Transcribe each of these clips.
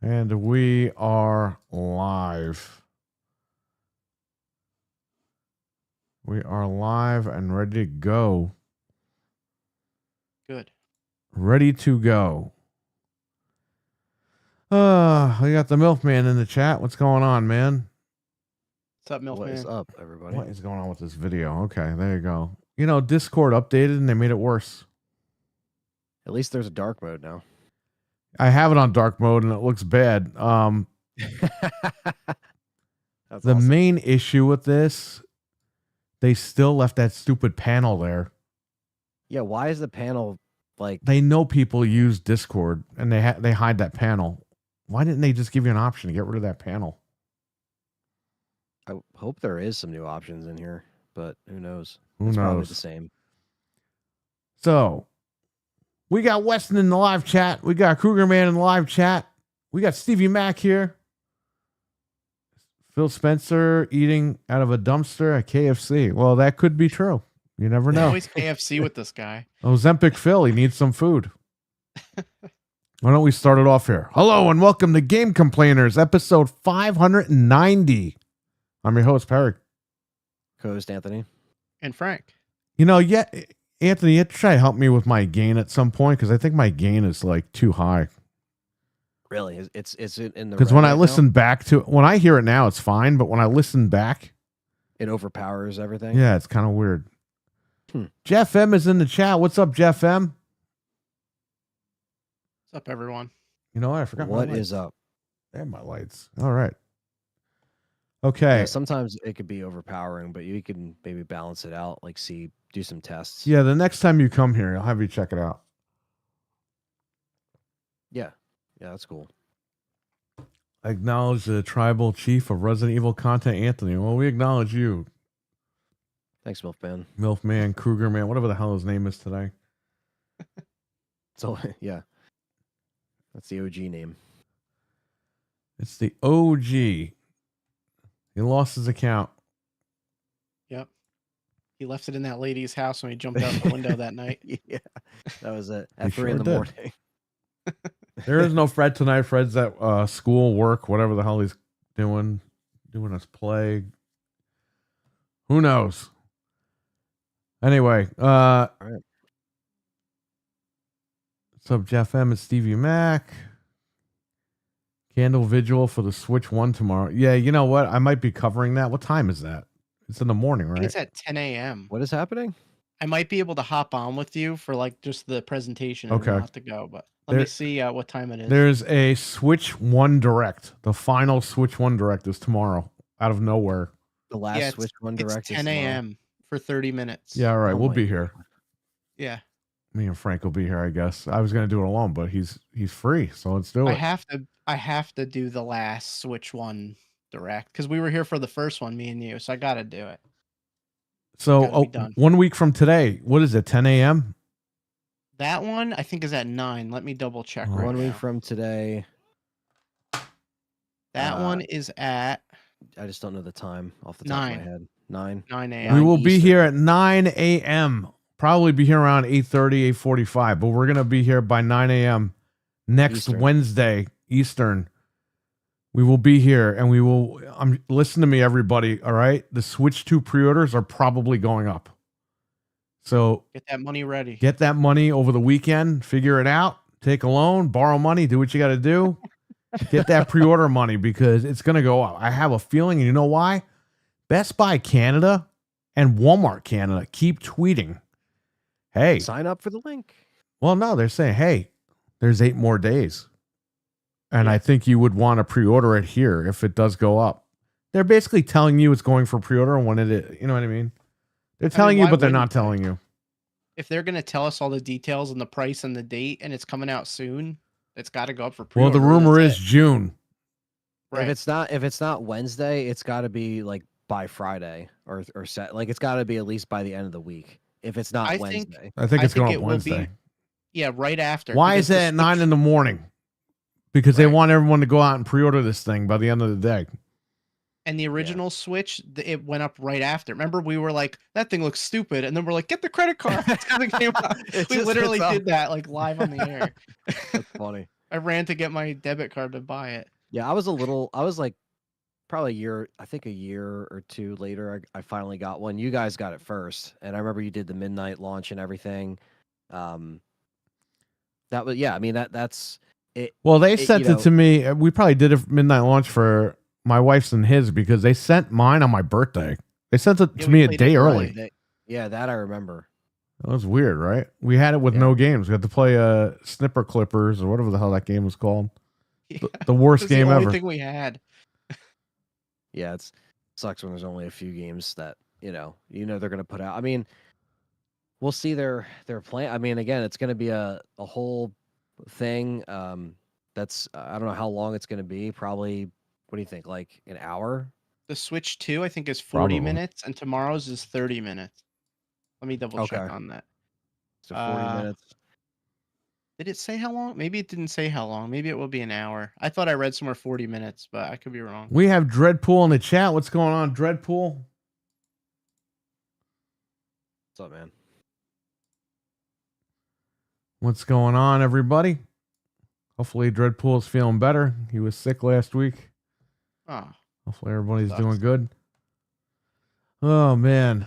And we are live. We are live and ready to go. Good. Ready to go. We got the Milkman in the chat. What's going on, man? What's up, Milkman? What is up, everybody? What is going on with this video? Okay, there you go. You know, Discord updated and they made it worse. At least there's a dark mode now. I have it on dark mode and it looks bad. That's The awesome. main issue with this, they still left that stupid panel there. Yeah, why is the panel like... They know people use Discord and they hide that panel. Why didn't they just give you an option to get rid of that panel? I hope there is some new options in here, but who knows? Who It's probably knows? the same. So, we got Weston in the live chat. We got Kruger Man in the live chat. We got Stevie Mac here. Phil Spencer eating out of a dumpster at KFC. Well, that could be true. You never know. Always KFC with this guy. Ozempic Phil, he needs some food. Why don't we start it off here? Hello and welcome to Game Complainers, episode 590. I'm your host, Perry. Co-host Anthony. And Frank. You know, Anthony, you have to try to help me with my gain at some point because I think my gain is like too high. Really? It's in the... Because red when I right listen back to when I hear it now, it's fine. But when I listen back, now? It overpowers everything? yeah, it's kind of weird. Hmm. Jeff M is in the chat. What's up, Jeff M? What's up, everyone? You know what? I forgot What my lights. is up? I have my lights. All right. Okay. Yeah, sometimes it could be overpowering, but you can maybe balance it out, like do some tests. Yeah, the next time you come here, I'll have you check it out. Yeah, that's cool. I acknowledge the tribal chief of Resident Evil content, Anthony. Well, we acknowledge you, Thanks, Milfman. Milfman, Kruger Man, whatever the hell his name is today. So, yeah. That's the OG name. It's the OG. He lost his account. Yep. He left it in that lady's house when he jumped out the window that night. Yeah, that was it. He At 3 sure in the did. morning. There is no Fred tonight. Fred's at school, work, whatever the hell he's doing us play. Who knows? Anyway, right. what's up, Jeff M and Stevie Mac? Candle vigil for the Switch 1 tomorrow. Yeah, you know what? I might be covering that. What time is that? It's in the morning, I think right? it's at 10 a.m. What is happening? I might be able to hop on with you for like just the presentation. Okay. And we'll have to go, but let me see what time it is. There's a Switch 1 Direct. The final Switch 1 Direct is tomorrow, out of nowhere. The last Yeah, Switch 1 It's Direct is 10 tomorrow. a.m. for 30 minutes. Yeah, all right. Oh We'll my be here. Yeah. Me and Frank will be here, I guess. I was going to do it alone, but he's free, so let's do it. I have to do the last Switch 1 Direct because we were here for the first one, me and you, so I got to do it. So, Gotta be done. 1 week from today, what is it, 10 a.m.? That one I think is at 9. Let me double check. Oh. Right 1 week now. from today. That one is at I just don't know the time off the top of 9. my head. 9. 9 a.m. We will be Eastern. here at 9 a.m. Probably be here around 8:30, 8:45, but we're going to be here by 9 a.m. next Eastern. Wednesday, Eastern. We will be here and we will listen to me, everybody. All right. The Switch 2 pre-orders are probably going up. So Get that money ready. get that money over the weekend, figure it out, take a loan, borrow money, do what you got to do. Get that pre-order money because it's going to go up. I have a feeling, and you know why? Best Buy Canada and Walmart Canada keep tweeting, hey, Sign up for the link. well, no, they're saying, hey, there's 8 more days. And I think you would want to pre-order it here if it does go up. They're basically telling you it's going for pre-order when it is, you know what I mean? They're telling you, why but they're not wouldn't they? telling you. If they're gonna tell us all the details and the price and the date, and it's coming out soon, it's got to go up for Well, pre-order. the rumor that's is it. June. Right. If it's not Wednesday, it's got to be like by Friday or set. Like it's got to be at least by the end of the week. If it's not I think- Wednesday. I think I it's think going it up will Wednesday. be Yeah, right after. Why because is it the at 9 Switch- in the morning? Because they Right. want everyone to go out and pre-order this thing by the end of the day. And the original Switch, it went up right after. Remember, we were like, "That thing looks stupid," and then we're like, "Get the credit card." That's how it came out. It We just literally hits up. did that like live on the air. That's funny. I ran to get my debit card to buy it. Yeah, I was like probably a year or two later, I finally got one. You guys got it first, and I remember you did the midnight launch and everything. That was, yeah. I mean, that's it. Well, they It- you sent it know- to me. We probably did a midnight launch for my wife's and his because they sent mine on my birthday. They sent it Yeah, to we me a played day it early. early. Yeah, that I remember. That was weird, right? We had it with Yeah. no games. We had to play Snipper Clippers or whatever the hell that game was called. Yeah, The worst it's game the only ever. thing we had. Yeah, it sucks when there's only a few games that they're gonna put out. I mean, we'll see their plan. I mean, again, it's gonna be a whole thing. That's I don't know how long it's gonna be. Probably, what do you think? Like an hour? The Switch 2, I think, is 40 Probably. minutes, and tomorrow's is 30 minutes. Let me double check Okay. on that. So 40 minutes. Did it say how long? Maybe it didn't say how long. Maybe it will be an hour. I thought I read somewhere 40 minutes, but I could be wrong. We have Dreadpool in the chat. What's going on, Dreadpool? What's up, man? What's going on, everybody? Hopefully, Dreadpool's feeling better. He was sick last week. Oh, Hopefully, everybody's Sucks. doing good. Oh, man.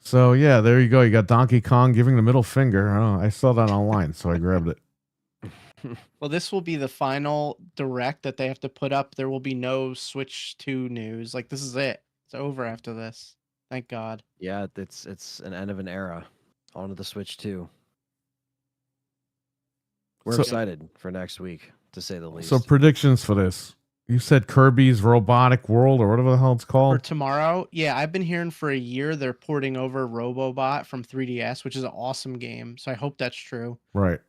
So, yeah, there you go. You got Donkey Kong giving the middle finger. I saw that online, so I grabbed it. well, this will be the final direct that they have to put up. There will be no Switch 2 news. Like, this is it. It's over after this. Thank God. Yeah, it's an end of an era. On to the Switch 2. We're So- excited for next week, to say the least. So, predictions for this. You said Kirby's Robotic World or whatever the hell it's For called. tomorrow, yeah, I've been hearing for a year they're porting over Robobot from 3DS, which is an awesome game. So I hope that's true. Right.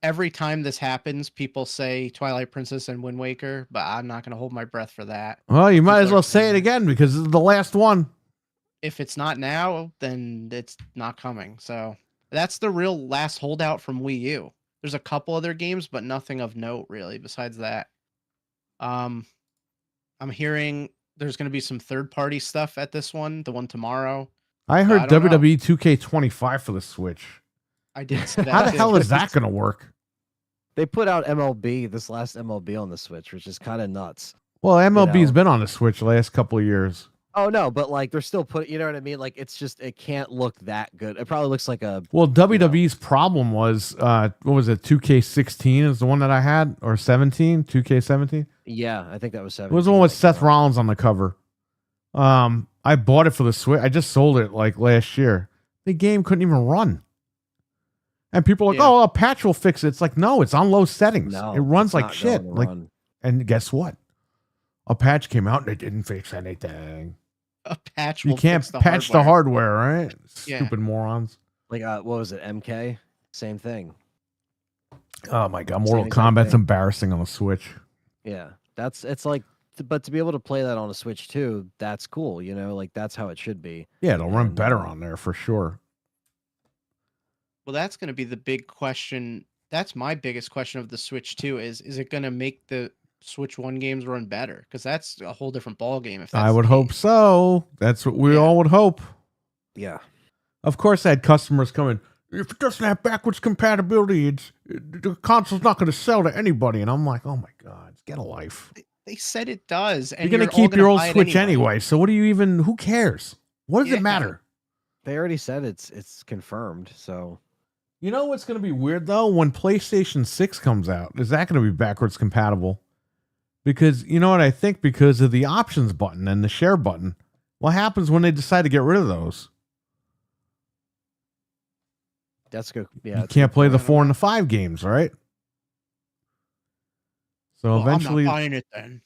Every time this happens, people say Twilight Princess and Wind Waker, but I'm not going to hold my breath for that. Well, you might People as are well say saying it that. again because this is the last one. If it's not now, then it's not coming. So that's the real last holdout from Wii U. There's a couple other games, but nothing of note really besides that. I'm hearing there's going to be some third-party stuff at this one, the one tomorrow. I heard I don't know. WWE 2K25 for the Switch. I did see that. How the too. hell is that going to work? They put out MLB, this last MLB on the Switch, which is kind of nuts. Well, MLB's know. been on the Switch the last couple of years. Oh no, but like they're still you know what I mean? Like it's just it can't look that good. It probably looks like a Well, WWE's problem was, what was it? 2K16 is the one that I had, or 17? 2K17? yeah, I think that was 7. It was the one with Seth Rollins on the cover. I bought it for the Switch. I just sold it like last year. The game couldn't even run. And people are like, Yeah. oh, a patch will fix it. It's like, no, it's on low settings. No, it runs it's like not shit. going to Like, run. and guess what? A patch came out and it didn't fix anything. A patch You will can't fix the patch the hardware, right? Yeah. Stupid morons. Like what was it? MK? Same thing. Oh my god, Same Mortal exact Kombat's thing. embarrassing on the Switch. Yeah. It's like but to be able to play that on a Switch too, that's cool, you know, like that's how it should be. Yeah, it'll run And, better on there for sure. Well, that's going to be the big question. That's my biggest question of the Switch 2 is it going to make the Switch 1 games run better? Because that's a whole different ballgame. If that's I the would hope case. so. That's what we Yeah. all would hope. Yeah. Of course, I had customers coming. If it doesn't have backwards compatibility, the console's not going to sell to anybody. And I'm like, oh my god, get a life. They said it does. And You're going to all keep your gonna old buy it Switch anyway. So what do you even? Who cares? What does Yeah. it matter? They already said it's confirmed, so You know what's going to be weird though? When PlayStation 6 comes out, is that going to be backwards compatible? Because you know what I think? Because of the options button and the share button. What happens when they decide to get rid of those? that's good. Yeah. You that's a can't good play the point. 4 and the 5 games, right? So Well, eventually, I'm not buying it then.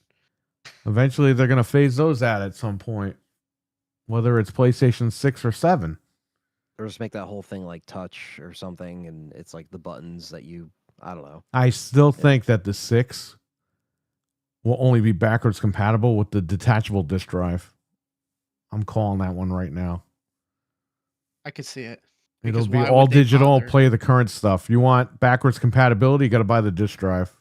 eventually they're going to phase those out at some point, whether it's PlayStation 6 or 7. Or just make that whole thing like touch or something, and it's like the buttons that I don't know. I still think that the 6 will only be backwards compatible with the detachable disk drive. I'm calling that one right now. I could see it. It'll Because be why all would they digital, bother? play the current stuff. You want backwards compatibility, you got to buy the disk drive.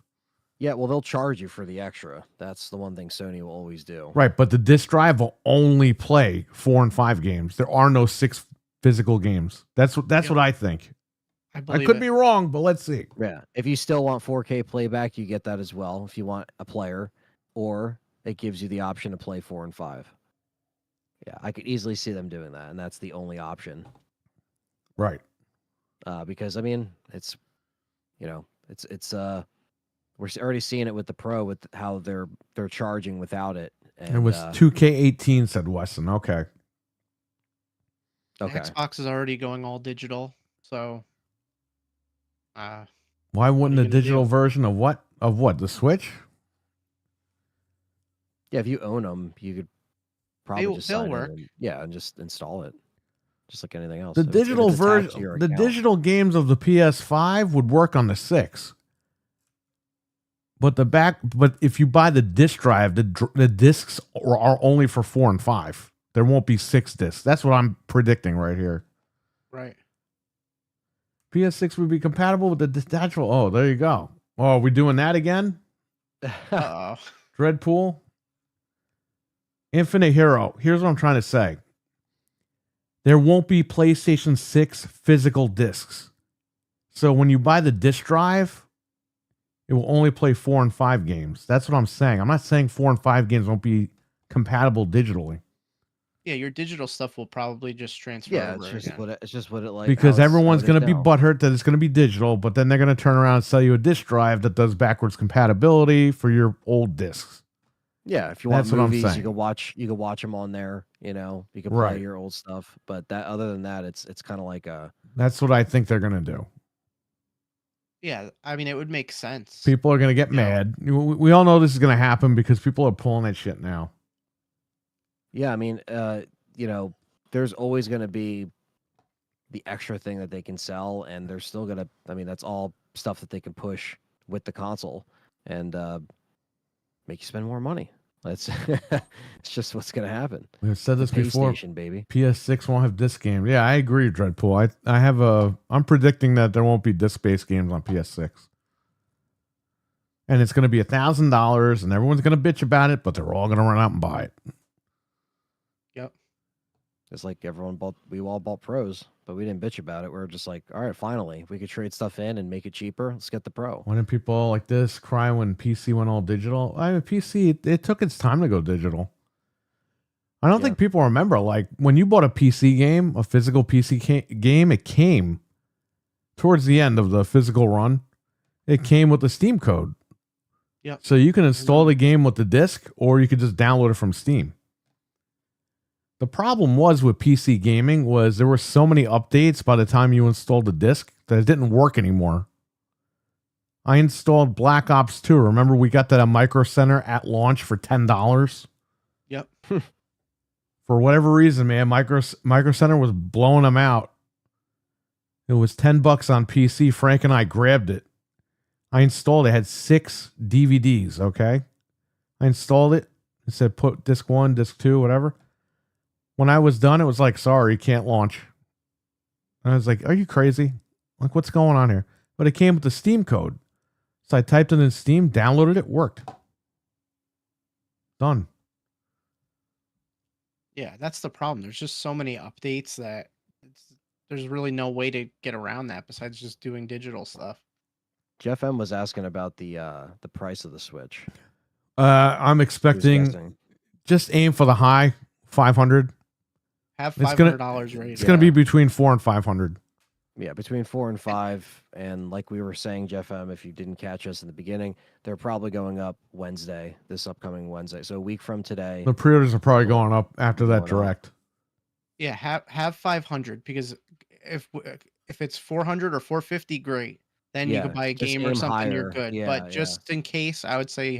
Yeah, well, they'll charge you for the extra. That's the one thing Sony will always do. Right, but the disk drive will only play 4 and 5 games. There are no 6 physical games. That's what Yeah. I think. I I believe could it. be wrong, but let's see. Yeah. If you still want 4K playback, you get that as well if you want a player, or it gives you the option to play 4 and 5. Yeah, I could easily see them doing that, and that's the only option. Right. Because I mean, it's we're already seeing it with the Pro with how they're charging without it. And It was 2K18, said Weston. Okay. okay. Xbox is already going all digital, so Why wouldn't are the you gonna digital do? version of what? Of what? The Switch? Yeah, if you own them, you could probably They'll just sign in work. and just install it, just like anything else. The If it's digital attached to version, your the account. digital games of the PS5 would work on the 6. But but if you buy the disc drive, the discs are only for 4 and 5. There won't be 6 discs. That's what I'm predicting right here. Right. PS6 would be compatible with the detachable. Oh, there you go. Oh, are we doing that again? Uh-oh. Dreadpool? Infinite Hero. Here's what I'm trying to say. There won't be PlayStation 6 physical discs. So when you buy the disc drive, it will only play 4 and 5 games. That's what I'm saying. I'm not saying 4 and 5 games won't be compatible digitally. Yeah, your digital stuff will probably just transfer Yeah, over it's again. just what it like Because how everyone's it going is to be now. butthurt that it's going to be digital, but then they're going to turn around and sell you a disc drive that does backwards compatibility for your old discs. Yeah, if you want That's what I'm movies, saying. you can watch them on there. You know, you can Right. play your old stuff. But that other than that, it's kind of like a That's what I think they're going to do. Yeah, I mean, it would make sense. People are going to get Yeah. mad. We all know this is going to happen because people are pulling that shit now. yeah. I mean, there's always going to be the extra thing that they can sell, and they're still gonna. I mean, that's all stuff that they can push with the console and make you spend more money. That's it's just what's gonna happen. We've said this Pay before. station, baby. PS6 won't have disc games. Yeah, I agree, Dreadpool. I'm predicting that there won't be disc-based games on PS6. And it's going to be $1,000 and everyone's going to bitch about it, but they're all going to run out and buy it. Yep. It's like we all bought pros, but we didn't bitch about it. We're just like, all right, finally, we could trade stuff in and make it cheaper. Let's get the pro. Why didn't people like this cry when PC went all digital? I mean, PC, it took its time to go digital. I don't Yeah. think people remember, like, when you bought a PC game, a physical PC game, it came towards the end of the physical run. It came with the Steam code. Yep. So you can install the game with the disc, or you could just download it from Steam. The problem was with PC gaming was there were so many updates by the time you installed the disc that it didn't work anymore. I installed Black Ops 2. Remember we got that at Micro Center at launch for $10? Yep. For whatever reason, man, Micro Center was blowing them out. It was $10 on PC. Frank and I grabbed it. I installed it. It had 6 DVDs, okay? I installed it. It said put disc 1, disc 2, whatever. When I was done, it was like, sorry, you can't launch. And I was like, are you crazy? Like, what's going on here? But it came with the Steam code. So I typed it in Steam, downloaded it, worked. Done. Yeah, that's the problem. There's just so many updates that there's really no way to get around that besides just doing digital stuff. Jeff M was asking about the price of the Switch. I'm He was expecting guessing. just aim for the high 500. Have It's gonna- $500 ready. It's going to be between 4 and 500. Yeah, between 4 and 5, and like we were saying, Jeff M, if you didn't catch us in the beginning, they're probably going up Wednesday, this upcoming Wednesday. So a week from today. The pre-orders are probably going up after that Going up. direct. Yeah, have 500 because if it's 400 or 450, great. Then you Yeah, could buy a just game or aim something. You're higher. good. Yeah, But yeah. just in case, I would say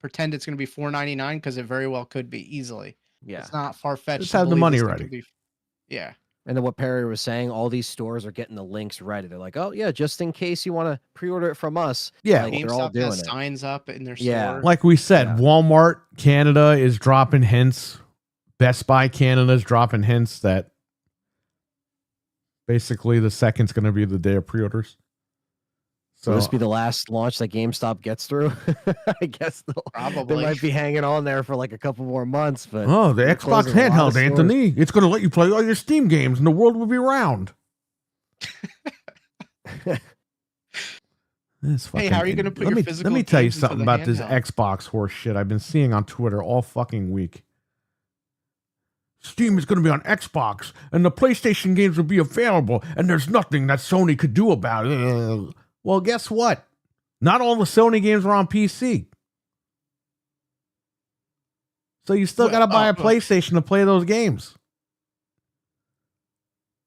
pretend it's going to be $499 because it very well could be easily. Yeah. It's not far fetched. Just have the money ready. Yeah. And then what Perry was saying, all these stores are getting the links ready. They're like, oh, yeah, just in case you want to pre-order it from us. Yeah. Like, they're all GameStop doing has it. signs up in their Yeah. store. Like we said, Yeah. Walmart Canada is dropping hints. Best Buy Canada is dropping hints that basically the second's going to be the day of pre-orders. So So this be the last launch that GameStop gets through. I guess they Probably. might be hanging on there for like a couple more months. But oh, the they're Xbox closing a lot of handheld, stores. Anthony. It's going to let you play all your Steam games and the world will be round. This Hey, fucking, how are you gonna put your let physical me tell you games into something the about this handheld? Xbox horse shit I've been seeing on Twitter all fucking week. Steam is going to be on Xbox, and the PlayStation games will be available, and there's nothing that Sony could do about it. Well, guess what? Not all the Sony games are on PC. So you still got to buy a PlayStation to play those games.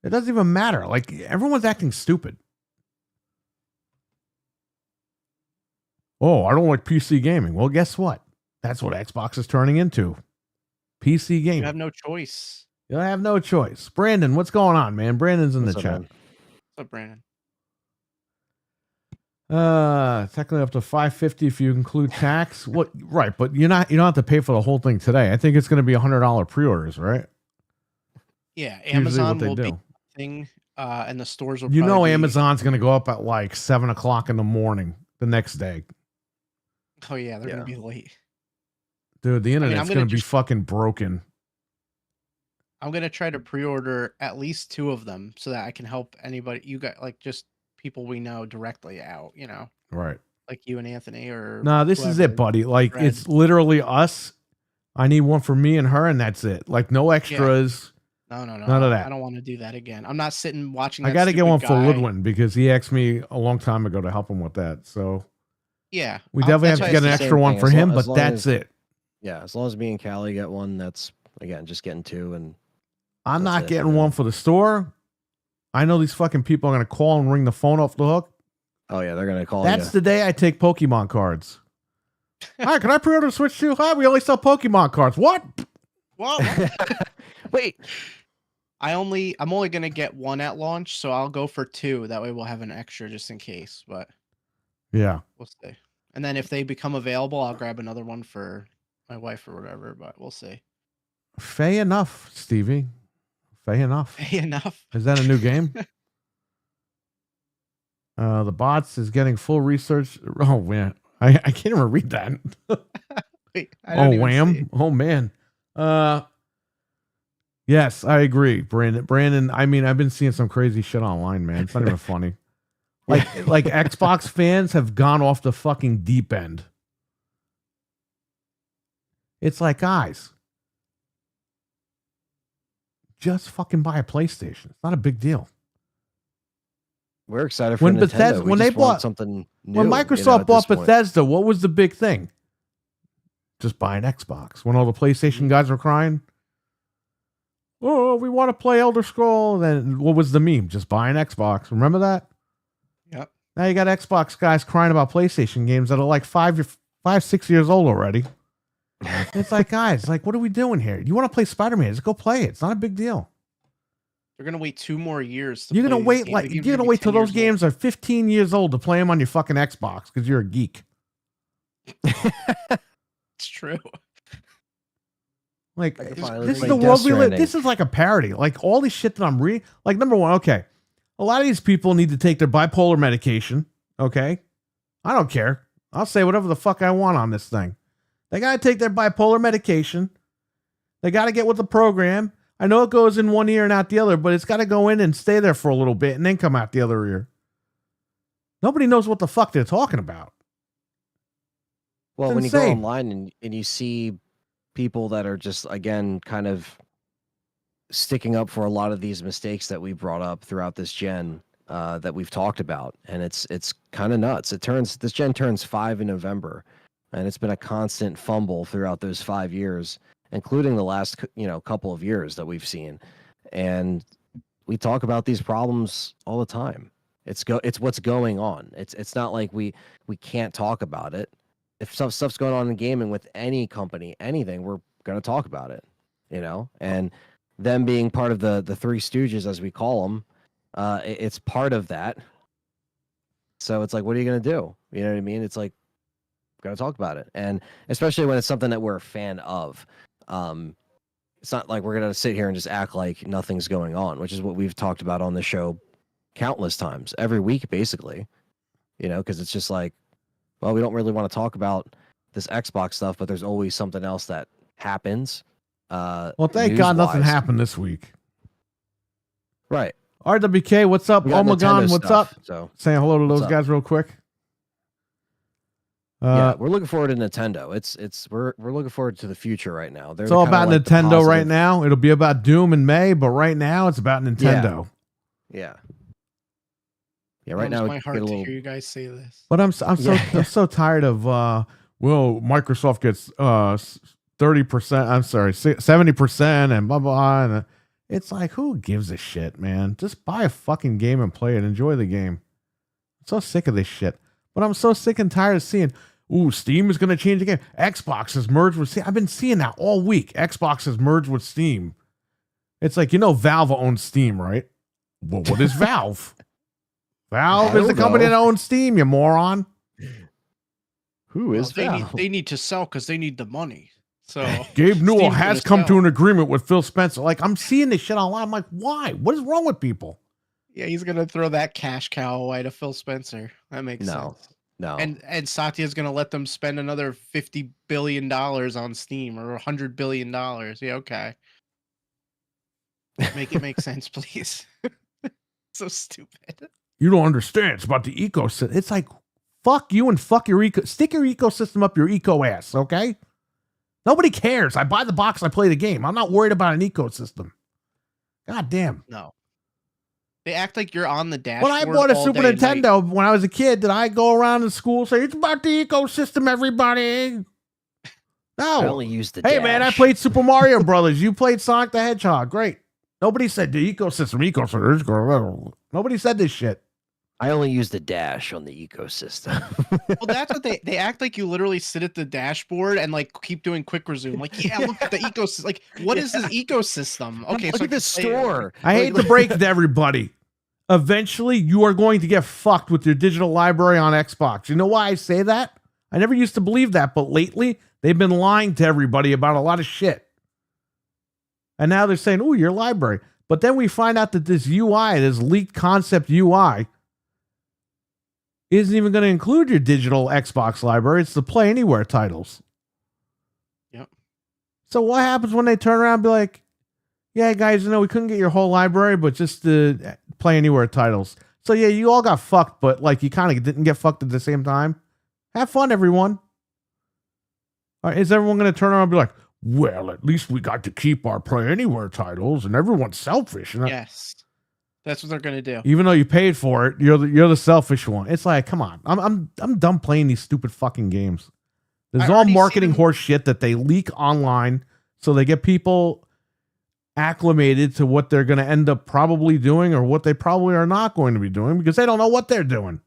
It doesn't even matter. Like, everyone's acting stupid. Oh, I don't like PC gaming. Well, guess what? That's what Xbox is turning into. PC gaming. You have no choice. You have no choice. Brandon, what's going on, man? Brandon's in What's the up, chat. man? What's up, Brandon? Technically up to $550 if you include tax. What? Right, but you don't have to pay for the whole thing today. I think it's going to be $100 pre-orders, right? Yeah, Usually Amazon what they will be do. thing, and the stores will. You know, probably be- Amazon's going to go up at like 7:00 in the morning the next day. Oh yeah, they're Yeah. gonna be late. Dude, the internet's I'm going gonna to be just- fucking broken. I'm gonna try to pre-order at least 2 of them so that I can help anybody. You got like just people we know directly out. You know, Right. like you and Anthony or. No, this is whoever. it, buddy. Like, Red. it's literally us. I need one for me and her, and that's it. Like, no extras. No. None of that. I don't want to do that again. I'm not sitting watching. I That got to get stupid one for guy. Ludwin because he asked me a long time ago to help him with that. So Yeah, we I'll- definitely have that's to why I get an the said- extra same one thing, for as him, long- but as long that's as- it. Yeah, as long as me and Callie get one, that's again just getting 2, and I'm That's not it, getting yeah. one for the store. I know these fucking people are going to call and ring the phone off the hook. oh yeah, they're gonna call That's you. the day I take Pokemon cards. Hi, can I pre-order Switch 2? Hi, we only sell Pokemon cards. What? Well, Wait, I'm only gonna get one at launch, so I'll go for 2. That way we'll have an extra just in case. But Yeah. we'll see. And then if they become available, I'll grab another one for my wife or whatever. But we'll see. Fair enough, Stevie. Fair enough. Hey, enough. Is that a new game? The bots is getting full research. Oh, man. I can't even read that. Wait, I Oh, don't even see wham. it. Oh, man. Yes, I agree, Brandon. Brandon, I mean, I've been seeing some crazy shit online, man. It's not even funny. Like Xbox fans have gone off the fucking deep end. It's like, guys, just fucking buy a PlayStation. It's not a big deal. we're excited for When Nintendo. Bethesda- We when just they want bought- something new, When you know, Microsoft at bought this point. Bethesda, what was the big thing? Just buy an Xbox. When all the PlayStation guys were crying, oh, we want to play Elder Scrolls. Then what was the meme? Just buy an Xbox. Remember that? Yep. Now you got Xbox guys crying about PlayStation games that are like 6 years old already. It's like, guys, like, what are we doing here? You want to play Spider-Man? Just go play it. It's not a big deal. They're gonna wait 2 more years. You're gonna play these wait games. like The you're games are gonna be wait till 10 those years old. games are 15 years old to play them on your fucking Xbox because you're a geek. It's true. Like, I can this finally is play the Death world we live. Stranding. This is like a parody. Like all this shit that I'm reading. Like, number one, okay, a lot of these people need to take their bipolar medication. Okay, I don't care. I'll say whatever the fuck I want on this thing. They gotta take their bipolar medication. They gotta get with the program. I know it goes in one ear and out the other, but it's gotta go in and stay there for a little bit and then come out the other ear. Nobody knows what the fuck they're talking about. Well, It's when you go insane. online and you see people that are just again kind of sticking up for a lot of these mistakes that we brought up throughout this gen that we've talked about, and it's kind of nuts. This gen turns 5 in November, and it's been a constant fumble throughout those 5 years, including the last couple of years that we've seen. And we talk about these problems all the time. It's what's going on. It's not like we can't talk about it. If stuff's going on in gaming with any company, anything, we're going to talk about it, and them being part of the Three Stooges, as we call them, it's part of that. So it's like, what are you going to do? You know what I mean? It's like, we're going to talk about it. And especially when it's something that we're a fan of. It's not like we're going to sit here and just act like nothing's going on, which is what we've talked about on the show countless times, every week, basically, because it's just like, well, we don't really want to talk about this Xbox stuff, but there's always something else that happens. Well, thank God nothing news-wise. happened this week. Right. RWK, what's up? We got Omegon, Nintendo what's stuff, up? So Saying hello to What's those up? guys real quick. yeah, we're looking forward to Nintendo. We're looking forward to the future right now. They're It's all kinda about like the Nintendo right positive- now. It'll be about Doom in May, but right now it's about Nintendo. Yeah. It Right now warms we my get heart a to little. hear you guys say this. But I'm so tired of well, Microsoft gets 30%, I'm sorry, 70% and blah blah, and it's like, who gives a shit, man? Just buy a fucking game and play it. Enjoy the game. I'm so sick of this shit. But I'm so sick and tired of seeing, ooh, Steam is gonna change the game. Xbox has merged with Steam. I've been seeing that all week. Xbox has merged with Steam. It's like, Valve owns Steam, right? Well, what is Valve? Valve I is the don't company know. that owns Steam, you moron. Who Well, is Valve? they need to sell because they need the money. So Gabe Newell Steam's has gonna come to sell. an agreement with Phil Spencer. Like, I'm seeing this shit online. I'm like, why? What is wrong with people? yeah, he's gonna throw that cash cow away to Phil Spencer. That makes No. sense. No. And Satya's gonna let them spend another $50 billion on Steam or $100 billion. Yeah, okay. Make it make sense, please. So stupid. You don't understand. It's about the ecosystem. It's like, fuck you and fuck your stick your ecosystem up your eco ass, okay? Nobody cares. I buy the box, I play the game. I'm not worried about an ecosystem. God damn. No. They act like you're on the dashboard. When I bought a all Super day and night. Nintendo when I was a kid, did I go around in school and say, it's about the ecosystem, everybody? No. I only use the. Hey, man, I dash. played Super Mario Brothers. You played Sonic the Hedgehog. Great. Nobody said the ecosystem. Nobody said this shit. I only use the dash on the ecosystem. Well, that's what they act like. You literally sit at the dashboard and like keep doing quick resume. Like, yeah, look at the ecosystem. Like, what is this ecosystem? Okay, Look so at the store. I hate to break it to everybody. Eventually, you are going to get fucked with your digital library on Xbox. You know why I say that? I never used to believe that, but lately, they've been lying to everybody about a lot of shit. And now they're saying, ooh, your library. But then we find out that this UI, this leaked concept UI, isn't even going to include your digital Xbox library. It's the Play Anywhere titles. Yep. So what happens when they turn around and be like, yeah, guys, we couldn't get your whole library, but just the Play Anywhere titles. So yeah, you all got fucked, but like you kind of didn't get fucked at the same time. Have fun, everyone. All right, is everyone going to turn around and be like, well, at least we got to keep our Play Anywhere titles, and everyone's selfish. And yes, that's what they're gonna do. even though you paid for it, you're the selfish one. It's like, come on, I'm done playing these stupid fucking games. There's I all already see marketing them- horse shit that they leak online, so they get people acclimated to what they're going to end up probably doing or what they probably are not going to be doing because they don't know what they're doing.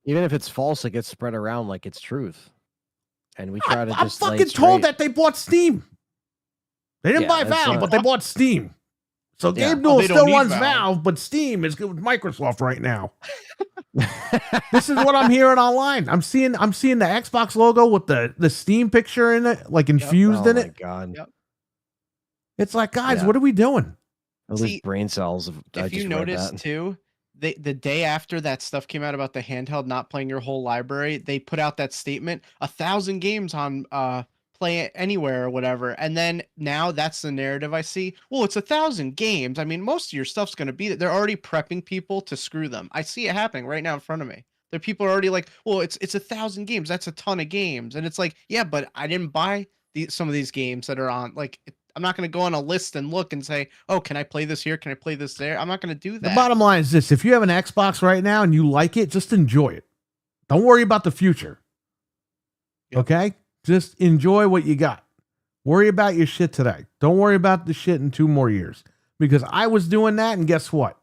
Even if it's false, it gets spread around like it's truth. And we try to I'm just. lay fucking it told straight. that they bought Steam. They didn't Yeah, buy that's Valve, not- but they bought Steam. So Yeah. Gabe Newell they don't still need runs Valve. Valve, but Steam is good with Microsoft right now. This is what I'm hearing online. I'm seeing the Xbox logo with the Steam picture in it, like infused in my it. God. Yep. It's like, guys, Yeah. what are we doing? At See, least brain cells. I If you just read notice that. too, the day after that stuff came out about the handheld not playing your whole library, they put out that statement, 1,000 games on Play Anywhere or whatever. And then now that's the narrative I see. Well, it's 1,000 games. I mean, most of your stuff's gonna be there. They're already prepping people to screw them. I see it happening right now in front of me. There people are already like, well, it's 1,000 games. That's a ton of games. And it's like, yeah, but I didn't buy some of these games that are on like I'm not going to go on a list and look and say, oh, can I play this here? Can I play this there? I'm not going to do that. The bottom line is this: if you have an Xbox right now and you like it, just enjoy it. Don't worry about the future. Yep. Okay? Just enjoy what you got. Worry about your shit today. Don't worry about the shit in 2 more years. Because I was doing that, and guess what?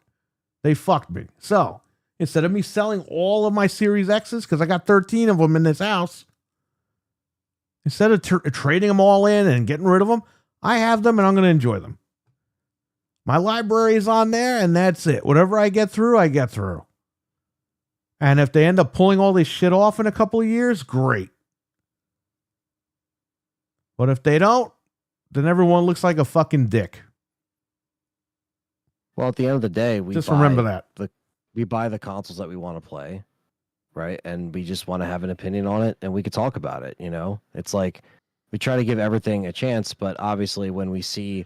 They fucked me. So instead of me selling all of my Series X's, because I got 13 of them in this house, instead of trading them all in and getting rid of them, I have them and I'm going to enjoy them. My library is on there and that's it. Whatever I get through, I get through. And if they end up pulling all this shit off in a couple of years, great. But if they don't, then everyone looks like a fucking dick. Well, at the end of the day, we Just buy remember that. we buy the consoles that we want to play, right? And we just want to have an opinion on it, and we could talk about it. It's like we try to give everything a chance, but obviously, when we see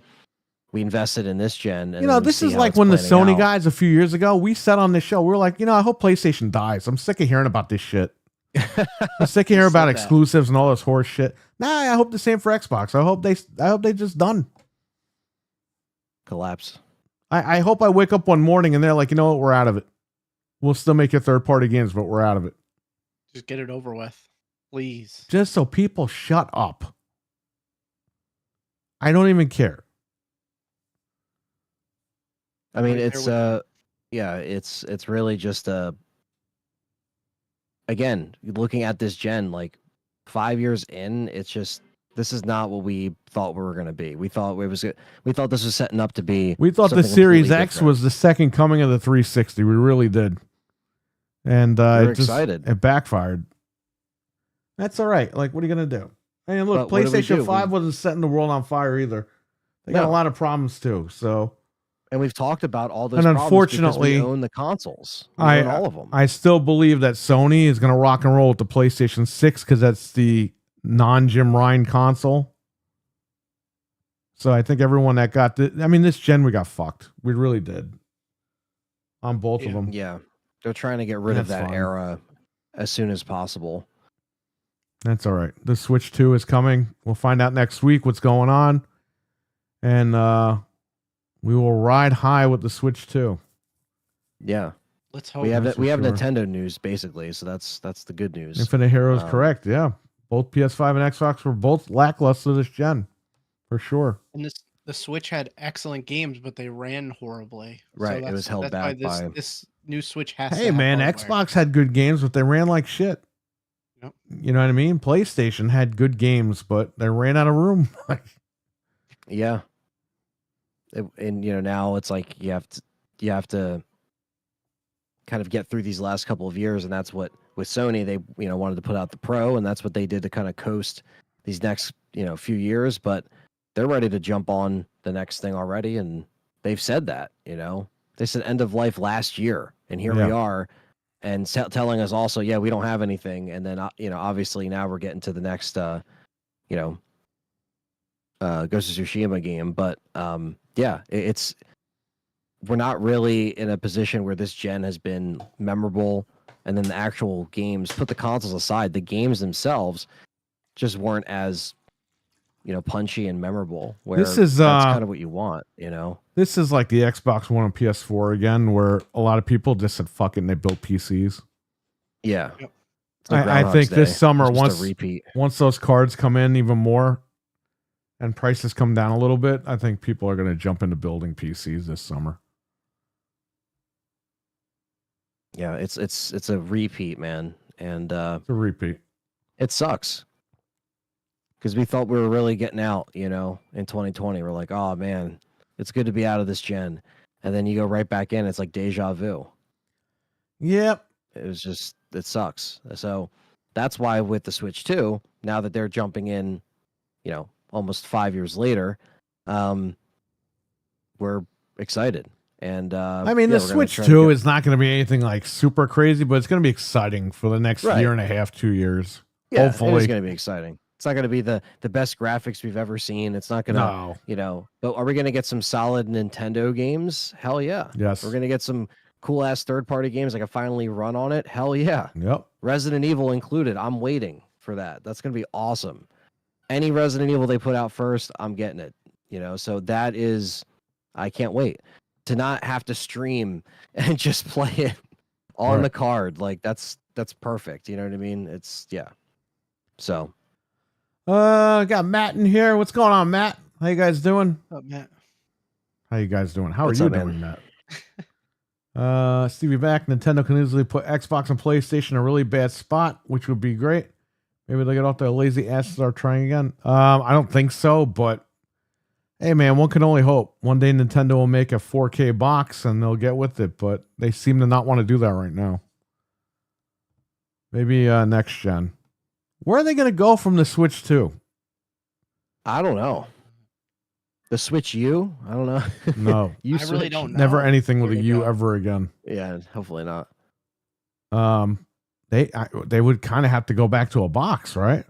we invested in this gen. And You know, then we this see is how like it's when the planning Sony out. guys a few years ago, we said on this show, we were like, you know, I hope PlayStation dies. I'm sick of hearing about this shit. I'm sick of You hearing said about that. exclusives and all this horse shit. Nah, I hope the same for Xbox. I hope they just done. collapse. I hope I wake up one morning and they're like, you know what, we're out of it. We'll still make your third party games, but we're out of it. Just get it over with, please. Just so people shut up. I don't even care. I mean, Right there it's with yeah, it's really just again, looking at this gen, like 5 years in, it's just this is not what we thought we were gonna be. We thought this was setting up to be. We thought the something Series completely X different. was the second coming of the 360. We really did. And We were it just excited. it backfired. That's all right. Like, what are you gonna do? I mean, look, But what do we PlayStation do? 5 wasn't setting the world on fire either. They got a No. lot of problems too. So And we've talked about all those And problems unfortunately, because we own the consoles. We I- own all of them. I still believe that Sony is gonna rock and roll with the PlayStation 6 because that's the non-Jim Ryan console. So I think everyone that got this gen, we got fucked. We really did. On both of Yeah. them. Yeah, they're trying to get rid of That's that fine. era as soon as possible. That's all right. The Switch 2 is coming. We'll find out next week what's going on. And we will ride high with the Switch 2. Yeah, Let's hope. we have that's we for have sure. Nintendo news basically, so that's the good news. Infinite Hero is Um, correct. Yeah. Both PS5 and Xbox were both lackluster this gen. For sure. And the Switch had excellent games, but they ran horribly. Right, it that's- was held that's why back by- this new Switch has. Hey to have man, hardware. Xbox had good games, but they ran like shit. Yep. You know what I mean? PlayStation had good games, but they ran out of room. Yeah, and now it's like you have to kind of get through these last couple of years, and that's what with Sony they wanted to put out the Pro, and that's what they did to kind of coast these next few years, but they're ready to jump on the next thing already, and they've said that they said end of life last year, and here Yeah. we are, and telling us also, yeah, we don't have anything, and then obviously now we're getting to the next Ghost of Tsushima game, but yeah, we're not really in a position where this gen has been memorable, and then the actual games, put the consoles aside, the games themselves just weren't as punchy and memorable. Where This is, that's kind of what you want, This is like the Xbox One and PS4 again, where a lot of people just said fuck it and they built PCs. Yeah. Yep. It's like I Groundhog's think this Day. summer, It's just once a repeat. once those cards come in even more and prices come down a little bit, I think people are going to jump into building PCs this summer. Yeah, it's a repeat, man, and It's a repeat. it sucks because we thought we were really getting out, in 2020. We're like, oh man, it's good to be out of this gen, and then you go right back in. It's like deja vu. Yep. It sucks. So that's why with the Switch 2, now that they're jumping in, almost 5 years later, we're excited. And I mean, yeah, the we're gonna Switch try to 2 get- is not going to be anything like super crazy, but it's going to be exciting for the next Right. year and a half, 2 years. yeah, hopefully. it's going to be exciting. It's not going to be the best graphics we've ever seen. It's not going to, No. but are we going to get some solid Nintendo games? Hell yeah. Yes. We're going to get some cool ass third party games like a finally run on it. Hell yeah. Yep. Resident Evil included. I'm waiting for that. That's going to be awesome. Any Resident Evil they put out first, I'm getting it. So that is, I can't wait to not have to stream and just play it on Right. the card. Like that's perfect. You know what I mean? It's yeah. So Got Matt in here. What's going on, Matt? How you guys doing? Oh, Matt. How you guys doing? How What's are you up, man? doing, Matt? Stevie back. Nintendo can easily put Xbox and PlayStation in a really bad spot, which would be great. Maybe they get off their lazy asses are trying again. I don't think so, but hey man, one can only hope. One day Nintendo will make a 4K box and they'll get with it, but they seem to not want to do that right now. Maybe next gen. Where are they going to go from the Switch 2? I don't know. The Switch U? I don't know. No. You I really Switch? don't know. Never anything with Where a to U go. ever again. Yeah, hopefully not. They would kind of have to go back to a box, right?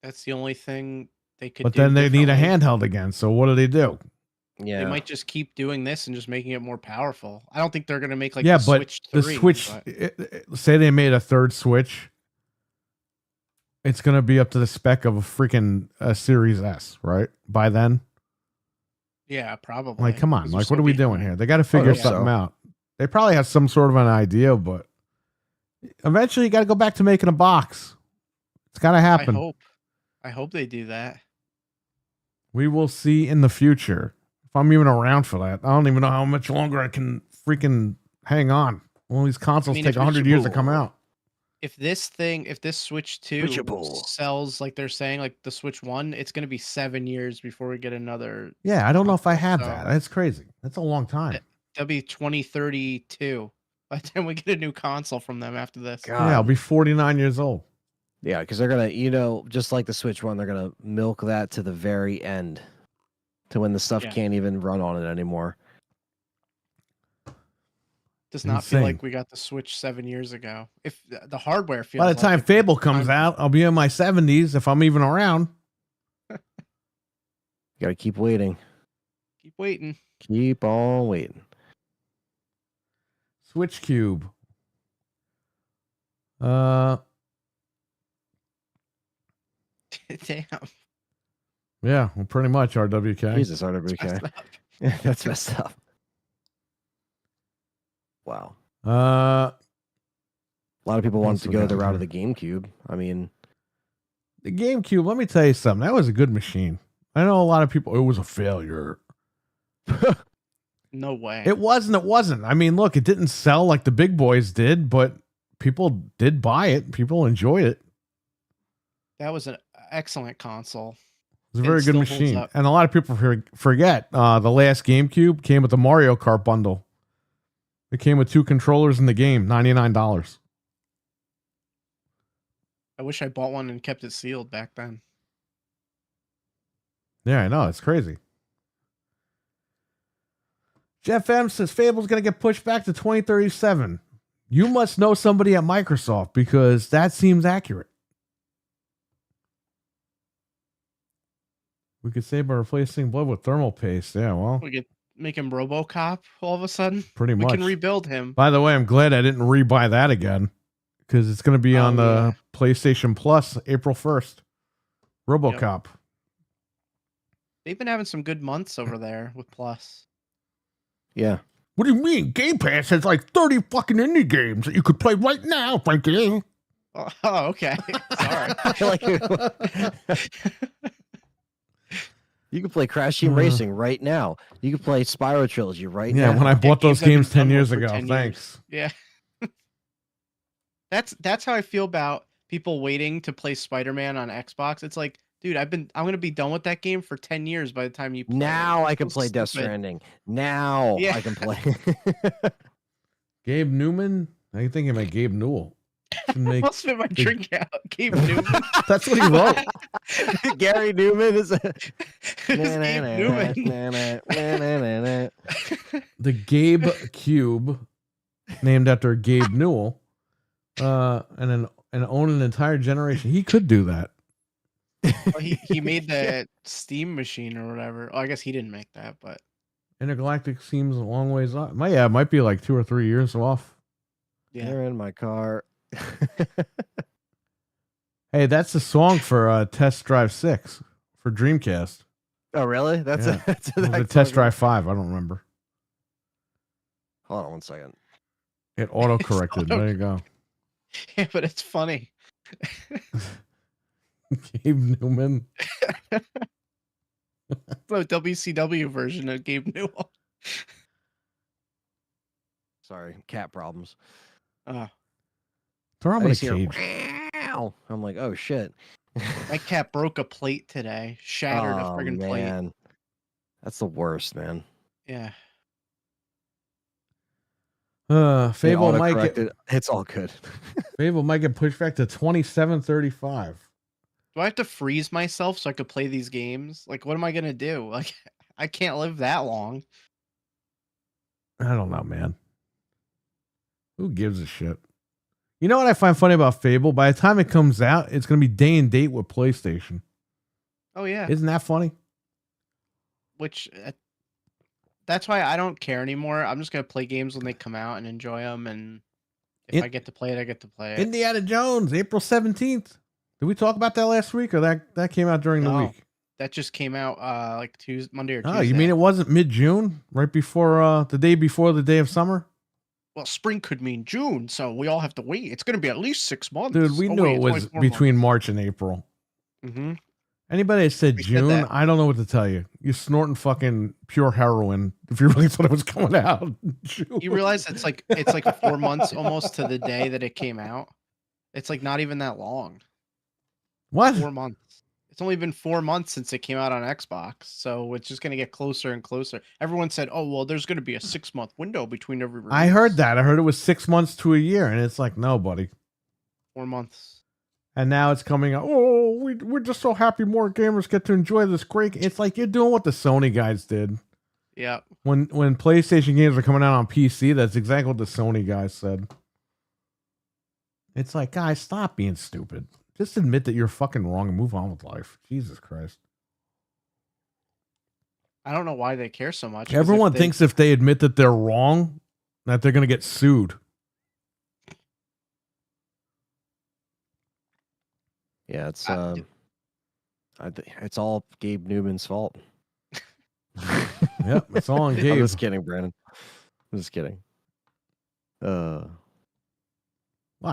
That's the only thing they could. But do then they need a differently. handheld again. So what do? Yeah. They might just keep doing this and just making it more powerful. I don't think they're gonna make like yeah, the but Switch the 3. Switch, but say they made a third Switch, it's going to be up to the spec of a freaking Series S, right? By then. yeah, probably. Like, come on. 'cause they're Like, so what are we doing behind. here? They got to figure hope something so. out. They probably have some sort of an idea, but eventually you got to go back to making a box. It's got to I happen. hope they do that. We will see in the future if I'm even around for that. I don't even know how much longer I can freaking hang on. All these consoles mean, take if 100 years to come out. If this Switch 2 Switchable. sells like they're saying, like the Switch 1, it's gonna be 7 years before we get another. Yeah, I don't know if I had So- that. That's crazy. That's a long time. That'll be 2032 by the time we get a new console from them after this. God. Yeah, I'll be 49 years old. Yeah, because they're gonna, just like the Switch One, they're gonna milk that to the very end, to when the stuff Yeah. can't even run on it anymore. Does not feel Insane. like we got the Switch 7 years ago. If the hardware feels By the time like it, Fable comes time- out, I'll be in my 70s if I'm even around. You gotta keep waiting. keep waiting. Keep on waiting. Switch Cube. Damn. Yeah, well, pretty much RWK. Jesus, That's RWK. messed up. That's messed up. Wow. Uh, A lot of people wanted else to we go got the route here? of the GameCube. I mean, the GameCube. Let me tell you something. That was a good machine. I know a lot of people. It was a failure. No way. It wasn't. It wasn't. I mean, look, it didn't sell like the big boys did, but people did buy it. People enjoyed it. That was an excellent console. It was a It very good still holds machine. up. And a lot of people forget the last GameCube came with the Mario Kart bundle. It came with 2 controllers in the game, $99. I wish I bought one and kept it sealed back then. Yeah, I know. It's crazy. Jeff M says Fable's going to get pushed back to 2037. You must know somebody at Microsoft because that seems accurate. We could say by replacing blood with thermal paste. Yeah, well, We could make him RoboCop all of a sudden. pretty We much. can rebuild him. By the way, I'm glad I didn't rebuy that again because it's going to be Oh, on the yeah. PlayStation Plus April 1st. RoboCop. They've been having some good months over there with Plus. yeah. What do you mean? Game Pass has like 30 fucking indie games that you could play right now, Frankie. Oh, okay. Sorry. Like, you can play Crash Team Uh. Racing right now. You can play Spyro Trilogy right Yeah, now. when I bought those games games that have 10 been years done ago. for 10 Thanks. Yeah. That's how I feel about people waiting to play Spider-Man on Xbox. It's like, dude, I'm gonna be done with that game for 10 years by the time you play it. Now I can So play Death stupid. Stranding. Now Yeah. I can play. Gabe Newman? I think he meant Gabe Newell. Should make- I'll spit my drink out. Gabe Newman. That's what he wrote. Gary Newman is. It's Gabe Newman. The Gabe Cube, named after Gabe Newell, and own an entire generation. He could do that. Well, he made the Steam machine or whatever. Oh, I guess he didn't make that, but Intergalactic seems a long ways off. Yeah, it might be like 2 or 3 years off. yeah. They're in my car. Hey, that's the song for Test Drive 6 for Dreamcast. Oh, really? That's Yeah. that's It was that a Test fucking- Drive 5. I don't remember. Hold on one second. It auto corrected. There you go. Yeah, but it's funny. Gabe Newman. The WCW version of Gabe Newell. Sorry, cat problems. Throw him I in a just hear, cage. "Wow." I'm like, oh shit. My cat broke a plate today. Shattered a Oh, friggin' plate. man. That's the worst, man. Yeah. They Fable might auto-corrected. It's all good. get pushed back to 2735. Do I have to freeze myself so I could play these games? Like, what am I gonna do? Like, I can't live that long. I don't know, man. Who gives a shit? You know what I find funny about Fable? By the time it comes out, it's going to be day and date with PlayStation. Oh yeah. Isn't that funny? Which that's why I don't care anymore. I'm just gonna play games when they come out and enjoy them, and if I get to play it, I get to play it. Indiana Jones, April 17th. Did we talk about that last week, or that came out during the No. week? That just came out like Monday or Tuesday. Oh, you mean it wasn't mid-June, right before the day before the day of summer? Well, spring could mean June, so we all have to wait. It's going to be at least 6 months. Dude, we knew it was between March and April. Mm-hmm. Anybody that said We said June, that. I don't know what to tell you. You're snorting fucking pure heroin if you really thought it was coming out in June. You realize it's like 4 months almost to the day that it came out. It's like not even that long. What? 4 months. It's only been 4 months since it came out on Xbox, so it's just going to get closer and closer. Everyone said, "Oh, well, there's going to be a 6-month window between every release." I heard that. I heard it was 6 months to a year, and it's like, no, buddy. 4 months. And now it's coming out. Oh, we're just so happy more gamers get to enjoy this great. It's like you're doing what the Sony guys did. Yeah. When PlayStation games are coming out on PC, that's exactly what the Sony guys said. It's like, guys, stop being stupid. Just admit that you're fucking wrong and move on with life. Jesus Christ. I don't know why they care so much. 'cause Everyone thinks if they admit that they're wrong, that they're going to get sued. Yeah, it's I- it's all Gabe Newman's fault. Yep, it's all on I'm Gabe. just kidding, Brandon. I'm just kidding. Why?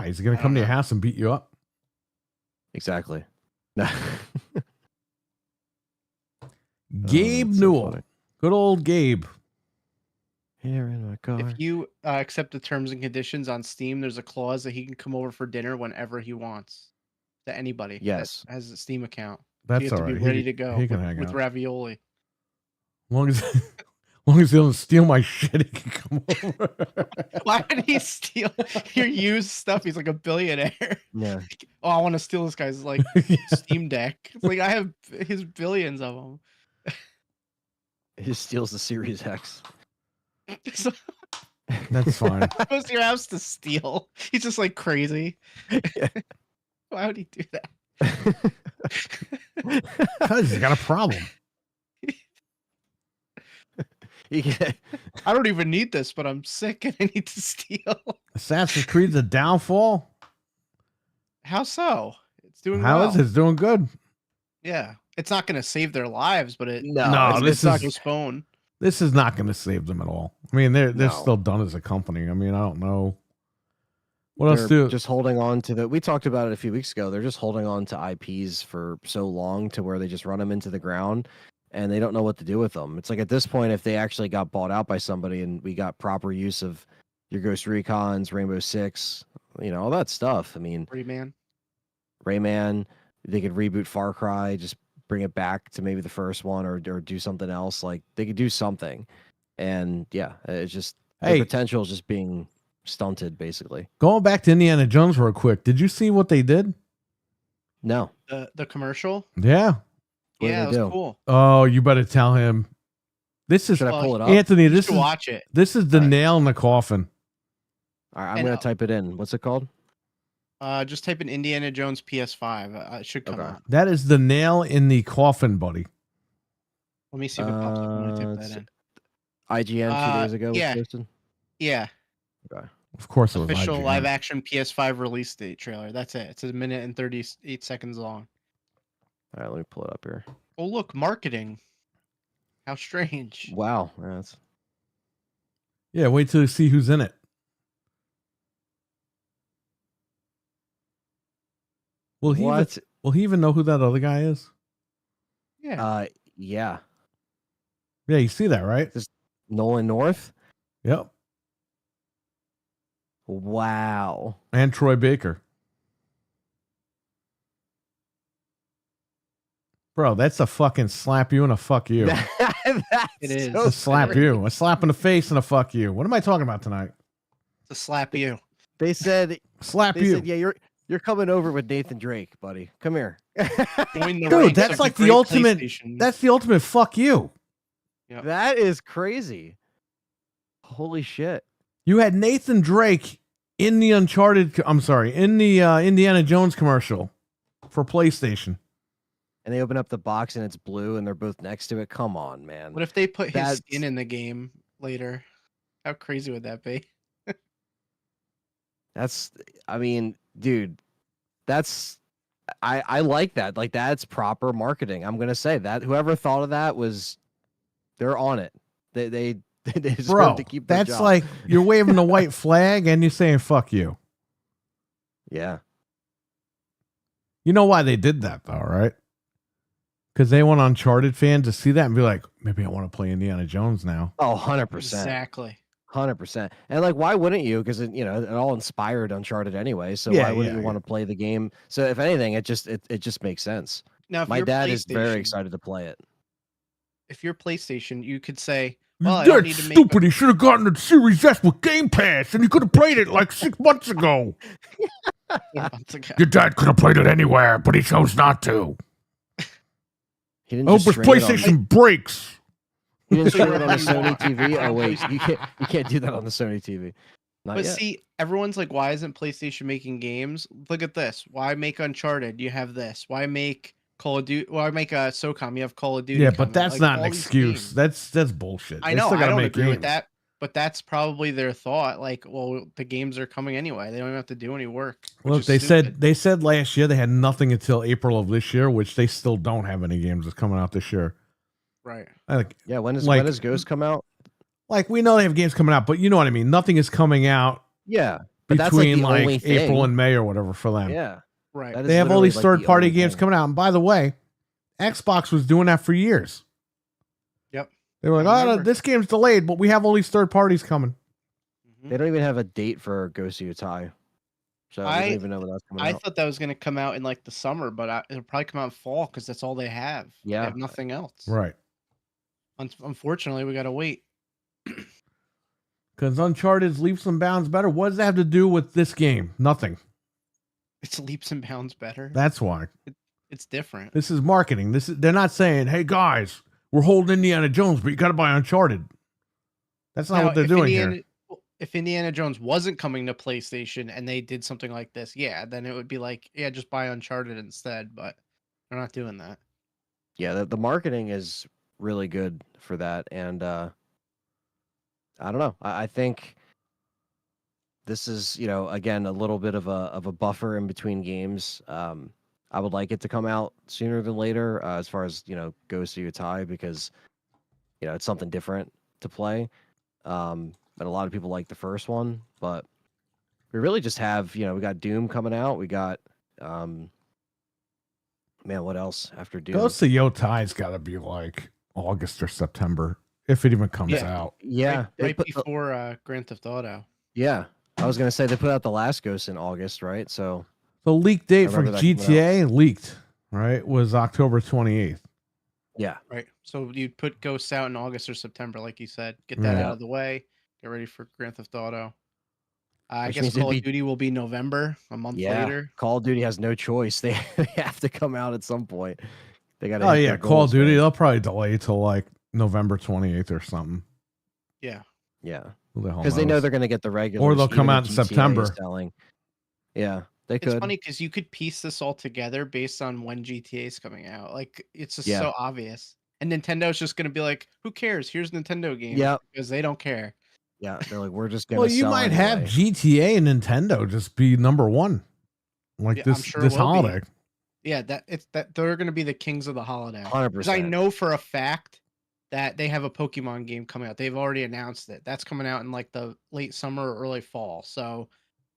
Is he going to come to your house and beat you up? Exactly. Gabe that's so Newell. funny. Good old Gabe. Here in my car. If you accept the terms and conditions on Steam, there's a clause that he can come over for dinner whenever he wants. To anybody Yes. that has a Steam account. That's you have all to right. be ready to go He can with, hang with out. ravioli. As long as he doesn't steal my shit, he can come over. Why would he steal your used stuff? He's like a billionaire. Yeah. Oh, I want to steal this guy's like Steam Deck. It's like I have his billions of them. He steals the Series X. So That's fine. goes to your house to steal. He's just like crazy. Why would he do that? Because he's got a problem. He can, I don't even need this, but I'm sick and I need to steal. Assassin's Creed's a downfall. How so? It's doing How well. is it? It's doing good. Yeah, it's not going to save their lives, but it No, it's, this it's not is- postpone. This is not going to save them at all. I mean, they're No. still done as a company. I mean, I don't know. What else they're do? just holding on to the. We talked about it a few weeks ago. They're just holding on to IPs for so long to where they just run them into the ground, and they don't know what to do with them. It's like at this point, if they actually got bought out by somebody and we got proper use of your Ghost Recons, Rainbow Six, all that stuff. I mean, Rayman. Rayman, they could reboot Far Cry, just bring it back to maybe the first one, or do something else. Like they could do something, and yeah, it's just Hey. the potential is just being stunted, basically. Going back to Indiana Jones real quick. Did you see what they did? No, The commercial. Yeah. What did Yeah, they it was do? cool. Oh, you better tell him. This is should I pull it up? Anthony. You This should is watch it. this is the Alright. nail in the coffin. All right, I'm And, gonna type it in. What's it called? Just type in Indiana Jones PS5. It should come Okay. up. That is the nail in the coffin, buddy. Let me see what pops up when I type let's that in. IGN 2 days ago. was yeah. posted? Yeah, Of course, it was official IGN. live action PS5 release date trailer. That's it. It's a minute and 38 seconds long. All right, let me pull it up here. Oh, look, marketing. How strange. Wow, that's Yeah, wait till you see who's in it. Will he? Even, what? will he even know who that other guy is? Yeah. Yeah, Yeah, you see that, right? Nolan North. Yep. Wow. And Troy Baker. Bro, that's a fucking slap you and a fuck you. That's It is. so A slap scary. you. A slap in the face and a fuck you. What am I talking about tonight? To slap you. They said Slap they you. said, yeah, you're coming over with Nathan Drake, buddy. Come here. Join the Dude, ranks that's of like the great ultimate- PlayStation. That's the ultimate fuck you. That is crazy. Holy shit. You had Nathan Drake in the in the Indiana Jones commercial for PlayStation. and they open up the box and it's blue and they're both next to it. Come on, man. What if they put his That's- skin in the game later? How crazy would that be? I mean, dude, I like that. Like, that's proper marketing. I'm gonna say that whoever thought of that they're on it. They deserve Bro, to keep their that's job. like you're waving the white flag and you're saying fuck you. Yeah. You know why they did that though, right? Because they want Uncharted fans to see that and be like, maybe I want to play Indiana Jones now. Oh, 100%. Exactly. 100%. And like, why wouldn't you? Because it all inspired Uncharted anyway. So Yeah, why wouldn't yeah, you want to play the game? So if anything, it just makes sense. Now, if My you're dad is very PlayStation- excited to play it. If you're PlayStation, you could say, You're well, I don't dead need to make stupid. He should have gotten the Series S with Game Pass and he could have played it like 6 months ago. 4 months ago. Your dad could have played it anywhere, but he chose not to. He didn't Oh, just but stream it on- PlayStation breaks. He didn't stream it on the You Sony want- TV. Oh wait, you can't do that on the Sony TV. Not But yet. see, everyone's like, why isn't PlayStation making games? Look at this. Why make Uncharted? You have this. Why make Call of Duty? Why make SOCOM? You have Call of Duty. Yeah, but coming. that's Like, not an all these excuse. games. That's bullshit. I They know. still I gotta don't make agree with games. that. But that's probably their thought. Like, well, the games are coming anyway. They don't even have to do any work. which Look, is they stupid. said last year they had nothing until April of this year, which they still don't have any games that's coming out this year. Right. Yeah, when like- does Ghost come out? Like we know they have games coming out, but you know what I mean. Nothing is coming out Yeah, but that's like between the like, only thing. April and May or whatever for them. Yeah, Right. that is They have all literally, these like, the third-party only games thing. coming out. And by the way, Xbox was doing that for years. Yep. They were like, I "Oh, no, remember. this game's delayed, but we have all these third parties coming." Mhm. They don't even have a date for Ghost of Utah, so I I- don't even know when that's coming I out. thought that was going to come out in like the summer, but it'll probably come out in fall because that's all they have. Yeah. They have nothing else. Right. Unfortunately, we got to wait. Because Uncharted's leaps and bounds better. What does that have to do with this game? Nothing. It's leaps and bounds better. That's why. It's different. This is marketing. They're not saying, "Hey guys, we're holding Indiana Jones, but you got to buy Uncharted." That's not Now, what they're if doing Indiana, here. If Indiana Jones wasn't coming to PlayStation and they did something like this, yeah, then it would be like, yeah, just buy Uncharted instead. But they're not doing that. Yeah, the marketing is really good for that, and I don't know. I think this is, again, a little bit of a buffer in between games. I would like it to come out sooner than later, as far as Ghost of Utah, because it's something different to play. And a lot of people like the first one, but we really just have, we got Doom coming out. We got, man, what else after Doom? Ghost of Yotai's got to be like August or September, if it even comes Yeah. out. Yeah, they right put the- before Grand Theft Auto. yeah. I was gonna say they put out the last Ghost in August, right? So The leak date for remember that coming GTA leaked, right, was October 28th. yeah, Right. So you'd put Ghosts out in August or September, like you said. Get that Yeah. out of the way. Get ready for Grand Theft Auto. I Which guess means it'd Call of be- Duty will be November, a month yeah. later. Call of Duty has no choice. They have to come out at some point. They got. Oh yeah, Call of Duty. They'll probably delay it till like November 28th or something. Yeah. Yeah, Who the hell because they know knows? they're gonna get the regular. Or they'll come out in September. Selling. Yeah, they It's could. funny because you could piece this all together based on when GTA is coming out. Like it's just Yeah. so obvious. And Nintendo's just gonna be like, "Who cares? Here's Nintendo games." Yeah. because they don't care. Yeah, they're like, we're just gonna. Well, you sell might have anyway. GTA and Nintendo just be number one, like Yeah, I'm this sure this it will be. holiday. Yeah, that they're gonna be the kings of the holiday. 100%. Because I know for a fact that they have a Pokemon game coming out. They've already announced it. That's coming out in like the late summer or early fall. So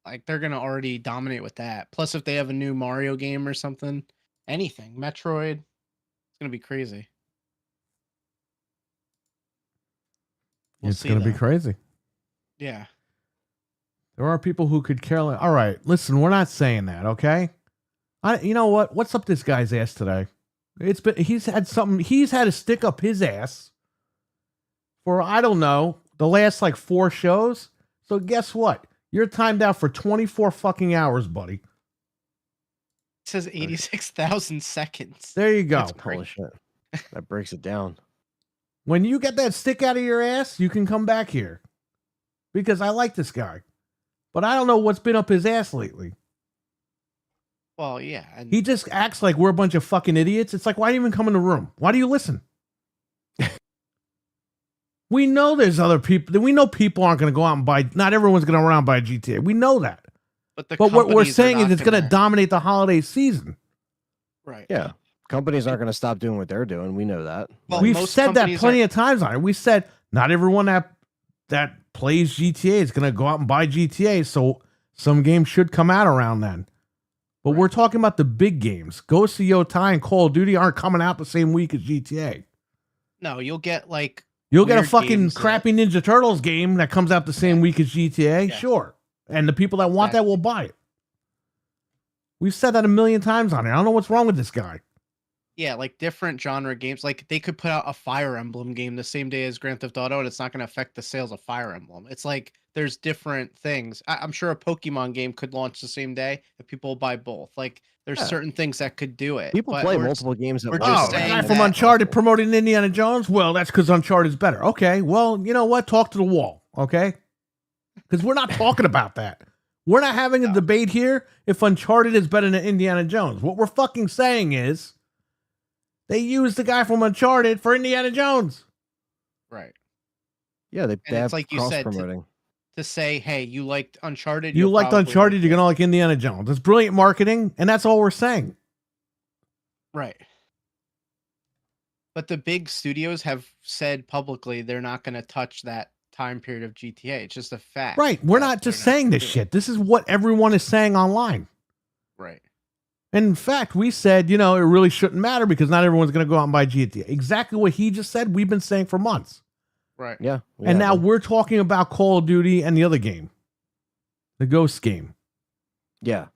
like they're gonna already dominate with that. Plus, if they have a new Mario game or something, anything, Metroid, it's gonna be crazy. We'll It's see, going to be though. crazy. Yeah. There are people who could care less. All right, listen, we're not saying that, okay? You know what? What's up this guy's ass today? He's had to stick up his ass for I don't know the last like 4 shows. So guess what? You're timed out for 24 fucking hours, buddy. It says 86,000 seconds. There you go. That's Holy shit, that breaks it down. When you get that stick out of your ass, you can come back here because I like this guy, but I don't know what's been up his ass lately. Well, yeah, and He just acts like we're a bunch of fucking idiots. It's like, why do you even come in the room? Why do you listen? We know there's other people. We know people aren't going to go out and buy. Not everyone's going to run out and buy GTA. We know that. but But what we're companies are saying is not it's going to gonna- dominate the holiday season. right. Yeah. Companies aren't going to stop doing what they're doing. We know that. Well, We've most said that companies plenty of times on it. We said not everyone that plays GTA is going to go out and buy GTA. So some games should come out around then. But we're talking about the big games. Ghost of Yotei and Call of Duty aren't coming out the same week as GTA. No, you'll get like You'll get a weird fucking games that- crappy Ninja Turtles game that comes out the same week as GTA. Yeah. Sure. And the people that want Exactly. that will buy it. We've said that a million times on it. I don't know what's wrong with this guy. yeah, like different genre games. Like they could put out a Fire Emblem game the same day as Grand Theft Auto, and it's not going to affect the sales of Fire Emblem. It's like there's different things. I'm sure a Pokemon game could launch the same day, and people will buy both. Like there's Yeah. certain things that could do it. People but play we're- multiple games at we're once. just Oh, the saying guy that- from Uncharted promoting Indiana Jones? Well, that's because Uncharted's better. Okay, well, you know what? Talk to the wall, okay? Because we're not talking about that. We're not having a debate here if Uncharted is better than Indiana Jones. What we're fucking saying is they used the guy from Uncharted for Indiana Jones. right Yeah, they it's have like you cross said, to- promoting. to say, hey, you liked Uncharted. You you'll liked probably Uncharted, like you're it. going to like Indiana Jones. It's brilliant marketing, and that's all we're saying. Right. But the big studios have said publicly they're not going to touch that time period of GTA. It's just a fact. Right. We're that not they're just saying gonna this do it. shit. This is what everyone is saying online. Right. And in fact, we said, you know, it really shouldn't matter because not everyone's going to go out and buy GTA. Exactly what he just said, we've been saying for months. Right. Yeah. And now we're talking about Call of Duty and the other game, the Ghost game. yeah.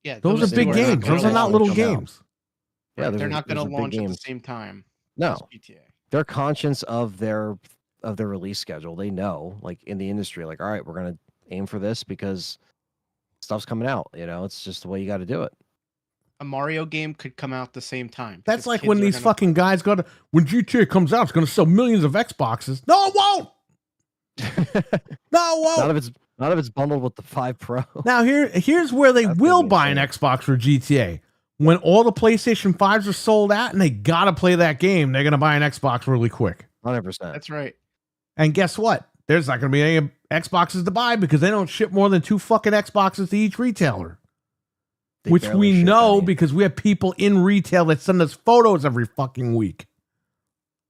Yeah. Those are two big not games. gonna Those are not launch. little launch. games. Yeah, Right, those they're are- not going those to are big launch at the games. same time No, as GTA. they're conscious of their release schedule. They know, like in the industry, like, all right, we're gonna aim for this because stuff's coming out. You know, it's just the way you got to do it. A Mario game could come out at the same time. That's because like kids when are these gonna- fucking guys go to, when GTA comes out, it's going to sell millions of Xboxes. No, it won't. No, it won't. None of it's bundled with the 5 Pro. Now here's where they That's will gonna be buy an insane. Xbox for GTA. When all the PlayStation 5s are sold out and they gotta play that game, they're gonna buy an Xbox really quick. 100%. That's right. And guess what? There's not gonna be any Xboxes to buy because they don't ship more than 2 fucking Xboxes to each retailer. They Which barely we ship know any. because we have people in retail that send us photos every fucking week.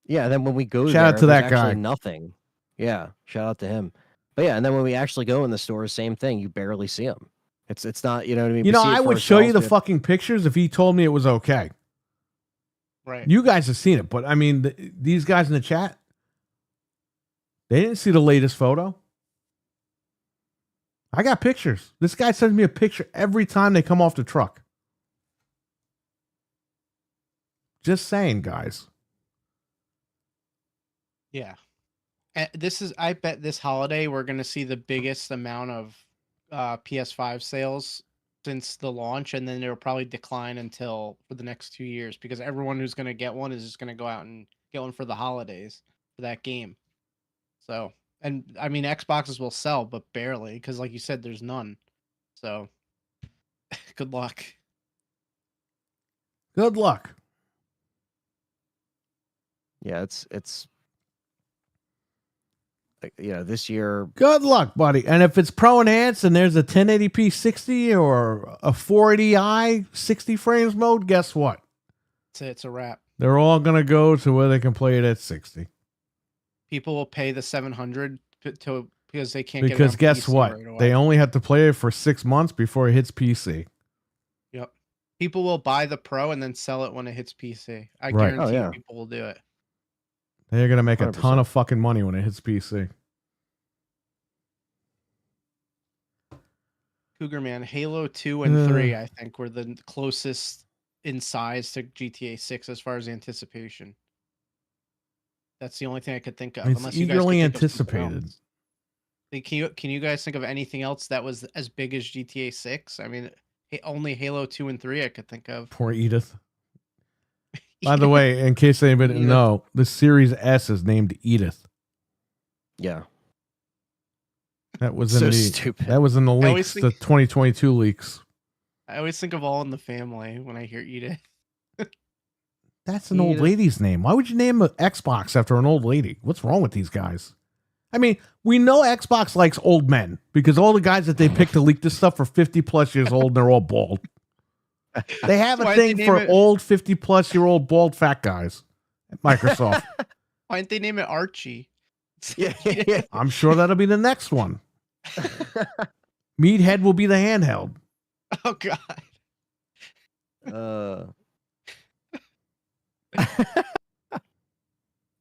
Yeah, and then when we go Shout there, out to that there's guy. actually nothing. Yeah, shout out to him. But yeah, and then when we actually go in the store, same thing. You barely see them. It's not, you know what I mean? You We know, see it I for would show you ourselves, the we have- fucking pictures if he told me it was okay. Right. You guys have seen it, but I mean, these guys in the chat, they didn't see the latest photo. I got pictures. This guy sends me a picture every time they come off the truck. Just saying, guys. Yeah. And I bet this holiday we're going to see the biggest amount of PS5 sales since the launch, and then it'll probably decline until for the next 2 years because everyone who's going to get one is just going to go out and get one for the holidays for that game. So, and I mean, Xboxes will sell, but barely because, like you said, there's none. So, good luck. Good luck. Yeah, it's like, this year. Good luck, buddy. And if it's Pro Enhanced and there's a 1080p 60 or a 480i 60 frames mode, guess what? It's a wrap. They're all going to go to where they can play it at 60. People will pay the $700 because they can't. Because get it on guess PC what? right away. They only have to play it for 6 months before it hits PC. Yep. People will buy the Pro and then sell it when it hits PC. I Right. guarantee Oh, yeah. people will do it. They're going to make a ton 100%. of fucking money when it hits PC. Cougar Man, Halo 2 and 3, I think, were the closest in size to GTA 6 as far as anticipation. That's the only thing I could think of. It's unless you guys eagerly could think of something anticipated. else. Like, can you guys think of anything else that was as big as GTA 6? I mean, only Halo 2 and 3 I could think of. Poor Edith. By the way, in case anybody didn't Edith. know, the Series S is named Edith. Yeah, That was so in the stupid. that was in the always leaks, the think- 2022 leaks. I always think of All in the Family when I hear Edith. That's an old Edith. lady's name. Why would you name an Xbox after an old lady? What's wrong with these guys? I mean, we know Xbox likes old men because all the guys that they pick to leak this stuff are 50 plus years old and they're all bald. They have a Why'd they thing name for it- old 50 plus year old bald fat guys at Microsoft. Why didn't they name it Archie? Yeah. I'm sure that'll be the next one. Meathead will be the handheld. Oh God.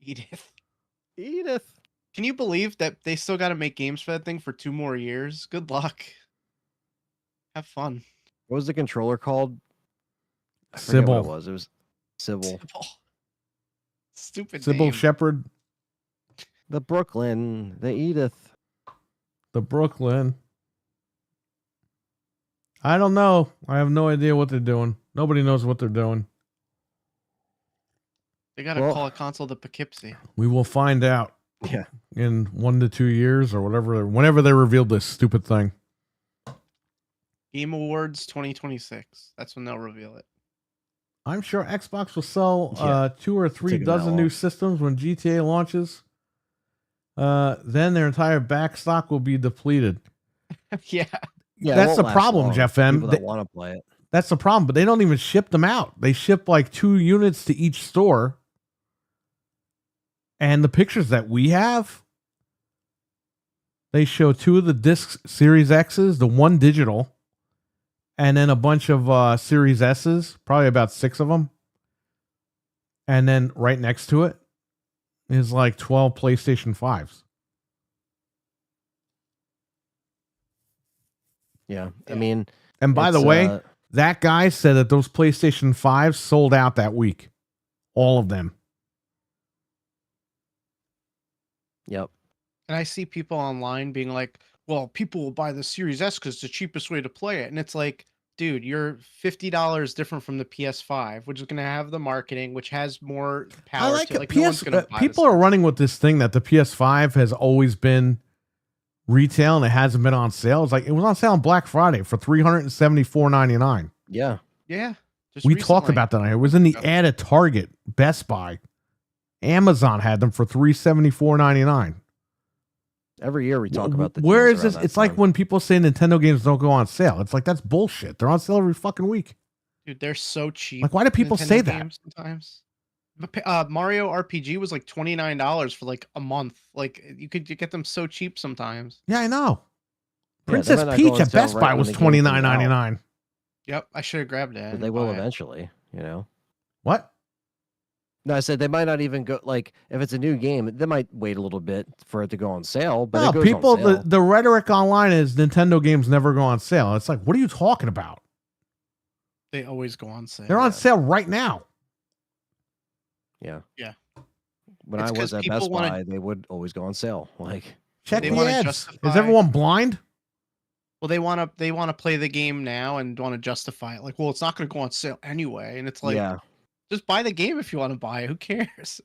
Edith. Edith. Can you believe that they still got to make games for that thing for 2 more years? Good luck. Have fun. What was the controller called? I forget what Sybil. it was. It was Sybil. Sybil. Stupid Sybil name. Shepherd. The Brooklyn. The Edith. The Brooklyn. I don't know. I have no idea what they're doing. Nobody knows what they're doing. They got to Well- call a console the Poughkeepsie. We will find out Yeah. in 1 to 2 years or whatever, whenever they revealed this stupid thing. Game Awards 2026. That's when they'll reveal it. I'm sure Xbox will sell Yeah. 2 or 3 Taking that dozen new off. systems when GTA launches. Then their entire back stock will be depleted. Yeah. Yeah, it That's won't the last problem, long Jeff for M. people that want to play it. That's the problem, but they don't even ship them out. They ship like 2 units to each store. And the pictures that we have, they show 2 of the disc Series X's, the 1 digital, and then a bunch of Series S's, probably about 6 of them. And then right next to it is like 12 PlayStation 5s. Yeah. I Yeah. mean, And by the it's, way, that guy said that those PlayStation 5s sold out that week. All of them. yep. And I see people online being like, well, people will buy the Series S because it's the cheapest way to play it. And it's like, dude, you're $50 different from the PS5, which is going to have the marketing, which has more power I like to it. it. Like, no one's gonna buy people this. are running with this thing that the PS5 has always been retail and it hasn't been on sale. It's like it was on sale on Black Friday for $374.99. Yeah. Yeah. Just We talked recently. about that. It was in the Yep. ad at Target, Best Buy. Amazon had them for $374.99. Every year we talk about the Where deals is around this? that It's like time. when people say Nintendo games don't go on sale. It's like that's bullshit. They're on sale every fucking week. Dude, they're so cheap. Like, why do people Nintendo say that? games Sometimes. Mario RPG was like $29 for like a month. Like you could get them so cheap sometimes. Yeah, I know. they Princess might not go Peach on at sale Best right Buy when was the game comes out. $29.99. Yep, I should have grabbed it. But and they will buy it. eventually, you know. What? No, I said they might not even go, like, if it's a new game, they might wait a little bit for it to go on sale, but No, it goes people, on sale. the rhetoric online is Nintendo games never go on sale. It's like, what are you talking about? They always go on sale. They're on Yeah. sale right now. Yeah. Yeah. When It's I 'cause was at people Best wanna- Buy, they would always go on sale. Like, Check They the wanna ads. justify- Is everyone blind? Well, they want to play the game now and want to justify it. Like, well, it's not going to go on sale anyway. And it's like, yeah. just buy the game if you want to buy it. Who cares?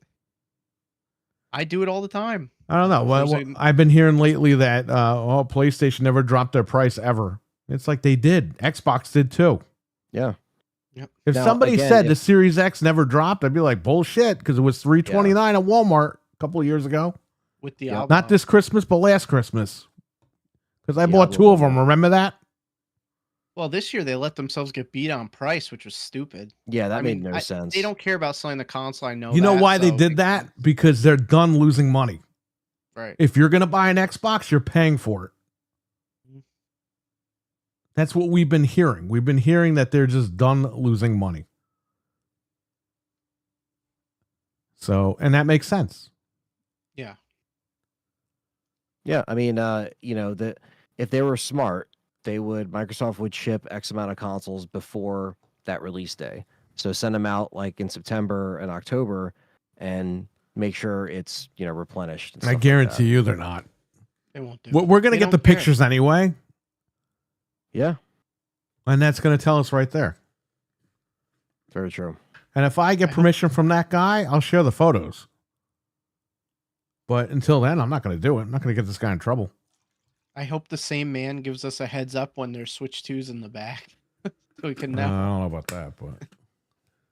I do it all the time. I don't know. There's Well, a- I've been hearing lately that PlayStation never dropped their price ever. It's like they did. Xbox did too. Yeah. If Now, somebody again, said the if- Series X never dropped, I'd be like, bullshit, because it was $329 at Walmart a couple of years ago. With the Yep. album. Not this Christmas, but last Christmas. Because I Yeah, bought a 2 of little them. bit. Remember that? Well, this year they let themselves get beat on price, which was stupid. Yeah, that I made mean, no sense. They don't care about selling the console. I know. You know that, why they so did makes that? sense. Because they're done losing money. Right. If you're going to buy an Xbox, you're paying for it. Mhm. That's what we've been hearing. We've been hearing that they're just done losing money. So, and that makes sense. Yeah. Yeah, I mean, you know, if they were smart, Microsoft would ship X amount of consoles before that release day. So send them out like in September and October, and make sure it's replenished. And I stuff like guarantee that. you they're not. They won't do. We're going to They get the don't care. pictures anyway. Yeah, And that's going to tell us right there. very true. And if I get I hope- permission from that guy, I'll share the photos. But until then, I'm not going to do it. I'm not going to get this guy in trouble. I hope the same man gives us a heads up when there's Switch 2s in the back. So we can I know. don't know about that, but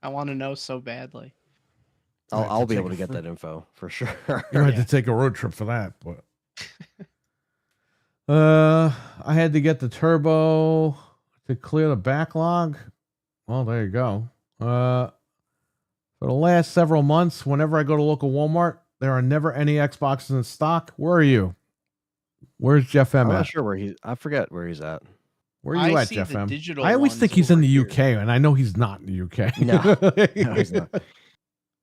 I want to know so badly. Might have to I'll be take able a to get free- that info for sure. you might have Yeah. to take a road trip for that. But I had to get the turbo to clear the backlog. Well, there you go. For the last several months, whenever I go to local Walmart, there are never any Xboxes in stock. Where are you? Where's Jeff M I'm at? not sure where I forget where he's at. Where are you I at, see Jeff the M? digital I always ones think he's in over the here. UK, and I know he's not in the UK. No, he's not.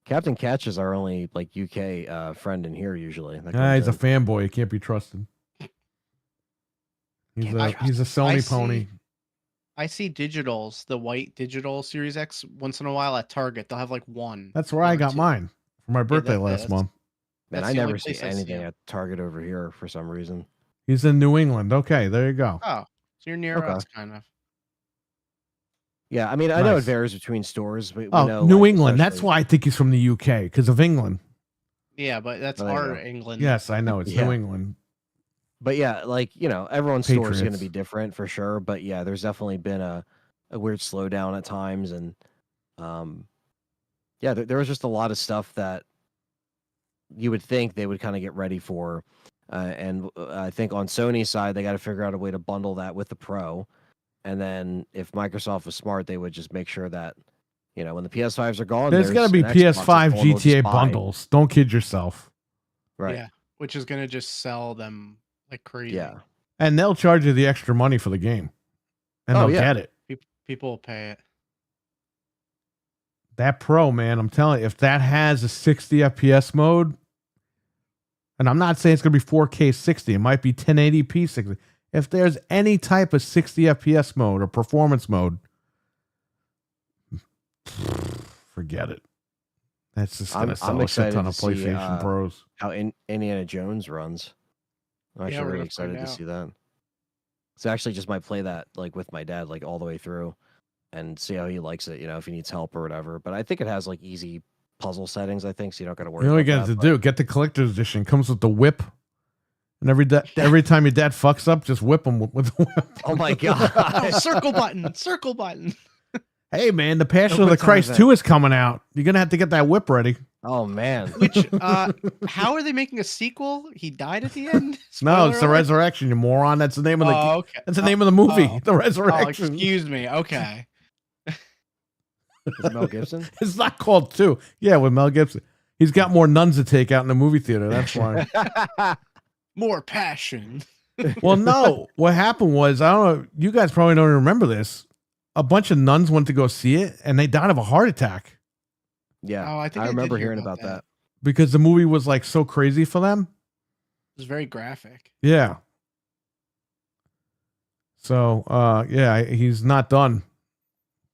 Captain Catch is our only like UK friend in here usually. that He's comes a in. fanboy. He can't be trusted. He's Can't a be he's a Sony see- pony. I see digitals, the white digital Series X, once in a while at Target. They'll have like one. That's where I or got two. mine for my birthday that- last that's- month. Man, That's I the only never see place I see anything 'em. at Target over here for some reason. He's in New England. Okay, there you go. Oh, so you're near Okay. us, kind of. Yeah, I mean, I know it Nice. varies between stores, but we Oh, know, New like, England. That's especially- why I think he's from the UK because of England. Yeah, but that's Oh, there you our go. England. Yes, I know it's Yeah. New England. But yeah, like everyone's store is going to Patriots. be different for sure. But yeah, there's definitely been a weird slowdown at times, and yeah, there was just a lot of stuff that you would think they would kind of get ready for, and I think on Sony's side they got to figure out a way to bundle that with the Pro, and then if Microsoft was smart, they would just make sure that when the PS5s are gone, There's got to be an Xbox that PS5 someone will just GTA buy. bundles. Don't kid yourself. Right? Yeah, which is gonna just sell them like crazy. Yeah. And they'll charge you the extra money for the game. And Oh, they'll yeah. get it. People will pay it. That Pro, man, I'm telling you, if that has a 60 FPS mode, and I'm not saying it's going to be 4K 60, it might be 1080p 60. If there's any type of 60 FPS mode or performance mode, forget it. That's just going to I'm sell a shit excited ton to of see, PlayStation Pros. How Indiana Jones runs. I'm Yeah, actually we're really gonna excited find to out. see that. So I actually just might play that like with my dad, like all the way through, and see how he likes it. If he needs help or whatever. But I think it has like easy puzzle settings. I think so you don't got to worry. You know what you about got to that, do? Get the collector's edition. Comes with the whip. And every time your dad fucks up, just whip him with the whip. but- Oh my Oh, god! circle button, circle button. Hey, man, the Passion No of the quick time Christ event. 2 is coming out. You're going to have to get that whip ready. Oh man! Which how are they making a sequel? He died at the end. No, it's the Spoiler alert? resurrection, you moron. That's the name of the Oh, okay. that's the name of the movie. oh. The Oh, resurrection. excuse me. Okay. Is it Mel Gibson? It's not called 2. Yeah, with Mel Gibson. He's got more nuns to take out in the movie theater. That's why. More passion. Well, no. What happened was, I don't know. You guys probably don't remember this. A bunch of nuns went to go see it, and they died of a heart attack Yeah, Oh, I think I did remember hear hearing about about that. because the movie was like so crazy for them. It was very graphic. Yeah. So, yeah, he's not done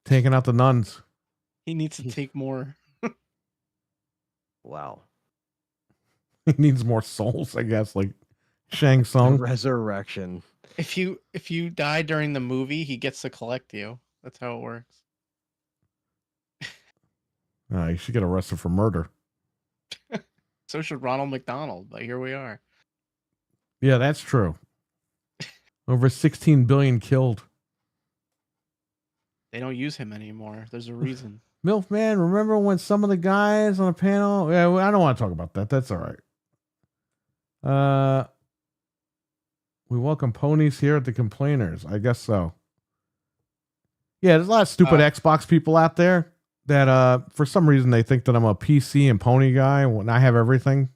taking out the nuns. He needs to take more. Wow. He needs more souls, I guess, like Shang The Tsung. resurrection. If you die during the movie, he gets to collect you. That's how it works. You should get arrested for murder. So should Ronald McDonald, but here we are. Yeah, that's true. Over 16 billion killed. They don't use him anymore. There's a reason. MILF man, remember when some of the guys on the panel? Yeah, I don't want to talk about that. That's all right. We welcome ponies here at the Complainers. I guess so. Yeah, there's a lot of stupid Xbox people out there that for some reason they think that I'm a PC and pony guy when I have everything.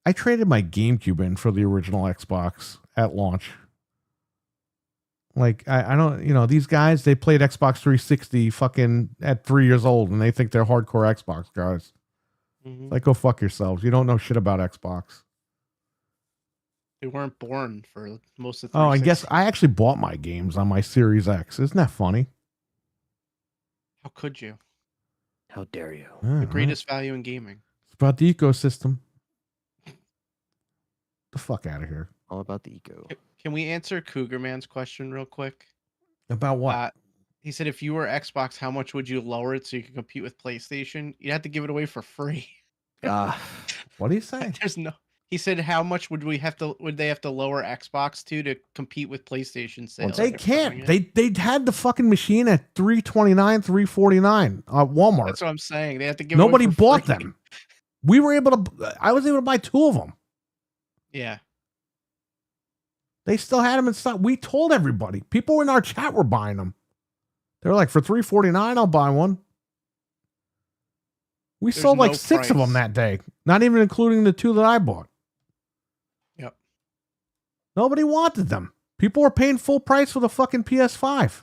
I traded my GameCube in for the original Xbox at launch. Like, I don't, these guys, they played Xbox 360 fucking at 3 years old and they think they're hardcore Xbox guys. Mhm. Like, go fuck yourselves. You don't know shit about Xbox. They weren't born for most of. Oh, I guess 360. I actually bought my games on my Series X. Isn't that funny? How could you? How dare you? Yeah, The right. greatest value in gaming. It's about the ecosystem. The fuck out of here. All about the eco. Can we answer Cougar Man's question real quick? About what? He said, if you were Xbox, how much would you lower it so you could compete with PlayStation? You'd have to give it away for free. Ah, What do you say? He said, "How much would they have to lower Xbox to compete with PlayStation sales?" They They're covering can't. it. They had the fucking machine at $329, $349 at Walmart. That's what I'm saying. They have to give. Nobody it away for bought free. them. We were able to. I was able to buy 2 of them. Yeah. They still had them in stock. We told everybody. People in our chat were buying them. They were like, for $349, I'll buy one. We There's sold like no 6 of them price. that day, not even including the 2 that I bought. Yep. Nobody wanted them. People were paying full price for the fucking PS5.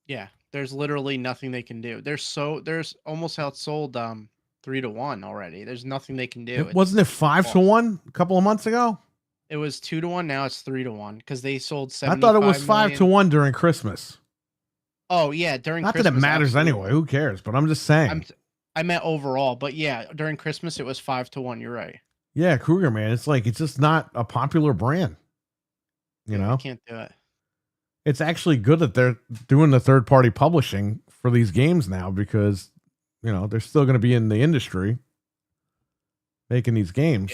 Yeah. There's literally nothing they can do. There's almost outsold 3-1 already. There's nothing they can do. Wasn't it 5-1 a couple of months ago? It was 2-1. Now it's 3-1 because they sold I 75 thought it was million. 5-1 during Christmas. Oh yeah, during Not Christmas, that it matters absolutely. anyway. Who cares? But I'm just saying. I meant overall, but yeah, during Christmas it was 5-1. You're right. Yeah, Kruger, man. It's like, it's just not a popular brand. You Yeah, know? I can't do it. It's actually good that they're doing the third party publishing for these games now, because, you know, they're still going to be in the industry making these games,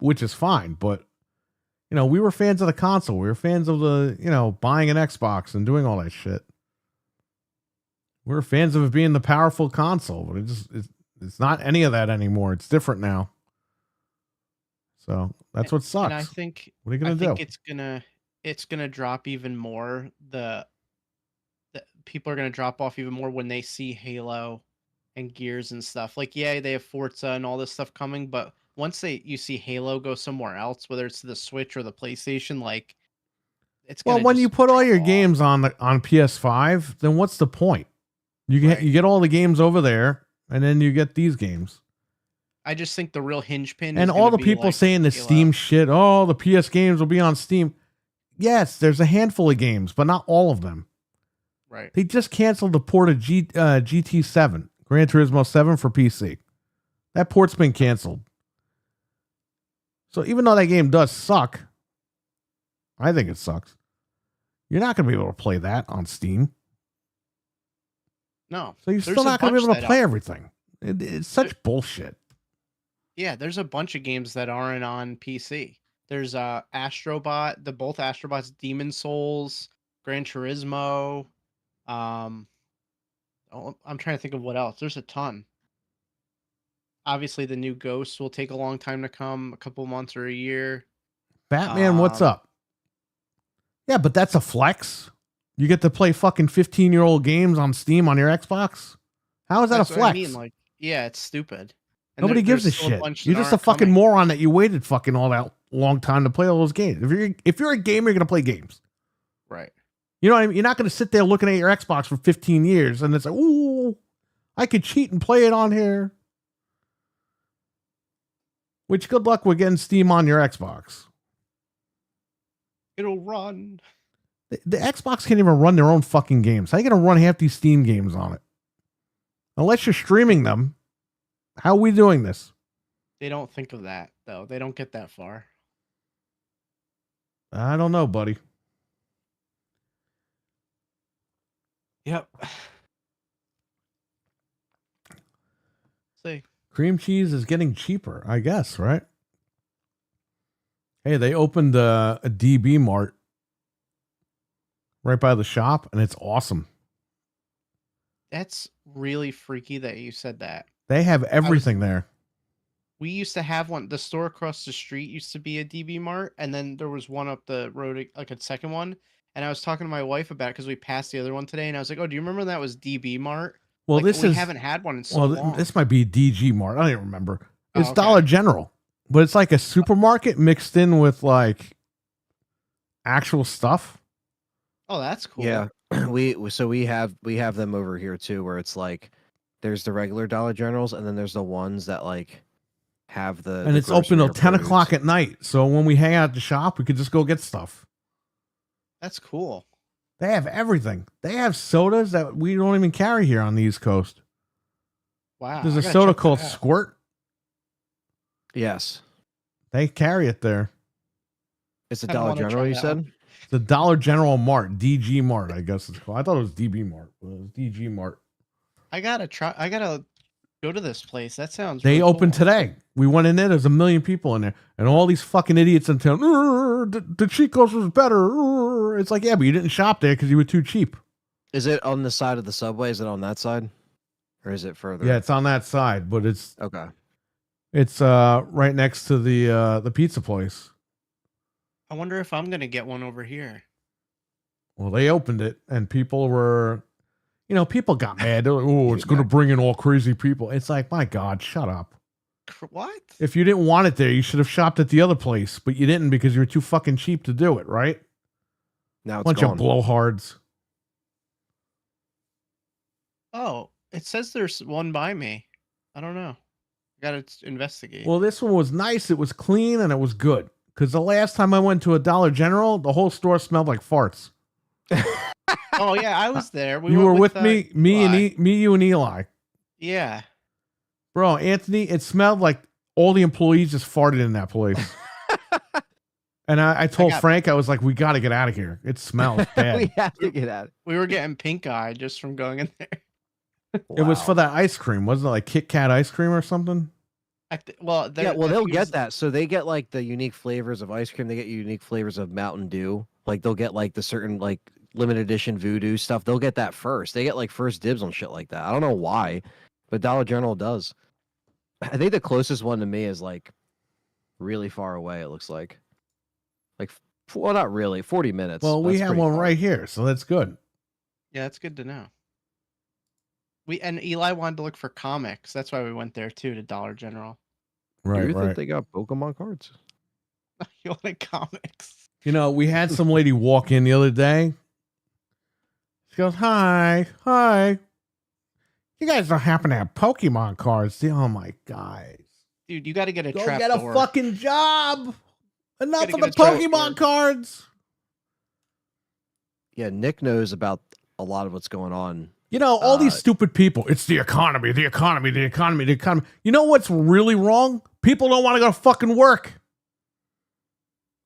which is fine. But, you know, we were fans of the console. We were fans of the, you know, buying an Xbox and doing all that shit. We were fans of it being the powerful console, but it's not any of that anymore. It's different now. So that's what sucks. And I think what are you going to do? It's gonna drop even more. The people are gonna drop off even more when they see Halo and Gears and stuff. Like, yeah, they have Forza and all this stuff coming, but once you see Halo go somewhere else, whether it's the Switch or the PlayStation, like, it's Well, gonna when just you put all your drop off. games on PS5, then what's the point? You get all the games over there, and then you get these games. I just think the real hinge pin And is all gonna the be, people like, saying the Halo. Steam shit, oh, the PS games will be on Steam. Yes, there's a handful of games, but not all of them. Right. They just canceled the port of GT7, Gran Turismo 7 for PC. That port's been canceled. So even though that game does suck, I think it sucks. You're not going to be able to play that on Steam. No. So you're There's still a not going to be bunch able to that play are- everything. It's such bullshit. Yeah, there's a bunch of games that aren't on PC. There's Astrobot, both Astrobots, Demon Souls, Gran Turismo. I'm trying to think of what else. There's a ton. Obviously, the new Ghosts will take a long time to come, a couple months or a year. Batman, what's up? Yeah, but that's a flex. You get to play fucking 15-year-old games on Steam on your Xbox. How is that That's a what flex? I mean, like, yeah, it's stupid. And Nobody gives a there's still shit. bunch You're that just a aren't fucking coming. moron that you waited fucking all that long time to play all those games. If you're a gamer, you're gonna play games. Right. You know what I mean? You're not gonna sit there looking at your Xbox for 15 years and it's like, ooh, I could cheat and play it on here. Which, good luck with getting Steam on your Xbox. It'll run. The Xbox can't even run their own fucking games. How are you gonna run half these Steam games on it? Unless you're streaming them. How are we doing this? They don't think of that, though. They don't get that far. I don't know, buddy. Yep. See. Cream cheese is getting cheaper, I guess, right? Hey, they opened a DB Mart right by the shop, and it's awesome. That's really freaky that you said that. They have everything there. We used to have one. The store across the street used to be a DB Mart, and then there was one up the road, like a second one. And I was talking to my wife about it because we passed the other one today, and I was like, "Oh, do you remember that was DB Mart?" Well, Like, this we is haven't had one in so long. this might be DG Mart. I don't even remember. It's okay. Dollar General, but it's like a supermarket mixed in with like actual stuff. Oh, that's cool. Yeah, we have them over here too, where it's like there's the regular Dollar Generals, and then there's the ones that like have the And it's open till 10 o'clock at night. So when we hang out at the shop, we could just go get stuff. That's cool. They have everything. They have sodas that we don't even carry here on the East Coast. Wow. There's I a gotta soda check called that out. Squirt. Yes, They carry it there. it's a I Dollar wanna General. try You that said one. The Dollar General Mart, DG Mart, I guess it's called. I thought it was DB Mart, but it was DG Mart. I gotta Go to this place. That sounds. They really opened cool. today. We went in there. There's a million people in there, and all these fucking idiots in town. The Chico's was better. It's like, yeah, but you didn't shop there because you were too cheap. Is it on the side of the subway? Is it on that side, or is it further? Yeah, it's on that side, but it's Okay. right next to the pizza place. I wonder if I'm gonna get one over here. Well, they opened it, and people were, people got mad. They're like, oh, it's going to bring in all crazy people. It's like, my God, shut up. What? If you didn't want it there, you should have shopped at the other place, but you didn't because you were too fucking cheap to do it, right? Now it's Bunch gone. of blowhards. Oh, it says there's one by me. I don't know. Gotta investigate. Well, this one was nice. It was clean and it was good. Because the last time I went to a Dollar General, the whole store smelled like farts. Oh yeah, I was there. You were with me, Eli. you and Eli. Yeah. Bro, Anthony, it smelled like all the employees just farted in that place. And I told Frank, I was like, we got to get out of here. It smells bad. We have to get out. We were getting pink eye just from going in there. It was for that ice cream. Wasn't it like Kit Kat ice cream or something? They'll get that. So they get like the unique flavors of ice cream. They get unique flavors of Mountain Dew. Like they'll get like the certain like limited edition Voodoo stuff. They'll get that first. They get like first dibs on shit like that. I don't know why, but Dollar General does. I think the closest one to me is like really far away. It looks like, well, not really, 40 minutes. Well, we That's have pretty one far. right here, so that's good. Yeah, that's good to know. And Eli wanted to look for comics. That's why we went there too, to Dollar General. Right, You right. think they got Pokemon cards? You wanted comics. We had some lady walk in the other day. She goes, hi. You guys don't happen to have Pokemon cards, do you? Oh my guys. Dude, you got to get a Go trap get a door. fucking job. Enough Gotta of the get a trap Pokemon door. cards. Yeah, Nick knows about a lot of what's going on. All these stupid people. It's the economy, the economy, the economy, the economy. You know what's really wrong? People don't want to go to fucking work.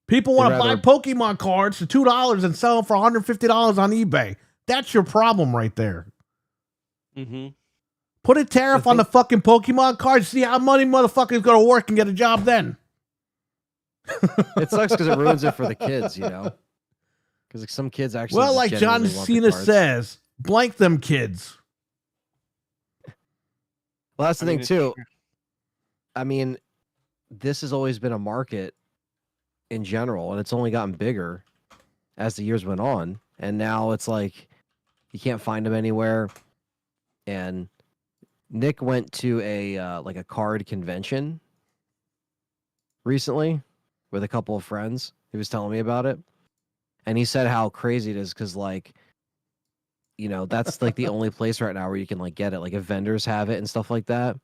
People want to buy Pokemon cards for $2 and sell them for $150 on eBay. That's your problem right there. Mm-hmm. Put a tariff on the fucking Pokemon cards. See how many motherfuckers go to work and get a job then. It sucks because it ruins it for the kids, Because like some kids actually. Well, just like John genuinely want the Cena cards. says, blank them kids. Well, that's the thing it's too. true. I mean, this has always been a market in general, and it's only gotten bigger as the years went on. And now it's like you can't find them anywhere. And Nick went to a like a card convention recently with a couple of friends. He was telling me about it, and he said how crazy it is because that's like the only place right now where you can like get it. Like if vendors have it and stuff like that.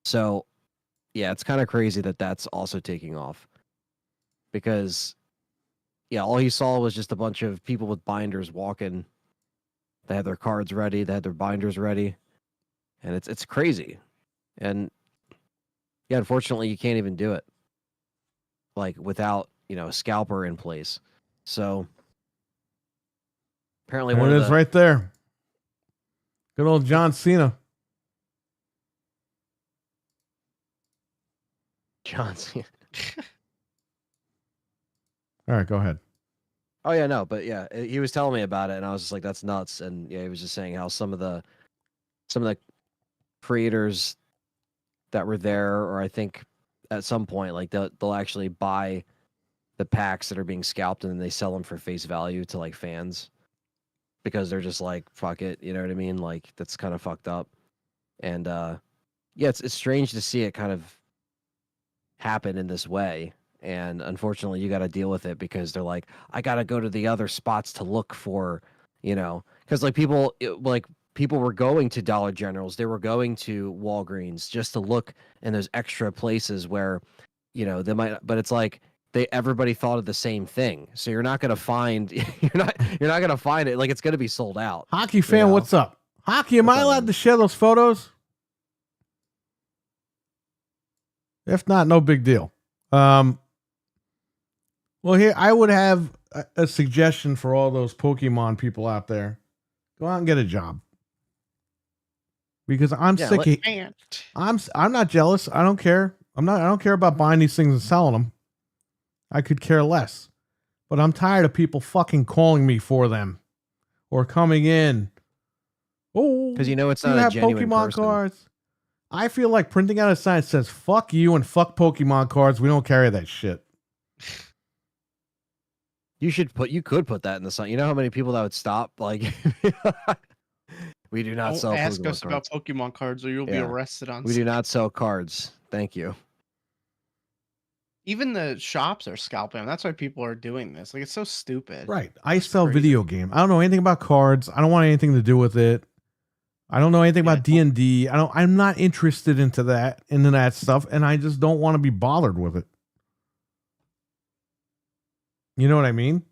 So, yeah, it's kind of crazy that that's also taking off because, yeah, all he saw was just a bunch of people with binders walking. They had their cards ready. They had their binders ready, and it's crazy. And yeah, unfortunately, you can't even do it like without a scalper in place. So apparently, There it is right there. Good old John Cena. Johnson. All right, go ahead. Oh yeah, no, but yeah, he was telling me about it, and I was just like, "That's nuts." And yeah, he was just saying how some of the creators that were there, or I think at some point, like they'll actually buy the packs that are being scalped, and then they sell them for face value to like fans because they're just like, "Fuck it," you know what I mean? Like that's kind of fucked up. And yeah, it's strange to see it kind of happen in this way. And unfortunately, you got to deal with it because they're like, I got to go to the other spots to look for, because like people were going to Dollar Generals, they were going to Walgreens just to look in those extra places where, they might, but it's like everybody thought of the same thing. So you're not going to find, you're not going to find it. Like it's going to be sold out. Hockey fan, what's up? Hockey, am I allowed to share those photos? If not, no big deal. Well, here, I would have a suggestion for all those Pokemon people out there. Go out and get a job. because I'm Yeah, sick. Man. I'm not jealous. I don't care. I don't care about buying these things and selling them. I could care less. But I'm tired of people fucking calling me for them or coming in. Oh, because you know it's you not a have genuine Pokemon person. cards. I feel like printing out a sign that says "fuck you" and "fuck Pokemon cards." We don't carry that shit. You could put that in the sign. You know how many people that would stop? Like, we do not Don't sell ask Pokemon us about cards. Pokemon cards or you'll be Yeah. arrested on We do not sell cards. Thank you. Even the shops are scalping them. That's why people are doing this. Like, it's so stupid. Right. I It's sell crazy. video game. I don't know anything about cards. I don't want anything to do with it. I don't know anything Yeah, about D&D. I'm not interested into that stuff, and I just don't want to be bothered with it. You know what I mean?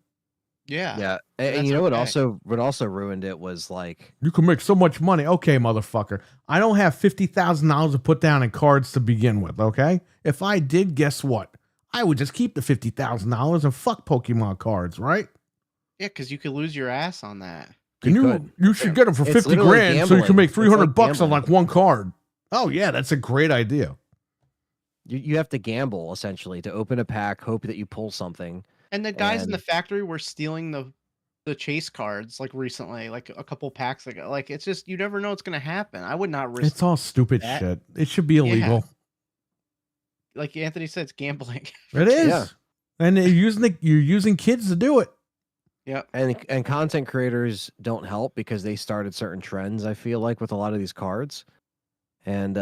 Yeah. Yeah, and that's you know okay. what also ruined it was like, You can make so much money. Okay, motherfucker. I don't have $50,000 to put down in cards to begin with, okay? If I did, guess what? I would just keep the $50,000 and fuck Pokemon cards, right? Yeah, because you could lose your ass on that. You should get them for It's 50 literally grand so you can gambling. make It's 300 like bucks on gambling. like one card. Oh yeah, that's a great idea. you have to gamble essentially to open a pack, hope that you pull something. And the guys in the And- factory were stealing the chase cards like recently, like a couple packs ago. Like, it's just, you never know what's gonna happen. I would not risk It's all stupid that. shit. It should be illegal. like Anthony said, it's gambling. It is. Yeah. And you're using kids to do it. Yep. And content creators don't help because they started certain trends, I feel like, with a lot of these cards. And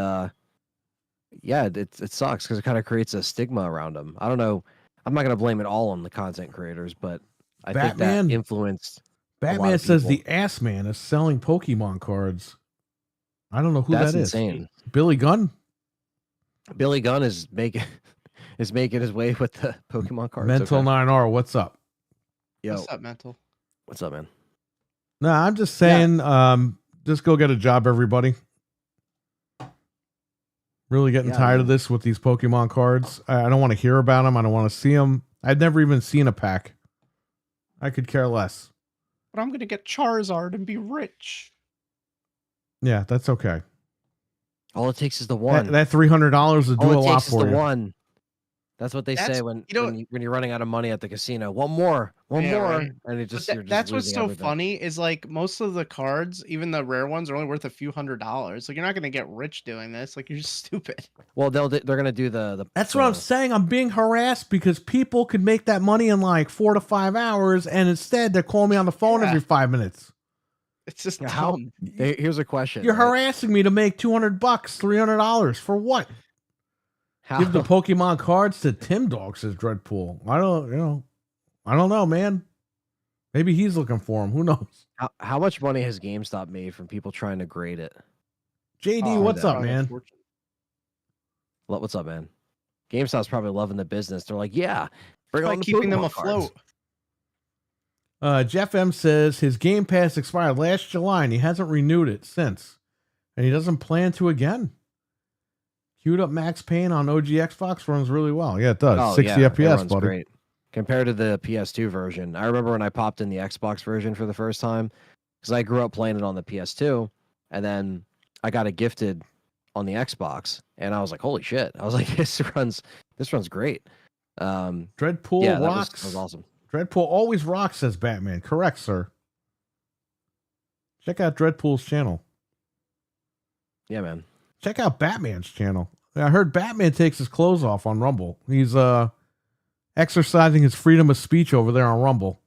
yeah, it sucks because it kind of creates a stigma around them. I don't know. I'm not going to blame it all on the content creators, but I think Batman- that influenced. Batman of says people. the ass man is selling Pokemon cards. I don't know who That's that is. insane. Billy Gunn? Billy Gunn is making his way with the Pokemon cards. Mental okay. 9R, what's up? Yo, What's up, Mental? what's up, man? No, I'm just saying, just go get a job, everybody. Really getting Yeah, tired of man. this with these Pokemon cards. I don't want to hear about them. I don't want to see them. I'd never even seen a pack. I could care less. But I'm gonna get Charizard and be rich. Yeah, that's okay. All it takes is the one. That $300 will do All a it lot takes is for the you. one. That's what they That's- say when you know- when you're running out of money at the casino. One more, one Yeah, more, right. and it But just, that- you're just that's what's losing so everything. funny is like most of the cards, even the rare ones, are only worth a few $100s. Like, you're not gonna get rich doing this. Like, you're just stupid. Well, they're gonna do the. That's what I'm saying. I'm being harassed because people could make that money in like 4 to 5 hours, and instead they're calling me on the phone Yeah. every 5 minutes. It's just Yeah, how- dumb. Here's a question. You're right? harassing me to make $200, $300 for what? How, Give the Pokemon cards to Tim Dog, says Dreadpool. I don't know, man. Maybe he's looking for him. Who knows? how much money has GameStop made from people trying to grade it? JD, Oh, what's that's up, probably man? unfortunate. What's up, man? GameStop's probably loving the business. They're like, yeah, bring It's on like the keeping them Pokemon cards. afloat. Jeff M says his Game Pass expired last July and he hasn't renewed it since. And he doesn't plan to again. Queued up Max Payne on OG Xbox, runs really well. Yeah, it does. Oh, 60 yeah, it FPS, runs buddy. great. Compared to the PS2 version. I remember when I popped in the Xbox version for the first time, because I grew up playing it on the PS2, and then I got it gifted on the Xbox, and I was like, holy shit. I was like, this runs great. Dreadpool Yeah, rocks. that was awesome. Dreadpool always rocks, says Batman. Correct, sir. Check out Dreadpool's channel. Yeah, man. Check out Batman's channel. I heard Batman takes his clothes off on Rumble. He's exercising his freedom of speech over there on Rumble.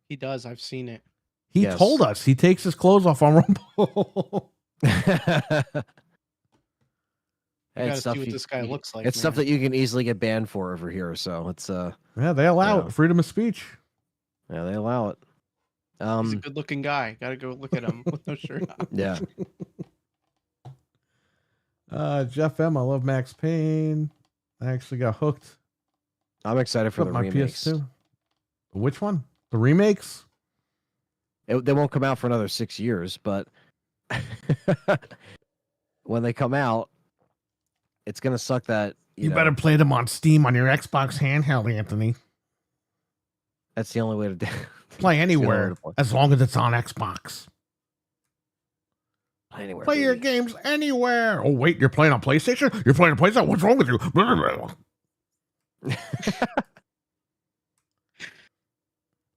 He does. I've seen it. He Yes. told us he takes his clothes off on Rumble. You gotta see what this guy looks like. It's stuff man. that you can easily get banned for over here, so it's Yeah, they allow Yeah. it. Freedom of speech. yeah, they allow it. He's a good-looking guy. Gotta go look at him with no shirt on. Yeah. Jeff M, I love Max Payne. I actually got hooked. I'm excited for Got the my remakes. PS2. Which one? The remakes? They won't come out for another 6 years, but when they come out, it's gonna suck that You know, better play them on Steam on your Xbox handheld, Anthony. That's the only way to do. Play It's the only way anywhere to play. as long as it's on Xbox. Play Play anywhere. Play your baby. games anywhere. Oh, wait, you're playing on PlayStation? You're playing on PlayStation? What's wrong with you?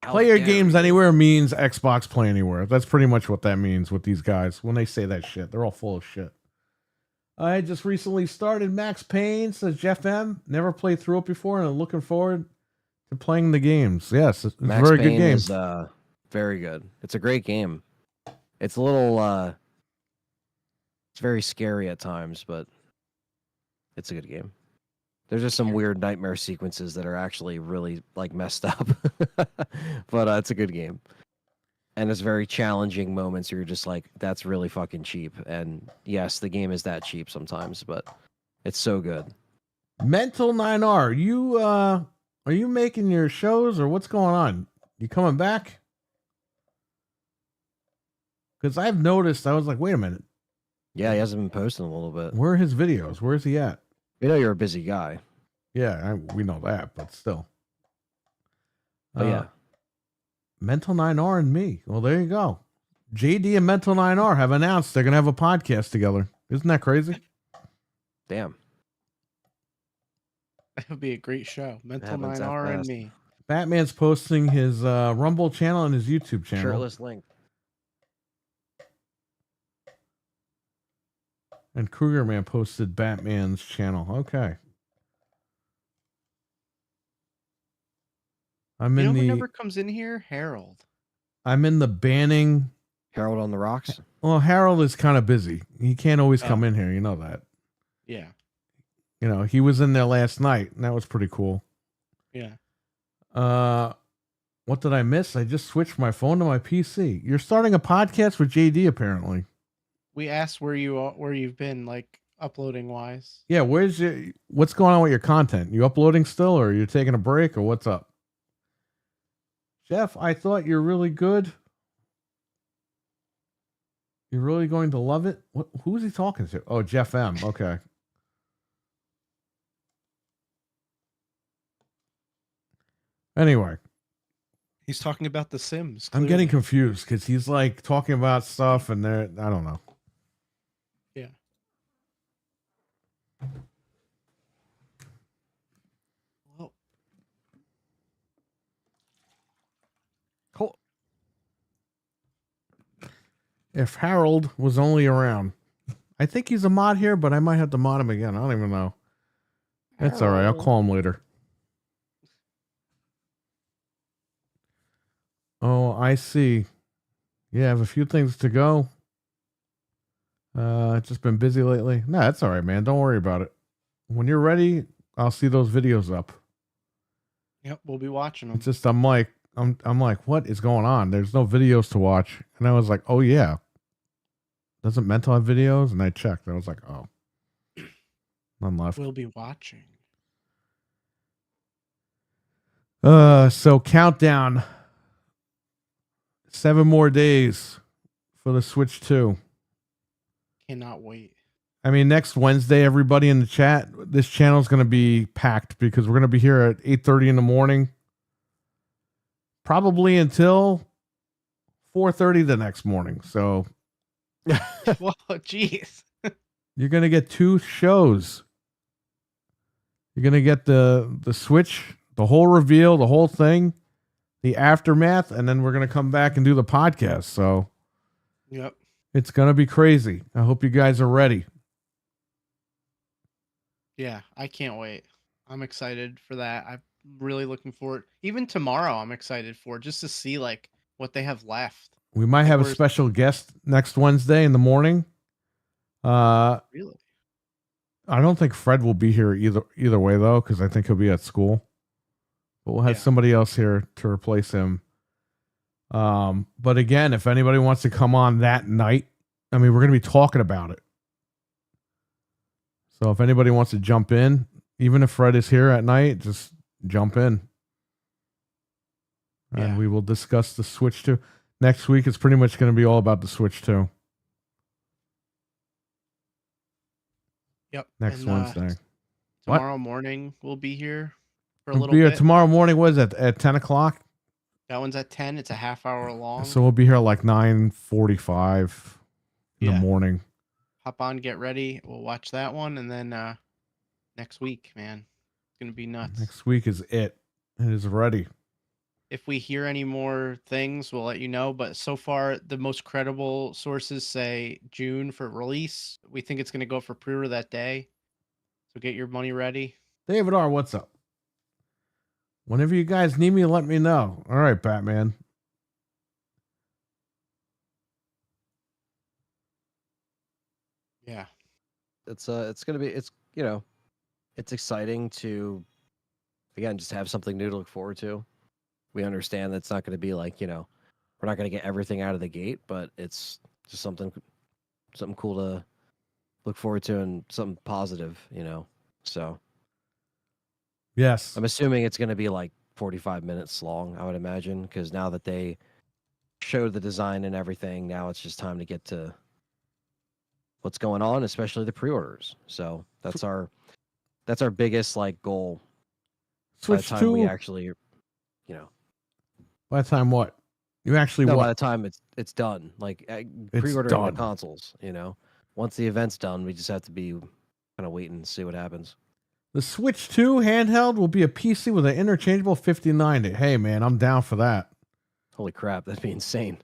How Play your dare games you. anywhere means Xbox Play Anywhere. That's pretty much what that means with these guys. When they say that shit, they're all full of shit. I just recently started Max Payne, says Jeff M. Never played through it before, and I'm looking forward to playing the games. Yes, it's a Max very Payne good game. is very good. It's a great game. It's a little it's very scary at times, but it's a good game. There's just some weird nightmare sequences that are actually really like messed up. But it's a good game. And it's very challenging moments where you're just like, that's really fucking cheap. And yes, the game is that cheap sometimes, but it's so good. Mental 9R, you are you making your shows or what's going on? You coming back? Because I've noticed, I was like, wait a minute, Yeah, he hasn't been posting a little bit. where are his videos? Where's he at? You know you're a busy guy. Yeah, we know that, but still. Oh yeah. Mental 9R and me. Well, there you go. JD and Mental 9R have announced they're going to have a podcast together. Isn't that crazy? Damn. That would be a great show. Mental happens that 9R and fast. me. Batman's posting his Rumble channel and his YouTube channel. Shirtless Link. And Kruger Man posted Batman's channel. Okay. I'm You in know who the never comes in here? Harold. I'm in the banning. Harold on the Rocks. Well, Harold is kind of busy. He can't always Oh. come in here. You know that. Yeah. You know, he was in there last night, and that was pretty cool. Yeah. What did I miss? I just switched my phone to my PC. You're starting a podcast with JD, apparently. We asked where you've been, like uploading wise. Yeah, what's going on with your content? You uploading still, or you taking a break, or what's up? Jeff, I thought you're really good. You're really going to love it. Who's he talking to? Oh, Jeff M. Okay. Anyway, He's talking about The Sims. I'm getting clearly. confused because he's like talking about stuff, and I don't know. Yeah. Well, Cool. If Harold was only around, I think he's a mod here, but I might have to mod him again. I don't even know. That's all right. I'll call him later. Oh, I see. Yeah, I have a few things to go. Just been busy lately. No, that's all right, man. Don't worry about it. When you're ready, I'll see those videos up. yep, we'll be watching them. It's just I'm like, what is going on? There's no videos to watch. And I was like, oh yeah. Doesn't Mental have videos? And I checked. I was like, oh. None left. We'll be watching. So countdown. 7 more days for the Switch 2. Cannot wait. I mean, next Wednesday, everybody in the chat, this channel is going to be packed because we're going to be here at 8:30 in the morning, probably until 4:30 the next morning. So Whoa, jeez. you're going to get 2 shows. You're going to get the Switch, the whole reveal, the whole thing, the aftermath, and then we're going to come back and do the podcast. So Yep. it's going to be crazy. I hope you guys are ready. Yeah, I can't wait. I'm excited for that. I'm really looking forward. Even tomorrow, I'm excited for just to see like what they have left. We might have a Where's- special guest next Wednesday in the morning. Really? I don't think Fred will be here either way though, because I think he'll be at school. But we'll have Yeah. somebody else here to replace him. But again, if anybody wants to come on that night, I mean, we're going to be talking about it. So if anybody wants to jump in, even if Fred is here at night, just jump in. And Yeah. we will discuss the Switch 2. Next week, it's pretty much going to be all about the Switch 2. Yep. Next And, Wednesday. What? Tomorrow morning we'll be here for a We'll little be here bit. tomorrow morning. What is that? At 10 o'clock? That one's at 10. It's a half hour long. So we'll be here like 9:45 in the Yeah. morning. Hop on, get ready. We'll watch that one, and then next week, man, it's gonna be nuts. Next week is it. It is ready. If we hear any more things, we'll let you know. But so far, the most credible sources say June for release. We think it's gonna go for pre-order that day. So get your money ready. David R, what's up? Whenever you guys need me, let me know. All right, Batman. Yeah. It's gonna be it's exciting to again just have something new to look forward to. We understand that it's not going to be like we're not going to get everything out of the gate, but it's just something cool to look forward to and something positive. So Yes. I'm assuming it's going to be like 45 minutes long. I would imagine because now that they showed the design and everything, now it's just time to get to what's going on, especially the pre-orders. So that's our biggest like goal. By the Switch time we 2. actually, By the time what? You actually no, what? by the time it's done, like pre-ordering done. the consoles. Once the event's done, we just have to be kind of waiting and see what happens. The Switch 2 handheld will be a PC with an interchangeable 5090. Hey, man, I'm down for that. Holy crap, that'd be insane.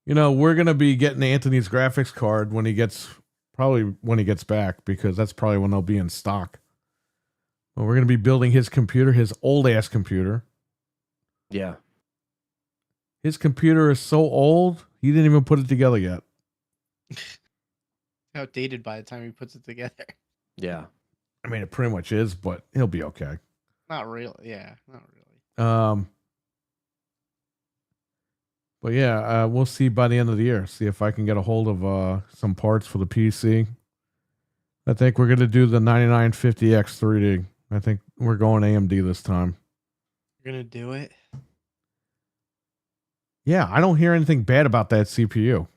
We're going to be getting Anthony's graphics card when he gets back, because that's probably when they'll be in stock. But we're going to be building his computer, his old-ass computer. Yeah. His computer is so old, he didn't even put it together yet. Outdated by the time he puts it together. Yeah. I mean, it pretty much is, but he'll be okay. Not really. Yeah, not really. But yeah, we'll see by the end of the year. See if I can get a hold of some parts for the PC. I think we're going to do the 9950X 3D. I think we're going AMD this time. You're going to do it? Yeah, I don't hear anything bad about that CPU.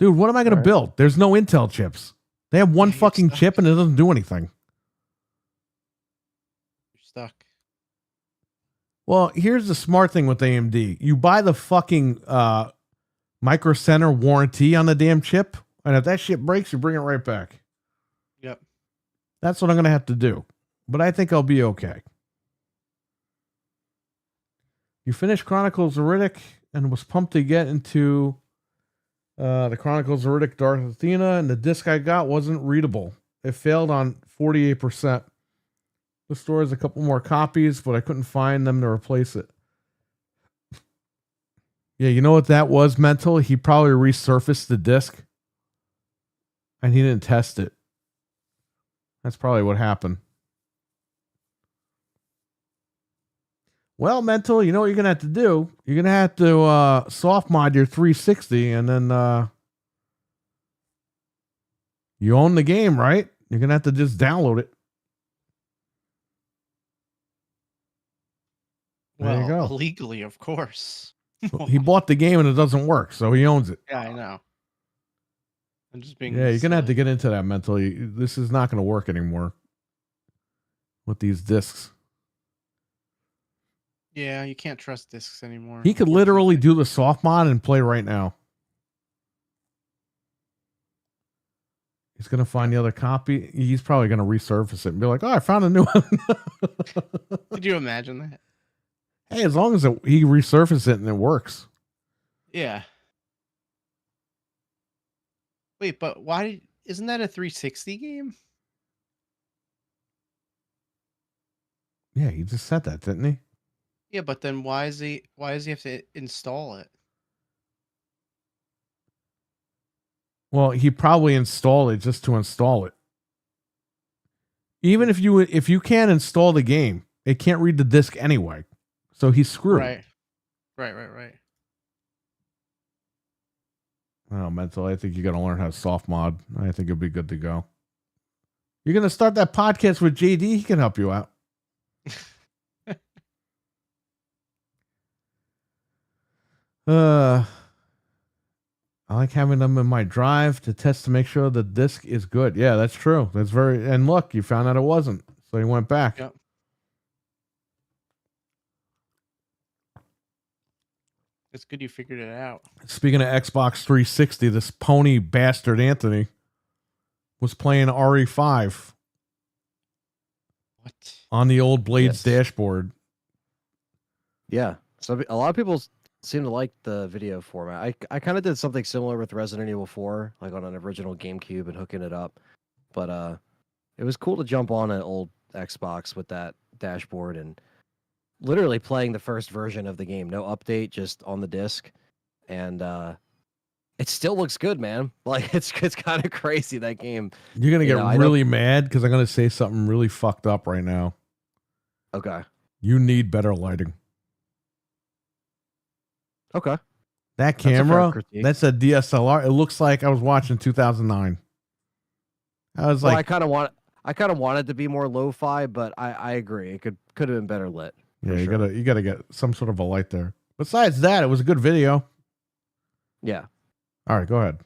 Dude, what am I going to build? There's no Intel chips. They have one fucking chip and it doesn't do anything. You're stuck. Well, here's the smart thing with AMD. You buy the fucking Micro Center warranty on the damn chip, and if that shit breaks, you bring it right back. Yep. That's what I'm going to have to do. But I think I'll be okay. You finished Chronicles of Riddick and was pumped to get into the Chronicles of Riddick Darth Athena, and the disc I got wasn't readable. It failed on 48%. The store has a couple more copies, but I couldn't find them to replace it. Yeah, you know what that was, Mental? He probably resurfaced the disc and he didn't test it. That's probably what happened. Well, Mental, you know what you're going to have to do? You're going to have to soft mod your 360, and then you own the game, right? You're going to have to just download it. There you go. Illegally, of course. He bought the game and it doesn't work, so he owns it. Yeah, I know. I'm just being. Yeah, you're going to have to get into that mentally. This is not going to work anymore with these discs. Yeah, you can't trust discs anymore. He could literally do the soft mod and play right now. He's going to find the other copy. He's probably going to resurface it and be like, oh, I found a new one. Could you imagine that? Hey, as long as he resurfaces it and it works. Yeah. Wait, but why isn't that a 360 game? Yeah, he just said that, didn't he? Yeah, but then why does he have to install it? Well, he probably installed it just to install it. Even if you can't install the game, it can't read the disc anyway. So he's screwed. Right. Oh, Mental, I think you got to learn how to soft mod. I think you'll be good to go. You're going to start that podcast with JD. He can help you out. I like having them in my drive to test to make sure the disc is good. Yeah, that's true. That's and look, you found out it wasn't. So you went back. Yep. It's good you figured it out. Speaking of Xbox 360, this pony bastard Anthony was playing RE5 What? on the old Blades Yes. dashboard. Yeah. So a lot of people seem to like the video format. I kind of did something similar with Resident Evil 4, like on an original GameCube and hooking it up. But it was cool to jump on an old Xbox with that dashboard and literally playing the first version of the game. No update, just on the disc. And it still looks good, man. Like it's kind of crazy, that game. You're going to You get know, I don't- really mad because I'm going to say something really fucked up right now. Okay. You need better lighting. Okay. That That's a fair camera, critique. that's a DSLR. It looks like I was watching 2009. I was Well, like, I kind of wanted to be more lo-fi, but I agree. It could have been better lit. yeah, for you sure. gotta get some sort of a light there. Besides that, it was a good video. Yeah. All right, go ahead.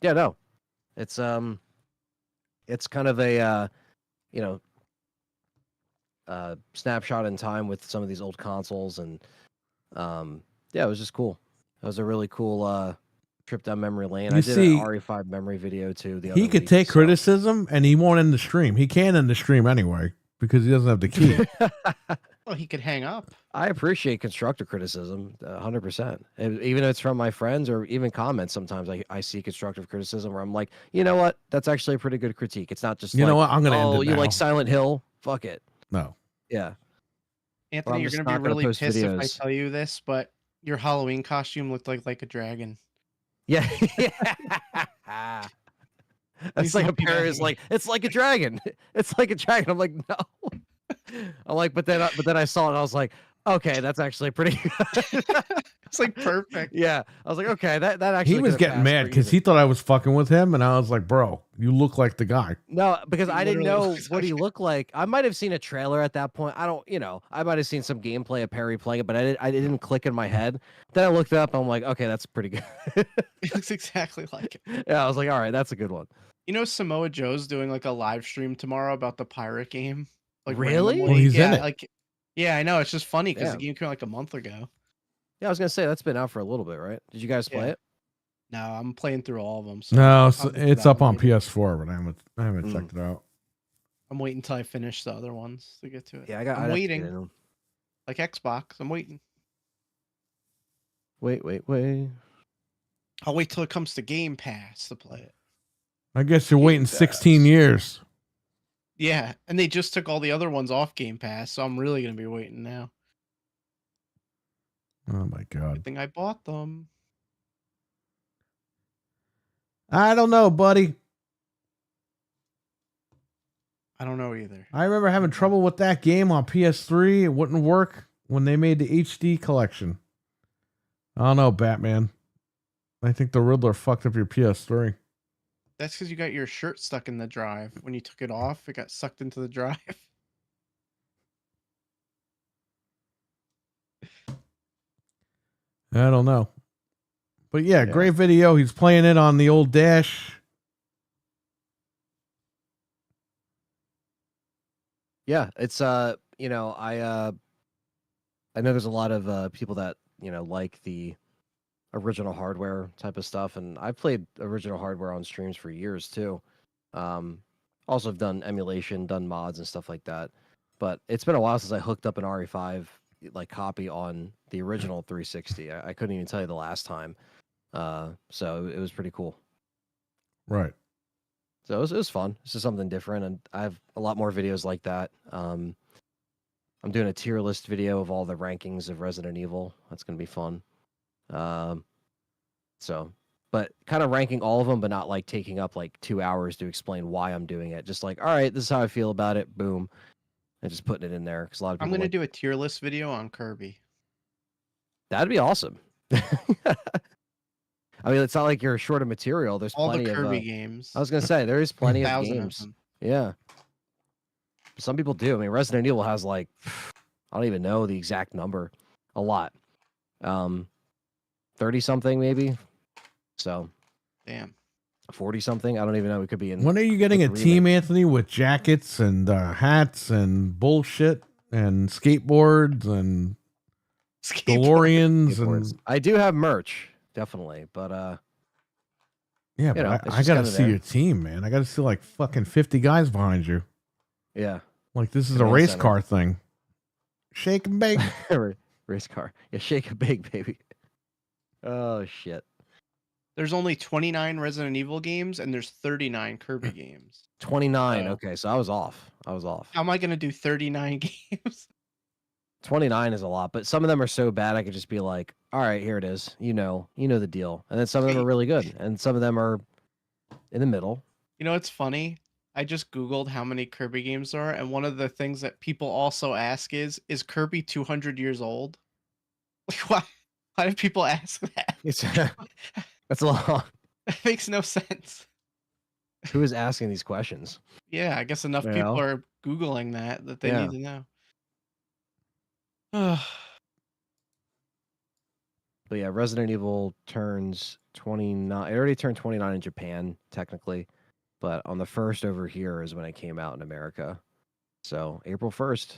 Yeah, no. It's kind of a snapshot in time with some of these old consoles, and yeah, it was just cool. It was a really cool trip down memory lane. You I did see, an RE5 memory video too. He could take so- criticism and he won't end the stream. He can't end the stream anyway because he doesn't have the key. Well, he could hang up. I appreciate constructive criticism, 100%. Even if it's from my friends or even comments, sometimes I see constructive criticism where I'm like, you know what? That's actually a pretty good critique. It's not just You know like, what? I'm gonna oh, end it you now. like Silent Hill? Fuck it. No. Yeah. Anthony, I'm you're just gonna be not gonna really post pissed if I videos. tell you this, but your Halloween costume looked like a dragon. Yeah. That's He's like a looking at pair is me. like, it's like a dragon. It's like a dragon. I'm like, no. I'm like, but then I saw it and I was like, okay, that's actually pretty good. It's like perfect. Yeah. I was like, okay, that actually He was could've getting passed mad for because easy. he thought I was fucking with him, and I was like, "Bro, you look like the guy." No, because He I didn't literally know looks what like he it. looked like. I might have seen a trailer at that point. I don't, I might have seen some gameplay of Perry playing it, but I didn't click in my head. Then I looked it up. I'm like, okay, that's pretty good. It looks exactly like it. Yeah, I was like, all right, that's a good one. You know, Samoa Joe's doing like a live stream tomorrow about the pirate game. Like Really? randomly. Well, he's yeah, in it. Like, yeah, I know. It's just funny because the Damn. game came out like a month ago. Yeah, I was gonna say that's been out for a little bit, right? Did you guys play Yeah. it? No, I'm playing through all of them. So No, I'll it's, get to it's that up on later. PS4, but I haven't Mm. checked it out. I'm waiting until I finish the other ones to get to it. Yeah, I'd I'm have to get waiting. in 'em. Like Xbox, I'm waiting. Wait. I'll wait till it comes to Game Pass to play it. I guess you're waiting Pass. 16 years. Yeah, and they just took all the other ones off Game Pass, so I'm really gonna be waiting now. Oh my god. Good thing I bought them. I don't know, buddy. I don't know either. I remember having trouble with that game on PS3. It wouldn't work when they made the HD collection. I don't know, Batman. I think the Riddler fucked up your PS3. That's because you got your shirt stuck in the drive. When you took it off, it got sucked into the drive. I don't know. But yeah, Yeah. great video. He's playing it on the old dash. Yeah, it's I know there's a lot of people that like the original hardware type of stuff, and I've played original hardware on streams for years too. Also have done emulation, done mods and stuff like that. But it's been a while since I hooked up an RE5 like copy on the original 360. I couldn't even tell you the last time. So it was pretty cool. Right. So it was fun. It's just something different, and I have a lot more videos like that. I'm doing a tier list video of all the rankings of Resident Evil. That's gonna be fun. But kind of ranking all of them, but not like taking up like 2 hours to explain why I'm doing it. Just like, all right, this is how I feel about it. Boom, and just putting it in there because a lot of I'm people. gonna do a tier list video on Kirby. That'd be awesome. I mean, it's not like you're short of material. There's All plenty the Kirby of. games. I was gonna say there is plenty of 1,000 games. them. Yeah. Some people do. I mean, Resident Evil has like, I don't even know the exact number. A lot. 30 something maybe. So Damn. 40 something. I don't even know. It could be in. When are you getting a with the team, Anthony, with jackets and hats and bullshit and skateboards and DeLoreans skateboards. and I do have merch, definitely, but yeah, you but know, it's I just gotta kinda see there. your team, man. I gotta see like fucking 50 guys behind you. Yeah. Like this is a Command race center. car thing. Shake and bake. Race car. Yeah, shake a big baby. Oh shit. There's only 29 Resident Evil games and there's 39 Kirby games. 29. Oh. Okay, so I was off. How am I gonna do 39 games? 29 is a lot, but some of them are so bad I could just be like, all right, here it is. You know the deal. And then some of them are really good, and some of them are in the middle. You know, it's funny. I just Googled how many Kirby games there are, and one of the things that people also ask is Kirby 200 years old? Like, why do people ask that? It's that's a lot. It makes no sense. Who is asking these questions? Yeah, I guess enough You people know? are Googling that they Yeah. need to know. But yeah, Resident Evil turns 29. It already turned 29 in Japan, technically. But on the 1st over here is when it came out in America. So April 1st.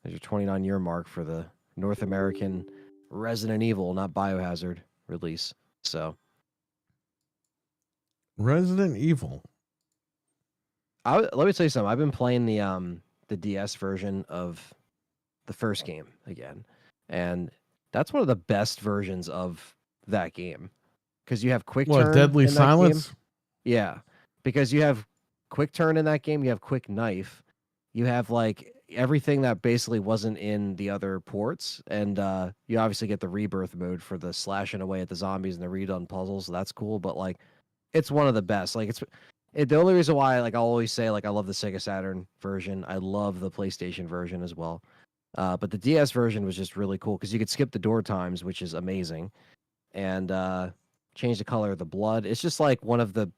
There's your 29-year mark for the North American Resident Evil, not Biohazard, release. So Resident Evil. let me tell you something. I've been playing the DS version of the first game again. And that's one of the best versions of that game. Because you have quick turn. What, Deadly in that game. Silence? Yeah, because you have quick turn in that game, you have quick knife, you have like everything that basically wasn't in the other ports, and you obviously get the rebirth mode for the slashing away at the zombies and the redone puzzles. So that's cool, but like, it's one of the best. Like the only reason why like I always say like I love the Sega Saturn version, I love the PlayStation version as well, but the DS version was just really cool because you could skip the door times, which is amazing, and change the color of the blood. It's just like one of the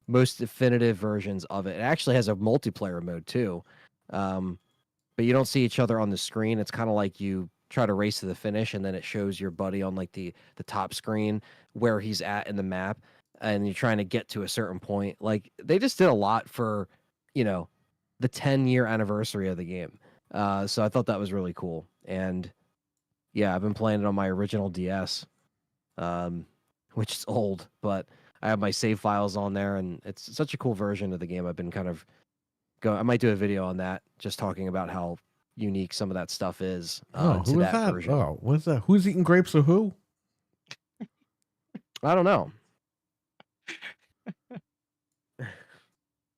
most definitive versions of it. It actually has a multiplayer mode too, but you don't see each other on the screen. It's kind of like you try to race to the finish, and then it shows your buddy on like the top screen where he's at in the map, and you're trying to get to a certain point. Like they just did a lot for, you know, the 10-year anniversary of the game. So I thought that was really cool. And yeah, I've been playing it on my original DS, which is old, but I have my save files on there, and it's such a cool version of the game. I've been kind of I might do a video on that, just talking about how unique some of that stuff is Oh, to who is that that? version. Oh, what's that? Who's eating grapes of who? I don't know.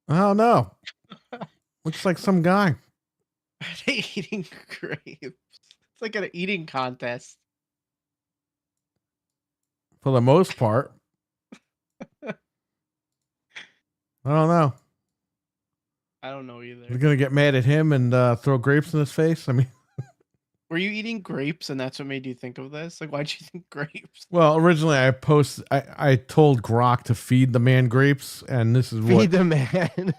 I don't know. Looks like some guy. Are they eating grapes? It's like an eating contest. For the most part. I don't know. I don't know You're either. gonna get mad at him and throw grapes in his face? I mean, Were you eating grapes and that's what made you think of this? Like, why'd you think grapes? well, originally I told Grok to feed the man grapes, and this is Feed what the man.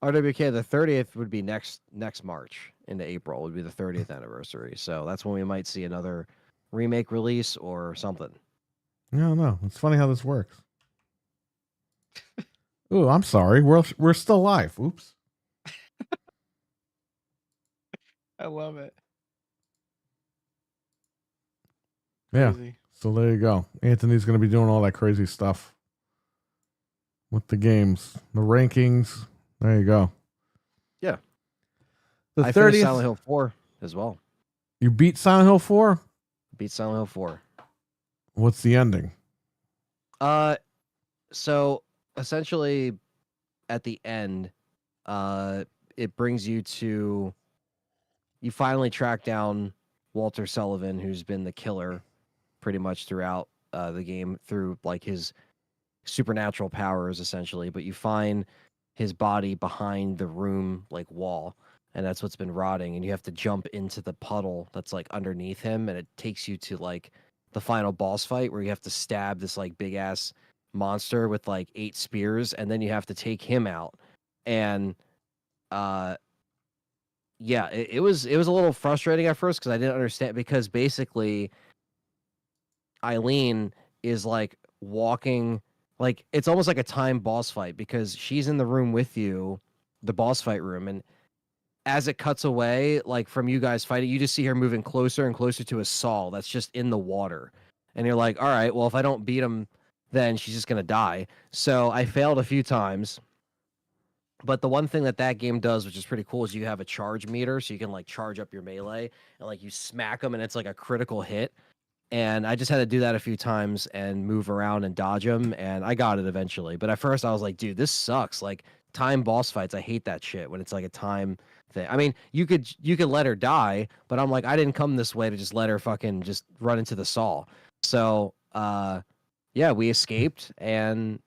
RWK, the 30th would be next March into April would be the 30th anniversary. So that's when we might see another remake release or something. I don't know. It's funny how this works. Ooh, I'm sorry. We're still live. Oops. I love it. Yeah. Crazy. So there you go. Anthony's going to be doing all that crazy stuff with the games, the rankings. There you go. Yeah. The I finished 30th. Silent Hill 4 as well. You beat Silent Hill 4? Beat Silent Hill 4. What's the ending? So essentially at the end, it brings you to, you finally track down Walter Sullivan, who's been the killer pretty much throughout the game through like his supernatural powers essentially, but you find his body behind the room like wall, and that's what's been rotting, and you have to jump into the puddle that's like underneath him, and it takes you to like the final boss fight where you have to stab this like big ass monster with like 8 spears, and then you have to take him out. And yeah, it was a little frustrating at first because I didn't understand, because basically Eileen is like walking, like it's almost like a timed boss fight because she's in the room with you, the boss fight room, and as it cuts away, like from you guys fighting, you just see her moving closer and closer to a Saul that's just in the water. And you're like, all right, well, if I don't beat him, then she's just going to die. So I failed a few times. But the one thing that that game does, which is pretty cool, is you have a charge meter. So you can like charge up your melee and like you smack them and it's like a critical hit. And I just had to do that a few times and move around and dodge them. And I got it eventually. But at first I was like, dude, this sucks. Like time boss fights, I hate that shit when it's like a time thing. I mean, you could let her die, but I'm like, I didn't come this way to just let her fucking just run into the Saul. So yeah, we escaped, and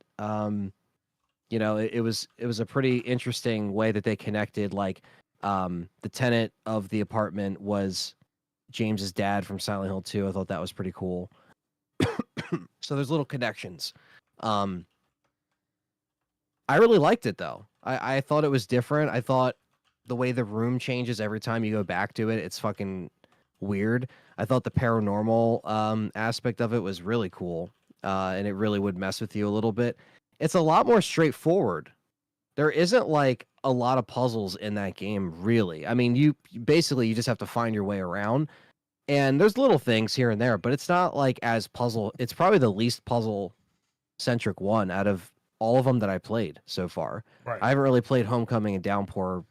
you know, it was a pretty interesting way that they connected. Like the tenant of the apartment was James's dad from Silent Hill 2. I thought that was pretty cool. So there's little connections. I really liked it though. I thought it was different. I thought the way the room changes every time you go back to it, it's fucking weird. I thought the paranormal aspect of it was really cool. And it really would mess with you a little bit. It's a lot more straightforward. There isn't like a lot of puzzles in that game, really. I mean, you basically just have to find your way around. And there's little things here and there, but it's not like as puzzle. It's probably the least puzzle centric one out of all of them that I played so far. Right. I haven't really played Homecoming and Downpour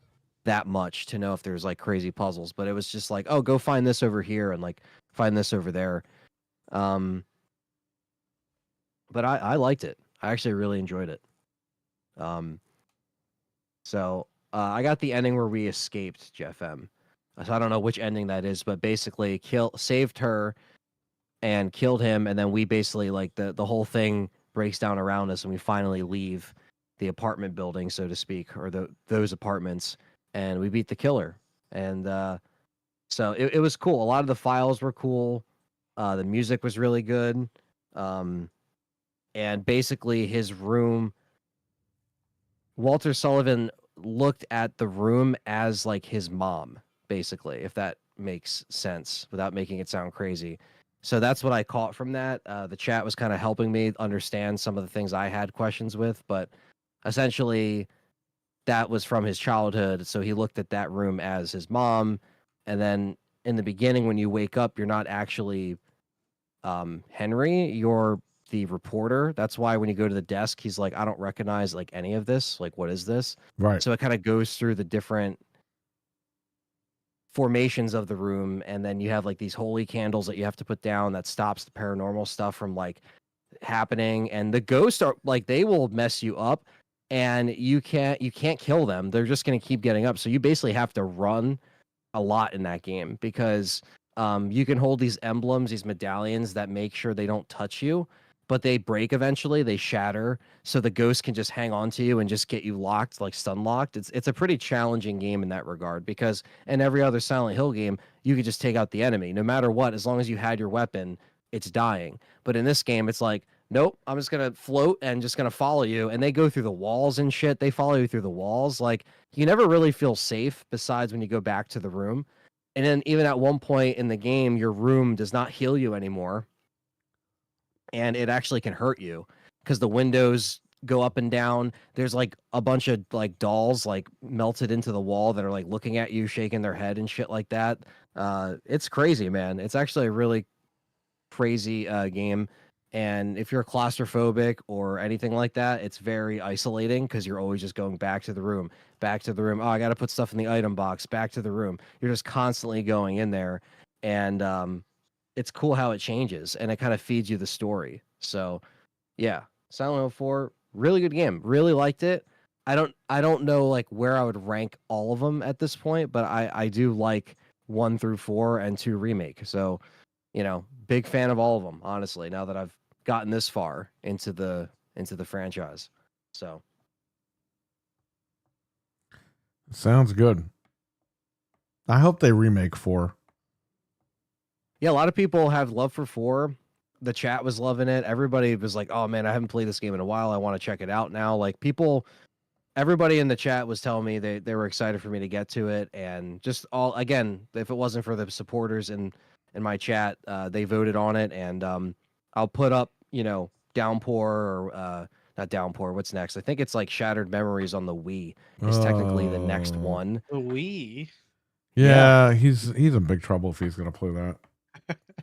that much to know if there's like crazy puzzles, but it was just like, oh, go find this over here and like find this over there. But I liked it. I actually really enjoyed it. So I got the ending where we escaped Jeff M. So I don't know which ending that is, but basically saved her and killed him, and then we basically like the whole thing breaks down around us, and we finally leave the apartment building, so to speak, or those apartments, and we beat the killer. And so it was cool. A lot of the files were cool. The music was really good. And basically his room, Walter Sullivan looked at the room as like his mom, basically, if that makes sense without making it sound crazy. So that's what I caught from that. The chat was kind of helping me understand some of the things I had questions with, but essentially that was from his childhood. So he looked at that room as his mom. And then in the beginning, when you wake up, you're not actually Henry, you're the reporter. That's why when you go to the desk, he's like, I don't recognize like any of this. Like, what is this? Right. So it kind of goes through the different formations of the room, and then you have like these holy candles that you have to put down that stops the paranormal stuff from like happening. And the ghosts are like, they will mess you up, and you can't kill them. They're just going to keep getting up. So you basically have to run a lot in that game, because you can hold these emblems, these medallions that make sure they don't touch you, but they break eventually, they shatter, so the ghost can just hang on to you and just get you locked, like stun locked. It's a pretty challenging game in that regard, because in every other Silent Hill game, you could just take out the enemy. No matter what, as long as you had your weapon, it's dying. But in this game, it's like, nope, I'm just going to float and just going to follow you, and they go through the walls and shit. They follow you through the walls. Like, you never really feel safe besides when you go back to the room. And then even at one point in the game, your room does not heal you anymore. And it actually can hurt you because the windows go up and down. There's like a bunch of like dolls like melted into the wall that are like looking at you, shaking their head and shit like that. It's crazy, man. It's actually a really crazy game. And if you're claustrophobic or anything like that, it's very isolating because you're always just going back to the room, back to the room. Oh, I got to put stuff in the item box, back to the room. You're just constantly going in there. And it's cool how it changes, and it kind of feeds you the story. So yeah, Silent Hill 4, really good game. Really liked it. I don't know like where I would rank all of them at this point, but I do like 1 through 4 and 2 remake. So, you know, big fan of all of them, honestly, now that I've gotten this far into the franchise. So Sounds good. I hope they remake 4. yeah, a lot of people have love for 4. The chat was loving it. Everybody was like, oh man, I haven't played this game in a while. I want to check it out now. Like everybody in the chat was telling me they were excited for me to get to it. And just again, if it wasn't for the supporters in my chat, they voted on it. And I'll put up, you know, Downpour or not Downpour. What's next? I think it's like Shattered Memories on the Wii is technically the next Oh. one. The Wii. Yeah, he's in big trouble if he's gonna play that.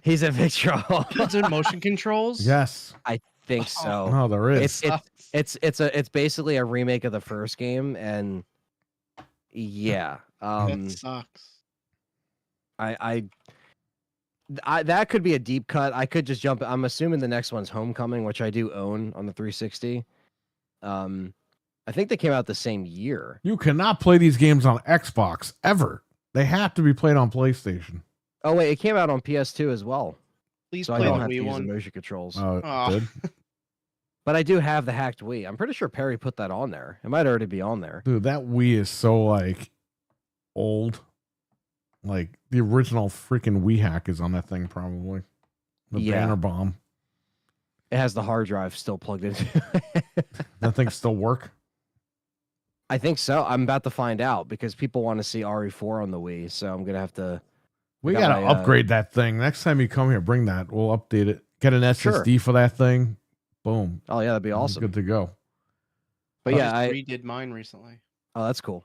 He's in big trouble. Is it motion controls? Yes. I think so. Oh, there is. It's basically a remake of the first game, and yeah, That sucks. I that could be a deep cut. I could just jump. I'm assuming the next one's Homecoming, which I do own on the 360. I think they came out the same year. You cannot play these games on Xbox ever. They have to be played on PlayStation. Oh wait, it came out on PS2 as well, Please so I play the don't have to Wii use the one. motion controls. Aw. Good. But I do have the hacked Wii. I'm pretty sure Perry put that on there. It might already be on there. Dude, that Wii is so like old. Like the original freaking Wii hack is on that thing probably. The Yeah. banner bomb. It has the hard drive still plugged into it. That thing still work? I think so. I'm about to find out because people want to see RE4 on the Wii, so I'm gonna have to. We got gotta my, upgrade that thing. Next time you come here, bring that. We'll update it. Get an SSD for that thing. Boom. Oh yeah, that'd be awesome. Good to go. But yeah, I I just redid mine recently. oh that's cool.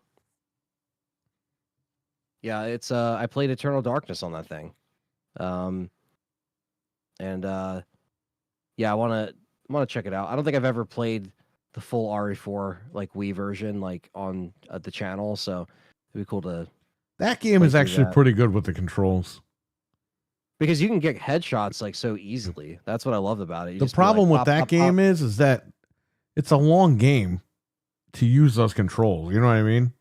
Yeah, it's I played Eternal Darkness on that thing, and yeah, I wanna check it out. I don't think I've ever played the full RE4 like Wii version like on the channel, so it'd be cool to That game Play is through actually that. pretty good with the controls. because you can get headshots like so easily. That's what I love about it. You The just be like, problem with pop, that pop, game pop. is that it's a long game to use those controls. You know what I mean?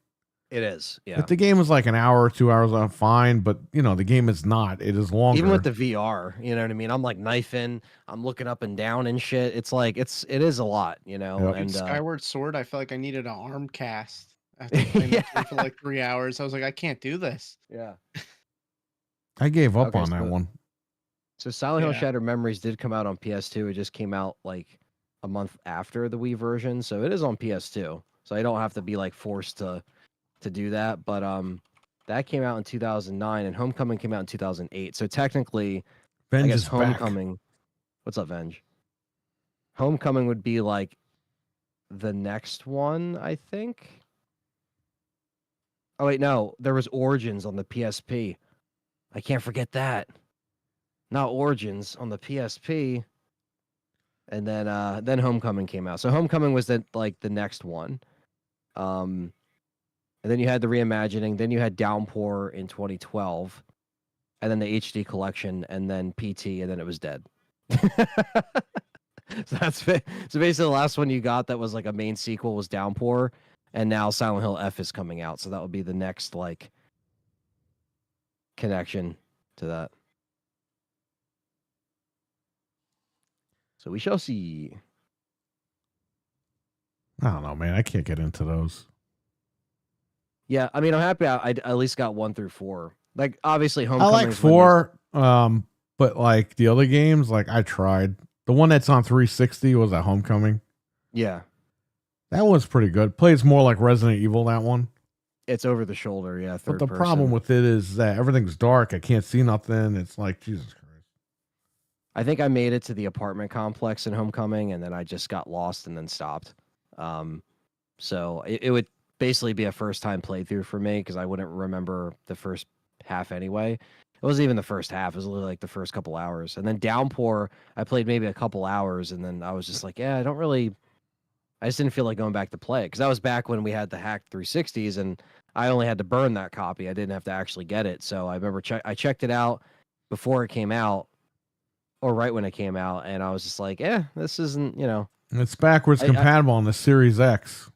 It is, yeah. If the game is like an hour or 2 hours, I'm fine. But you know, the game is not. It is longer. Even with the VR, you know what I mean? I'm like knifing, I'm looking up and down and shit. It's like it is a lot, you know. Yep. Dude, And Skyward Sword, I felt like I needed an arm cast after playing that game for like 3 hours. I was like, I can't do this. yeah. I gave up Okay, on that so- one. So Silent Hill Yeah. Shattered Memories did come out on PS2. It just came out like a month after the Wii version, so it is on PS2. So I don't have to be like forced to do that. But that came out in 2009, and Homecoming came out in 2008. So technically, I Venge guess is back. Homecoming. What's up, Venge? Homecoming would be like the next one, I think. Oh wait, no, there was Origins on the PSP. I can't forget that. Not Origins on the PSP. And then Homecoming came out. So Homecoming was the next one. And then you had the reimagining, then you had Downpour in 2012, and then the HD collection, and then PT, and then it was dead. So basically the last one you got that was like a main sequel was Downpour, and now Silent Hill F is coming out, so that would be the next like connection to that. So we shall see. I don't know, man. I can't get into those. Yeah, I mean, I'm happy I at least got 1 through 4. Like, obviously, I Homecoming. like 4, but like the other games, like I tried. The one that's on 360 was at Homecoming. Yeah, That was pretty good. Plays more like Resident Evil, that one. it's over the shoulder. Yeah, But third the person. problem with it is that everything's dark. I can't see nothing. It's like, Jesus Christ. I think I made it to the apartment complex in Homecoming, and then I just got lost and then stopped. So it would basically be a first time playthrough for me because I wouldn't remember the first half anyway. It wasn't even the first half; it was literally like the first couple hours. And then Downpour, I played maybe a couple hours, and then I was just like, yeah, I just didn't feel like going back to play it because that was back when we had the hacked 360s, and I only had to burn that copy. I didn't have to actually get it. So I remember I checked it out before it came out, or right when it came out, and I was just like, this isn't, you know. It's backwards I- compatible on the Series X.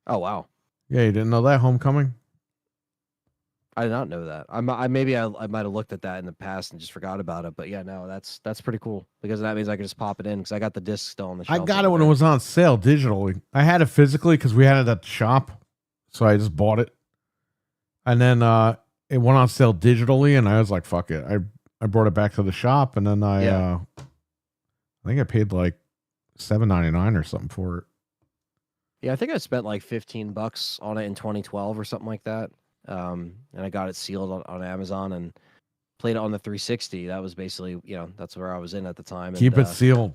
Oh wow, Yeah, you didn't know that? Homecoming? I did not know that. I might have looked at that in the past and just forgot about it. But yeah, no, that's pretty cool because that means I can just pop it in because I got the disc still on the I shelf. got it over when it there. was on sale digitally. I had it physically because we had it at the shop. So I just bought it. And then it went on sale digitally, and I was like, fuck it. I brought it back to the shop, and then I think I paid like $7.99 or something for it. Yeah, I think I spent like $15 on it in 2012 or something like that. And I got it sealed on Amazon and played it on the 360. That was basically, that's where I was in at the time. Keep and, it sealed.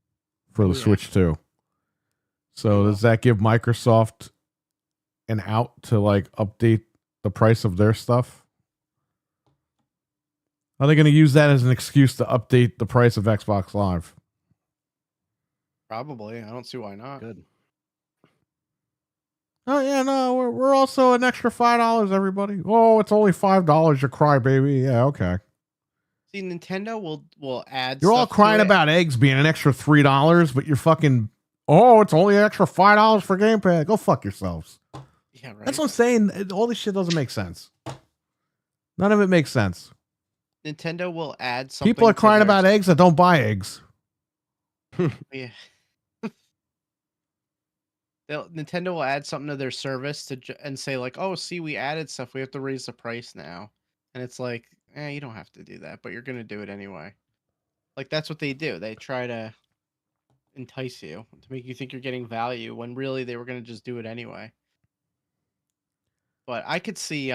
for the Oh, yeah. Switch 2. So will. does that give Microsoft an out to like update the price of their stuff? Are they going to use that as an excuse to update the price of Xbox Live? Probably. I don't see why not. Good. Oh yeah, no, we're also an extra $5, everybody. Oh, it's only $5. You cry, baby. Yeah, okay. See, Nintendo will add. You're all stuff to crying it. about eggs being an extra $3, but you're fucking. Oh, it's only an extra $5 for gamepad. Go fuck yourselves. Yeah, right. That's what I'm saying. All this shit doesn't make sense. None of it makes sense. Nintendo will add something. People are to crying their- about eggs that don't buy eggs. Yeah. Nintendo will add something to their service and say like, "Oh, see, we added stuff. We have to raise the price now." And it's like, you don't have to do that, but you're gonna do it anyway. Like that's what they do. They try to entice you to make you think you're getting value when really they were gonna just do it anyway. But I could see,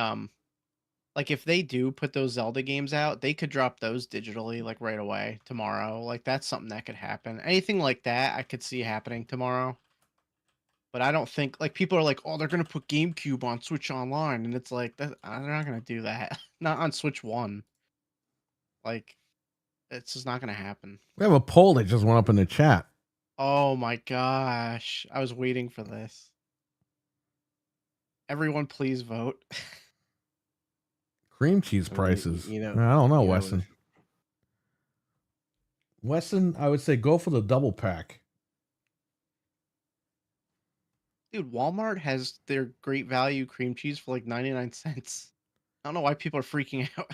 like if they do put those Zelda games out, they could drop those digitally like right away tomorrow. Like that's something that could happen. Anything like that, I could see happening tomorrow. But I don't think like people are like, oh, they're gonna put GameCube on Switch Online, and it's like they're not gonna do that. Not on Switch 1. Like, it's just not gonna happen. We have a poll that just went up in the chat. Oh my gosh, I was waiting for this. Everyone, please vote. Cream cheese I mean, prices. you know- I don't know, you know, Weston. Weston, I would say go for the double pack. Dude, Walmart has their great value cream cheese for like 99 cents. I don't know why people are freaking out.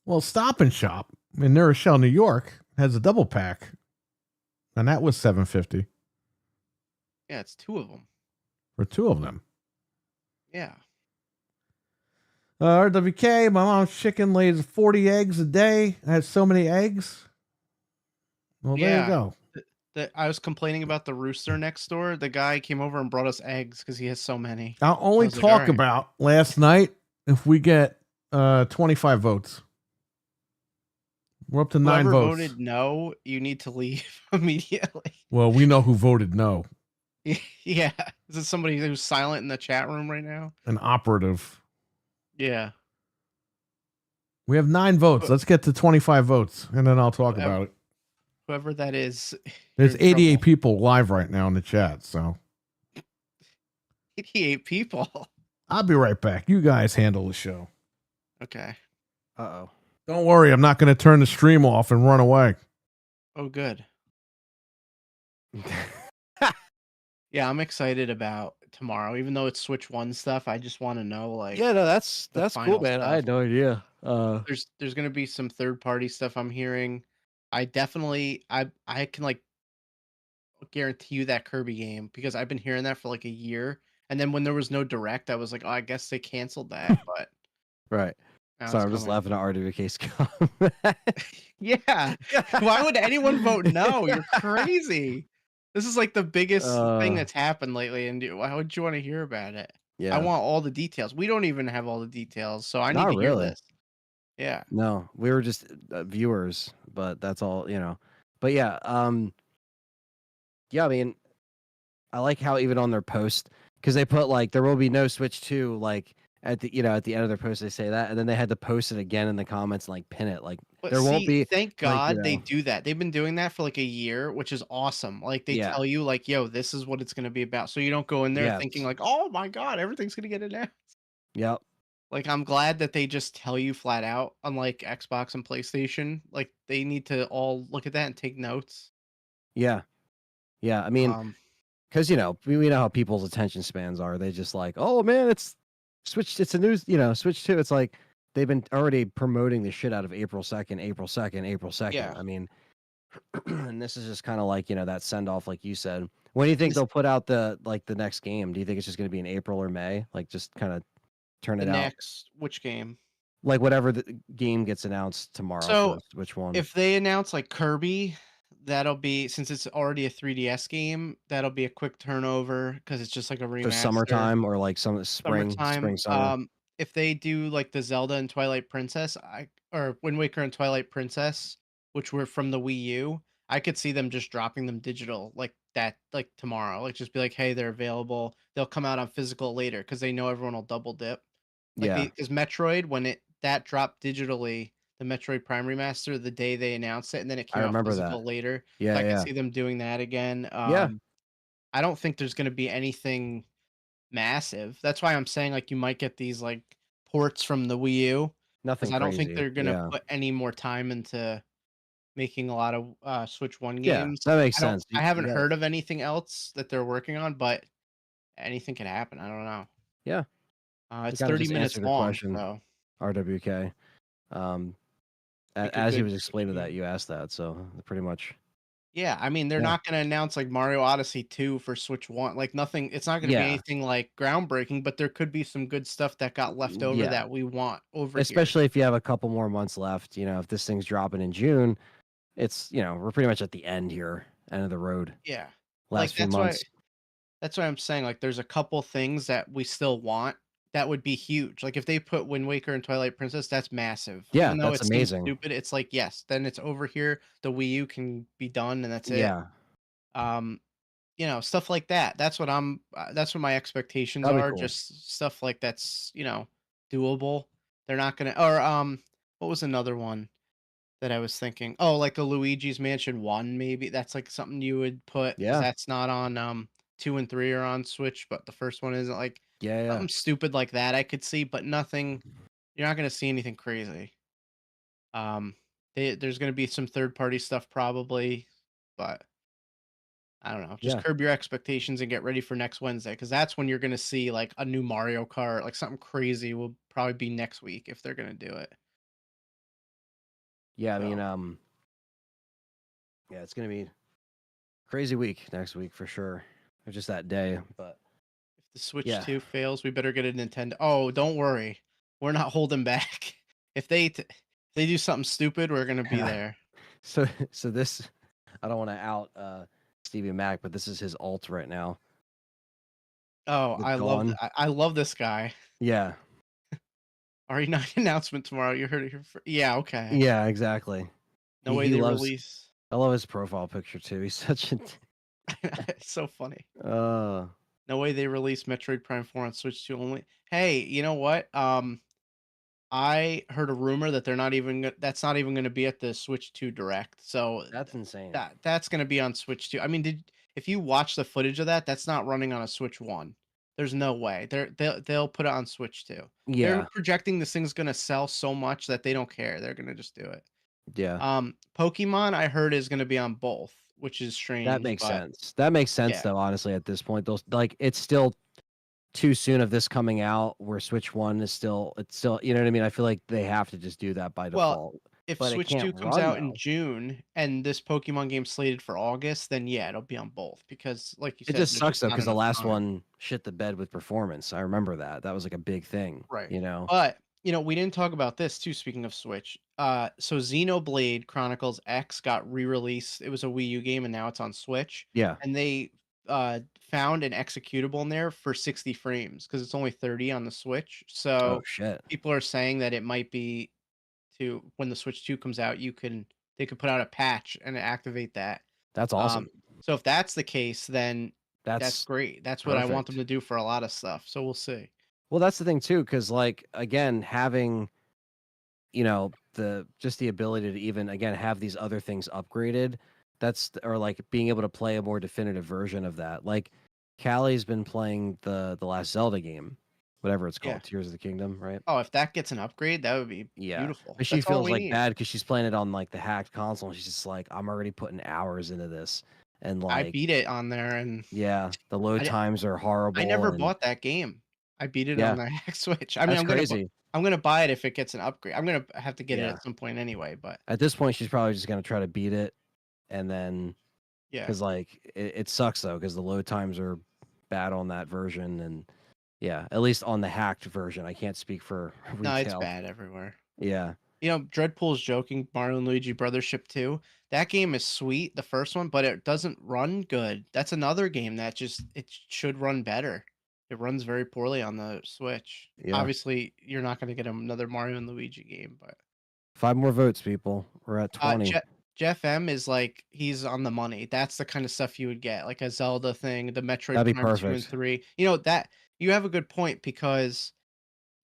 Well, Stop and Shop in New Rochelle, New York, has a double pack, and that was $7.50 Yeah, it's 2 of them. for 2 of them. Yeah. RWK, my mom's chicken lays 40 eggs a day. I had so many eggs. Well, there Yeah. you go. I was complaining about the rooster next door. The guy came over and brought us eggs because he has so many. I'll only I was like, talk all right. about last night if we get 25 votes. We're up to 9 Whoever votes. voted no, you need to leave immediately. Well, we know who voted no. Yeah. Is it somebody who's silent in the chat room right now? An operative. Yeah. We have 9 votes. Let's get to 25 votes, and then I'll talk Whatever. about it. Whoever that is. There's you're in 88 trouble. people live right now in the chat, so 88 people. I'll be right back. You guys handle the show. Okay. Uh-oh. Don't worry, I'm not going to turn the stream off and run away. Oh, good. Yeah, I'm excited about tomorrow. Even though it's Switch 1 stuff, I just want to know like Yeah, no, that's the cool, final man. I stuff. had no idea. There's gonna be some third party stuff I'm hearing. I definitely I can like guarantee you that Kirby game because I've been hearing that for like a year. And then when there was no direct, I was like, oh, I guess they canceled that. But Right. now Sorry, it's I'm just coming. laughing at RWK's comment. Yeah. Why would anyone vote no? You're crazy. This is like the biggest thing that's happened lately, and why would you want to hear about it? Yeah. I want all the details. We don't even have all the details, so I need Not to hear really. this. Yeah. No, we were just viewers, but that's all, But yeah, yeah, I mean, I like how even on their post, because they put like there will be no Switch 2, like at the at the end of their post they say that, and then they had to post it again in the comments and like pin it, like But there won't see, be. thank God they know. do that. They've been doing that for like a year, which is awesome. Like they Yeah. tell you, like, yo, this is what it's gonna be about. So you don't go in there Yes. thinking like, oh my God, everything's gonna get announced. Yep. Like I'm glad that they just tell you flat out, unlike Xbox and PlayStation. Like they need to all look at that and take notes. Yeah. Yeah. I mean, because we know how people's attention spans are. They just like, oh man, it's Switch. It's a news. Switch 2. It's like they've been already promoting the shit out of April 2nd, April 2nd, April 2nd. Yeah. I mean, and this is just kind of like that send off, like you said. When do you think This- they'll put out the next game? Do you think it's just going to be in April or May? Like just kind of turn the it out, next which game? like whatever the game gets announced tomorrow. So, first, which one? If they announce like Kirby, that'll be since it's already a 3DS game, that'll be a quick turnover because it's just like a So remaster. summertime or like some spring, summer. If they do like the Zelda and Twilight Princess, or Wind Waker and Twilight Princess, which were from the Wii U, I could see them just dropping them digital like that, like tomorrow. Like just be like, hey, they're available. They'll come out on physical later because they know everyone will double dip. Like Yeah, because Metroid, when that dropped digitally, the Metroid Prime remaster, the day they announced it, and then it I came out remember that. physical later. So Yeah, I could yeah, see them doing that again. yeah. I don't think there's going to be anything massive. That's why I'm saying like you might get these like ports from the Wii U because Nothing I don't think crazy. they're gonna Yeah, put any more time into making a lot of Switch One yeah. games. That makes I don't. sense. I You haven't got it. heard of anything else that they're working on, but anything can happen. I don't know. Yeah, you It's kind of 30 just minutes answered the long, question, so RWK. make a As he good was explaining that, game. you asked that, so pretty much. Yeah, I mean, they're Yeah, not gonna announce like Mario Odyssey 2 for Switch One. Like nothing. It's not gonna be yeah, anything like groundbreaking, but there could be some good stuff that got left over yeah. that we want over here. Especially if you have a couple more months left. If this thing's dropping in June, it's we're pretty much at the end here, end of the road. Yeah, like Last few months. that's why I'm saying like there's a couple things that we still want that would be huge. Like if they put Wind Waker and Twilight Princess, that's massive. Yeah, Even though that's it seems amazing. stupid, it's like yes, then it's over here. The Wii U can be done, and that's it. Yeah, Um, stuff like that. That's what my expectations that'd be are. cool. Just stuff like that's doable. They're not gonna or what was another one that I was thinking? Oh, like a Luigi's Mansion 1, maybe. That's like something you would put because Yeah, that's not on 2 and 3 are on Switch, but the first one isn't like yeah, yeah. something stupid like that I could see, but nothing you're not gonna see anything crazy. Um there's gonna be some third party stuff probably, but I don't know. Just Yeah. curb your expectations and get ready for next Wednesday because that's when you're gonna see like a new Mario Kart, like something crazy will probably be next week if they're gonna do it. Yeah, I mean, So yeah, it's gonna be crazy week next week for sure. Or just that day. But if the Switch yeah. 2 fails, we better get a Nintendo. Oh, don't worry. We're not holding back. If they do something stupid, we're gonna be there. So this I don't want to out Stevie Mac, but this is his alt right now. Oh, The I Dawn. I love this guy. Yeah. RE9 announcement tomorrow. You heard it here. Yeah, okay. Yeah, exactly. No way He they loves release. I love his profile picture too. He's such a It's so funny. uh No way they release Metroid Prime 4 on Switch 2 only. Hey, you know what? I heard a rumor that that's not even gonna be at the Switch 2 Direct. So that's insane. that's gonna be on Switch 2. I mean, if you watch the footage of that, that's not running on a Switch 1. There's no way. They'll put it on Switch 2. They're Yeah. projecting this thing's gonna sell so much that they don't care. They're gonna just do it. Yeah. Pokemon I heard is gonna be on both, which is That strange, makes but sense. That makes sense yeah. though, honestly, at this point. Those like it's still too soon of this coming out where Switch 1 is still you know what I mean? I feel like they have to just do that by Well, default. if But it Switch can't 2 comes run out in though. June and this Pokemon game's slated for August, then yeah, it'll be on both because like you It said, just there's sucks just though not because the enough last time. one shit the bed with performance. I remember that. That was like a big thing, Right. you know? But, we didn't talk about this too, speaking of Switch. So Xenoblade Chronicles X got re-released. It was a Wii U game and now it's on Switch. Yeah. And they found an executable in there for 60 frames because it's only 30 on the Switch. Oh So shit. people are saying that it might be to when the Switch 2 comes out, they could put out a patch and activate that. That's awesome. So if that's the case, then that's That's great. That's what I want them perfect. to do for a lot of stuff. So we'll see. Well, that's the thing too, because like again, having the ability to even again have these other things upgraded, or like being able to play a more definitive version of that. Like Callie's been playing the last Zelda game, whatever it's Yeah. called, Tears of the Kingdom, right? Oh, if that gets an upgrade, that would be Yeah. beautiful. But she That's all feels we like need. bad because she's playing it on like the hacked console. And she's just like, I'm already putting hours into this, and I like, beat it on there, and yeah, the load I, times are horrible. I never And bought that game. I beat it on yeah, the hack Switch. I mean, that's crazy. I'm gonna buy it if it gets an upgrade. I'm gonna have to get it Yeah. at some point anyway. But At this point, she's probably just gonna try to beat it, and then yeah, because like it sucks though because the load times are bad on that version, and yeah, at least on the hacked version. I can't speak for no, it's retail. bad everywhere. Yeah, Dreadpool's joking. Mario and Luigi Brothership 2. That game is sweet, the first one, but it doesn't run good. That's another game that it should run better. It runs very poorly on the Switch. yeah. Obviously, you're not going to get another Mario and Luigi game, but 5 more votes, people. We're at 20. Jeff M is like he's on the money. That's the kind of stuff you would get, like a Zelda thing, the Metroid That'd be Prime 2 and perfect. 3. You know that you have a good point because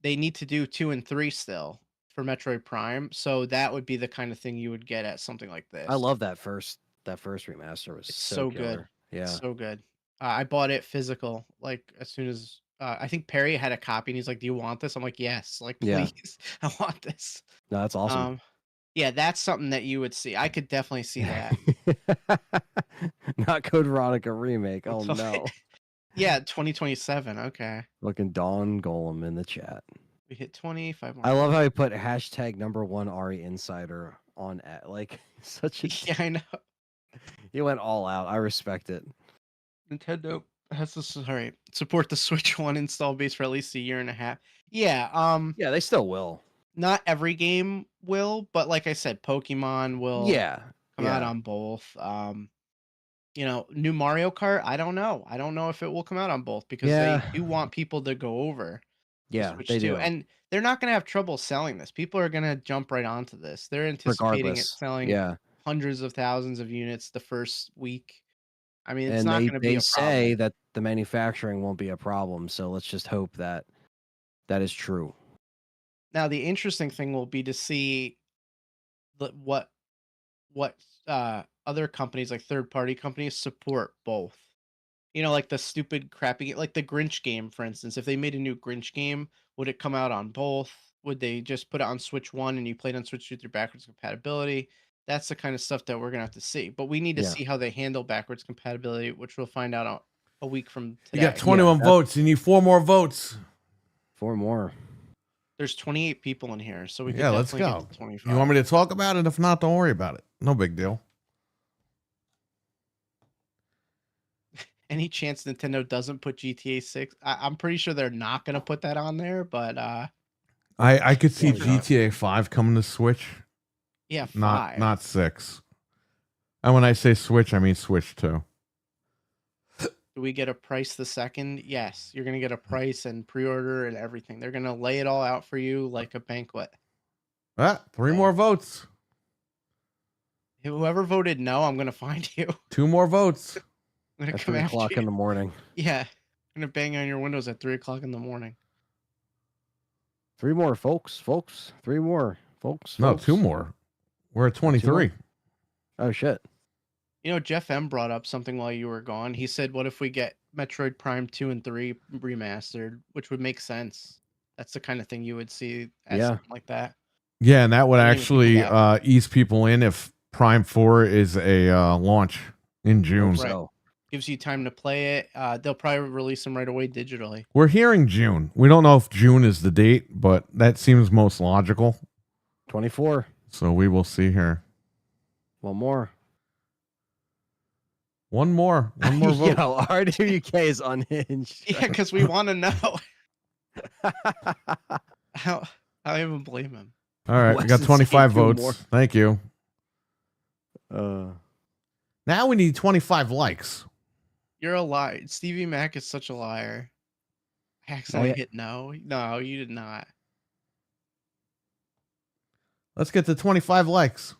they need to do 2 and 3 still for Metroid Prime. So that would be the kind of thing you would get at something like I this. love that first remaster was It's so so good. killer. It's Yeah. so good. I bought it physical, like as soon as I think Perry had a copy, and he's like, "Do you want this?" I'm like, "Yes, like Yeah. please, I want this." No, that's awesome. Yeah, that's something that you would see. I could definitely see that. Not Code Veronica remake. Oh So- no. Yeah, 2027. Okay, Looking Dawn Golem in the chat. we hit 25 more. I love how he put hashtag #1 Ari Insider on like such a Yeah, I know. he went all out. I respect it. Nintendo has to support the Switch One install base for at least a year and a half. Yeah, Yeah, they still will. not every game will, but like I said, Pokemon will Yeah. come out Yeah. on both. You know, new Mario Kart, I don't know. I don't know if it will come out on both because Yeah. they do want people to go over to Yeah, Switch they 2. do. And they're not going to have trouble selling this. People are going to jump right onto this. They're anticipating it Regardless. selling Yeah. hundreds of thousands of units the first week. I mean, it's And not they going to be a say problem. that the manufacturing won't be a problem, so let's just hope that that is true. Now, the interesting thing will be to see what other companies, like third-party companies, support both. You know, like the stupid crappy, like the Grinch game, for instance. If they made a new Grinch game, would it come out on both? Would they just put it on Switch 1 and you played on Switch 2 through backwards compatibility? That's the kind of stuff that we're gonna have to see. But we need to Yeah. see how they handle backwards compatibility, which we'll find out a week from You today. got 21 that- votes. You need 4 more votes. 4 more. There's 28 people in here, so we can Yeah, let's definitely go. get to 25. You want me to talk about it? If not, don't worry about it. No big deal. Any chance Nintendo doesn't put GTA 6? I'm pretty sure they're not gonna put that on there, but I could see Probably not. GTA 5 coming to Switch, yeah, not 5. not 6. And when I say Switch, I mean Switch 2. Do we get a price the second? Yes, you're gonna get a price and pre-order and everything. They're gonna lay it all out for you like a banquet. Ah, 3 Yeah. more votes. Whoever voted no, I'm gonna find you. 2 more votes. I'm gonna At come 3 after o'clock you. in the morning. Yeah, I'm gonna bang on your windows at 3 o'clock in the morning. 3 more, folks. 3 more, folks. No, folks. 2 more. We're at 23. Oh shit. You know, Jeff M brought up something while you were gone. He said, "What if we get Metroid Prime 2 and 3 remastered?" Which would make sense. That's the kind of thing you would see as Yeah. something like that. Yeah, and that would I didn't even think of actually ease people in if Prime 4 is a launch in June. Right. So Gives you time to play it. They'll probably release them right away digitally. We're hearing June. We don't know if June is the date, but that seems most logical. 24. So we will see here. 1 more. One more vote. Yo, RWK is unhinged. Yeah, because we want to know. How I even blame him. All right, we Wes got is 25 saying 2 votes. more. Thank you. Uh, Now we need 25 likes. You're a liar. Stevie Mac is such a liar. I accidentally yeah. hit no. No, you did not. Let's get to 25 likes.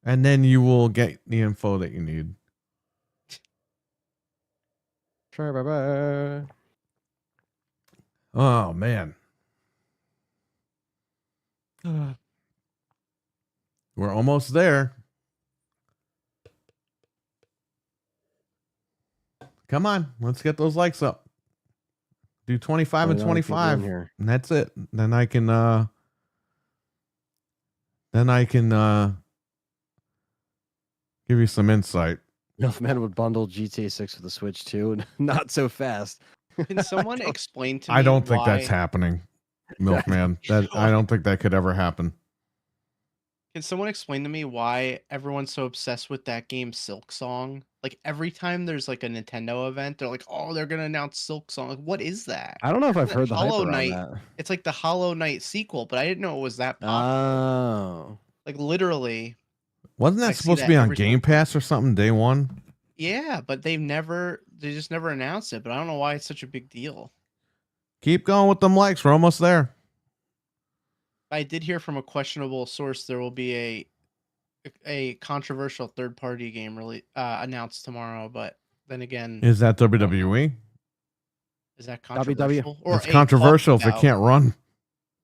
And then you will get the info that you need. sure, bye-bye. Oh, man. We're almost there. Come on, let's get those likes up. Do 25 and 29 people in 25. here. And that's it. Then I can give you some insight. Milkman would bundle GTA 6 with the Switch too. Not so fast. Can someone explain to me? I don't think that's why- happening, Milkman. I don't think that could ever happen. Can someone explain to me why everyone's so obsessed with that game Silk Song? Like every time there's like a Nintendo event, they're like, "Oh, they're gonna announce Silk Song." Like, what is that? I don't know if I've That heard the hype Hollow around Knight- that. It's like the Hollow Knight sequel, but I didn't know it was that popular. Oh. Like literally, Wasn't I that see supposed to that be on every time. Game Pass or something day one? yeah, but they just never announced it. But I don't know why it's such a big deal. Keep going with them likes. We're almost there. I did hear from a questionable source there will be a a controversial third-party game really announced tomorrow, but then again, Is that WWE? is that WW. controversial? Or It's a controversial if talked it about- can't run.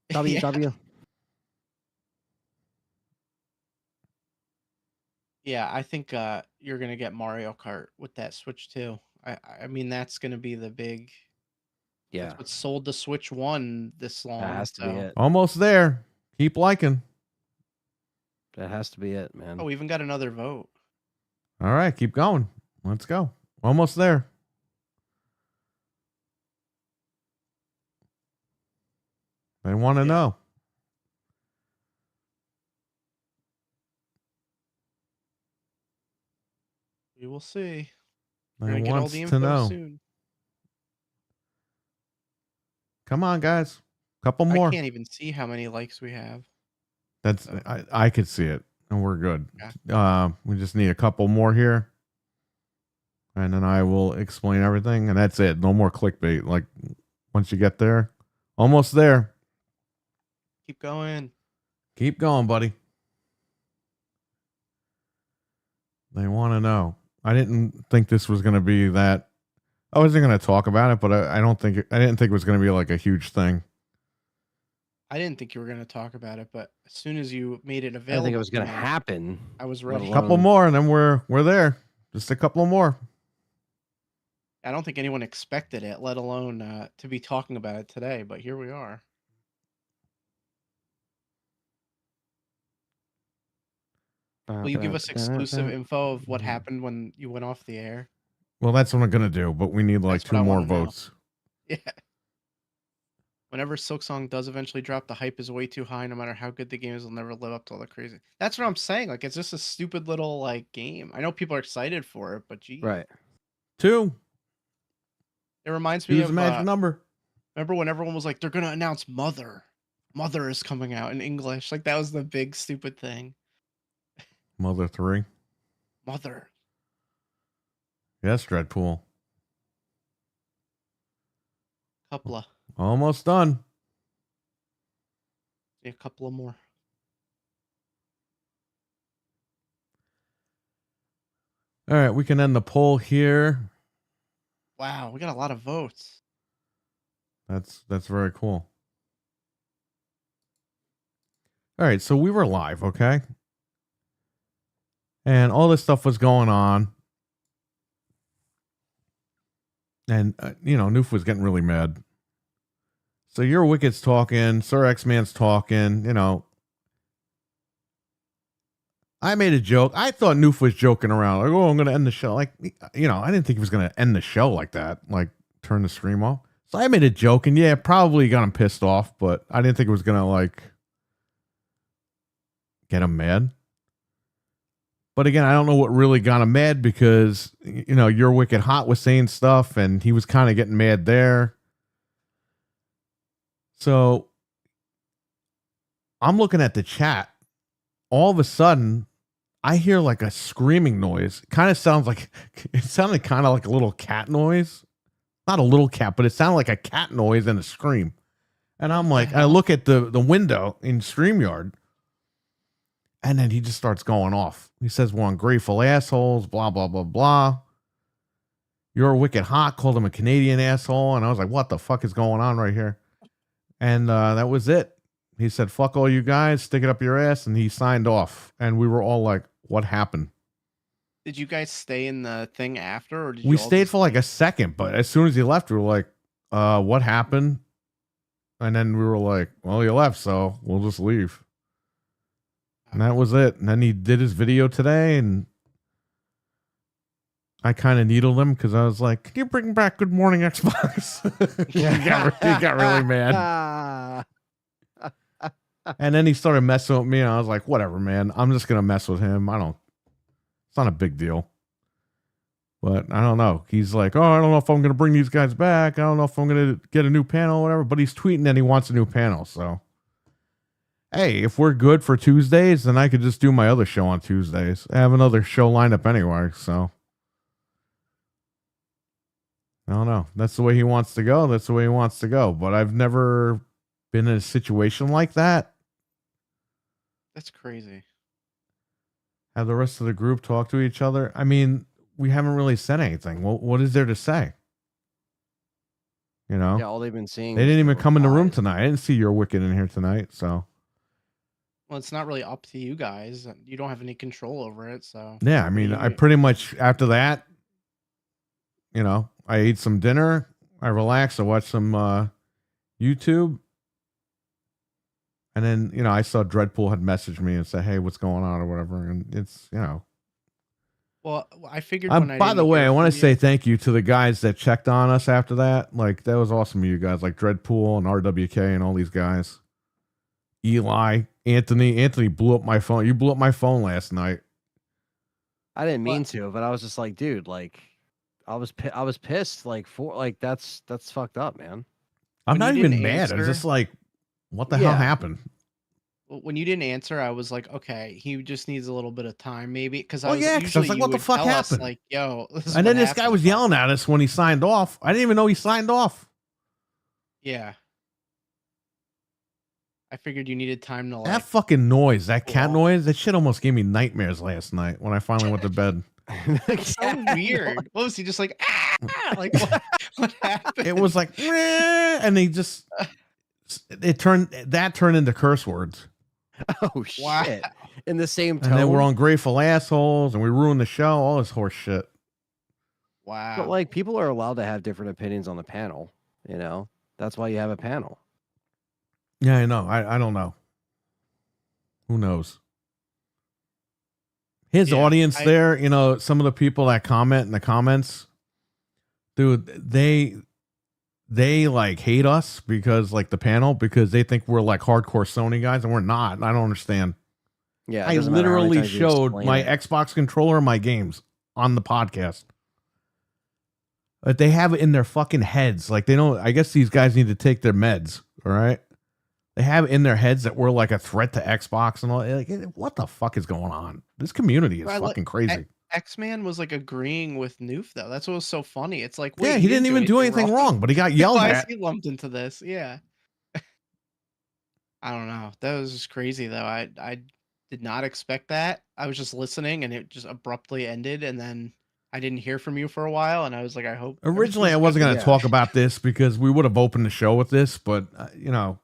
Yeah. WW. Yeah, I think you're gonna get Mario Kart with that Switch too. I mean that's gonna be the big. Yeah, That's what sold the Switch 1 this long. that has to be so- it. Almost there. Keep liking. That has to be it, man. Oh, we even got another vote. All right, keep going. Let's go. Almost there. They want to Yeah. know. We will see. They We're gonna get all wants the to info know. soon. Come on, guys. Couple more. I can't even see how many likes we have. That's I could see it, and we're good. Okay. We just need a couple more here, and then I will explain everything, and that's it. No more clickbait. Like once you get there, almost there. Keep going. Keep going, buddy. They want to know. I didn't think this was going to be that. I wasn't going to talk about it, but I didn't think it was going to be like a huge thing. I didn't think you were going to talk about it, but as soon as you made it I available, didn't think it was going to me, happen. I was let ready. alone- Couple more, and then we're there. Just a couple more. I don't think anyone expected it, let alone to be talking about it today. But here we are. Will you give us exclusive info of what happened when you went off the air? Well, that's what I'm going to do, but we need like That's what I 2 more wanna know. votes. Yeah. Whenever Silksong does eventually drop, the hype is way too high. No matter how good the game is, it'll never live up to all the crazy. That's what I'm saying. Like, it's just a stupid little like game. I know people are excited for it, but gee, Right. 2. it reminds me Choose of a magic number. remember when everyone was like, they're gonna announce Mother. Mother is coming out in English. Like that was the big stupid thing. Mother 3. Mother. Yes, Dreadpool. Couple of Almost done. a couple of more. All right, we can end the poll here. Wow, we got a lot of votes. That's very cool. All right, so we were live, okay? And all this stuff was going on. And, Noof was getting really mad. So your Wicked's talking, Sir X-Man's talking, I made a joke. I thought Noof was joking around. Like, I'm going to end the show. Like, I didn't think he was going to end the show like that. Like, turn the stream off. So I made a joke, and yeah, probably got him pissed off, but I didn't think it was going to, like, get him mad. But again, I don't know what really got him mad because, your Wicked Hot was saying stuff, and he was kind of getting mad there. So I'm looking at the chat. All of a sudden, I hear like a screaming noise. It sounded kind of like a little cat noise. Not a little cat, but it sounded like a cat noise and a scream. And I'm like, I look at the window in StreamYard, and then he just starts going off. He says, we're ungrateful assholes, blah, blah, blah, blah. You're Wicked Hot, called him a Canadian asshole. And I was like, what the fuck is going on right here? And that was it. He said, fuck all you guys, stick it up your ass. And he signed off. And we were all like, what happened? Did you guys stay in the thing after, or did We you all stayed just for like leave? a second, but as soon as he left, we were like, what happened? And then we were like, well, he left, so we'll just leave. And that was it. And then he did his video today, and I kind of needled him because I was like, can you bring back Good Morning Xbox? he got really mad. And then he started messing with me, and I was like, whatever, man. I'm just going to mess with him. It's not a big deal. But I don't know. He's like, oh, I don't know if I'm going to bring these guys back. I don't know if I'm going to get a new panel or whatever. But he's tweeting that he wants a new panel. So, hey, if we're good for Tuesdays, then I could just do my other show on Tuesdays. I have another show lined up anyway. So, I don't know. That's the way he wants to go. That's the way he wants to go. But I've never been in a situation like that. That's crazy. have the rest of the group talk to each other. I mean, we haven't really said anything. What is there to say? You know, Yeah, all they've been seeing. they is didn't the even come in the room replies. tonight. I didn't see your Wicked in here tonight. So Well, it's not really up to you guys. You don't have any control over it, so yeah, I mean, you- I pretty much after that, you know, I ate some dinner. I relaxed. I watched some YouTube. And then, you know, I saw Dreadpool had messaged me and said, "Hey, what's going on?" or whatever. And it's, you know, Well, I figured. When I by the didn't way, hear I want from to you- say thank you to the guys that checked on us after that. Like, that was awesome of you guys, like Dreadpool and RWK and all these guys. Eli, Anthony blew up my phone. You blew up my phone last night. I didn't Well- mean to, but I was just like, dude, like, I was pissed. Like, that's fucked up, man. I'm When not you even didn't mad. I'm answer- just like, what the hell Yeah. happened? when you didn't answer, I was like, okay, he just needs a little bit of time, maybe. Because Well, yeah, 'cause I was usually like, you what the would fuck tell us, happened? like, yo, this is And what then this guy happened, was but- yelling at us when he signed off. I didn't even know he signed off. Yeah. I figured you needed time to like. That fucking noise, that cat Cool. noise, that shit almost gave me nightmares last night when I finally went to bed. It's so weird. What was he just like? Ah! Like what happened? It was like, "Meh," and he just turned into curse words. Oh Wow. shit! In the same tone. And then we're ungrateful assholes and we ruined the show, all this horse shit. Wow. But like, people are allowed to have different opinions on the panel. You know, that's why you have a panel. Yeah, I know. I don't know. Who knows? His Yeah, audience I- there, you know, some of the people that comment in the comments, dude, they like hate us because like the panel, because they think we're like hardcore Sony guys and we're not. I don't understand. Yeah, it I doesn't matter how many literally times you showed explain my it. Xbox controller and my games on the podcast. But they have it in their fucking heads. Like they don't, I guess these guys need to take their meds. All right. They have it in their heads that we're like a threat to Xbox and all. Like, what the fuck is going on? This community is Right, like, fucking crazy. X-Man was like agreeing with Noof though. That's what was so funny. It's like, Yeah, wait, he didn't even do anything wrong, but he got yelled Why is at. he lumped into this? Yeah. I don't know. That was just crazy though. I did not expect that. I was just listening and it just abruptly ended, and then I didn't hear from you for a while, and I was like, I hope. Originally, I everything's wasn't good. going to Yeah. talk about this because we would have opened the show with this, but you know,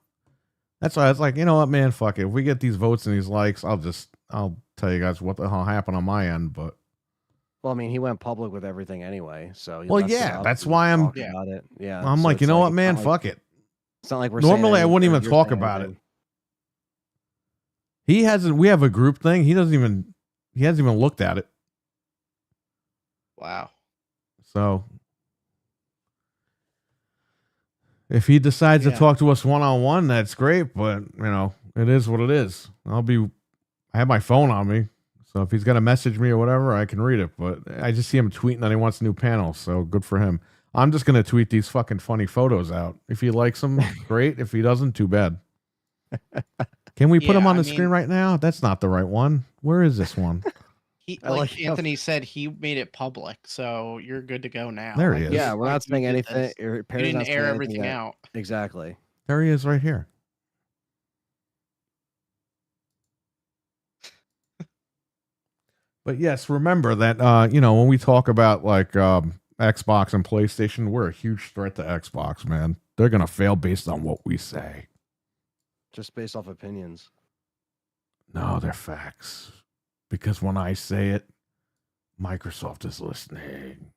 that's why I was like, you know what, man, fuck it. If we get these votes and these likes, I'll tell you guys what the hell happened on my end. But Well, I mean, he went public with everything anyway, so he Well, left it yeah, up that's and why I'm- talked Yeah. about it. Yeah, I'm so like, you it's know what, it's man, not like- fuck it. It's not like we're Normally, saying I wouldn't anything, even you're talk saying about it. anything. He hasn't. We have a group thing. He hasn't even looked at it. Wow. So if he decides to Yeah. talk to us one-on-one, that's great. But you know, it is what it is. I have my phone on me, so if he's gonna message me or whatever, I can read it. But I just see him tweeting that he wants a new panel, so good for him. I'm just gonna tweet these fucking funny photos out. If he likes them, great. If he doesn't, too bad. Can we put Yeah, him on I the screen mean- right now? That's not the right one. Where is this one? He I like like how- Anthony said, he made it public, so you're good to go now. There he Like, is. Yeah, we're like, not you saying did anything. this. or You Perry's didn't not saying air anything everything that- out. Exactly. There he is right here. But yes, remember that you know, when we talk about like Xbox and PlayStation, we're a huge threat to Xbox, man. They're gonna fail based on what we say. Just based off opinions. No, they're facts. Because when I say it, Microsoft is listening.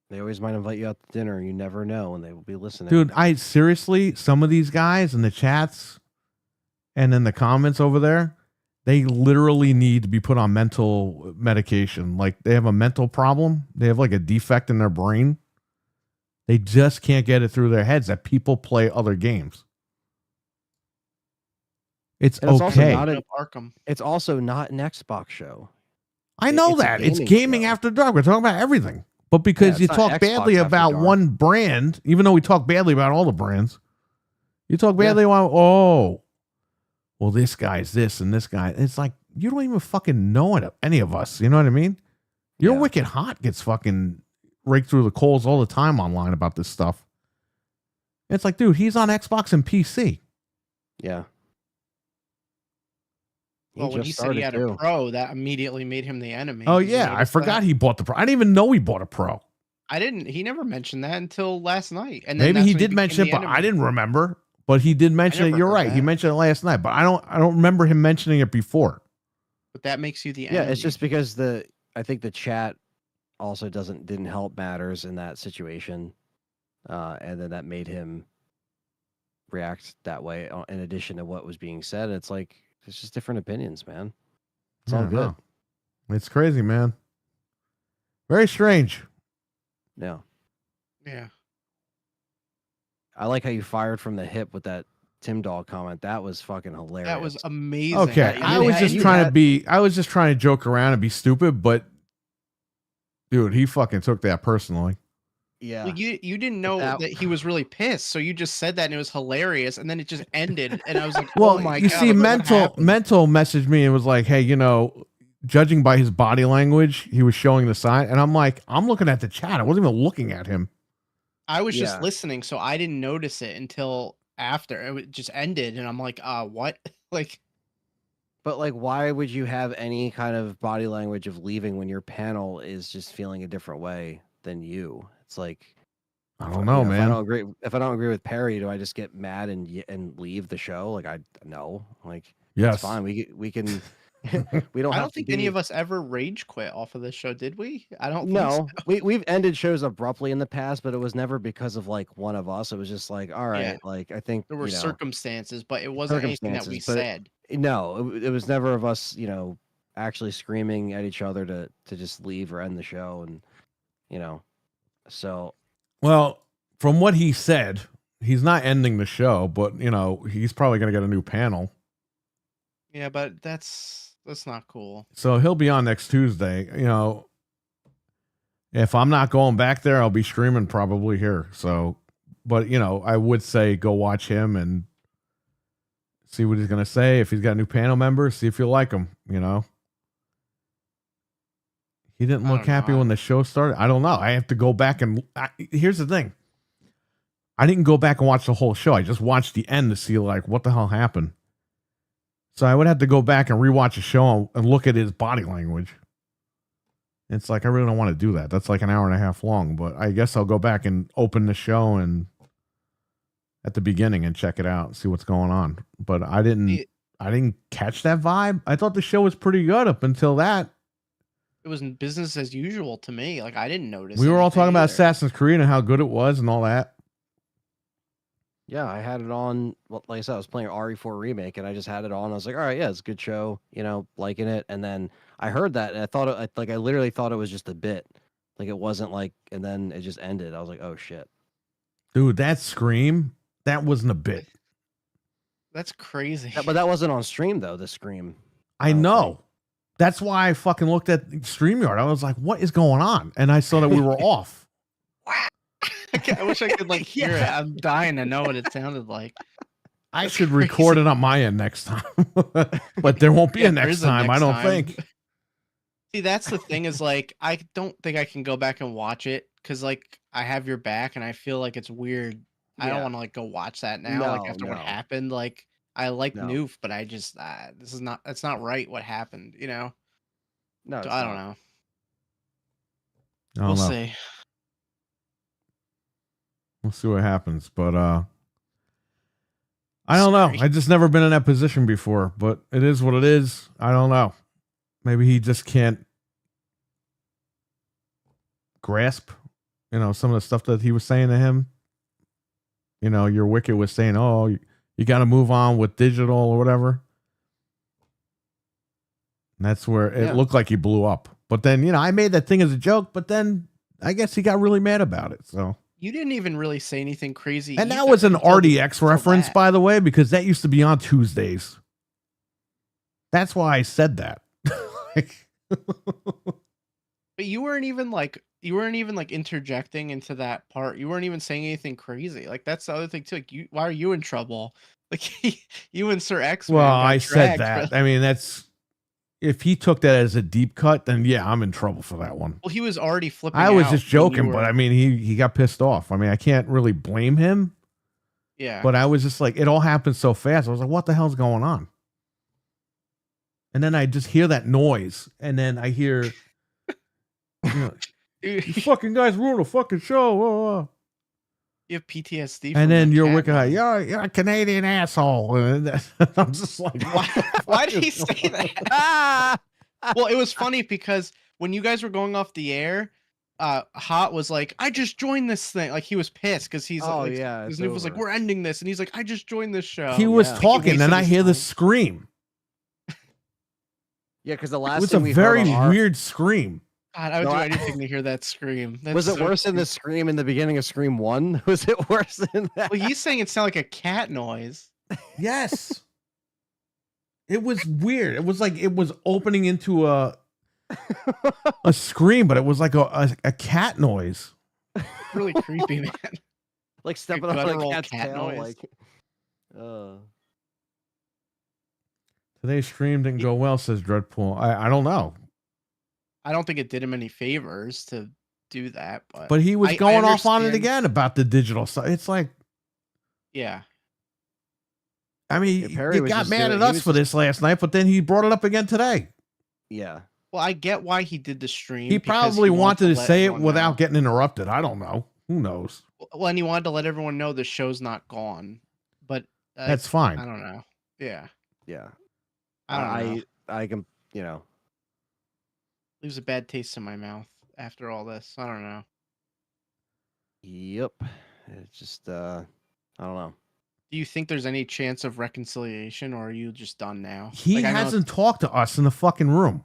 They always might invite you out to dinner. You never know, and they will be listening. Dude, I seriously, some of these guys in the chats and in the comments over there, they literally need to be put on mental medication. Like they have a mental problem. They have like a defect in their brain. They just can't get it through their heads that people play other games. It's And it's also okay. not Up Arkham. It's also not an Xbox show. I know it's a that. It's gaming gaming show. after dark. We're talking about everything. But because Yeah, you it's not talk Xbox badly After about Dark. one brand, even though we talk badly about all the brands, you talk Yeah. badly about, oh, well, this guy's this and this guy. It's like, you don't even fucking know it, any of us. You know what I mean? Your Yeah. Wicked Hot gets fucking raked through the coals all the time online about this stuff. It's like, dude, he's on Xbox and PC. Yeah. Well, when he said he had a pro, that immediately made him the enemy. Oh Did you yeah, I notice forgot that? he bought the pro. I didn't even know he bought a pro. I didn't. He never mentioned that until last night. And then Maybe that's he when did became mention it, the but I enemy. didn't remember. But he did mention it. never You're heard right. He that. mentioned it last night, but I don't remember him mentioning it before. But that makes you the Yeah, enemy. it's just because I think the chat also didn't help matters in that situation, and then that made him react that way. In addition to what was being said, it's like it's just different opinions, man. It's I all don't good. know. It's crazy, man. Very strange. No, Yeah. I like how you fired from the hip with that Tim Dog comment. That was fucking hilarious. That was amazing. Okay, you I was had- just you trying to had- be. I was just trying to joke around and be stupid, but dude, he fucking took that personally. yeah. Well, you didn't know that- that he was really pissed, so you just said that and it was hilarious, and then it just ended, and I was like, Well, "Oh my you god!" see, what mental happened? messaged me and was like, "Hey, judging by his body language, he was showing the sign." And I'm like, I'm looking at the chat. I wasn't even looking at him. I was Yeah. just listening, so I didn't notice it until after it just ended, and I'm like, what?" Like, But like, why would you have any kind of body language of leaving when your panel is just feeling a different way than you? It's like, I don't know, If man. if I don't agree with Perry, do I just get mad and leave the show? Like I no, like Yes. it's fine. We can we don't I have don't to think be, any of us ever rage quit off of this show, did we? I don't. Think No, so. we've ended shows abruptly in the past, but it was never because of like one of us. It was just like, all right, Yeah. like I think There were you know, circumstances, but it wasn't anything that we circumstances, but said. no, it was never of us, actually screaming at each other to just leave or end the show, and so Well, from what he said, he's not ending the show, but he's probably going to get a new panel. Yeah, but that's not cool. So he'll be on next Tuesday. If I'm not going back there, I'll be streaming probably here. So, but I would say go watch him and see what he's going to say. If he's got a new panel member, see if you like him, He didn't I look don't know. happy when the show started. I don't know. I have to go back and here's the thing. I didn't go back and watch the whole show. I just watched the end to see like what the hell happened. So I would have to go back and rewatch the show and look at his body language. It's like I really don't want to do that. That's like an hour and a half long, but I guess I'll go back and open the show and at the beginning and check it out and see what's going on. But I didn't catch that vibe. I thought the show was pretty good up until that. It was business as usual to me. Like I didn't notice. We were all anything talking about either. Assassin's Creed and how good it was and all that. yeah, I had it on. Well, like I said, I was playing RE4 remake, and I just had it on. I was like, all right, yeah, it's a good show, liking it. And then I heard that, and I thought, I literally thought it was just a bit, like it wasn't like, and then it just ended. I was like, oh shit, Dude, that scream, that wasn't a bit. That's crazy. but that wasn't on stream though. The scream. I don't know. think. That's why I fucking looked at StreamYard. I was like, what is going on? And I saw that we were off. I wish I could like hear it. I'm dying to know what it sounded like. I That's should record crazy. it on my end next time. But there won't be Yeah, a there next is a time, I next don't time. think. See, that's the thing is like I don't think I can go back and watch it because like I have your back and I feel like it's weird. I don't Yeah. want to like go watch that now. Like after what No. happened, like I like No. Noof, but I just that's not right. What happened, No, So it's I don't not. know. I don't We'll know. see. We'll see what happens. But I don't know. Scary. I just never been in that position before, but it is what it is. I don't know. Maybe he just can't grasp, some of the stuff that he was saying to him. Your Wicked was saying, oh, you got to move on with digital or whatever. And that's where it Yeah. looked like he blew up. But then, I made that thing as a joke, but then I guess he got really mad about it. So, You didn't even really say anything crazy. and that either was an until RDX reference, that. by the way, because that used to be on Tuesdays. That's why I said that. But you weren't even like interjecting into that part. You weren't even saying anything crazy. Like that's the other thing too. Like why are you in trouble? Like you and Sir X. Well, I said that. I mean, if he took that as a deep cut, then yeah, I'm in trouble for that one. Well, he was already flipping. I was out just when you joking, but were- I mean, he got pissed off. I mean, I can't really blame him, yeah. but I was just like, it all happened so fast. I was like, what the hell's going on? and then I just hear that noise, and then I hear, you know, you fucking guys ruined a fucking show. You have PTSD. And then you're cat wicked. noise. You're a Canadian asshole. And I'm just like, Why did he say that? Well, it was funny because when you guys were going off the air, Hot was like, I just joined this thing. Like, he was pissed because he's Oh, like, yeah, his it's new was like, over. we're ending this. And he's like, I just joined this show. he was yeah. talking, and wasted I his hear the time. scream. Yeah, because the It last was a thing we heard very on our- weird scream. God, I would No, do I- anything to hear that scream. That's Was it so worse than the scream in the beginning of Scream 1? Was it worse than that? Well, he's saying it sounded like a cat noise. Yes. It was weird. It was like it was opening into a scream, but it was like a cat noise. Really creepy, man. Like stepping on a guttural cat's cat tail. noise. Like, Today's stream didn't go well, says Dreadpool. I don't know. I don't think it did him any favors to do that, But he was I going off on it understand. again about the digital side. It's like, yeah. I mean, Yeah, Perry you was got just mad doing- at he us was for this last night, but then he brought it up again today. yeah. Well, I get why he did the stream. He because probably wanted to let say it everyone without know. getting interrupted. I don't know. Who knows? Well, and he wanted to let everyone know the show's not gone. But That's I fine. don't know. Yeah. Yeah. I don't know. I can, you know. Leaves a bad taste in my mouth after all this. I don't know. Yep. It's just, I don't know. Do you think there's any chance of reconciliation, or are you just done now? He Like, I know- hasn't talked to us in the fucking room.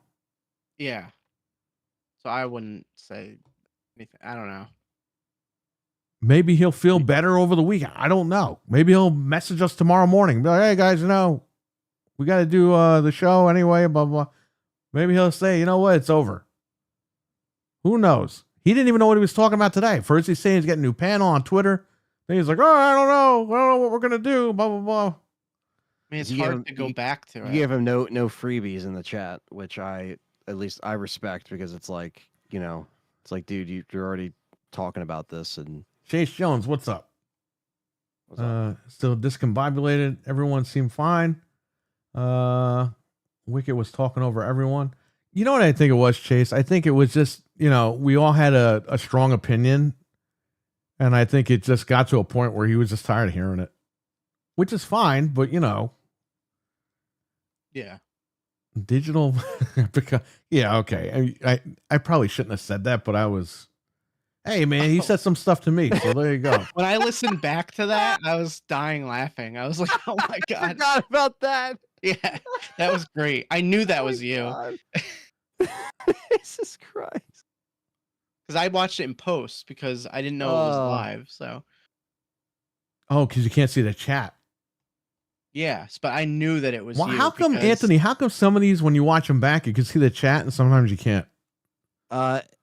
Yeah. So I wouldn't say anything. I don't know. Maybe he'll feel better over the weekend. I don't know. Maybe he'll message us tomorrow morning. Be like, hey guys, we got to do the show anyway. Blah blah. Maybe he'll say, you know what, it's over. Who knows? He didn't even know what he was talking about today. First he's saying he's getting a new panel on Twitter. Then he's like, oh, I don't know what we're gonna do. Blah blah blah. I mean, it's You gave hard him- to go you- back to You it. gave him no freebies in the chat, which at least I respect, because it's like, it's like, dude, you're already talking about this, and Chase Jones, what's up? what's up? Still discombobulated. Everyone seemed fine. Wicket was talking over everyone. You know what I think it was, Chase? I think it was just, we all had a strong opinion. And I think it just got to a point where he was just tired of hearing it, which is fine. But, Yeah. digital, because, yeah, okay. I probably shouldn't have said that, but I was, hey, man, he said some stuff to me. So there you go. When I listened back to that, I was dying laughing. I was like, oh my I God. forgot about that. Yeah. That was great. I knew that Oh was my you. God. Jesus Christ. Because I watched it in post because I didn't know it was Oh. live. So, Oh, because you can't see the chat. yes. But I knew that it was Well, you. how come, because- Anthony, how come some of these, when you watch them back, you can see the chat and sometimes you can't?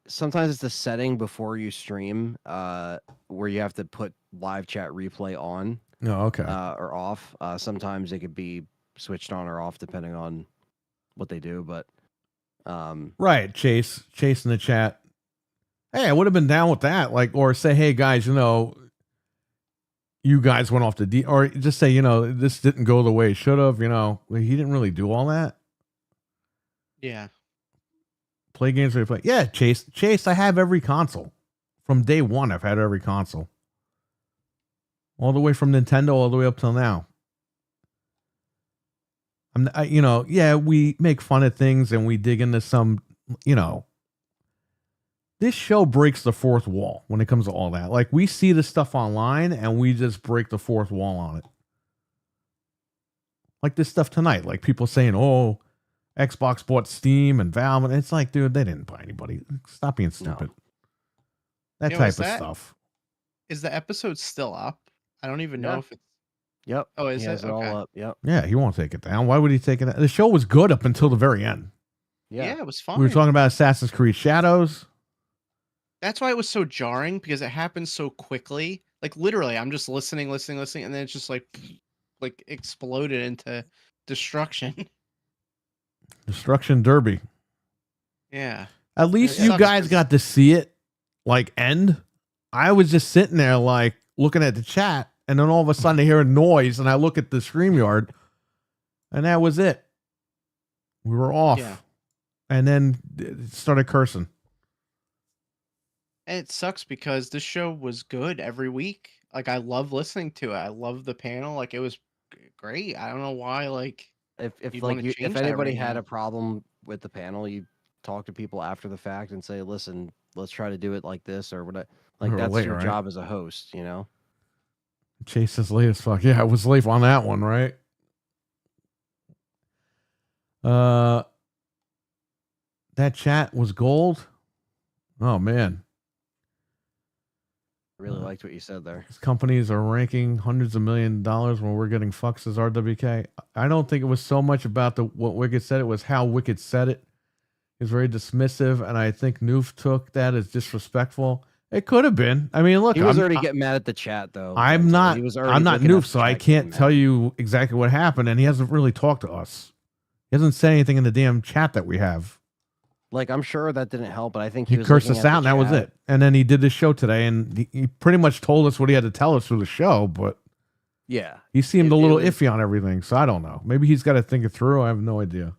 Sometimes it's the setting before you stream, where you have to put live chat replay on Oh, okay. or off. Sometimes it could be switched on or off depending on what they do. But Right, Chase in the chat. Hey, I would have been down with that. Like, or say, hey guys, you guys went off the or just say, this didn't go the way it should have. He didn't really do all that. Yeah. Play games where you play. Yeah, Chase. I have every console from day one. I've had every console, all the way from Nintendo all the way up till now. Yeah, we make fun of things and we dig into some, this show breaks the fourth wall when it comes to all that. Like, we see the stuff online and we just break the fourth wall on it. Like this stuff tonight, like people saying, oh, Xbox bought Steam and Valve. And it's like, dude, they didn't buy anybody. Stop being stupid. That Yeah, type was of that- stuff. Is the episode still up? I don't even know Yeah. if it's. yep. Oh, is he it? has it all Okay. up. Yep. Yeah, he won't take it down. Why would he take it down? The show was good up until the very end. Yeah. Yeah. It was fun. We were talking about Assassin's Creed Shadows. That's why it was so jarring, because it happened so quickly. Like, literally, I'm just listening, and then it's just like exploded into destruction. Destruction Derby. Yeah. At least It you sucks guys 'cause- got to see it like end. I was just sitting there like looking at the chat, and then all of a sudden I hear a noise and I look at the StreamYard, and that was it. We were off. Yeah. And then it started cursing. And it sucks because this show was good every week. Like I love listening to it. I love the panel. Like it was great. I don't know why. Like If you'd like wanna you, change if that anybody right had now. a problem with the panel, you talk to people after the fact and say, "Listen, let's try to do it like this or what." Like We were that's late, your right? job as a host, you know. Chase is late as fuck. Yeah, I was late on that one, right? That chat was gold. Oh man. I really liked what you said there. These companies are ranking hundreds of $millions when we're getting fucks as RWK. I don't think it was so much about what Wicked said. It was how Wicked said it. It was very dismissive, and I think Noof took that as disrespectful. It could have been. I mean, look, He was already getting mad at the chat, though. I'm Enzo. not. He was already I'm not looking at Noof, the so I chat getting can't tell mad. you exactly what happened, and he hasn't really talked to us. He hasn't said anything in the damn chat that we have. Like, I'm sure that didn't help, but I think He was cursed looking us at out, the and that was chat. it. And then he did the show today, and he pretty much told us what he had to tell us through the show, but Yeah, he seemed It- a it little was- iffy on everything. So I don't know. Maybe he's got to think it through. I have no idea.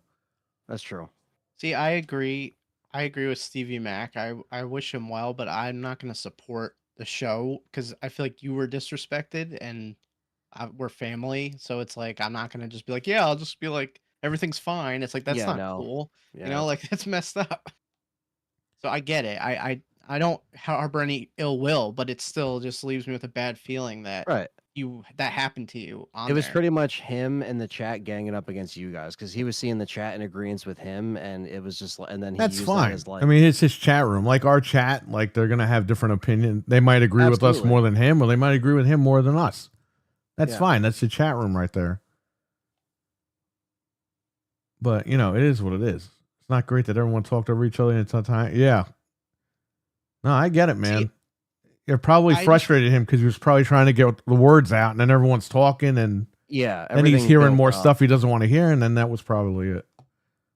that's true. See, I agree. I agree with Stevie Mac. I wish him well, but I'm not going to support the show because I feel like you were disrespected and we're family. So it's like I'm not going to just be like, yeah, I'll just be like everything's fine. It's like that's Yeah, not no. cool. Yeah. You know, like that's messed up. So I get it. I don't harbor any ill will, but it still just leaves me with a bad feeling that Right. that happened to you on It was there. pretty much him and the chat ganging up against you guys because he was seeing the chat in agreement with him, and it was just and then he That's used fine. that as like, I mean, it's his chat room. Like our chat, like they're gonna have different opinion. They might agree with us Absolutely. more than him, or they might agree with him more than us. That's Yeah. fine. That's the chat room right there. But you know, it is what it is. It's not great that everyone talked over each other at a time. Yeah. No, I get it, man. You're probably I just- frustrated him because he was probably trying to get the words out, and then everyone's talking, and yeah, then he's everything hearing built more up. stuff he doesn't want to hear, and then that was probably it.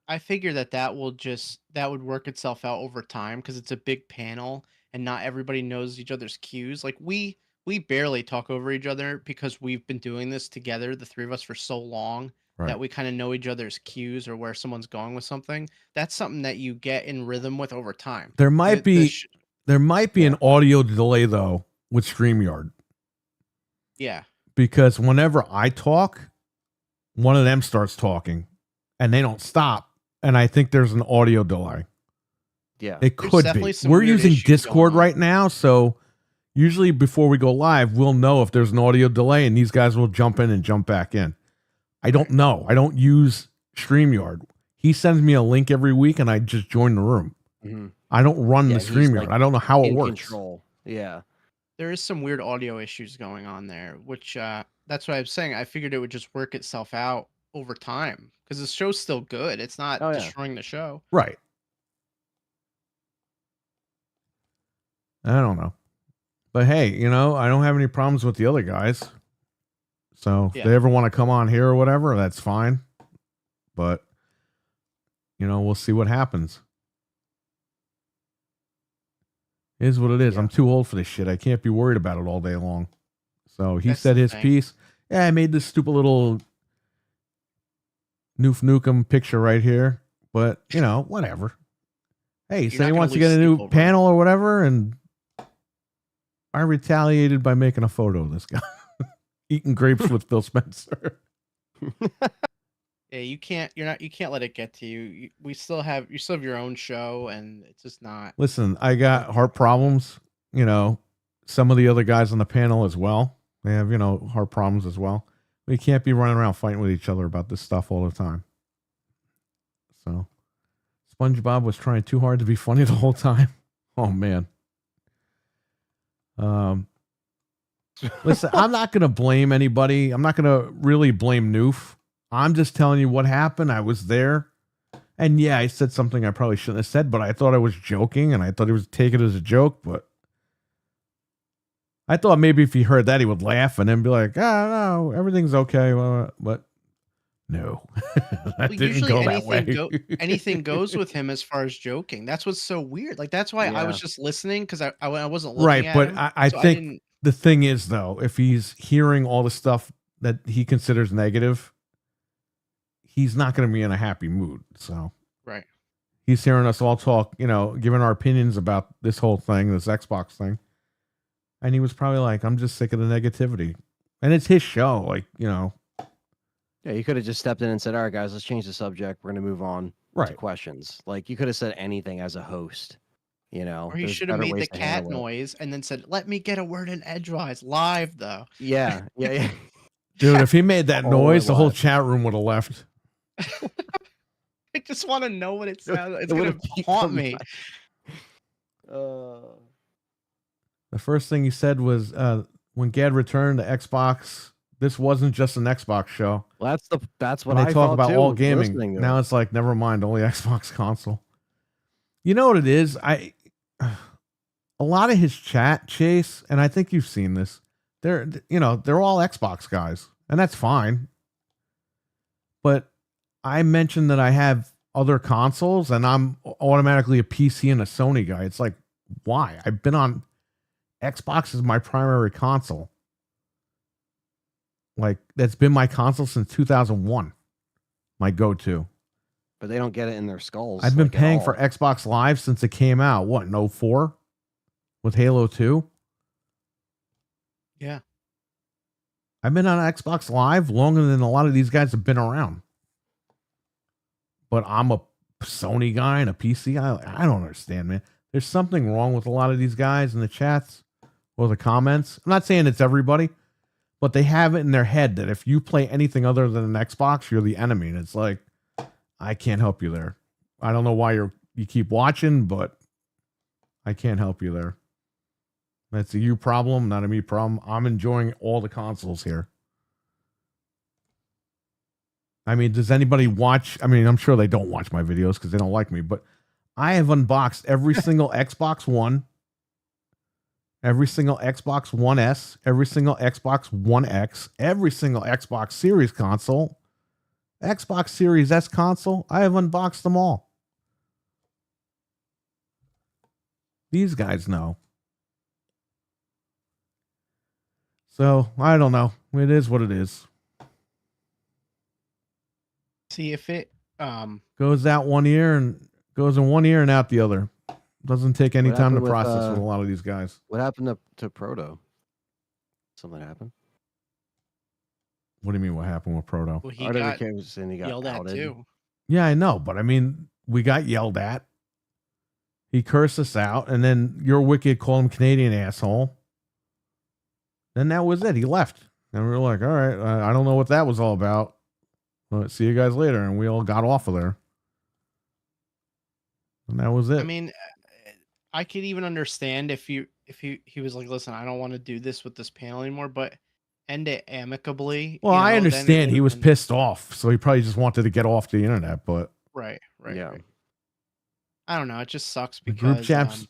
I figure that would work itself out over time because it's a big panel and not everybody knows each other's cues. Like we barely talk over each other because we've been doing this together, the three of us, for so long Right. that we kind of know each other's cues or where someone's going with something. That's something that you get in rhythm with over time. There might be Yeah. an audio delay though with StreamYard. yeah. Because whenever I talk, one of them starts talking and they don't stop. And I think there's an audio delay. Yeah, It There's could definitely be. some We're weird using issues Discord going on. right now. So usually before we go live, we'll know if there's an audio delay and these guys will jump in and jump back in. I don't know. I don't use StreamYard. He sends me a link every week and I just join the room. Mhm. I don't run Yeah, the he's, StreamYard. like, I don't know how it in works. control. Yeah, There is some weird audio issues going on there, which that's what I was saying. I figured it would just work itself out over time because the show's still good. It's not Oh, yeah. destroying the show. Right. I don't know. But hey, you know, I don't have any problems with the other guys. So if Yeah. they ever want to come on here or whatever, that's fine. But, you know, we'll see what happens. It is what it is. Yeah. I'm too old for this shit. I can't be worried about it all day long. So he That's said the his thing. piece. Yeah, I made this stupid little Noof Nukem picture right here. But, you know, whatever. Hey, he You're said not he gonna wants to lose get a sleep new over it. panel or whatever. And I retaliated by making a photo of this guy eating grapes with Phil Spencer. Yeah, you can't let it get to you. You still have your own show, and it's just not. Listen, I got heart problems. You know, some of the other guys on the panel as well. They have, you know, heart problems as well. We can't be running around fighting with each other about this stuff all the time. So, SpongeBob was trying too hard to be funny the whole time. Oh man. Listen, I'm not going to blame anybody. I'm not going to really blame Noof. I'm just telling you what happened. I was there. And yeah, I said something I probably shouldn't have said, but I thought I was joking and I thought he was taking it as a joke. But I thought maybe if he heard that, he would laugh and then be like, no, everything's okay. But no, that didn't Usually go that way. anything goes with him as far as joking. That's what's so weird. Like that's why I was Yeah. just listening because I wasn't looking Right. at But him. I So think didn't- the thing is, though, if he's hearing all the stuff that he considers negative, he's not going to be in a happy mood. So Right. he's hearing us all talk, giving our opinions about this whole thing, this Xbox thing. And he was probably like, I'm just sick of the negativity. And it's his show. Like, Yeah, you could have just stepped in and said, all right, guys, let's change the subject. We're going to move on to right. questions. Like, you could have said anything as a host, Or he There's should have better made the ways to cat handle it. noise and then said, "Let me get a word in edgewise live, though." Yeah. Dude, if he made that All noise, it the whole was. chat room would have left. I just want to know what it sounds. It's It gonna would've keep haunt coming me. back. The first thing he said was when Gad returned to Xbox, this wasn't just an Xbox show. Well, that's what When they I talk thought about too, all gaming. listening to Now it. it's like, never mind, only Xbox console. You know what it is? A lot of his chat, Chase, and I think you've seen this. They're all Xbox guys, and that's fine. But I mentioned that I have other consoles, and I'm automatically a PC and a Sony guy. It's like, why? I've been on Xbox as my primary console. Like, that's been my console since 2001. My go-to. But they don't get it in their skulls. I've been like, at paying all. for Xbox Live since it came out. What, in 04? With Halo 2? Yeah. I've been on Xbox Live longer than a lot of these guys have been around. But I'm a Sony guy and a PC guy. I don't understand, man. There's something wrong with a lot of these guys in the chats or the comments. I'm not saying it's everybody, but they have it in their head that if you play anything other than an Xbox, you're the enemy. And it's like, I can't help you there. I don't know why you keep watching, but I can't help you there. That's a you problem, not a me problem. I'm enjoying all the consoles here. I mean, does anybody watch? I mean, I'm sure they don't watch my videos because they don't like me, but I have unboxed every single Xbox One, every single Xbox One S, every single Xbox One X, every single Xbox Series console, Xbox Series S console. I have unboxed them all. These guys know. So, I don't know. It is what it is. See if it Goes out one ear and goes in one ear and out the other. Doesn't take any What time to happened with, process with a lot of these guys. What happened to Proto? Something happened? What do you mean what happened with Proto? well, he Arctic got came and he got yelled at outed. too. Yeah, I know, but I mean, we got yelled at. He cursed us out, and then your wicked called him Canadian asshole. Then that was it. He left. And we were like, all right, I don't know what that was all about. Well, see you guys later. And we all got off of there. And that was it. I mean, I could even understand if he was like, listen, I don't want to do this with this panel anymore, but end it amicably. well, you I know, then it understand he would've was been- pissed off. So he probably just wanted to get off the internet. But Right. Yeah. Right. I don't know. It just sucks the because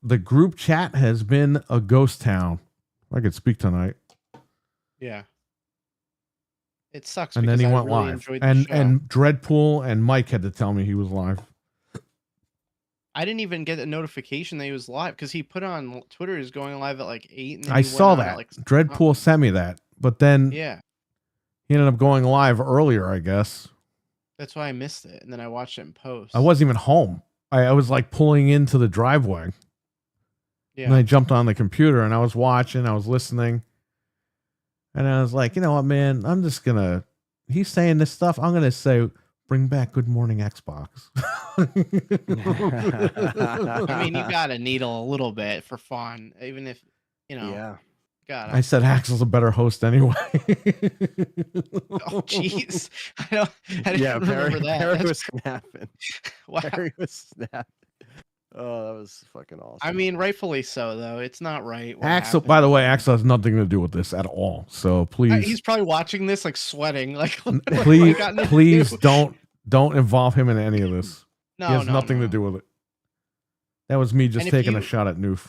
the group chat has been a ghost town. I could speak tonight. yeah, it sucks. And then he because I went really live. enjoyed the And show. and Dreadpool and Mike had to tell me he was live. I didn't even get a notification that he was live because he put on Twitter he's going live at like 8. And then I he went saw on at, that. like, Dreadpool sent me that. But then yeah, he ended up going live earlier, I guess. that's why I missed it, and then I watched it in post. I wasn't even home. I was like pulling into the driveway. And I yeah, jumped on the computer and I was watching, I was listening. And I was like, you know what, man? I'm just going to, he's saying this stuff. I'm going to say, bring back Good Morning Xbox. I mean, you gotta needle a little bit for fun, even if Yeah. gotta. I said Axel's a better host anyway. Oh, jeez, I didn't Yeah, remember that. Perry That's was snapping. wow. Perry was snapping. Oh, that was fucking awesome. I mean, rightfully so, though. It's not right. what Axel, happened. by the way, Axel has nothing to do with this at all. So please, He's probably watching this like sweating. Like, what have I please, gotten into? please don't involve him in any of this. No, He has no, nothing no. to do with it. That was me just And if taking a you- shot at Noof.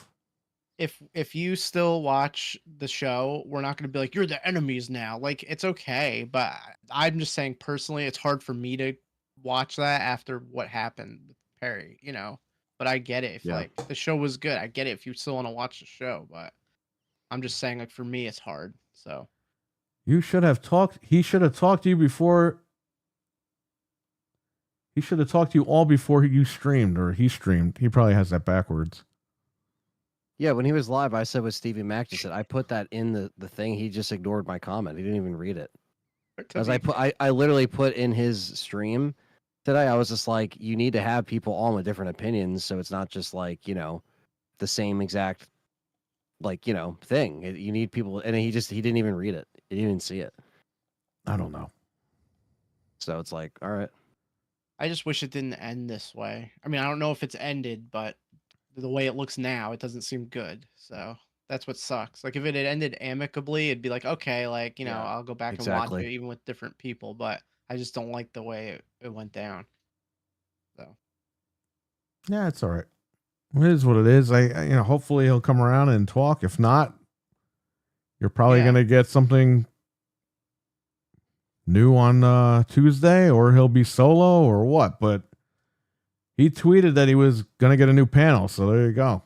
If you still watch the show, we're not going to be like, you're the enemies now. Like, it's okay, but I'm just saying personally, it's hard for me to watch that after what happened with Perry. But I get it. If Yeah. like the show was good, I get it if you still want to watch the show. But I'm just saying, like, for me, it's hard. So You should have talked. He should have talked to you before He should have talked to you all before you streamed, or he streamed. He probably has that backwards. Yeah, when he was live, I said what Stevie Mac just said. I put that in the thing. He just ignored my comment. He didn't even read it. As I literally put in his stream today, I was just like, you need to have people on with different opinions, so it's not just like, the same exact thing. You need people, and he didn't even read it. He didn't even see it. I don't know. So it's like, all right. I just wish it didn't end this way. I mean, I don't know if it's ended, but the way it looks now, it doesn't seem good. So that's what sucks. Like if it had ended amicably, it'd be like, okay, like, Yeah, I'll go back and watch it even with different people, but I just don't like the way it went down. So Yeah, it's all right. It is what it is. Hopefully he'll come around and talk. If not, you're probably Yeah. going to get something new on Tuesday, or he'll be solo or what. But he tweeted that he was going to get a new panel. So there you go.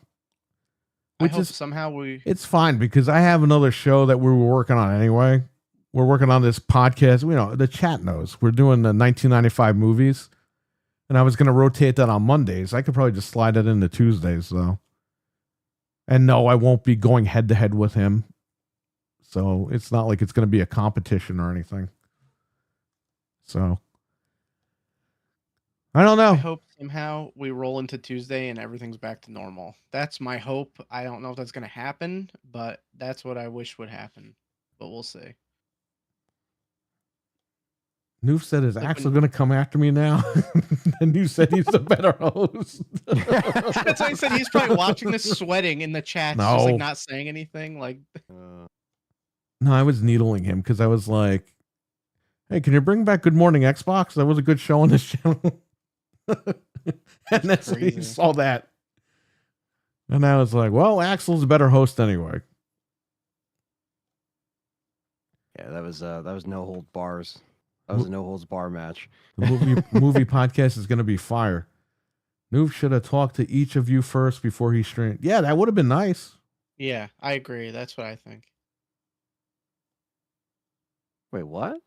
I hope somehow It's fine because I have another show that we were working on anyway. We're working on this podcast. The chat knows we're doing the 1995 movies, and I was going to rotate that on Mondays. I could probably just slide that into Tuesdays though. And no, I won't be going head to head with him. So it's not like it's going to be a competition or anything. So I don't know. I hope somehow we roll into Tuesday and everything's back to normal. That's my hope. I don't know if that's going to happen, but that's what I wish would happen. But we'll see. Noof said, is Like Axel going to come after me now? And you said he's a better host. That's why I said he's probably watching this sweating in the chat, just No. like not saying anything. Like, No, I was needling him because I was like, hey, can you bring back Good Morning Xbox? That was a good show on this channel. And then he crazy. saw that. And I was like, well, Axel's a better host anyway. Yeah, that was no hold bars. That was a no holds bar match. The movie podcast is going to be fire. Noob should have talked to each of you first before he streamed. Yeah, that would have been nice. yeah, I agree. That's what I think. Wait, what?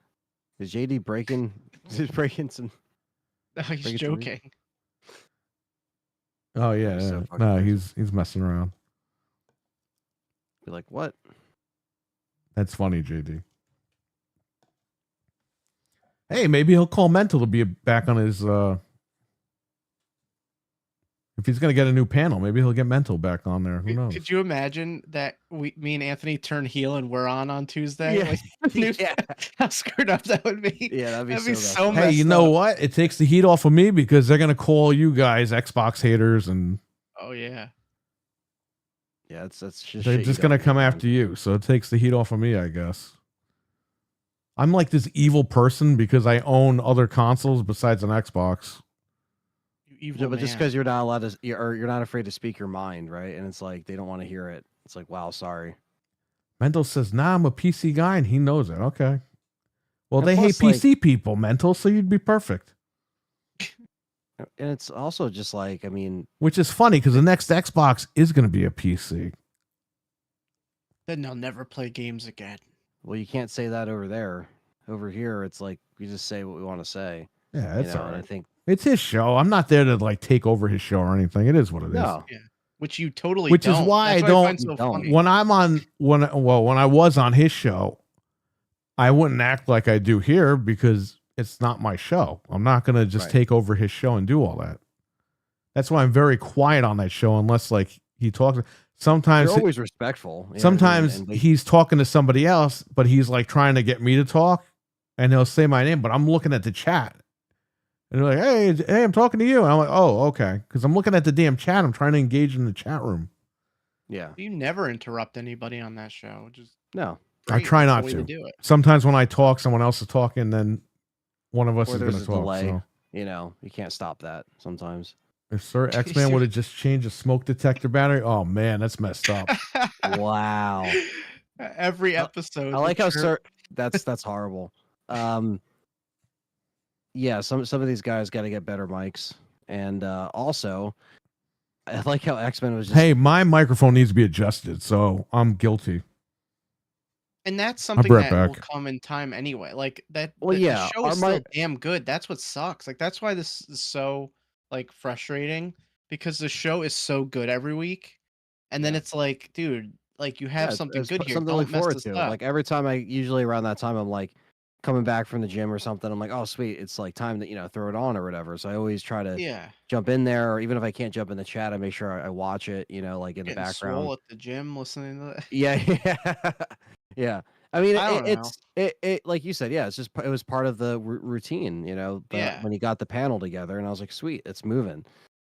Is JD breaking? Is breaking some? No, he's Bring it to me. joking. Oh yeah, He's so yeah. fucking No, crazy. he's messing around. Be like, what? That's funny, JD. Hey, maybe he'll call Mental to be back on his if he's gonna get a new panel, maybe he'll get Mental back on there. Who knows? Could you imagine that me and Anthony turn heel and we're on Tuesday? Yeah. Like, Yeah. how screwed up that would be. Yeah, that'd be That'd be so so messed Hey, you messed know up. what? It takes the heat off of me because they're gonna call you guys Xbox haters, and Oh yeah. Yeah, that's just they're shit you just gonna don't come do, man. after you. So it takes the heat off of me, I guess. I'm like this evil person because I own other consoles besides an Xbox. You evil Yeah, but just man. because you're not allowed to, you're not afraid to speak your mind, right? And it's like they don't want to hear it. It's like, wow, sorry. Mental says, nah, I'm a PC guy, and he knows it. Okay. Well, And they hate plus, PC people, Mental, so you'd be perfect. And it's also just like, I mean, Which is funny because the next Xbox is going to be a PC. Then they'll never play games again. well, you can't say that over there. Over here, it's like we just say what we want to say. Yeah, You that's know, all and I right. think It's his show. I'm not there to like take over his show or anything. It is what it is. no, Which you totally Which is don't. why That's I what don't- find so You don't. funny. When I was on his show, I wouldn't act like I do here because it's not my show. I'm not going to just Right. take over his show and do all that. That's why I'm very quiet on that show unless like he talks. Sometimes you're always respectful. you know what I mean? sometimes And he's talking to somebody else, but he's like trying to get me to talk, and he'll say my name, but I'm looking at the chat, and they're like, "Hey, I'm talking to you," and I'm like, "Oh, okay," because I'm looking at the damn chat. I'm trying to engage in the chat room. yeah, You never interrupt anybody on that show, which is no, I great. try That's not the way to. do it. Sometimes when I talk, someone else is talking, then one of us Or is going there's to a talk. delay. So you know, you can't stop that sometimes. if Sir X-Man would have just changed a smoke detector battery, oh man, that's messed up. Wow. Every episode. I like the how chirp- that's horrible. Yeah, some of these guys got to get better mics, and also, I like how X-Men was just Hey, my microphone needs to be adjusted, so I'm guilty. And that's I'll something be right that will back. come in time anyway. Like that, Well, the yeah, show is still damn good. That's what sucks. Like that's why this is so like frustrating because the show is so good every week, and then Yeah. it's like, dude, like you have Yeah, something good here. something to Don't look mess forward this to. up. Like every time usually around that time, I'm like coming back from the gym or something. I'm like, oh, sweet. It's like time to, throw it on or whatever. So I always try to Yeah, jump in there, or even if I can't jump in the chat, I make sure I watch it, like in the getting background. swole at the gym listening to that. Yeah. Yeah. Yeah. I mean, I don't know. it like you said, yeah, it was part of the routine, Yeah, when you got the panel together, and I was like, sweet, it's moving.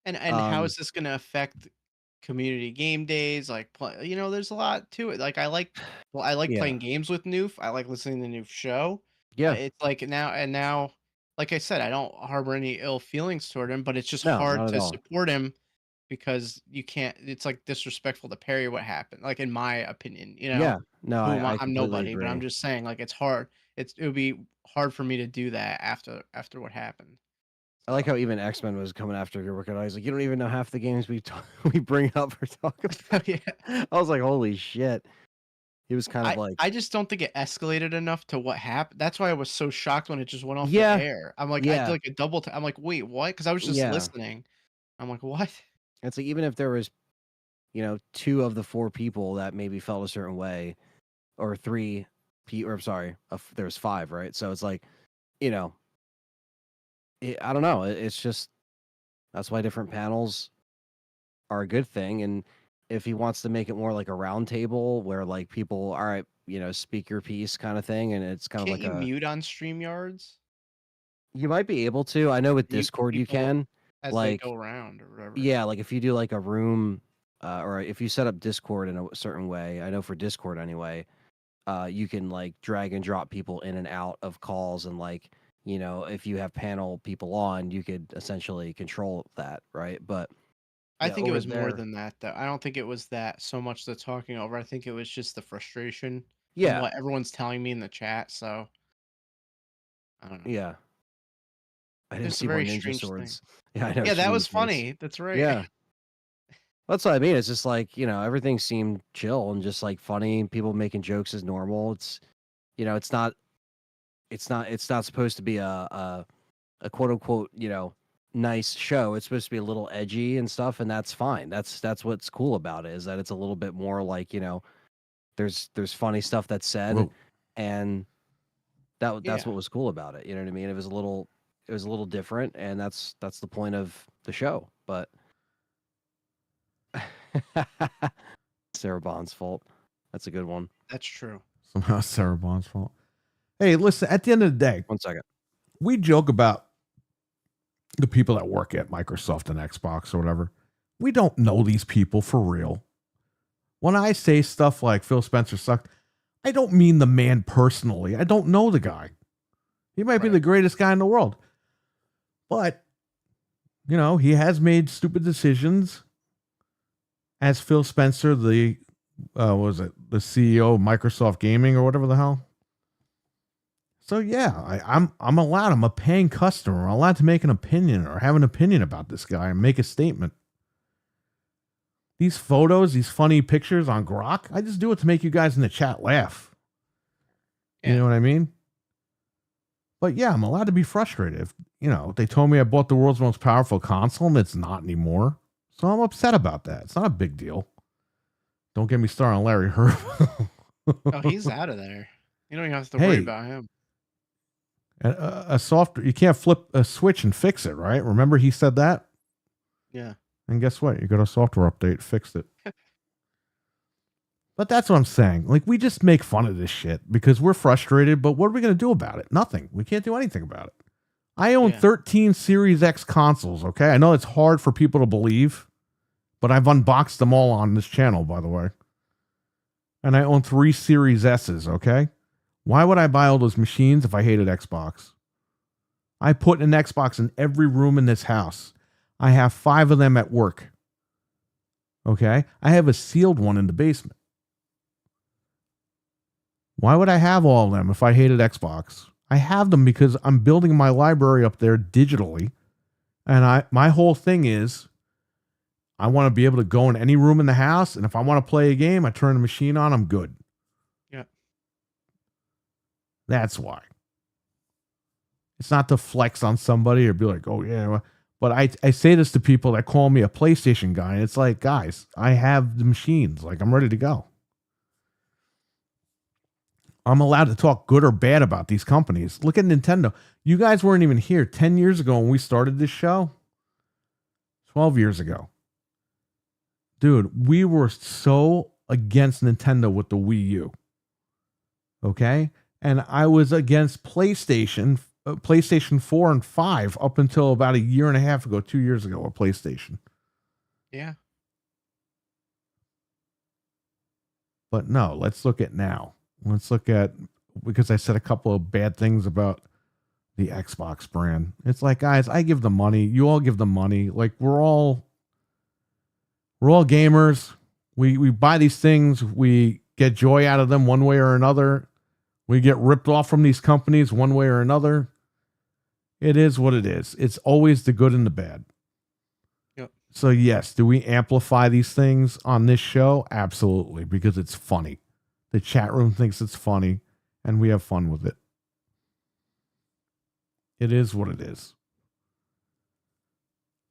and how Um, is this going to affect community game days? Like, there's a lot to it. Like, I like yeah, playing games with Noof. I like listening to Noof show. yeah, But it's like now, like I said, I don't harbor any ill feelings toward him. But it's just no, hard not at to all. support him because you can't. It's like disrespectful to parry what happened. Like in my opinion, Yeah, no, who am I? I I'm completely nobody. But I'm agree. just saying, like it's hard. It would be hard for me to do that after what happened. I like So how even X-Men was coming after your work. I was like, you don't even know half the games we bring up or talk about. yeah. I was like, holy shit. He was kind of like, I just don't think it escalated enough to what happened. That's why I was so shocked when it just went off the yeah, air. I'm like, I did yeah, like a double. I'm like, wait, what? Because I was just yeah. listening. I'm like, what? It's like even if there was, two of the four people that maybe felt a certain way, or three, or I'm sorry, there's five, right? So it's like, you know, I don't know. It's just that's why different panels are a good thing. And if he wants to make it more like a round table where like people, all right, speak your piece kind of thing, and it's kind of Can't like you mute on StreamYards? you might be able to. I know with Mute Discord you people can. as they Like, go around or whatever. yeah, like if you do like a room, or if you set up Discord in a certain way, I know for Discord anyway, you can like drag and drop people in and out of calls, and like, if you have panel people on, you could essentially control that, right? But I yeah, think it over was more there, than that, though. I don't think it was that so much the talking over. I think it was just the frustration from yeah, what everyone's telling me in the chat. So I don't know. yeah. I didn't It's a see more very ninja strange thing. swords. Yeah, I know. Yeah, that Shooting was face. funny. That's right. Yeah, that's what I mean. It's just like everything seemed chill and just like funny. People making jokes is normal. It's it's not it's not supposed to be a quote unquote nice show. It's supposed to be a little edgy and stuff, and that's fine. That's what's cool about it, is that it's a little bit more like there's funny stuff that's said, Whoa. and that's Yeah. what was cool about it. You know what I mean? It was a little different, and that's the point of the show. But Sarah Bond's fault. That's a good one. That's true. Somehow Sarah Bond's fault. Hey, listen, at the end of the day, 1 second. we joke about the people that work at Microsoft and Xbox or whatever. We don't know these people for real. When I say stuff like Phil Spencer sucked, I don't mean the man personally. I don't know the guy. He might be Right. the greatest guy in the world. But, he has made stupid decisions. As Phil Spencer, the the CEO of Microsoft Gaming or whatever the hell. So yeah, I'm allowed. I'm a paying customer. I'm allowed to make an opinion or have an opinion about this guy and make a statement. These photos, these funny pictures on Grok, I just do it to make you guys in the chat laugh. You Yeah. know what I mean? But yeah, I'm allowed to be frustrated. If, they told me I bought the world's most powerful console and it's not anymore. So I'm upset about that. It's not a big deal. Don't get me started on Larry Herb. Oh, he's out of there. You don't even have to worry Hey. about him. A software, you can't flip a switch and fix it, right? Remember he said that? Yeah. And guess what? You got a software update, fixed it. But that's what I'm saying. Like, we just make fun of this shit because we're frustrated, but what are we going to do about it? Nothing. We can't do anything about it. I own Yeah. 13 Series X consoles, okay? I know it's hard for people to believe, but I've unboxed them all on this channel, by the way. And I own 3 Series S's, okay? Why would I buy all those machines if I hated Xbox? I put an Xbox in every room in this house. I have 5 of them at work. Okay? I have a sealed one in the basement. Why would I have all of them if I hated Xbox? I have them because I'm building my library up there digitally. And my whole thing is I want to be able to go in any room in the house, and if I want to play a game, I turn the machine on, I'm good. Yeah. That's why. It's not to flex on somebody or be like, oh, yeah. But I say this to people that call me a PlayStation guy. And it's like, guys, I have the machines. Like, I'm ready to go. I'm allowed to talk good or bad about these companies. Look at Nintendo. You guys weren't even here 10 years ago when we started this show. 12 years ago. Dude, we were so against Nintendo with the Wii U. Okay? And I was against PlayStation 4 and 5 up until about a year and a half ago, 2 years ago, a PlayStation. Yeah. But no, let's look at now. Let's look at, because I said a couple of bad things about the Xbox brand. It's like, guys, I give the money. You all give the money. Like, we're all gamers. We buy these things. We get joy out of them one way or another. We get ripped off from these companies one way or another. It is what it is. It's always the good and the bad. Yep. So yes, do we amplify these things on this show? Absolutely, because it's funny. The chat room thinks it's funny, and we have fun with it. It is what it is.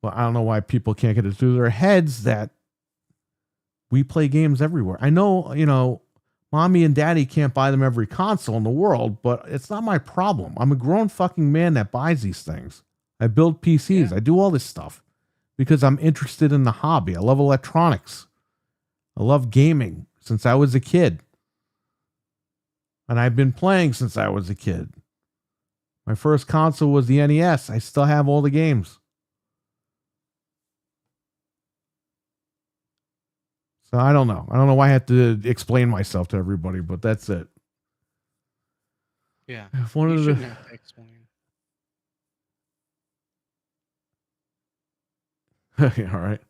But I don't know why people can't get it through their heads that we play games everywhere. I know, mommy and daddy can't buy them every console in the world, but it's not my problem. I'm a grown fucking man that buys these things. I build PCs. Yeah. I do all this stuff because I'm interested in the hobby. I love electronics. I love gaming since I was a kid. And I've been playing since I was a kid. My first console was the NES. I still have all the games. So I don't know. I don't know why I have to explain myself to everybody, but that's it. Yeah. If one You of the, shouldn't have to explain. all right.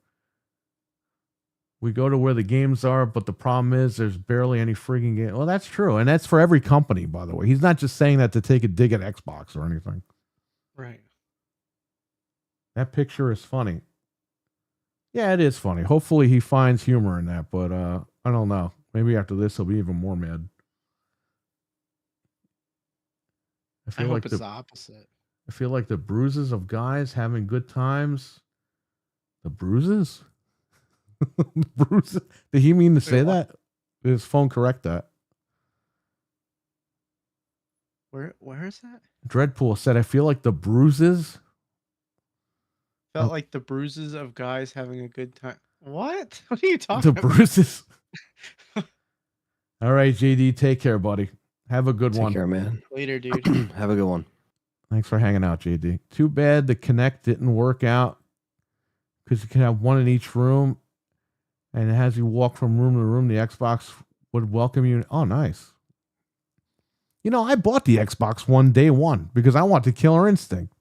We go to where the games are, but the problem is there's barely any freaking game. Well, that's true. And that's for every company, by the way. He's not just saying that to take a dig at Xbox or anything. Right. That picture is funny. Yeah, it is funny. Hopefully he finds humor in that, but I don't know. Maybe after this he'll be even more mad. I hope it's the opposite. I feel like the bruises of guys having good times. The bruises? The bruises? Did he mean to say what? that? Did his phone correct that? Where is that? Dreadpool said, I feel like the bruises. Felt like the bruises of guys having a good time. What? What are you talking The about? bruises. All right, JD, take care, buddy. Have a good Take one. care, man. Later, dude. Have a good one. Thanks for hanging out, JD. Too bad the Kinect didn't work out because you can have one in each room, and as you walk from room to room, the Xbox would welcome you. Oh, nice. I bought the Xbox One day one because I want the Killer Instinct.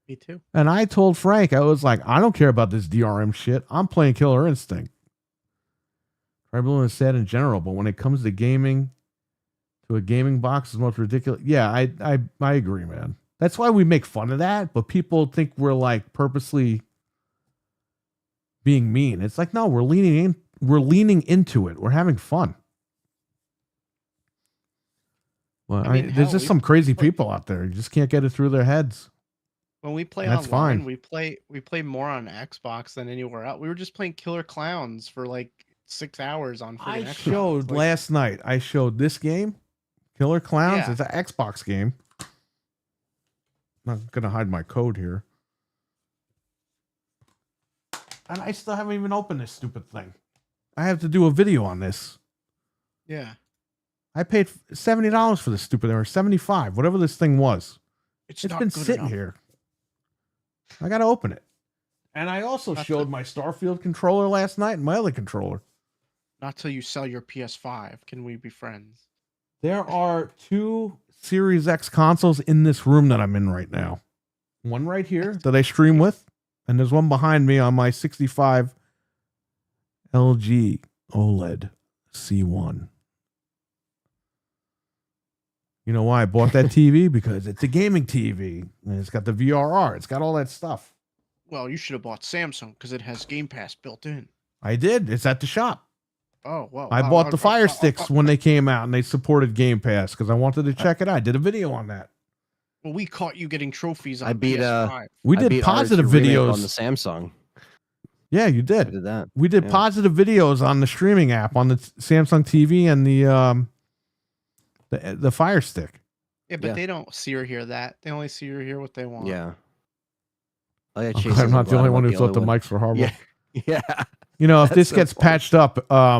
Me too. And I told Frank, I was like, I don't care about this DRM shit. I'm playing Killer Instinct. Tribal is sad in general, but when it comes to gaming, to a gaming box is most ridiculous. Yeah, I agree, man. That's why we make fun of that, but people think we're like purposely being mean. It's like, no, we're leaning into it. We're having fun. Well, I mean, there's hell, just some crazy people out there. You just can't get it through their heads. When we play That's online, fine. we play more on Xbox than anywhere else. We were just playing Killer Clowns for like 6 hours on I freaking Xbox. showed Like, last night. I showed this game, Killer Clowns. Yeah. It's an Xbox game. Not gonna hide my code here. And I still haven't even opened this stupid thing. I have to do a video on this. yeah. I paid $70 for this stupid, or $75, whatever this thing was. It's It's not been good sitting enough. here. I gotta open it. And I also That's showed my Starfield controller last night and my other controller. Not till you sell your PS5 can we be friends. There are 2 Series X consoles in this room that I'm in right now. One right here that I stream with, and there's one behind me on my 65 LG OLED C1. You know why I bought that TV? Because it's a gaming TV, and it's got the VRR. It's got all that stuff. Well, you should have bought Samsung because it has Game Pass built in. I did. It's at the shop. Oh, whoa. I wow, bought wow, the wow, Fire wow, Sticks wow. when they came out and they supported Game Pass because I wanted to check it out. I did a video on that. Well, we caught you getting trophies on I beat PS5. We I did beat positive RE2 Remake on videos. the Samsung. Yeah, you I did. did that. We did Yeah. positive videos on the streaming app on the Samsung TV and the Fire Stick. Yeah, but Yeah. they don't see or hear that. They only see or hear what they want. Yeah. Oh, yeah, I'm Chase glad says I'm not the glad only I'm one not who the thought the only one. mics were horrible. Yeah. Yeah. You know, if That's this so gets funny. patched up, I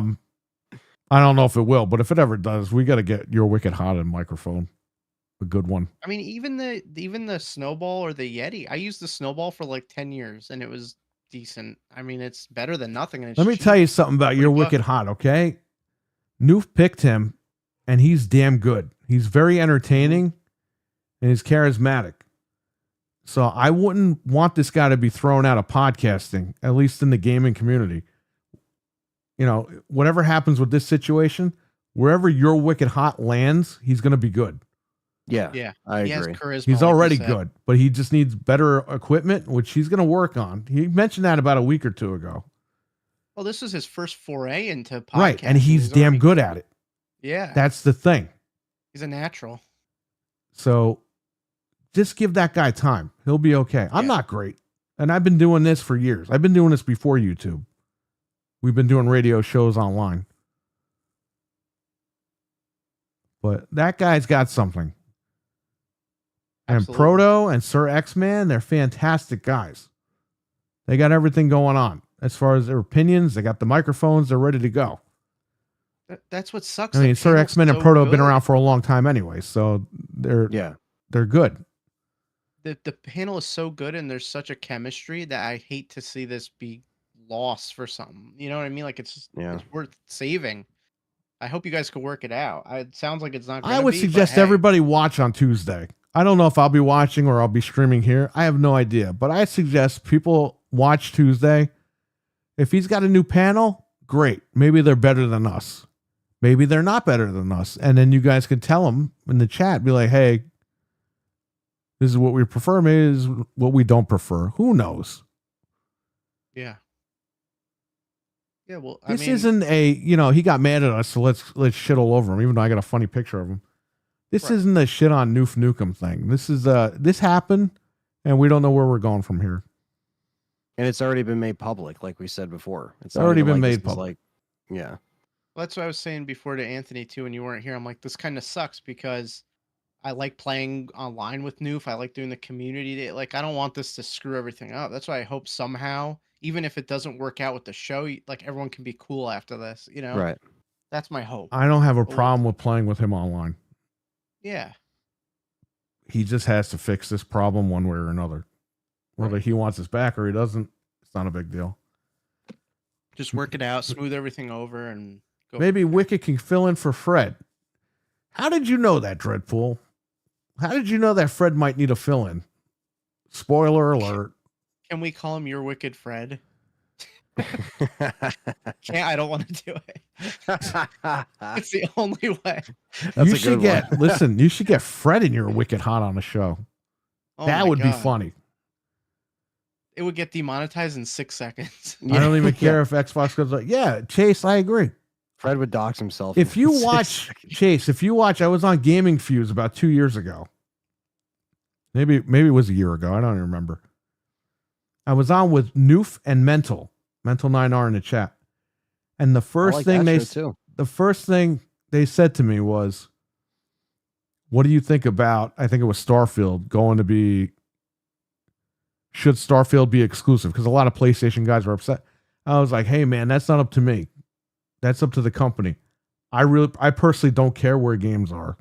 don't know if it will, but if it ever does, we got to get your Wicked Hot in microphone, a good one. I mean, even the Snowball or the Yeti. I used the Snowball for like 10 years and it was decent. I mean, it's better than nothing. And it's Let me tell you something about your $40. Wicked Hot, okay? Noof picked him, and he's damn good. He's very entertaining, and he's charismatic. So I wouldn't want this guy to be thrown out of podcasting, at least in the gaming community. You know, whatever happens with this situation, wherever your Wicked Hot lands, he's going to be good. Yeah. Yeah, I he has agree. charisma. He's like you already said. good, but he just needs better equipment, which he's going to work on. He mentioned that about a week or two ago. Well, this was his first foray into podcasting. Right, and he's damn already- good at it. Yeah, That's the thing. he's a natural. So just give that guy time. He'll be okay. I'm Yeah. not great. And I've been doing this for years. I've been doing this before YouTube. We've been doing radio shows online. But that guy's got something. And Absolutely. Proto and Sir X-Man, they're fantastic guys. They got everything going on. As far as their opinions, they got the microphones, they're ready to go. That's what sucks. I mean, that Sir panel's X-Men and so Proto have been good. around for a long time anyway, so they're Yeah. good. The panel is so good and there's such a chemistry that I hate to see this be lost for something. You know what I mean? Like it's Yeah. worth saving. I hope you guys can work it out. It sounds like it's not. Gonna I would be, suggest but hey, everybody watch on Tuesday. I don't know if I'll be watching or I'll be streaming here. I have no idea, but I suggest people watch Tuesday. If he's got a new panel, great. Maybe they're better than us. Maybe they're not better than us. And then you guys could tell them in the chat, be like, hey, this is what we prefer. Maybe this is what we don't prefer. Who knows? Yeah. Yeah. Well, This I mean, isn't he got mad at us, so let's shit all over him, even though I got a funny picture of him. This Right. isn't a shit on Noof Nukem thing. This is this happened, and we don't know where we're going from here. And it's already been made public, like we said before. It's already not even been like made this is public. Like, yeah. that's what I was saying before to Anthony too, when you weren't here. I'm like, this kind of sucks because I like playing online with Noof. I like doing the community day. Like, I don't want this to screw everything up. That's why I hope somehow, even if it doesn't work out with the show, like everyone can be cool after this. You know, Right. That's my hope. I don't have a Cool. problem with playing with him online. Yeah. He just has to fix this problem one way or another. Whether Right. he wants us back or he doesn't, it's not a big deal. Just work it out, smooth everything over, and go. Maybe Wicked can fill in for Fred. How did you know that, Dreadpool? How did you know that Fred might need a fill in? Spoiler alert. Can we call him your Wicked Fred? Can't. I don't want to do it. It's the only way. That's you a should good one. listen, you should get Fred in your Wicked Hot on the show. Oh that my would be God. funny. It would get demonetized in 6 seconds. I don't even Yeah. care if Xbox goes like, yeah, Chase, I agree. Fred would dox himself. If in you 6 watch seconds. Chase, I was on Gaming Fuse about 2 years ago. Maybe it was a year ago. I don't even remember. I was on with Noof and Mental 9R in the chat. And the I first like thing that show, too. they said to me was, what do you think about, I think it was Starfield going to be, should Starfield be exclusive? Because a lot of PlayStation guys were upset. I was like, hey man, that's not up to me. That's up to the company. I personally don't care where games are.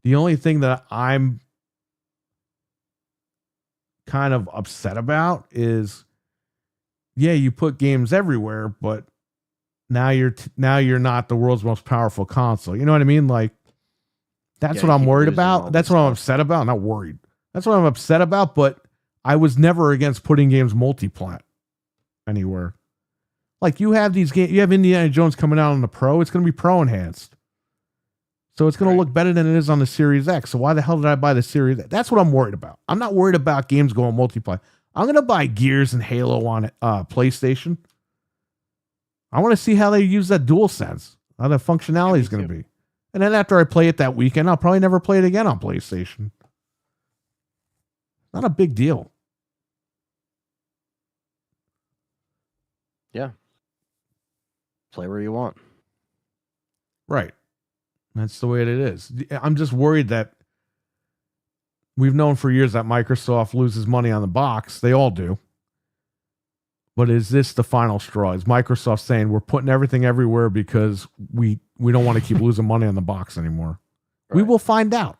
The only thing that I'm kind of upset about is, yeah, you put games everywhere, but now you're not the world's most powerful console. You know what I mean? Like, that's Yeah, what you I'm keep worried losing all about. That's this what I'm stuff. upset about. Not worried. That's what I'm upset about. But I was never against putting games multi-plat anywhere. Like, you have these games. You have Indiana Jones coming out on the Pro. It's going to be Pro enhanced. So it's going Right. to look better than it is on the Series X. So why the hell did I buy the Series X? That's what I'm worried about. I'm not worried about games going multiplayer. I'm going to buy Gears and Halo on PlayStation. I want to see how they use that DualSense, how the functionality is me going to too. be. And then after I play it that weekend, I'll probably never play it again on PlayStation. Not a big deal. Yeah. Play where you want. Right. That's the way it is. I'm just worried that we've known for years that Microsoft loses money on the box. They all do. But is this the final straw? Is Microsoft saying we're putting everything everywhere because we don't want to keep losing money on the box anymore? We Right. will find out.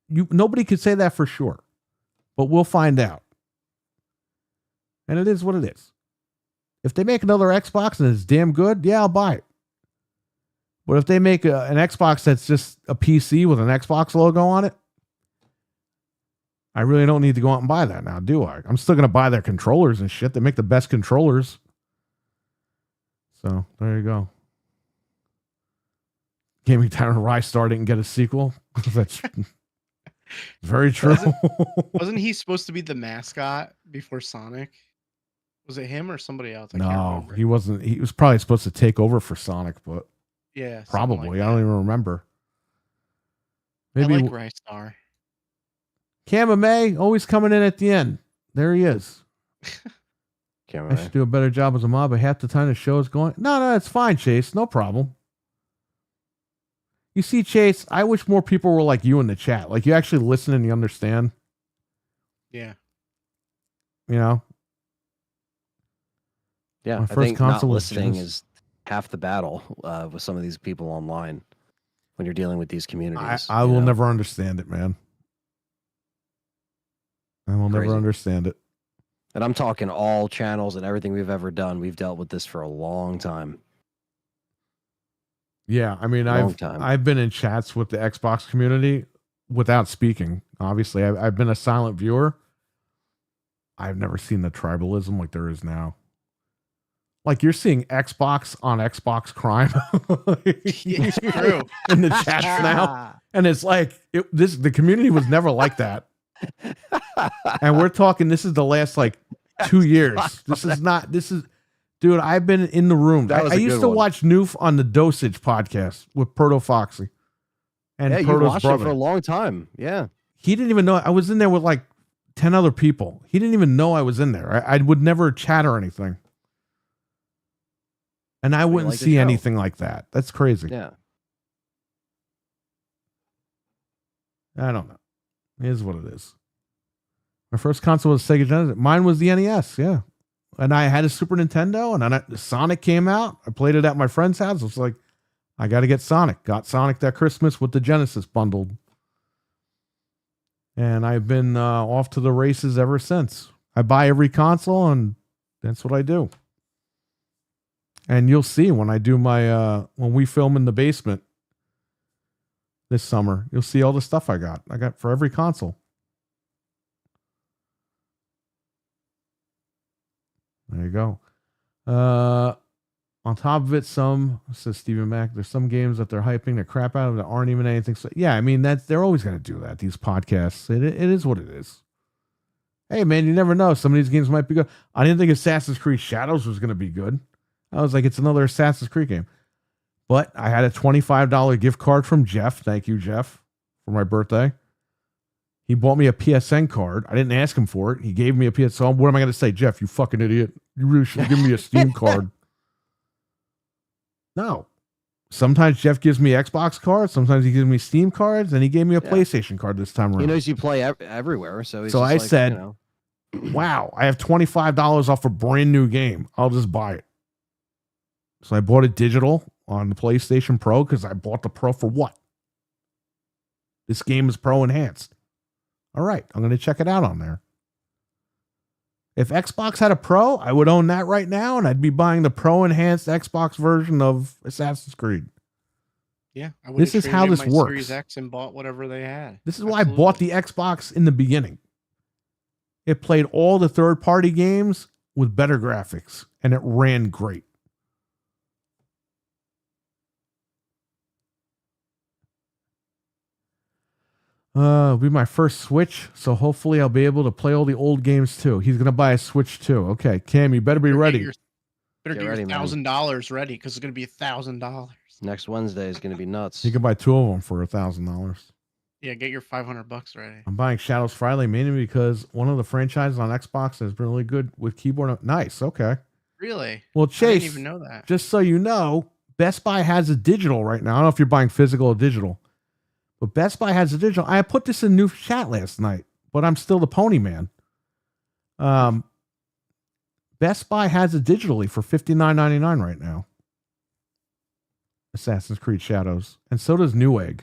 Nobody could say that for sure, but we'll find out. And it is what it is. If they make another Xbox and it's damn good, yeah, I'll buy it. But if they make an Xbox that's just a PC with an Xbox logo on it, I really don't need to go out and buy that now, do I? I'm still going to buy their controllers and shit. They make the best controllers. So there you go. Gaming Town Rystar didn't get a sequel. That's very true. Wasn't he supposed to be the mascot before Sonic? Was it him or somebody else? I can't No, remember. he wasn't. He was probably supposed to take over for Sonic, but Yeah, something probably. like I don't that. even remember. I Maybe like Rystar. May always coming in at the end. There he is. Camera. I should do a better job as a mob, but half the time the show is going. No, it's fine, Chase. No problem. You see, Chase, I wish more people were like you in the chat. Like you actually listen and you understand. Yeah. You know? Yeah, My I first think not console was listening Genesis. is half the battle with some of these people online when you're dealing with these communities. I you will know? never understand it, man. I will never Crazy. understand it. And I'm talking all channels and everything we've ever done. We've dealt with this for a long time. Yeah, I mean, Long time. I've been in chats with the Xbox community without speaking. Obviously, I've been a silent viewer. I've never seen the tribalism like there is now. Like you're seeing Xbox on Xbox crime Yeah, it's true. in the chats now, and it's like the community was never like that. And we're talking. This is the last like 2 years. This is. Dude, I've been in the room. That was I a used good to one. watch Noof on the Dosage podcast with Proto Foxy and Yeah, you Proto's watched it brother. for a long time. Yeah. He didn't even know I was in there with like 10 other people. He didn't even know I was in there. I would never chat or anything. And I wouldn't like the see show. anything like that. That's crazy. Yeah. I don't know. It is what it is. My first console was Sega Genesis. Mine was the NES, yeah. And I had a Super Nintendo, and then Sonic came out. I played it at my friend's house. I was like, I got to get Sonic. Got Sonic that Christmas with the Genesis bundled. And I've been off to the races ever since. I buy every console, and that's what I do. And you'll see when I do my, when we film in the basement this summer, you'll see all the stuff I got. I got for every console. There you go. On top of it, says Stephen Mack, there's some games that they're hyping the crap out of that aren't even anything. So yeah, I mean, they're always going to do that. These podcasts, it is what it is. Hey man, you never know. Some of these games might be good. I didn't think Assassin's Creed Shadows was going to be good. I was like, it's another Assassin's Creed game. But I had a $25 gift card from Jeff. Thank you, Jeff, for my birthday. He bought me a PSN card. I didn't ask him for it. He gave me a PSN. So what am I going to say? Jeff, you fucking idiot. You really should give me a Steam card. No. Sometimes Jeff gives me Xbox cards. Sometimes he gives me Steam cards. And he gave me a Yeah. PlayStation card this time around. He knows you play everywhere. So, he's So just I like, said, you know, wow, I have $25 off a brand new game. I'll just buy it. So I bought it digital on the PlayStation Pro because I bought the Pro for what? This game is Pro enhanced. All right, I'm going to check it out on there. If Xbox had a Pro, I would own that right now, and I'd be buying the Pro enhanced Xbox version of Assassin's Creed. Yeah. I This would've is how traded in this my works. Series X and bought whatever they had. This is why I bought the Xbox in the beginning. It played all the third-party games with better graphics, and it ran great. It'll be my first Switch, so hopefully I'll be able to play all the old games too. He's gonna buy a Switch too. Okay, Cam, you better be ready. Better Get get ready, your man. $1,000 ready because it's gonna be $1,000. Next Wednesday is going to be nuts. You can buy 2 of them for $1,000. Yeah, get your $500 ready. I'm buying Shadows Friday mainly because one of the franchises on Xbox has been really good with keyboard. Nice. Okay. Really? Well, I didn't Chase, even know that. just so you know, Best Buy has a digital right now. I don't know if you're buying physical or digital, but Best Buy has a digital. I put this in new chat last night, but I'm still the pony man. Best Buy has it digitally for $59.99 right now. Assassin's Creed Shadows. And so does Newegg.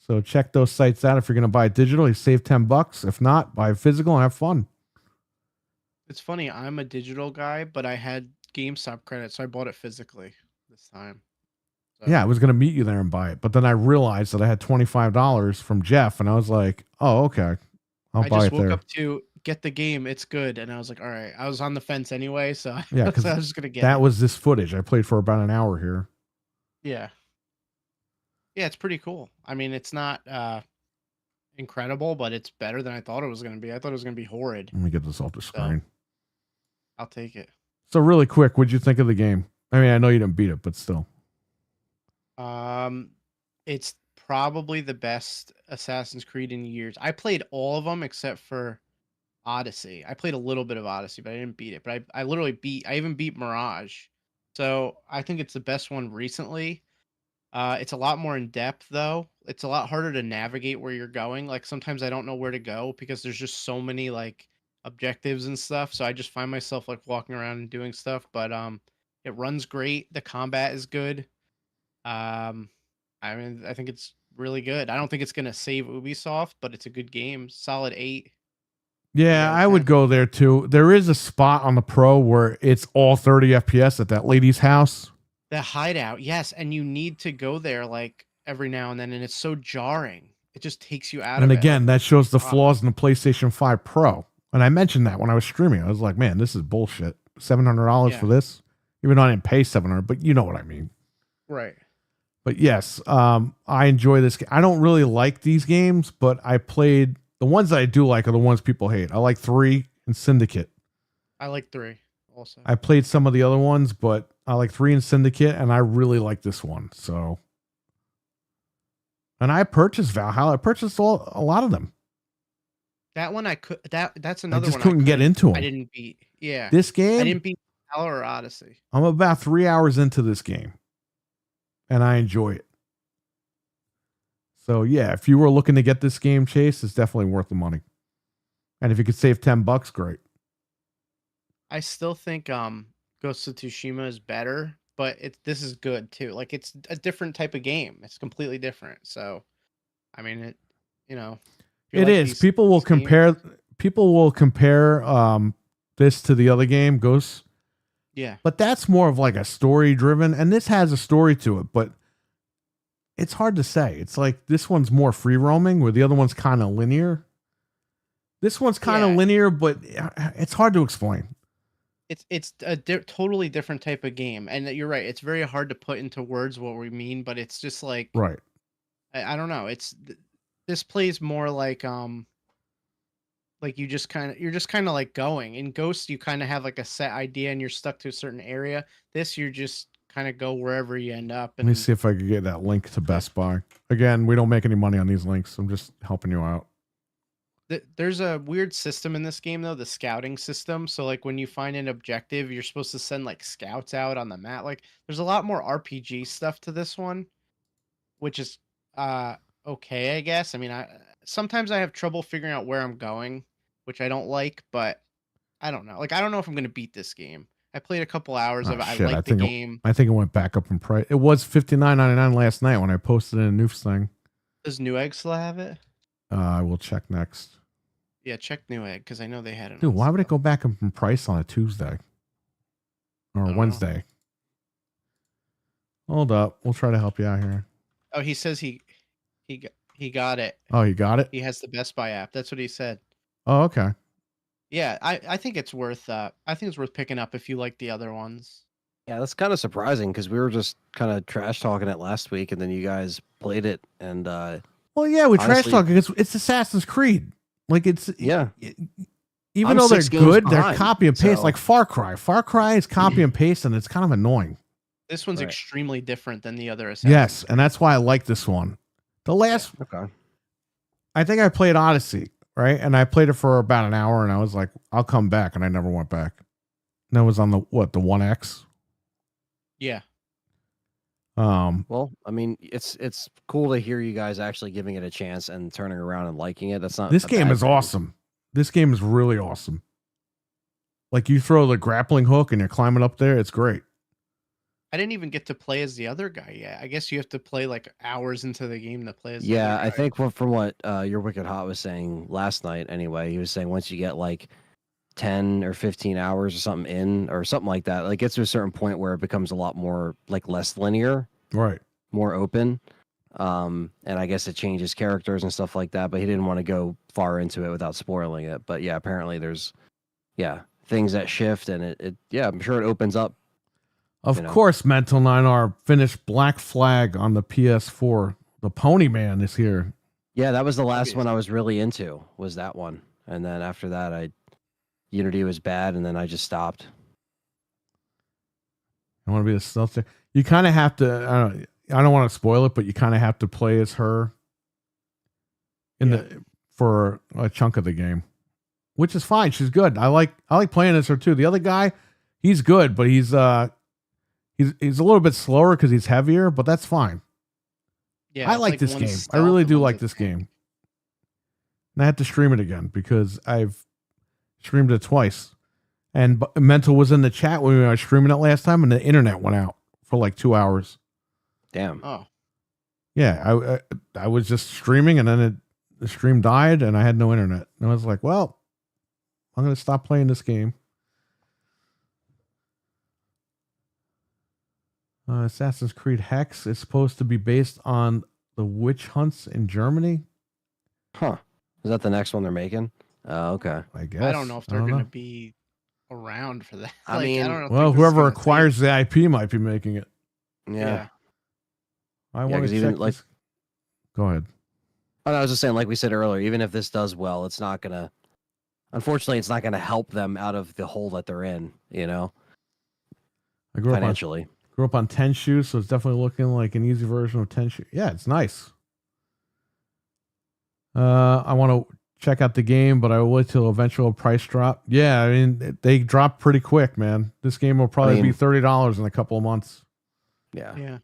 So check those sites out if you're going to buy it digital. You save $10. If not, buy physical and have fun. It's funny. I'm a digital guy, but I had GameStop credit, so I bought it physically this time. So, Yeah, I was going to meet you there and buy it. But then I realized that I had $25 from Jeff, and I was like, oh, okay. I'll I buy just it woke there. up to get the game. It's good, and I was like, all right. I was on the fence anyway, so Yeah, so 'cause I was just gonna get That it. was this footage. I played for about an hour here. Yeah. Yeah, it's pretty cool. I mean, it's not incredible, but it's better than I thought it was gonna be. I thought it was gonna be horrid. Let me get this off the screen. I'll take it. So really quick, what'd you think of the game? I mean, I know you didn't beat it, but still. It's probably the best Assassin's Creed in years. I played all of them except for Odyssey. I played a little bit of Odyssey, but I didn't beat it. But I even beat Mirage. So I think it's the best one recently. It's a lot more in depth though. It's a lot harder to navigate where you're going. Like sometimes I don't know where to go because there's just so many like objectives and stuff. So I just find myself like walking around and doing stuff. But it runs great. The combat is good. I mean, I think it's really good. I don't think it's gonna save Ubisoft, but it's a good game. Solid 8. Yeah, out of I would 10. go there too. There is a spot on the Pro where it's all 30 FPS at that lady's house. The hideout, yes, and you need to go there like every now and then, and it's so jarring. It just takes you out And of it. again, that shows the wow. flaws in the PlayStation 5 Pro. And I mentioned that when I was streaming. I was like, man, this is bullshit. $700 Yeah. for this? Even though I didn't pay $700, but you know what I mean. Right. But yes, I enjoy this game. I don't really like these games, but I played the ones that I do like are the ones people hate. I like 3 and Syndicate. I like 3 also. I played some of the other ones, but I like 3 and Syndicate, and I really like this one. So, and I purchased Valhalla. I purchased a lot of them. That one I could. That's I another just one couldn't get into them. I didn't beat. Yeah. This I game, didn't beat Valhalla or Odyssey. I'm about 3 hours into this game, and I enjoy it. So yeah, if you were looking to get this game, Chase, it's definitely worth the money. And if you could save $10, great. I still think Ghost of Tsushima is better, but this is good too. Like it's a different type of game. It's completely different. So, I mean, if you It like is. these- People will these games- compare. People will compare this to the other game, Ghosts. Yeah. But that's more of like a story driven, and this has a story to it, but it's hard to say. It's like this one's more free roaming, where the other one's kind of linear. This one's kind of Yeah. linear, but it's hard to explain. It's a totally different type of game, and you're right. It's very hard to put into words what we mean, but it's just like Right. I don't know. This plays more like you're just kind of like going. In Ghost, you kind of have like a set idea and you're stuck to a certain area. This you're just kind of go wherever you end up. Let me And see if I could get that link to Best Buy. Again, we don't make any money on these links. I'm just helping you out. there's a weird system in this game though, the scouting system. So like when you find an objective, you're supposed to send like scouts out on the map. Like there's a lot more RPG stuff to this one, which is okay, I guess. I mean, sometimes I have trouble figuring out where I'm going, which I don't like, but I don't know. Like I don't know if I'm going to beat this game. I played a couple hours of it. Shit, I like the game. I think it went back up in price. It was $59.99 last night when I posted it in a Noofs thing. Does Newegg still have it? I will check next. Yeah, check Newegg because I know they had it. Dude, on why would it sale. go back up in price on a Tuesday or don't know. Wednesday? Hold up, we'll try to help you out here. Oh, he says he got it. Oh, you got it? He has the Best Buy app. That's what he said. Oh, okay. Yeah, I think it's worth picking up if you like the other ones. Yeah, that's kind of surprising because we were just kind of trash talking it last week, and then you guys played it, and Well, yeah, we trash Honestly- talking. It's Assassin's Creed. Like it's yeah, even I'm though they're 6 games good, they're behind, copy and paste so- like Far Cry. Far Cry is copy and paste, and it's kind of annoying. This one's Right. extremely different than the other Assassin's Yes, Creed. and that's why I like this one. The last, Okay. I think I played Odyssey, right? And I played it for about an hour, and I was like, I'll come back, and I never went back. And that was on the 1X. Yeah. Well, I mean, it's cool to hear you guys actually giving it a chance and turning around and liking it. That's not This a game bad is thing. awesome. This game is really awesome. Like you throw the grappling hook and you're climbing up there, it's great. I didn't even get to play as the other guy yet. I guess you have to play like hours into the game to play as the Yeah, other I guy. think from what your Wicked Hot was saying last night, anyway, he was saying once you get like 10 or 15 hours or something in, or something like that, like gets to a certain point where it becomes a lot more like less linear, Right. more open. And I guess it changes characters and stuff like that, but he didn't want to go far into it without spoiling it. But yeah, apparently there's things that shift, and it I'm sure it opens up. Of You know. course, Mental 9R finished Black Flag on the PS4. The Pony Man is here. Yeah, that was the last one Obviously. I was really into, was that one. And then after that, Unity was bad, and then I just stopped. I want to be the stealth. You kind of have to. I don't want to spoil it, but you kind of have to play as her for a chunk of the game, which is fine. She's good. I like playing as her too. The other guy, he's good, but he's a little bit slower because he's heavier, but that's fine. Yeah, I it's like this one's game. I stealth really and do one's like this attack. game. And I had to stream it again because I've streamed it twice. And Mental was in the chat when we were streaming it last time, and the internet went out for like 2 hours. Damn. Oh, Yeah, I was just streaming, and then the stream died, and I had no internet. And I was like, well, I'm going to stop playing this game. Assassin's Creed Hex is supposed to be based on the witch hunts in Germany. Huh. Is that the next one they're making? Oh, okay. I guess. I don't know if they're don't going know. to be around for that. I mean, don't know Well, think this is whoever gonna take- acquires the IP might be making it. Yeah. I want 'cause to even, check like- this. Go ahead. Oh, no, I was just saying, like we said earlier, even if this does well, it's not going to, unfortunately, it's not going to help them out of the hole that they're in, I grew up on financially. 10 shoes, so it's definitely looking like an easy version of 10 shoes. Yeah, it's nice. I want to check out the game, but I will wait till eventual price drop. Yeah, I mean, they drop pretty quick, man. This game will probably be mean- $30 in a couple of months. Yeah. Yeah.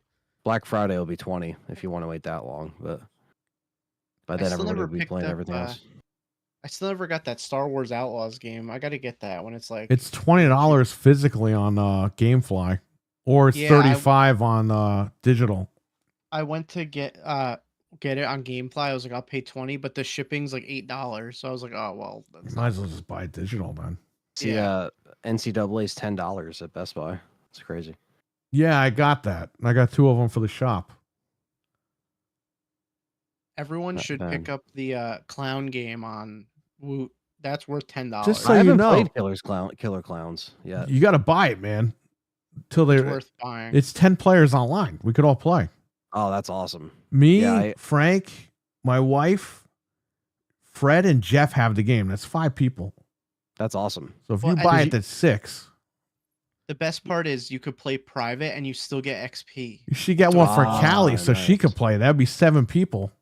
Black Friday will be 20 if you want to wait that long, but by I then still everybody never will be picked playing up, everything else. I still never got that Star Wars Outlaws game. I got to get that when it's like It's $20 physically on GameFly, or it's Yeah, 35 on digital. I went to get it on GameFly. I was like, I'll pay 20, but the shipping's like $8. So I was like, oh well, You that's might as well just buy it digital, then. See, Yeah. NCAA is $10 at Best Buy. It's crazy. Yeah, I got that. I got 2 of them for the shop. everyone Not should bad. pick up the clown game on Woot. That's worth $10. Just so I you haven't know. played Killer Clowns yet. You got to buy it, man. Till it's they, worth buying. it's 10 players online. We could all play. Oh, that's awesome. Me, Yeah, Frank, my wife, Fred, and Jeff have the game. That's 5 people. That's awesome. So if Well, you and buy you- it, that's 6. The best part is you could play private and you still get XP. You should get one for Ah, Callie so she nice. could play. That'd be 7 people.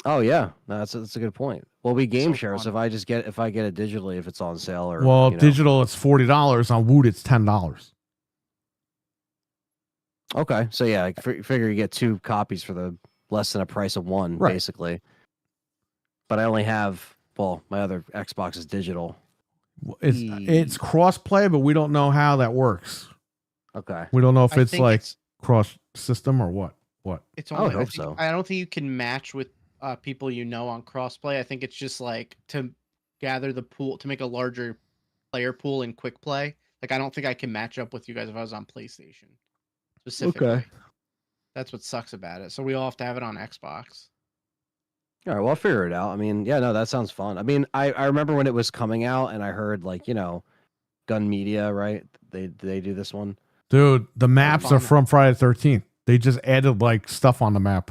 Oh yeah, no, that's a good point. Well, we game So share, so fun. if I get it digitally, if it's on sale or Well, you know. digital it's $40. On Woot it's $10. Okay, so yeah, I figure you get 2 copies for the less than a price of one, Right. basically. But I only have my other Xbox is digital. It's cross play, but we don't know how that works. Okay. We don't know if I it's think like cross system or what. it's I would only, hope so. I don't think you can match with people you know on crossplay. I think it's just like to gather the pool to make a larger player pool in quick play. Like I don't think I can match up with you guys if I was on PlayStation specifically. That's what sucks about it. So we all have to have it on Xbox. All right, well, I'll figure it out. I mean, yeah, no, that sounds fun. I mean, I remember when it was coming out, and I heard like Gun Media, right? They do this one. Dude, the maps are fun. from Friday the 13th. They just added like stuff on the map.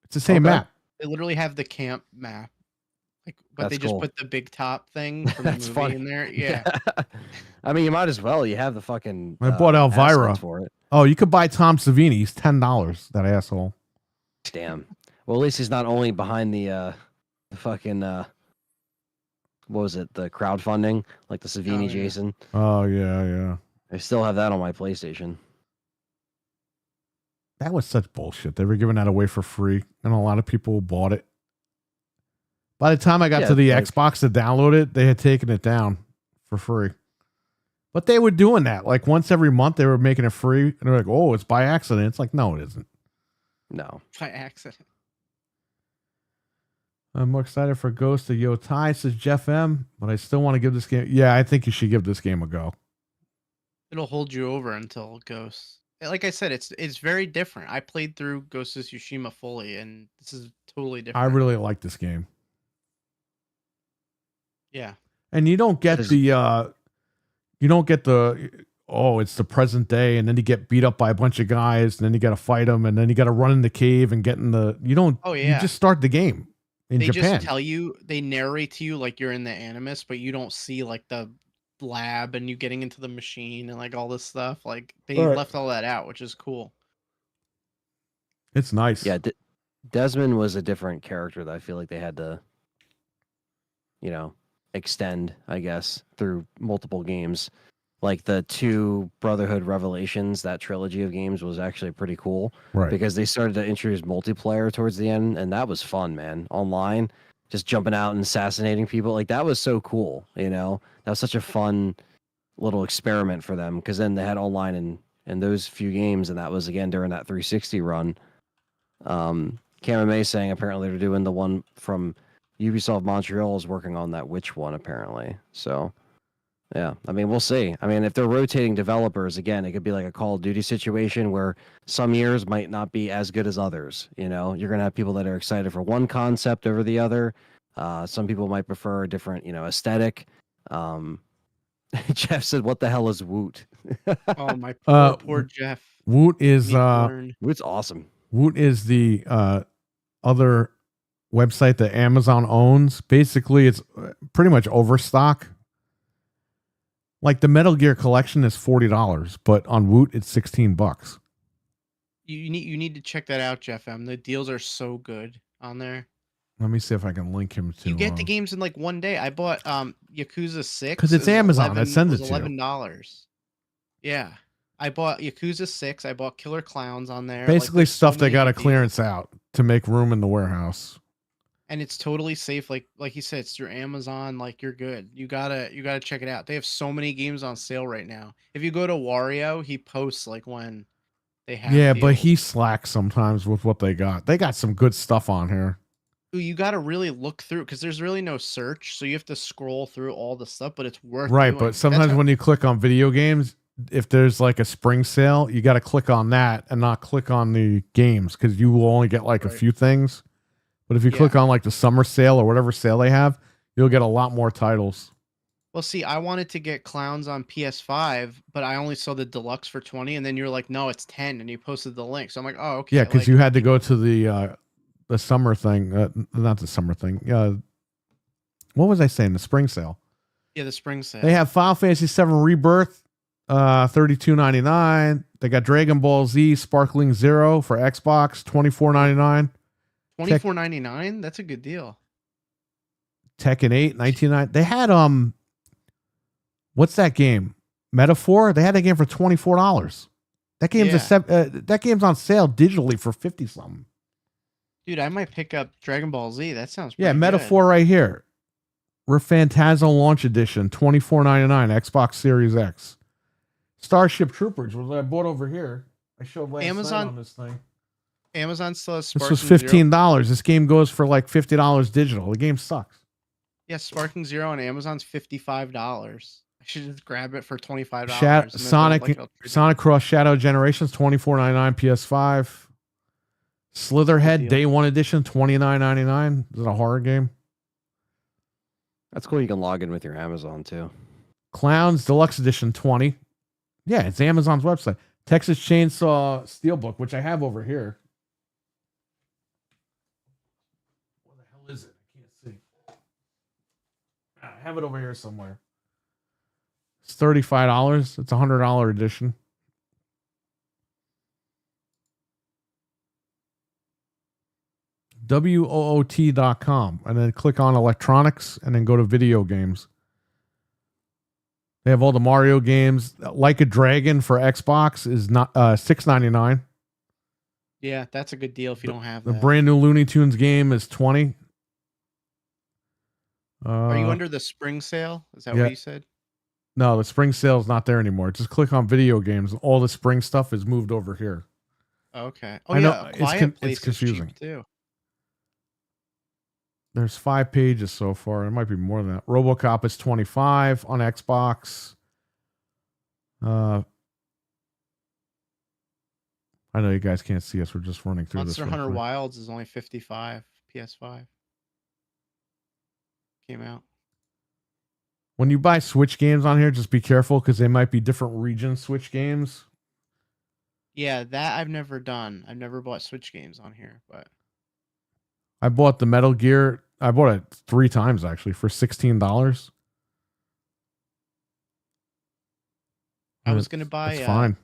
It's the same Okay. map. They literally have the camp map. Like, but That's they just cool. put the big top thing from the That's movie funny. in there. Yeah. I mean, you might as well. You have the fucking I bought Elvira. assets for it. Oh, you could buy Tom Savini. He's $10. That asshole. Damn. Well, at least he's not only behind the fucking what was it? The crowdfunding, like the Savini yeah. Jason. Oh yeah. I still have that on my PlayStation. That was such bullshit. They were giving that away for free, and a lot of people bought it. By the time I got Yeah, to the like- Xbox to download it, they had taken it down for free. But they were doing that. Like once every month, they were making it free. And they're like, oh, it's by accident. It's like, no, it isn't. No. By accident. I'm more excited for Ghost of Yotai, says Jeff M. But I still want to give this game. Yeah, I think you should give this game a go. It'll hold you over until Ghosts. Like I said, it's very different. I played through Ghost of Tsushima fully, and this is totally different. I really like this game. Yeah. And you don't get Is- the oh, it's the present day, and then you get beat up by a bunch of guys, and then you got to fight them, and then you got to run in the cave and get in the. You don't. Oh, yeah. You just start the game in They Japan. just tell you, they narrate to you like you're in the Animus, but you don't see like the lab and you getting into the machine and like all this stuff. Like they Right. left all that out, which is cool. It's nice. Yeah, Desmond was a different character that I feel like they had to, extend, I guess, through multiple games. Like the 2 Brotherhood Revelations, that trilogy of games was actually pretty cool Right. because they started to introduce multiplayer towards the end, and that was fun, man. Online, just jumping out and assassinating people, like that was so cool. That was such a fun little experiment for them because then they had online in those few games, and that was again during that 360 run. Cameron May saying apparently they're doing the one from Ubisoft Montreal is working on that Witch one apparently. So yeah, I mean we'll see. I mean if they're rotating developers again, it could be like a Call of Duty situation where some years might not be as good as others. You're gonna have people that are excited for one concept over the other. Some people might prefer a different aesthetic. Jeff said, "What the hell is Woot?" Oh my Uh, poor Jeff. Woot is Need to learn. Woot's awesome. Woot is the other website that Amazon owns. Basically, it's pretty much overstock. Like the Metal Gear collection is $40, but on Woot it's $16. You need to check that out, Jeff M. The deals are so good on there. Let me see if I can link him to. You get the games in like one day. I bought Yakuza 6 'Cause it's It was Amazon that sends it was to you. $11. Yeah. I bought Yakuza 6. I bought Killer Clowns on there. basically there's so stuff they many got to good deals. clearance out to make room in the warehouse. And it's totally safe. Like you said, it's through Amazon. Like you're good. You gotta check it out. They have so many games on sale right now. If you go to Wario, he posts like when they have. Yeah, but deals. he slacks sometimes with what they got. They got some good stuff on here. You got to really look through because there's really no search, so you have to scroll through all the stuff. But it's worth Right, doing. but That's sometimes how- when you click on video games, if there's like a spring sale, you got to click on that and not click on the games because you will only get like a Right. few things. But if you click on like the summer sale or whatever sale they have, you'll get a lot more titles. Well, see, I wanted to get Clowns on PS5, but I only saw the deluxe for 20, and then you're like, no, it's 10, and you posted the link. So I'm like, oh, okay. Yeah, because like, you had to go to the summer thing, not the summer thing. What was I saying? The spring sale. yeah, the spring sale. They have Final Fantasy VII Rebirth, $32.99. They got Dragon Ball Z Sparkling Zero for Xbox, $24.99. $24.99. That's a good deal. Tekken 8, $19.99. They had what's that game? Metaphor. They had that game for $24. That game's that game's on sale digitally for 50 something. Dude, I might pick up Dragon Ball Z. That sounds Yeah, pretty good. Metaphor right here. Phantasmo Launch Edition, $24.99, Xbox Series X. Starship Troopers was I bought over here. I showed last Amazon- night on this thing. Amazon still has This Sparking was Zero. $15. This game goes for like $50 digital. The game sucks. Yeah, Sparking Zero on Amazon's $55. I should just grab it for $25. Sonic Cross Shadow Generations, $24.99 PS5. Slitherhead deal. Day One Edition, $29.99. Is it a horror game? That's cool. You can log in with your Amazon too. Clowns Deluxe Edition, 20. Yeah, it's Amazon's website. Texas Chainsaw Steelbook, which I have over here. What the hell is it? I can't see. I have it over here somewhere. It's $35. It's a $100 edition. WOOT.com, and then click on electronics and then go to video games. They have all the Mario games. Like a Dragon for Xbox is not $6.99. Yeah, that's a good deal if you don't have The that. brand new Looney Tunes game is $20. Are you under the spring sale? Is that yeah. what you said? No, the spring sale is not there anymore. Just click on video games. All the spring stuff is moved over here. Okay. Oh I know, yeah, it's Quiet Place it's is cheap confusing. too. There's 5 pages so far. It might be more than that. RoboCop is $25 on Xbox. I know you guys can't see us. We're just running through Monster this. Hunter Quick. Wilds is only $55 PS5. Came out. When you buy Switch games on here, just be careful because they might be different region Switch games. Yeah, that I've never done. I've never bought Switch games on here, but I bought the Metal Gear. I bought it 3 times actually for $16. I was gonna buy. It's fine.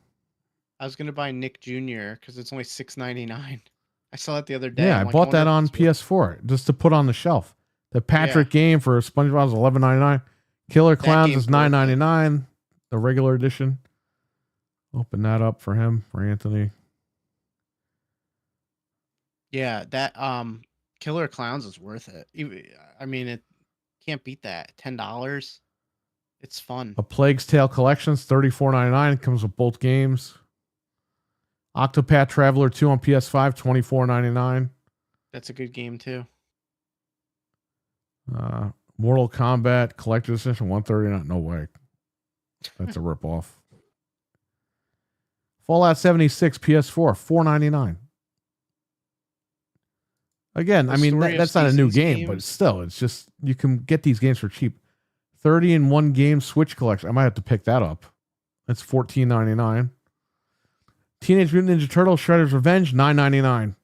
I was gonna buy Nick Jr. because it's only $6.99. I saw it the other day. Yeah, I'm I like, bought that wonder on if it's worth- PS4 just to put on the shelf. The Patrick game for SpongeBob is $11.99. Killer Clowns game's is worth it. $9.99. The regular edition. Open that up for him, for Anthony. Yeah, that Killer Clowns is worth it. I mean, it can't beat that. $10. It's fun. A Plague's Tale Collections, $34.99. Comes with both games. Octopath Traveler 2 on PS5, $24.99. That's a good game too. Mortal Kombat Collector's Edition, $139. No way. That's a ripoff. Fallout 76 PS4, $4.99. Again, The I mean, Story of that's not a new Seasons game, but games. still, it's just, you can get these games for cheap. 30-in-1 game Switch collection. I might have to pick that up. That's $14.99. Teenage Mutant Ninja Turtles Shredder's Revenge, $9.99.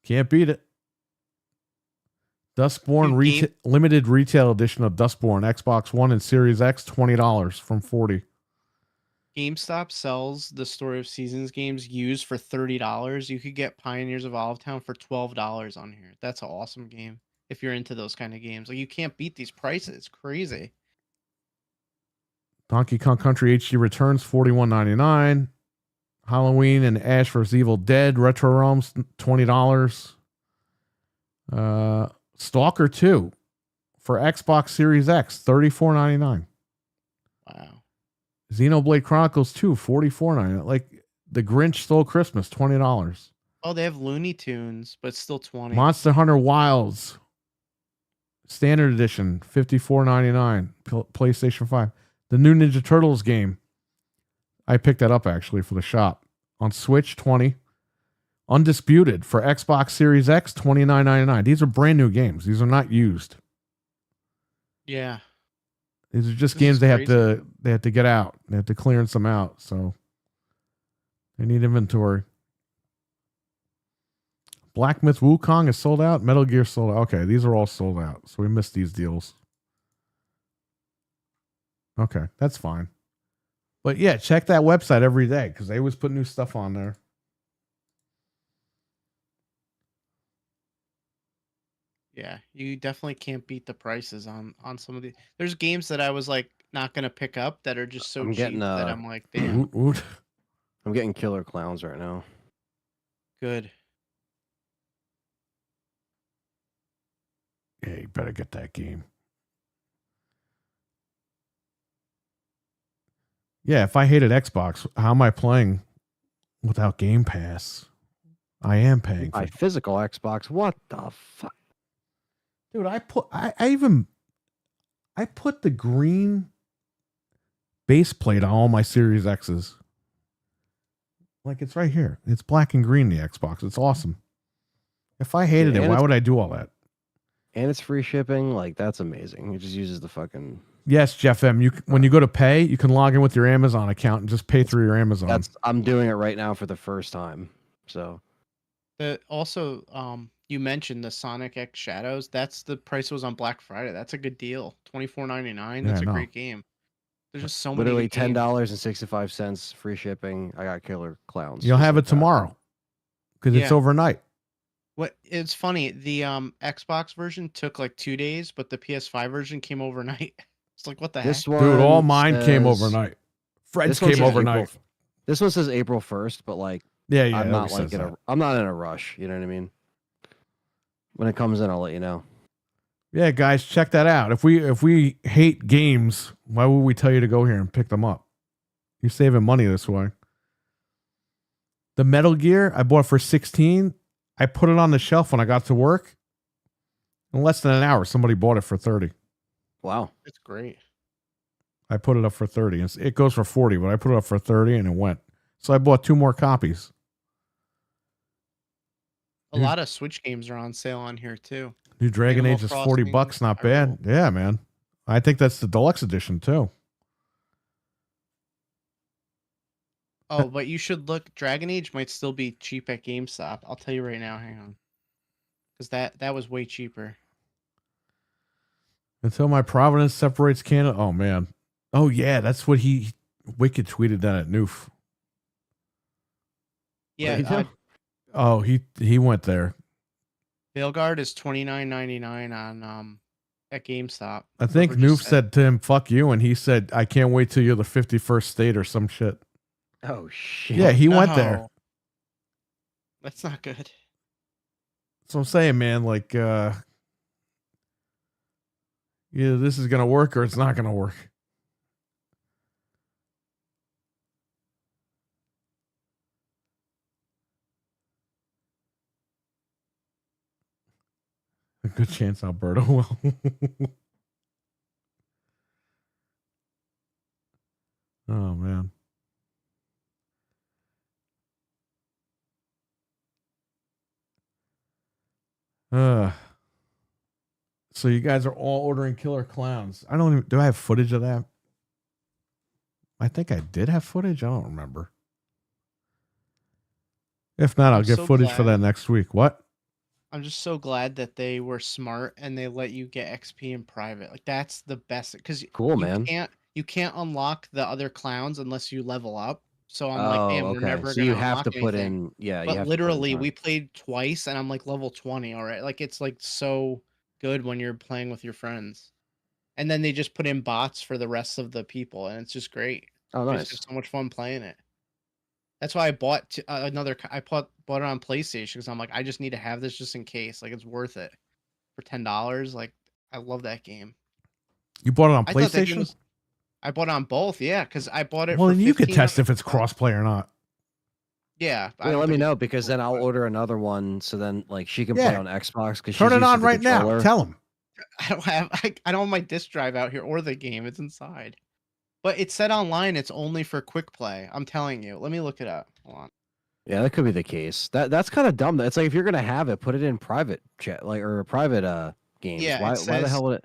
Can't beat it. Dustborn Dude, limited retail edition of Dustborn, Xbox One and Series X, $20 from $40. GameStop sells the Story of Seasons games used for $30. You could get Pioneers of Olive for $12 on here. That's an awesome game if you're into those kind of games. Like, you can't beat these prices. It's crazy. Donkey Kong Country HD Returns, $41.99. Halloween and Ash vs. Evil Dead Retro Realms, $20. Stalker 2 for Xbox Series X, $34.99. Wow. Xenoblade Chronicles 2, $44.99. Like The Grinch Stole Christmas, $20. Oh, they have Looney Tunes, but still 20. Monster Hunter Wilds Standard Edition, $54.99. PlayStation 5. The new Ninja Turtles game. I picked that up actually for the shop. On Switch, $20. Undisputed for Xbox Series X, $29.99. These are brand new games. These are not used. Yeah. These are just This games is they crazy. have to get out. They have to clearance them out. So they need inventory. Black Myth Wukong is sold out. Metal Gear sold out. Okay, these are all sold out. So we missed these deals. Okay, that's fine. But yeah, check that website every day because they always put new stuff on there. Yeah, you definitely can't beat the prices on some of the. There's games that I was like not gonna pick up that are just so I'm cheap getting, that I'm like, damn, Oot, oot. I'm getting Killer Clowns right now. good. Yeah, you better get that game. Yeah, if I hated Xbox, how am I playing without Game Pass? I am paying for My physical Xbox. What the fuck? Dude, I put the green base plate on all my Series X's. Like it's right here. It's black and green, the Xbox. It's awesome. If I hated Yeah, it, and why it's- would I do all that? And it's free shipping. Like, that's amazing. It just uses the fucking. Yes, Jeff M. When you go to pay, you can log in with your Amazon account and just pay through your Amazon. I'm doing it right now for the first time. So The also you mentioned the Sonic X Shadows. That's the price it was on Black Friday. That's a good deal. $24.99. Yeah, That's I a know. great game. There's just so many Literally good games. $10.65 free shipping. I got Killer Clowns. You'll just have like it that. tomorrow because it's Yeah. overnight. What it's funny, the Xbox version took like 2 days, but the PS5 version came overnight. It's like what the heck? This one, Dude, all mine came says- overnight. Fred's This one came says overnight. April, this one says April 1st, but like Yeah, I'm it not always like says that. I'm not in a rush. You know what I mean? When it comes in, I'll let you know. Yeah, guys, check that out. If we hate games, why would we tell you to go here and pick them up? You're saving money this way. The Metal Gear I bought for 16. I put it on the shelf when I got to work. In less than an hour, somebody bought it for 30. Wow. It's great. I put it up for 30. It goes for 40, but I put it up for 30 and it went. So I bought 2 more copies. A Dude. lot of Switch games are on sale on here too. New Dragon Animal Age is $40, Crossing, not bad. Yeah, man. I think that's the deluxe edition too. Oh, but you should look. Dragon Age might still be cheap at GameStop. I'll tell you right now. Hang on, because that was way cheaper. Until my Providence separates Canada. Oh man. Oh yeah, that's what Wicked tweeted that at Noof. Yeah, you do? Oh, he went there. Veilguard is $29.99 on at GameStop. I think Whoever Noof just said to him, "Fuck you," and he said, "I can't wait till you're the 51st state or some shit." Oh shit. Yeah, he went there. No. That's not good. So I'm saying, man, like, either this is gonna work or it's not gonna work. A good chance Alberta will. Oh man. So you guys are all ordering Killer Clowns. I don't even, do I have footage of that? I think I did have footage. I don't remember. If not, I'll I'm get so footage for glad. that next week. What? I'm just so glad that they were smart and they let you get XP in private. Like that's the best because Cool, man. You can't unlock the other clowns unless you level up. So I'm like, Oh, damn, we're okay. never So gonna you have unlock to put anything. in, yeah. You But have literally, to put in we time. played twice, and I'm like level 20 already. Like it's like so good when you're playing with your friends. And then they just put in bots for the rest of the people, and it's just great. Oh, I nice. just have so much fun playing it. That's why I bought another. I bought it on PlayStation because I'm like, I just need to have this just in case. Like it's worth it for $10. Like I love that game. You bought it on I thought that game PlayStation? was. I bought it on both, yeah, because I bought it. Well, for then you could 15 test on if it's Xbox. crossplay or not. Yeah, I Yeah, don't let me think know it's because then I'll crossplay. order another one so then like she can Yeah. play on Xbox because Turn it on right now. Tell him. I don't have my disc drive out here or the game. It's inside. But it said online it's only for quick play. I'm telling you. Let me look it up. Hold on. Yeah, that could be the case. That's kind of dumb. It's like if you're gonna have it, put it in private chat, like or private games. Yeah, it why the says- hell would it?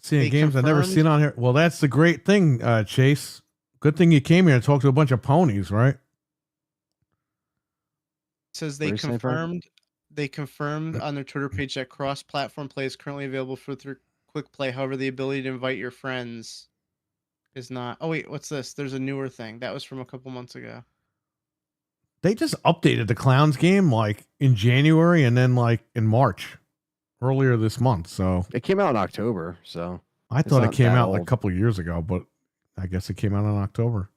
Seeing They games I've never confirmed- seen on here. Well, that's the great thing, Chase. Good thing you came here and talked to a bunch of ponies, right? It says What are you saying, Frank? they confirmed on their Twitter page that cross-platform play is currently available through quick play. However, the ability to invite your friends is not. Oh wait, what's this? There's a newer thing. That was from a couple months ago. They just updated the Clowns game like in January and then like in March earlier this month. So It came out in October, so I thought it not came that out like a old. couple of years ago, but I guess it came out in October.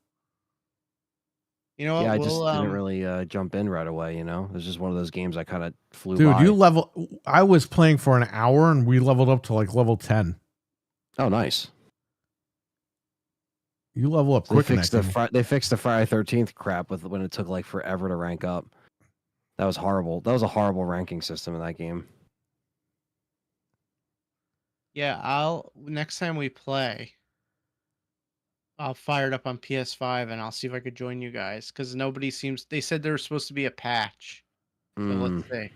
You know what? yeah, I just we'll, didn't really jump in right away. You know, it was just one of those games I kind of flew Dude, by. I was playing for an hour and we leveled up to like level 10. Oh, nice. You level up They quick in fixed that the game. they fixed the Friday 13th crap with when it took like forever to rank up. That was horrible. That was a horrible ranking system in that game. Yeah, next time we play, I'll fire it up on PS5 and I'll see if I could join you guys because they said there was supposed to be a patch. So Mm. let's see.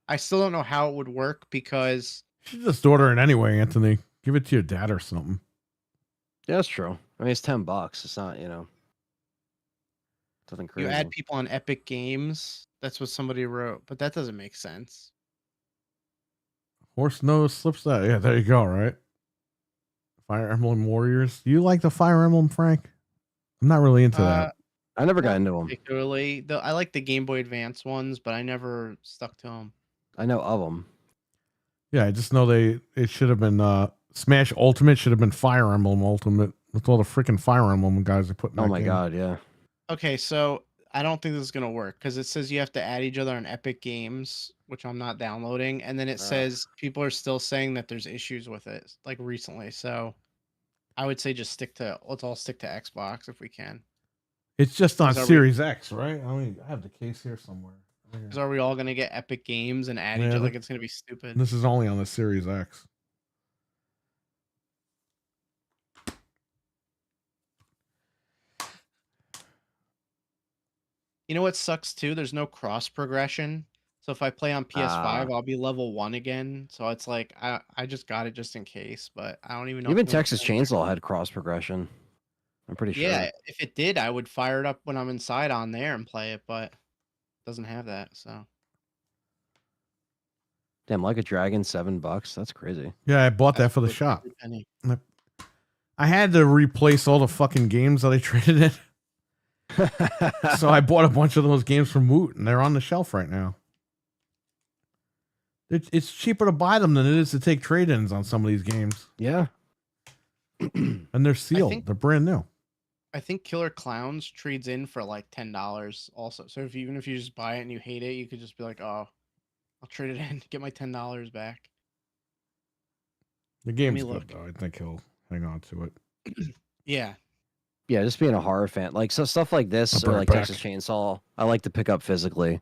I still don't know how it would work because You should just order it anyway, Anthony. Give it to your dad or something. Yeah, that's true. I mean, it's $10. It's not, nothing crazy. you add people on Epic Games. That's what somebody wrote, but that doesn't make sense. Horse nose slips that. Yeah, there you go. Right. Fire Emblem Warriors. You like the Fire Emblem, Frank? I'm not really into that. I never got Not into them. particularly. Though I like the Game Boy Advance ones, but I never stuck to them. I know of them. Yeah, I just know it should have been Smash Ultimate should have been Fire Emblem Ultimate with all the freaking Fire Emblem guys are putting. Oh my god, yeah. Okay, so I don't think this is gonna work because it says you have to add each other on Epic Games, which I'm not downloading, and then it says people are still saying that there's issues with it, like recently. So I would say just let's all stick to Xbox if we can. It's just on Are we- Series X, right? I mean, I have the case here somewhere. Because are we all gonna get Epic Games and add each Yeah, other? that- Like it's gonna be stupid. This is only on the Series X. You know what sucks too? There's no cross progression. So if I play on PS5, Ah. I'll be level 1 again. So it's like I just got it just in case, but I don't even know. Even if it would Texas play. Chainsaw had cross progression. I'm pretty sure. Yeah, if it did, I would fire it up when I'm inside on there and play it, but it doesn't have that. So Damn, like a dragon, $7. That's crazy. Yeah, I bought that that's for the worth shop. every penny. I had to replace all the fucking games that I traded in. So I bought a bunch of those games from Woot, and they're on the shelf right now. It's cheaper to buy them than it is to take trade-ins on some of these games, Yeah. and they're sealed. think- They're brand new. I think Killer Clowns trades in for like $10 also. So even if you just buy it and you hate it, you could just be like, "Oh, I'll trade it in, get my $10 back." The game's me good look. though. I think he'll hang on to it. Yeah. Yeah, just being a horror fan. Like so stuff like this I'll or be like right back. Texas Chainsaw, I like to pick up physically.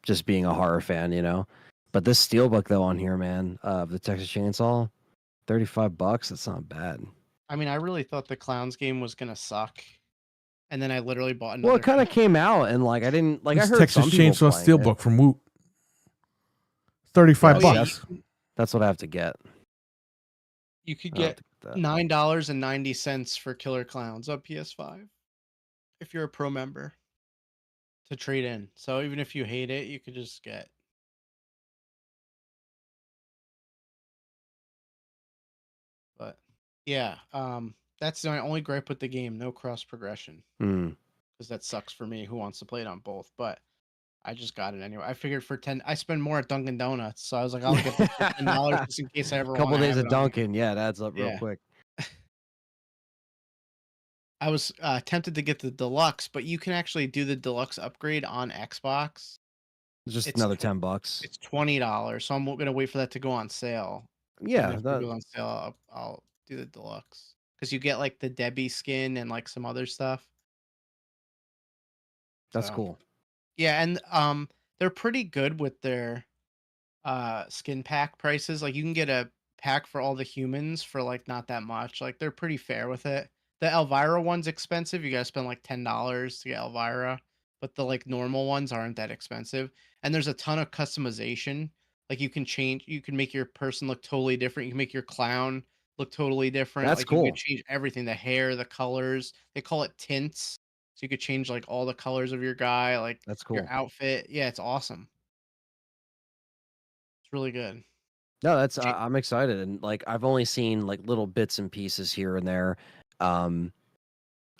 Just being a horror fan, you know. But this steelbook though on here, man, of the Texas Chainsaw, $35, that's not bad. I mean, I really thought the Clowns game was gonna suck. And then I literally bought another Well, it kind of came out and like I didn't like This I heard Texas some people Chainsaw playing it. Steelbook from Woot. 35 Oh, yeah, bucks. That's what I have to get. You could I'll have get to get that. $9.90 for Killer Clowns on PS5 if you're a pro member to trade in. So even if you hate it, you could just get. But yeah, that's my only gripe with the game. No cross progression Hmm. because that sucks for me. Who wants to play it on both? But I just got it anyway. I figured for 10, I spend more at Dunkin' Donuts, so I was like, I'll get this for $10 just in case I ever. Couple wanna days have of it on. Dunkin', yeah, it adds up real Yeah. quick. I was tempted to get the deluxe, but you can actually do the deluxe upgrade on Xbox. It's just It's another tw- $10. It's $20, so I'm gonna wait for that to go on sale. And Yeah, if it that, goes on sale, I'll do the deluxe because you get like the Debbie skin and like some other stuff. that's So, cool. Yeah, and they're pretty good with their skin pack prices. Like you can get a pack for all the humans for like not that much. Like they're pretty fair with it. The Elvira one's expensive. You gotta spend like $10 to get Elvira, but the like normal ones aren't that expensive. And there's a ton of customization. Like you can make your person look totally different. You can make your clown look totally different. That's like you cool. could change everything, the hair, the colors. They call it tints. So you could change like all the colors of your guy, like That's cool. your outfit. Yeah, it's awesome. It's really good. No, that's Cha- I'm excited and like I've only seen like little bits and pieces here and there. I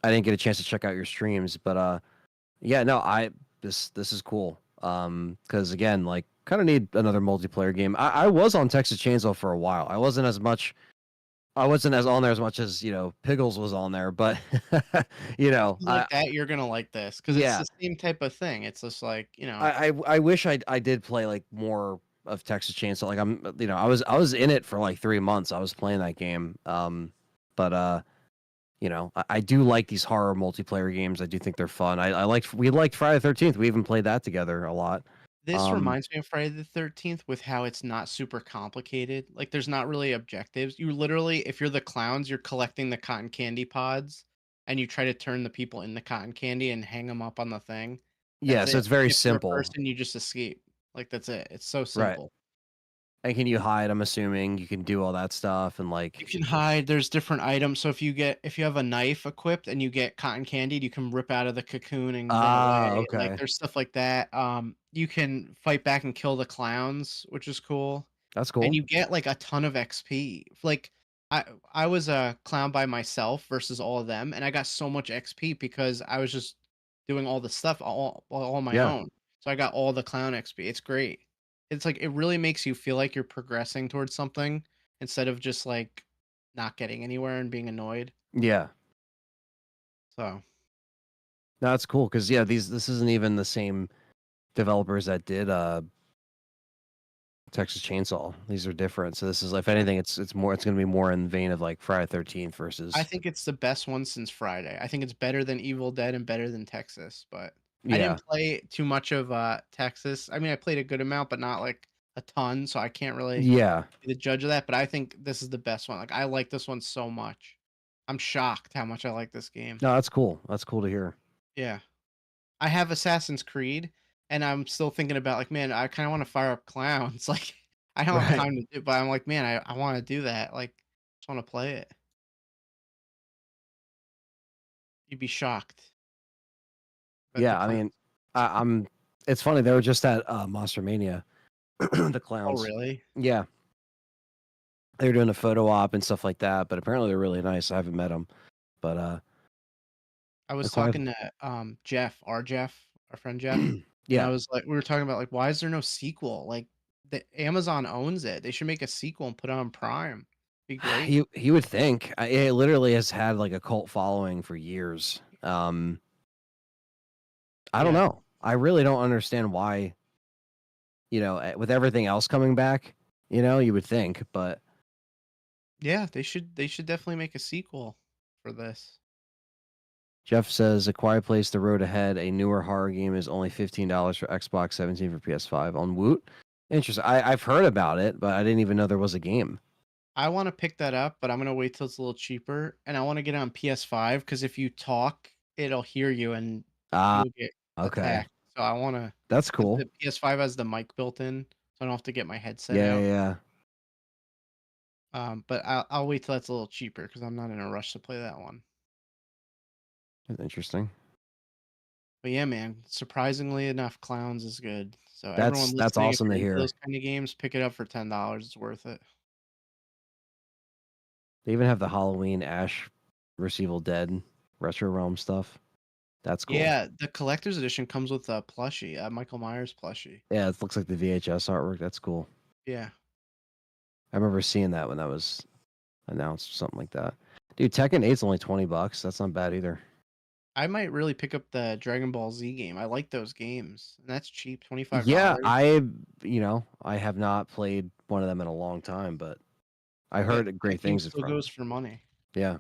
didn't get a chance to check out your streams, but yeah, no, this is cool. Because again, like kind of need another multiplayer game. I was on Texas Chainsaw for a while. I wasn't as on there as much as Piggles was on there, but You like that, you're gonna like this because Yeah. it's the same type of thing. It's just like I wish I did play like more of Texas Chainsaw. Like I was in it for like 3 months. I was playing that game. But I do like these horror multiplayer games. I do think they're fun. We liked Friday the 13th. We even played that together a lot. this reminds me of Friday the 13th with how it's not super complicated. Like there's not really objectives. You literally, if you're the clowns, you're collecting the cotton candy pods, and you try to turn the people in the cotton candy and hang them up on the thing. Yeah, That's so it. it's very If you're a simple. person, you just escape. Like that's it. It's so Right. simple. And can you hide? I'm assuming you can do all that stuff and You like can hide. There's different items. So if you have a knife equipped and you get cotton candied, you can rip out of the cocoon and run away. okay. Like there's stuff like that. You can fight back and kill the clowns, which is cool. That's cool. and you get like a ton of XP. Like I was a clown by myself versus all of them, and I got so much XP because I was just doing all the stuff all on my Yeah. own. So I got all the clown XP. It's great. It's like it really makes you feel like you're progressing towards something instead of just like not getting anywhere and being annoyed. Yeah. So No, that's cool because yeah, this isn't even the same developers that did Texas Chainsaw. These are different. So this is, if anything, it's going to be more in the vein of like Friday 13th versus. I think it's the best one since Friday. I think it's better than Evil Dead and better than Texas, but I Yeah. didn't play too much of Texas. I mean, I played a good amount, but not like a ton, so I can't really Yeah. be the judge of that. But I think this is the best one. Like I like this one so much. I'm shocked how much I like this game. No, that's cool. That's cool to hear. Yeah. I have Assassin's Creed, and I'm still thinking about like, man, I kind of want to fire up clowns. Like I don't have Right. time to do, but I'm like, man, I want to do that. Like, just want to play it. You'd be shocked. But Yeah, the I clowns. mean, I'm. It's funny they were just at Monster Mania, the Oh clowns. really? Yeah, they were doing a photo op and stuff like that. But apparently they're really nice. I haven't met them, but I was the clowns. talking to Jeff, our friend Jeff, and I Yeah, was like, we were talking about like, why is there no sequel? Like, the Amazon owns it. They should make a sequel and put it on Prime. Be great. he would think it literally has had like a cult following for years. I don't Yeah. know. I really don't understand why. You know, with everything else coming back, you know, you would think, but Yeah, they should definitely make a sequel for this. Jeff says A Quiet Place: The Road Ahead, a newer horror game, is only $15 for Xbox, 17 for PS5 on Woot. Interesting. I've heard about it, but I didn't even know there was a game. I want to pick that up, but I'm gonna wait till it's a little cheaper, and I want to get it on PS5 because if you talk, it'll hear you and Ah, you'll get okay, attacked. So I want to. that's cool. The PS5 has the mic built in, so I don't have to get my headset Yeah, out. yeah. But I'll wait till that's a little cheaper because I'm not in a rush to play that one. That's interesting. But yeah, man, surprisingly enough, Clowns is good. So That's- everyone that's listening, if awesome you're to into hear. those kind of games, pick it up for $10. It's worth it. They even have the Halloween Ash vs. Evil Dead Retro Realm stuff. That's cool. Yeah, the collector's edition comes with a plushie, a Michael Myers plushie. Yeah, it looks like the VHS artwork. That's cool. Yeah. I remember seeing that when that was announced, something like that. Dude, Tekken 8's only $20. That's not bad either. I might really pick up the Dragon Ball Z game. I like those games. And that's cheap, $25. Yeah, I have not played one of them in a long time, but I heard That great game things still from. goes for money. Yeah.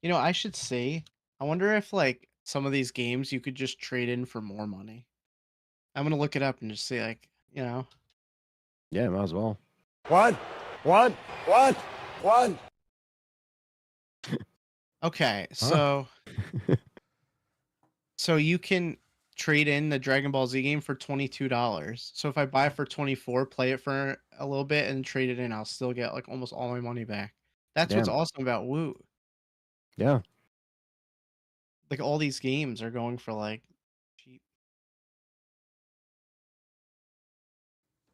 You know, I should say, I wonder if like some of these games you could just trade in for more money. I'm gonna look it up and just see, like, you know. Yeah, might as well. What? Okay, so so you can trade in the Dragon Ball Z game for $22. So if I buy it for 24, play it for a little bit and trade it in, I'll still get like almost all my money back. That's what's Damn. awesome about Woot. Yeah. Like all these games are going for like cheap.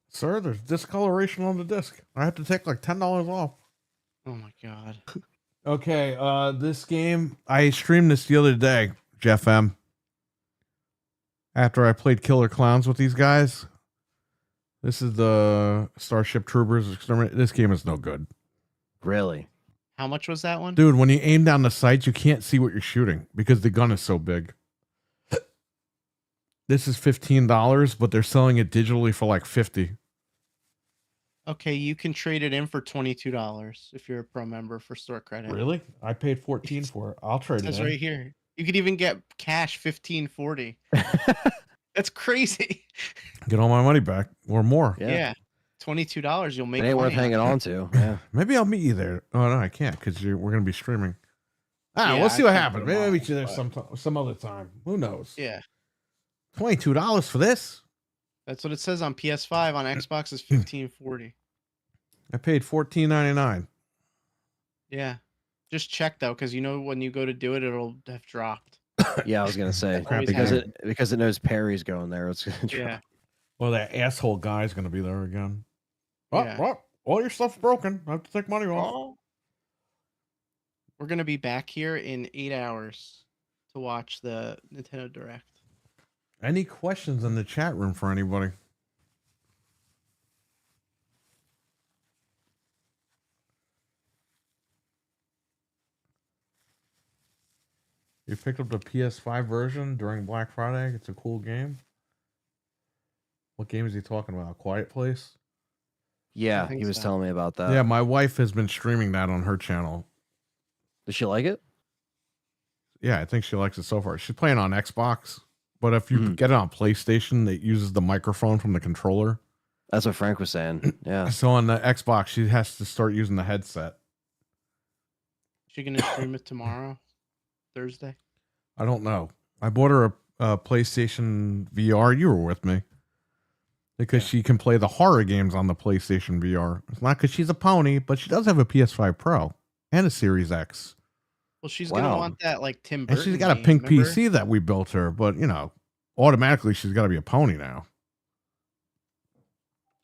Sir, there's discoloration on the disc. I have to take like $10 off. Oh my god. Okay, this game, I streamed this the other day, Jeff M. After I played Killer Clowns with these guys. This is the Starship Troopers Exterminate. This game is no good. Really? How much was that one? Dude, when you aim down the sights, you can't see what you're shooting because the gun is so big. This is $15, but they're selling it digitally for like $50. Okay, you can trade it in for $22 if you're a pro member for store credit. Really? I paid $14 for it. I'll trade It it says in. right here. You could even get cash $15.40. That's crazy. Get all my money back or more. Yeah. $22, you'll make It ain't worth money on hanging it. on to. Yeah. Maybe I'll meet you there. Oh no, I can't because we're gonna be streaming. Yeah, We'll see I what can't happens. put Maybe 'em I'll on, meet you there but- some other time. Who knows? Yeah. $22 for this? That's what it says on PS5. On Xbox is $15.40. I paid $14.99. Yeah. Just check though, because you know when you go to do it, it'll have dropped. Yeah, I was gonna say Always because happens. it knows Perry's going there. It's gonna drop. Yeah. Well, that asshole guy's gonna be there again. Yeah. All your stuff's broken. I have to take money off. Oh. We're gonna be back here in 8 hours to watch the Nintendo Direct. Any questions in the chat room for anybody? You picked up the PS5 version during Black Friday. It's a cool game. What game is he talking about? Quiet Place? Yeah, think he was so. telling me about that. Yeah, my wife has been streaming that on her channel. Does she like it? Yeah, I think she likes it so far. She's playing on Xbox, but if you get it on PlayStation, it uses the microphone from the controller. That's what Frank was saying. Yeah. So on the Xbox, she has to start using the headset. She gonna stream it tomorrow, Thursday. I don't know. I bought her a PlayStation VR. You were with me. Because she can play the horror games on the PlayStation VR. It's not because she's a pony, but she does have a PS5 Pro and a Series X. Well, she's gonna Wow. want that like Tim And Burton. she's got a game, pink remember? PC that we built her, but automatically she's got to be a pony now.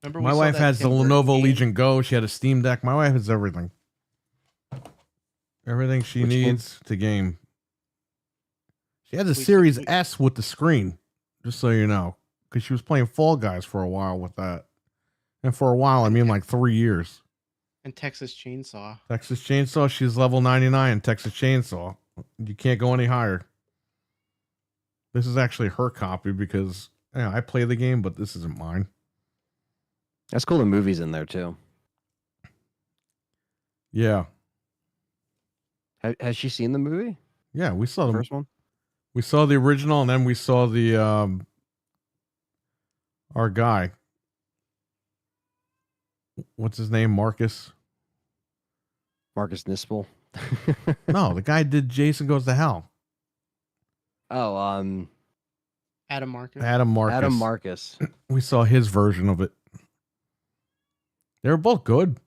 Remember we My saw wife that has the Tim Burton Lenovo game? Legion Go. She had a Steam Deck. My wife has everything. Everything she Which game? needs to game. She has a We- Series we- S with the screen, just so you know, because she was playing Fall Guys for a while with that. And for a while, I mean like 3 years. And Texas Chainsaw. Texas Chainsaw, she's level 99 in Texas Chainsaw. You can't go any higher. This is actually her copy because I play the game, but this isn't mine. That's cool. The movie's in there too. Yeah. Has she seen the movie? Yeah, we saw The the first one? we saw the original and then we saw the our guy. What's his name? Marcus? Marcus Nispel. No, the guy did Jason Goes to Hell. Oh, Adam Marcus. Adam Marcus. Adam Marcus. We saw his version of it. They were both good.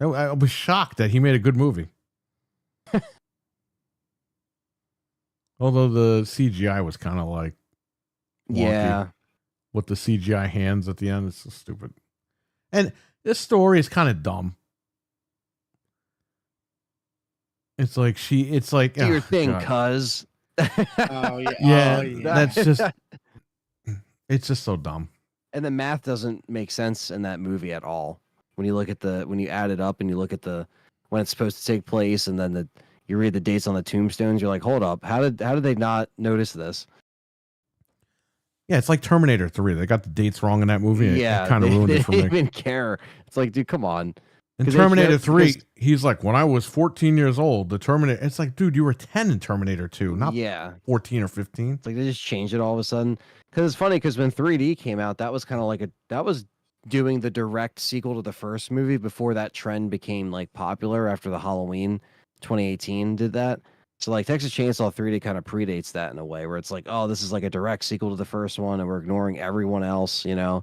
I was shocked that he made a good movie. Although the CGI was kind of like wonky. Yeah. With the CGI hands at the end. It's so stupid. And this story is kind of dumb. It's like Do your oh, thing, God. cuz. Oh yeah. Yeah, Oh, yeah. that's just it's just so dumb. And the math doesn't make sense in that movie at all. When you look at when you add it up and you look at when it's supposed to take place and then you read the dates on the tombstones, you're like, hold up, how did they not notice this? Yeah, it's like Terminator 3. They got the dates wrong in that movie. Yeah, It kind of they ruined it for didn't me. even care. It's like, dude, come on. In 'Cause Terminator 3, because- he's like, when I was 14 years old, the Terminator, it's like, dude, you were 10 in Terminator 2, not Yeah, 14 or 15. it's like they just changed it all of a sudden. Because it's funny, because when 3D came out, that was kind of like that was doing the direct sequel to the first movie before that trend became like popular after the Halloween 2018 did that. So like Texas Chainsaw 3D kind of predates that in a way where it's like, oh, this is like a direct sequel to the first one and we're ignoring everyone else, you know.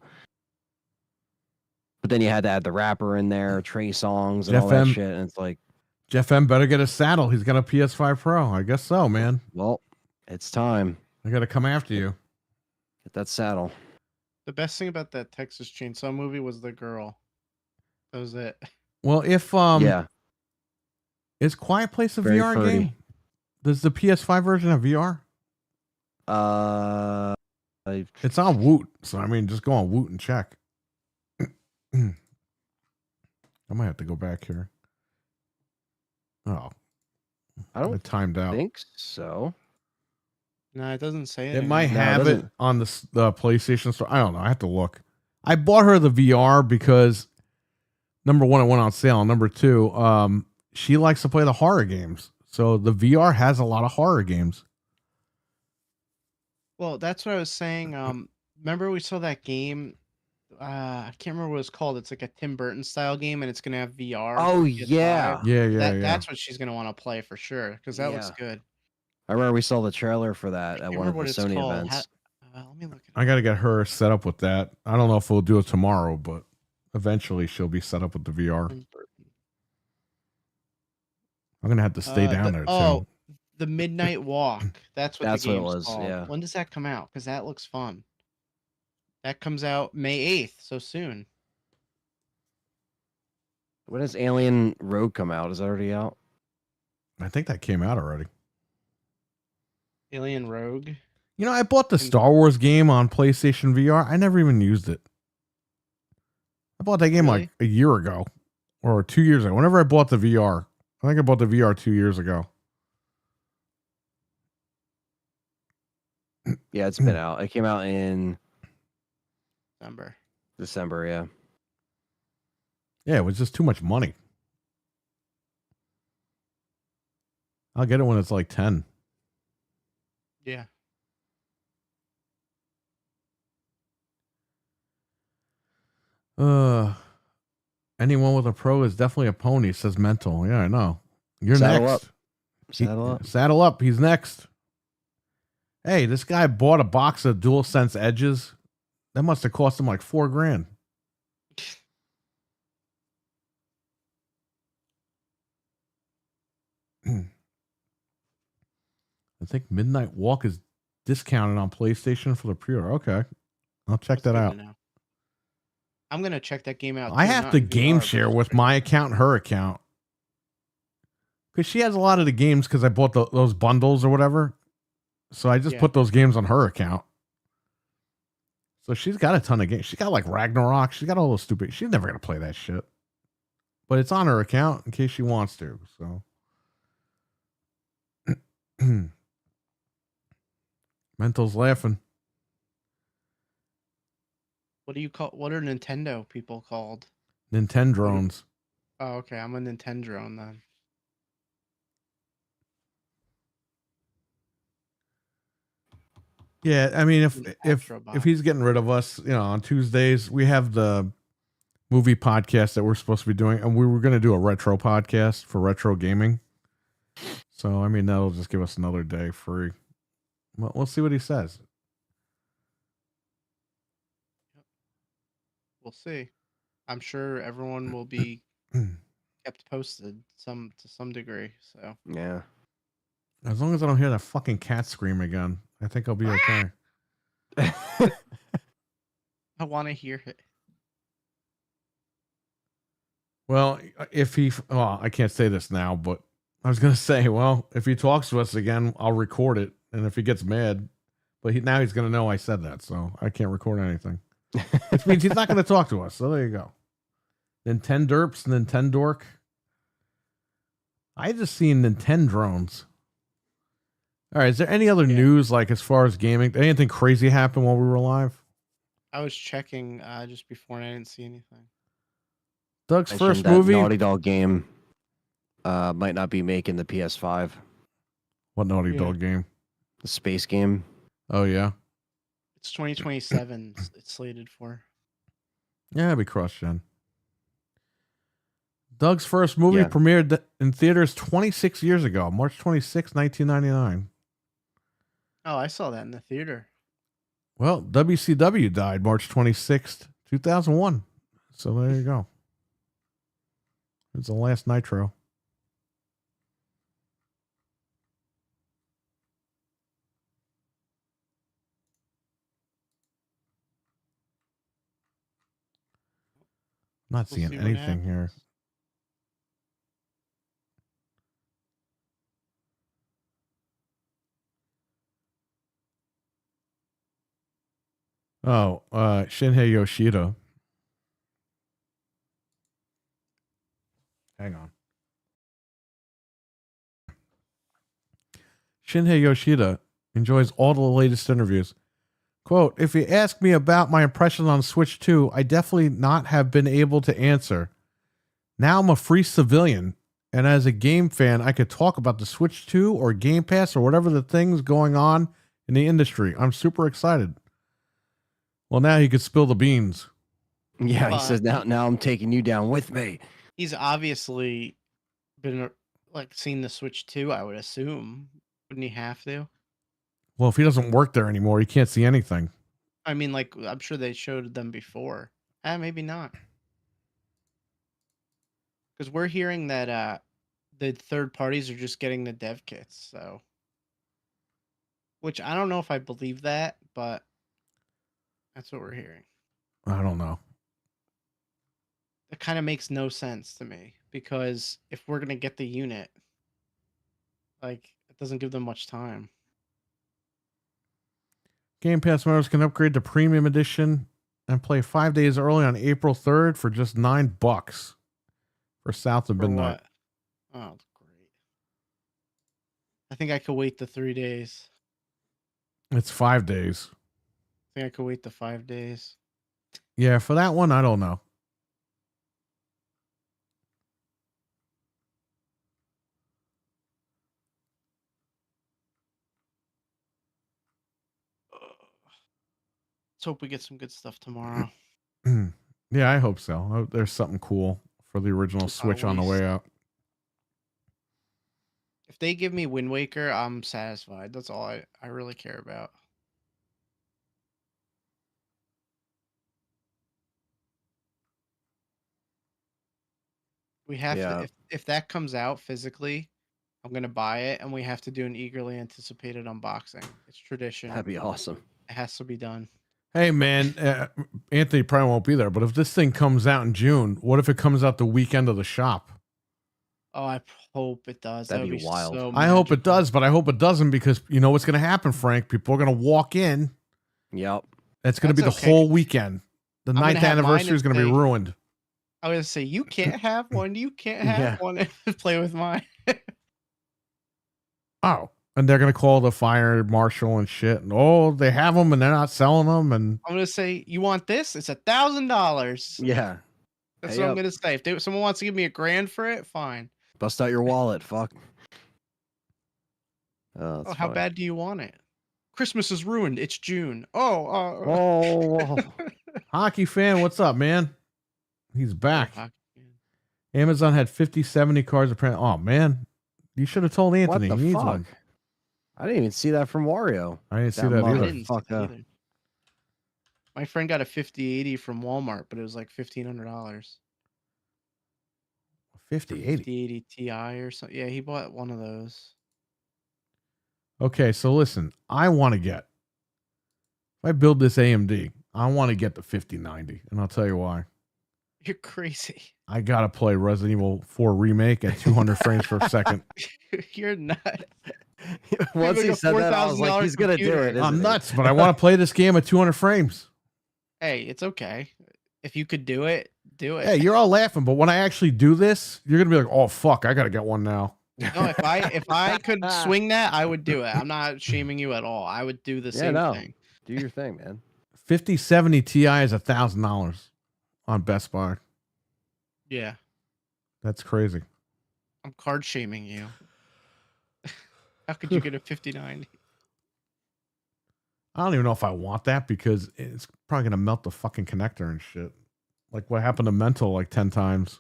But then you had to add the rapper in there, Trey Songs and all that FM. shit. And it's like, Jeff M better get a saddle. He's got a PS5 Pro. I guess so, man. well, it's time. I got to come after you. Get that saddle. The best thing about that Texas Chainsaw movie was the girl. That was it. Well, if Yeah. is Quiet Place a Very VR pretty. game? Does the PS5 version have VR? It's on Woot, so I mean, just go on Woot and check. I might have to go back here. Oh, I don't it timed out. think so. No, it doesn't say It might No, it have it doesn't. on the PlayStation Store. I don't know. I have to look. I bought her the VR because number one, it went on sale. Number two, she likes to play the horror games, so the VR has a lot of horror games. Well, that's what I was saying. Remember we saw that game? I can't remember what it's called. It's like a Tim Burton style game, and it's gonna have VR. Oh, for yeah. PS5. Yeah, yeah. That's what she's gonna want to play for sure, because that looks Yeah. good. I remember we saw the trailer for that I at can't one of remember the what it's Sony called. events. Let me look it I up. got to get her set up with that. I don't know if we'll do it tomorrow, but eventually she'll be set up with the VR. Tim Burton. I'm gonna have to stay down there too. The Midnight Walk. That's what That's the what it game's was, called. yeah. When does that come out? Because that looks fun. That comes out May 8th, so soon. When does Alien Rogue come out? Is that already out? I think that came out already. Alien Rogue. You know, I bought the Star Wars game on PlayStation VR. I never even used it. I bought that game Really? like a year ago or 2 years ago. Whenever I bought the VR, I think I bought the VR 2 years ago. Yeah, it's been out. It came out in December. December. Yeah. Yeah, it was just too much money. I'll get it when it's like 10. Yeah. Anyone with a pro is definitely a pony, says Mental. Yeah, I know. You're Saddle next. up. Saddle up. Saddle up. He's next. Hey, this guy bought a box of DualSense Edges. That must have cost him like $4,000. I think Midnight Walk is discounted on PlayStation for the pre-order. Okay, I'll check that That's good out. to know. I'm gonna check that game out. I too, have not to in VR, game but share it's with pretty my good. account and her account because she has a lot of the games because I bought those bundles or whatever. So I just Yeah. put those games on her account. So she's got a ton of games. She got like Ragnarok. She's got all those stupid. She's never gonna play that shit. But it's on her account in case she wants to. So Mental's laughing. What do you call? What are Nintendo people called? Nintendo drones. Oh, okay. I'm a Nintendo drone then. Yeah, I mean, if Astrobot. he's getting rid of us, you know, on Tuesdays we have the movie podcast that we're supposed to be doing, and we were going to do a retro podcast for retro gaming. So I mean, that'll just give us another day free. Well, we'll see what he says. We'll see. I'm sure everyone will be kept posted to some degree. So Yeah. As long as I don't hear that fucking cat scream again, I think I'll be okay. I want to hear it. Well, if he, well, I can't say this now, but I was gonna say, well, if he talks to us again, I'll record it, and if he gets mad, but now he's gonna know I said that, so I can't record anything. Which means he's not gonna talk to us. So there you go. Nintenderps, Nintendork. I just seen Nintendo drones. All right, is there any other news like as far as gaming? Did anything crazy happen while we were live? I was checking just before and I didn't see anything. Doug's Mentioned first that movie. Naughty Dog game might not be making the PS5. What Naughty Yeah. Dog game? The space game. Oh yeah, It's 2027. It's slated for. yeah, it'd be cross-gen. Doug's first movie Yeah. premiered in theaters 26 years ago, March 26, 1999. Oh, I saw that in the theater. Well, WCW died March 26th, 2001. So there you go. It's the last Nitro. I'm not We'll seeing see what anything here. happens. Oh, Shinhei Yoshida. Hang on. Shinhei Yoshida enjoys all the latest interviews. Quote, if you ask me about my impressions on Switch 2, I definitely not have been able to answer. Now I'm a free civilian, and as a game fan, I could talk about the Switch 2 or Game Pass or whatever the things going on in the industry. I'm super excited. Well, now he could spill the beans. Yeah, he But- says now I'm taking you down with me. He's obviously been like seen the Switch 2, I would assume. Wouldn't he have to? Well, if he doesn't work there anymore, he can't see anything. I mean, like I'm sure they showed them before. Maybe not. Because we're hearing that the third parties are just getting the dev kits, so which I don't know if I believe that, but that's what we're hearing. I don't know. it kind of makes no sense to me because if we're gonna get the unit, like it doesn't give them much time. Game Pass members can upgrade to Premium Edition and play 5 days early on April 3rd for just $9 for South of For Midnight. what? Oh, great. I think I could wait the 3 days. It's 5 days. I think I could wait the 5 days. Yeah, for that one, I don't know. Let's hope we get some good stuff tomorrow. Yeah, I hope so. I hope there's something cool for the original Switch on the way out. If they give me Wind Waker, I'm satisfied. That's all I really care about. We have to if that comes out physically, I'm gonna buy it, and we have to do an eagerly anticipated unboxing. It's tradition. That'd be awesome. It has to be done. Hey, man, Anthony probably won't be there, but if this thing comes out in June, what if it comes out the weekend of the shop? Oh, I hope it does. That'd That would be wild. So I hope it magical. does, but I hope it doesn't because you know what's going to happen, Frank? People are going to walk in. Yep. It's going to be the That's okay. whole weekend. The gonna 9th have mine anniversary is and going to be say- ruined. I was gonna say you can't have one. You can't have Yeah. one. Play with mine. Oh, and they're going to call the fire marshal and shit. And oh, they have them and they're not selling them. And I'm gonna say you want this? It's $1,000. Yeah. That's Pay what I'm up. gonna say. If someone wants to give me $1,000 for it, fine. Bust out your wallet. Fuck. Oh, Oh, that's how funny. bad do you want it? Christmas is ruined. It's June. Oh, Oh, hockey fan, what's up, man? He's back. Fuck. Amazon had 50, 70 cards. Apparently, oh man, you should have told what Anthony. the He needs fuck? one. I didn't even see that from Wario. I didn't see That that I mother- either. didn't see that Fucker. either. My friend got a 5080 from Walmart, but it was like $1,500. 50, 80. 5080 Ti or something. Yeah, he bought one of those. Okay, so listen, I want to get. If I build this AMD, I want to get the 5090, and I'll tell you why. You're crazy. I gotta play Resident Evil 4 remake at 200 frames per second. You're nuts. Once like he a said that, I was like, $4,000 he's gonna do computer. it. isn't I'm he? nuts, but I want to play this game at 200 frames. Hey, it's okay. If you could do it, do it. Hey, you're all laughing, but when I actually do this, you're gonna be like, "Oh fuck, I gotta get one now." No, if I could swing that, I would do it. I'm not shaming you at all. I would do the same no. thing. Do your thing, man. 5070 Ti is $1,000 on Best Buy. Yeah, That's crazy. I'm card shaming you. How could you get a 5090? I don't even know if I want that because it's probably gonna melt the fucking connector and shit. Like what happened to Mental like 10 times.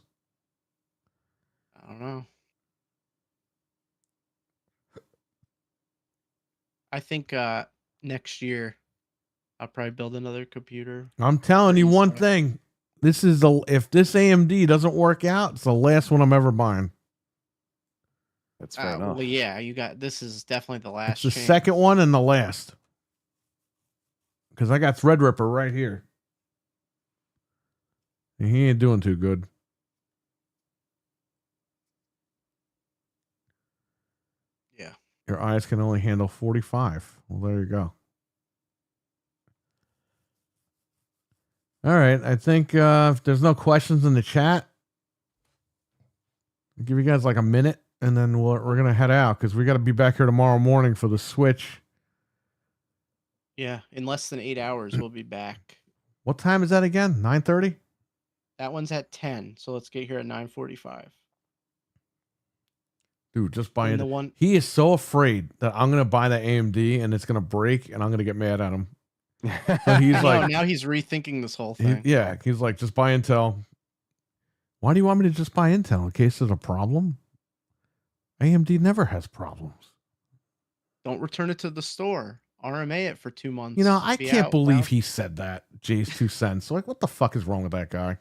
I don't know. I think next year I'll probably build another computer. I'm telling you Pretty one smart. thing. This is the if this AMD doesn't work out, it's the last one I'm ever buying. That's fair enough. Well, yeah, you got this is definitely the last. It's the chance. second one and the last. Because I got Threadripper right here. And he ain't doing too good. Yeah. Your eyes can only handle 45. Well, there you go. All right. I think if there's no questions in the chat, I'll give you guys like a minute and then we're going to head out because we got to be back here tomorrow morning for the Switch. Yeah, in less than 8 hours we'll be back. What time is that again? 9:30? That one's at 10, so let's get here at 9:45. Dude, just And buying the one He is so afraid that I'm going to buy the AMD and it's going to break and I'm going to get mad at him. So he's No, like, now he's rethinking this whole he- thing. yeah, he's like, just buy Intel. Why do you want me to just buy Intel in case there's a problem? AMD never has problems. Don't return it to the store. RMA it for 2 months. You know, I Be can't out, believe wow. he said that. Jay's 2 cents. Like, what the fuck is wrong with that guy?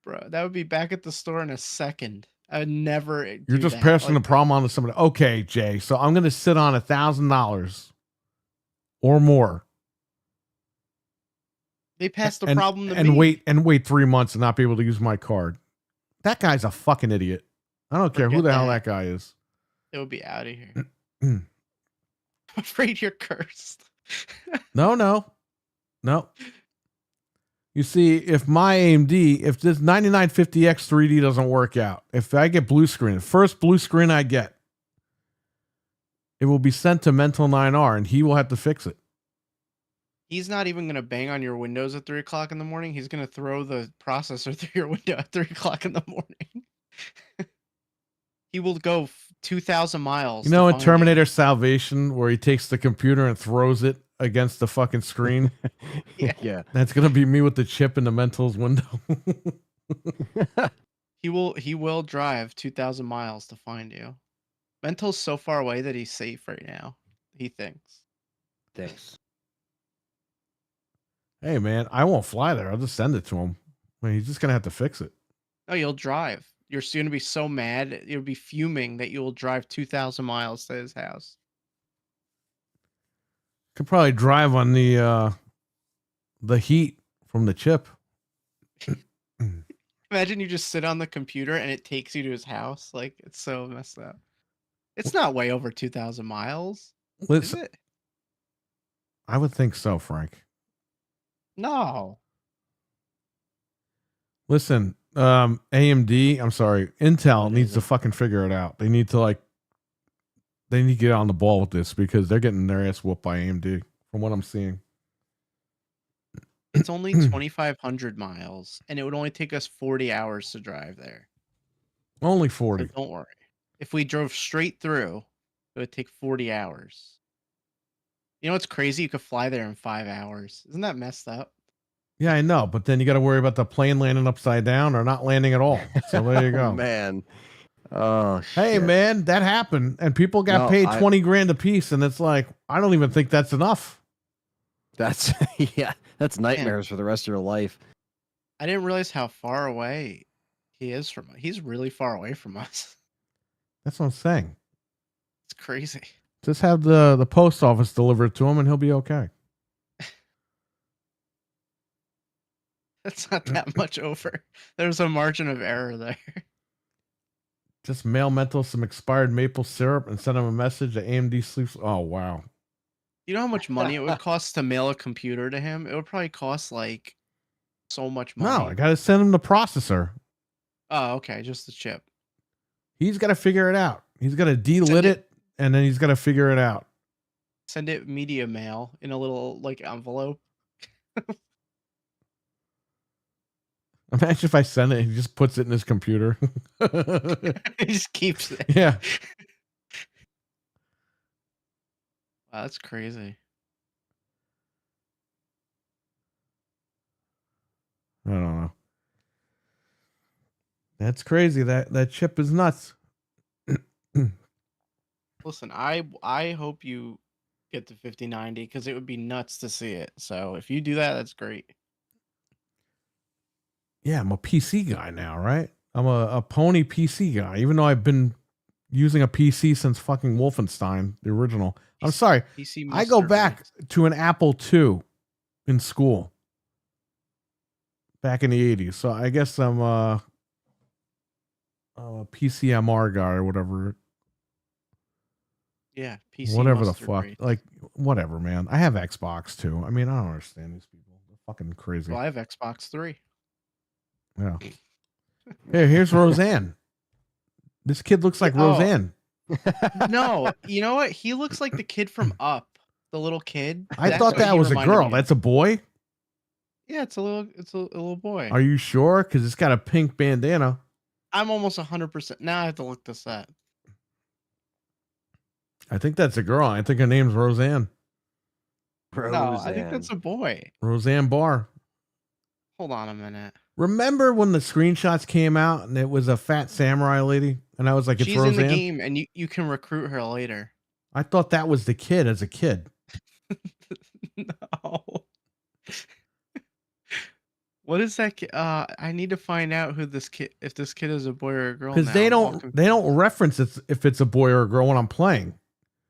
Bro, that would be back at the store in a second. I would never. You're just passing the problem on to somebody. Okay, Jay. So I'm going to sit on $1,000 or more. They passed the problem to and me. wait 3 months and not be able to use my card. That guy's a fucking idiot. I don't care who Forget the hell that. that guy is. It would be out of here. I'm afraid you're cursed. No. You see, if my AMD, if this 9950X 3D doesn't work out, if I get blue screen, the first blue screen I get, it will be sent to Mental 9R and he will have to fix it. He's not even going to bang on your windows at 3 o'clock in the morning. He's going to throw the processor through your window at 3 o'clock in the morning. He will go 2,000 miles. You know, in find Terminator Salvation, where he takes the computer and throws it against the fucking screen, Yeah. that's going to be me with the chip in the Mental's window. He will drive 2,000 miles to find you. Mental's so far away that he's safe right now. He thinks. Thanks. Hey, man, I won't fly there. I'll just send it to him. I mean, he's just going to have to fix it. No, you'll drive. You're going to be so mad. You'll be fuming that you will drive 2,000 miles to his house. Could probably drive on the heat from the chip. Imagine you just sit on the computer and it takes you to his house. Like, it's so messed up. It's not way over 2,000 miles. Is Listen, it? I would think so, Frank. No. Listen, AMD, I'm sorry, Intel needs to fucking figure it out. They need to get on the ball with this because they're getting their ass whooped by AMD from what I'm seeing. It's only 2,500 miles, and it would only take us 40 hours to drive there. Only So 40. don't worry. If we drove straight through, it would take 40 hours. You know what's crazy? You could fly there in 5 hours. Isn't that messed up? Yeah, I know, but then you got to worry about the plane landing upside down or not landing at all. So there you go. Man. Oh, Hey, shit. man, that happened, and people got No, paid I- 20 grand a piece, and it's like I don't even think that's enough. That's that's nightmares for the rest of your life. I didn't realize how far away he is from us. He's really far away from us. That's what I'm saying. It's crazy. Just have the post office deliver it to him, and he'll be okay. That's not that much over. There's a margin of error there. Just mail Mental some expired maple syrup and send him a message that AMD sleeps. Oh wow. You know how much money it would cost to mail a computer to him? It would probably cost like so much money. No, I got to send him the processor. Oh, okay, just the chip. He's got to figure it out. He's got to delit it, and then he's got to figure it out. Send it media mail in a little like envelope. Imagine if I send it, he just puts it in his computer. He just keeps it. Yeah. Wow, that's crazy. I don't know. That's crazy. That chip is nuts. Listen, I hope you get to 5090 because it would be nuts to see it. So if you do that, that's great. Yeah, I'm a PC guy now, right? I'm a pony PC guy, even though I've been using a PC since fucking Wolfenstein, the original. I'm sorry. PC I go Master back Race. to an Apple II in school back in the 80s. So I guess I'm a PCMR guy or whatever. Yeah, PC Whatever the mustard fuck. race. Like, whatever, man. I have Xbox too. I mean, I don't understand these people. They're fucking crazy. Well, I have Xbox 3. Yeah. Hey, here's Roseanne. This kid looks like Oh. Roseanne. No, you know what? He looks like the kid from Up, the little kid. I That's thought what that he was a reminded girl. me of. That's a boy. Yeah, it's a little boy. Are you sure? Because it's got a pink bandana. I'm almost 100%. Now I have to look this up. I think that's a girl. I think her name's Roseanne. No, I think Roseanne. that's a boy. Roseanne Barr. Hold on a minute. Remember when the screenshots came out and it was a fat samurai lady? And I was like, it's She's Roseanne. in the game, and you can recruit her later. I thought that was the kid as a kid. No. What is that? I need to find out who this kid, if this kid is a boy or a girl. Because now. they I'm all don't reference it if it's a boy or a girl when I'm playing.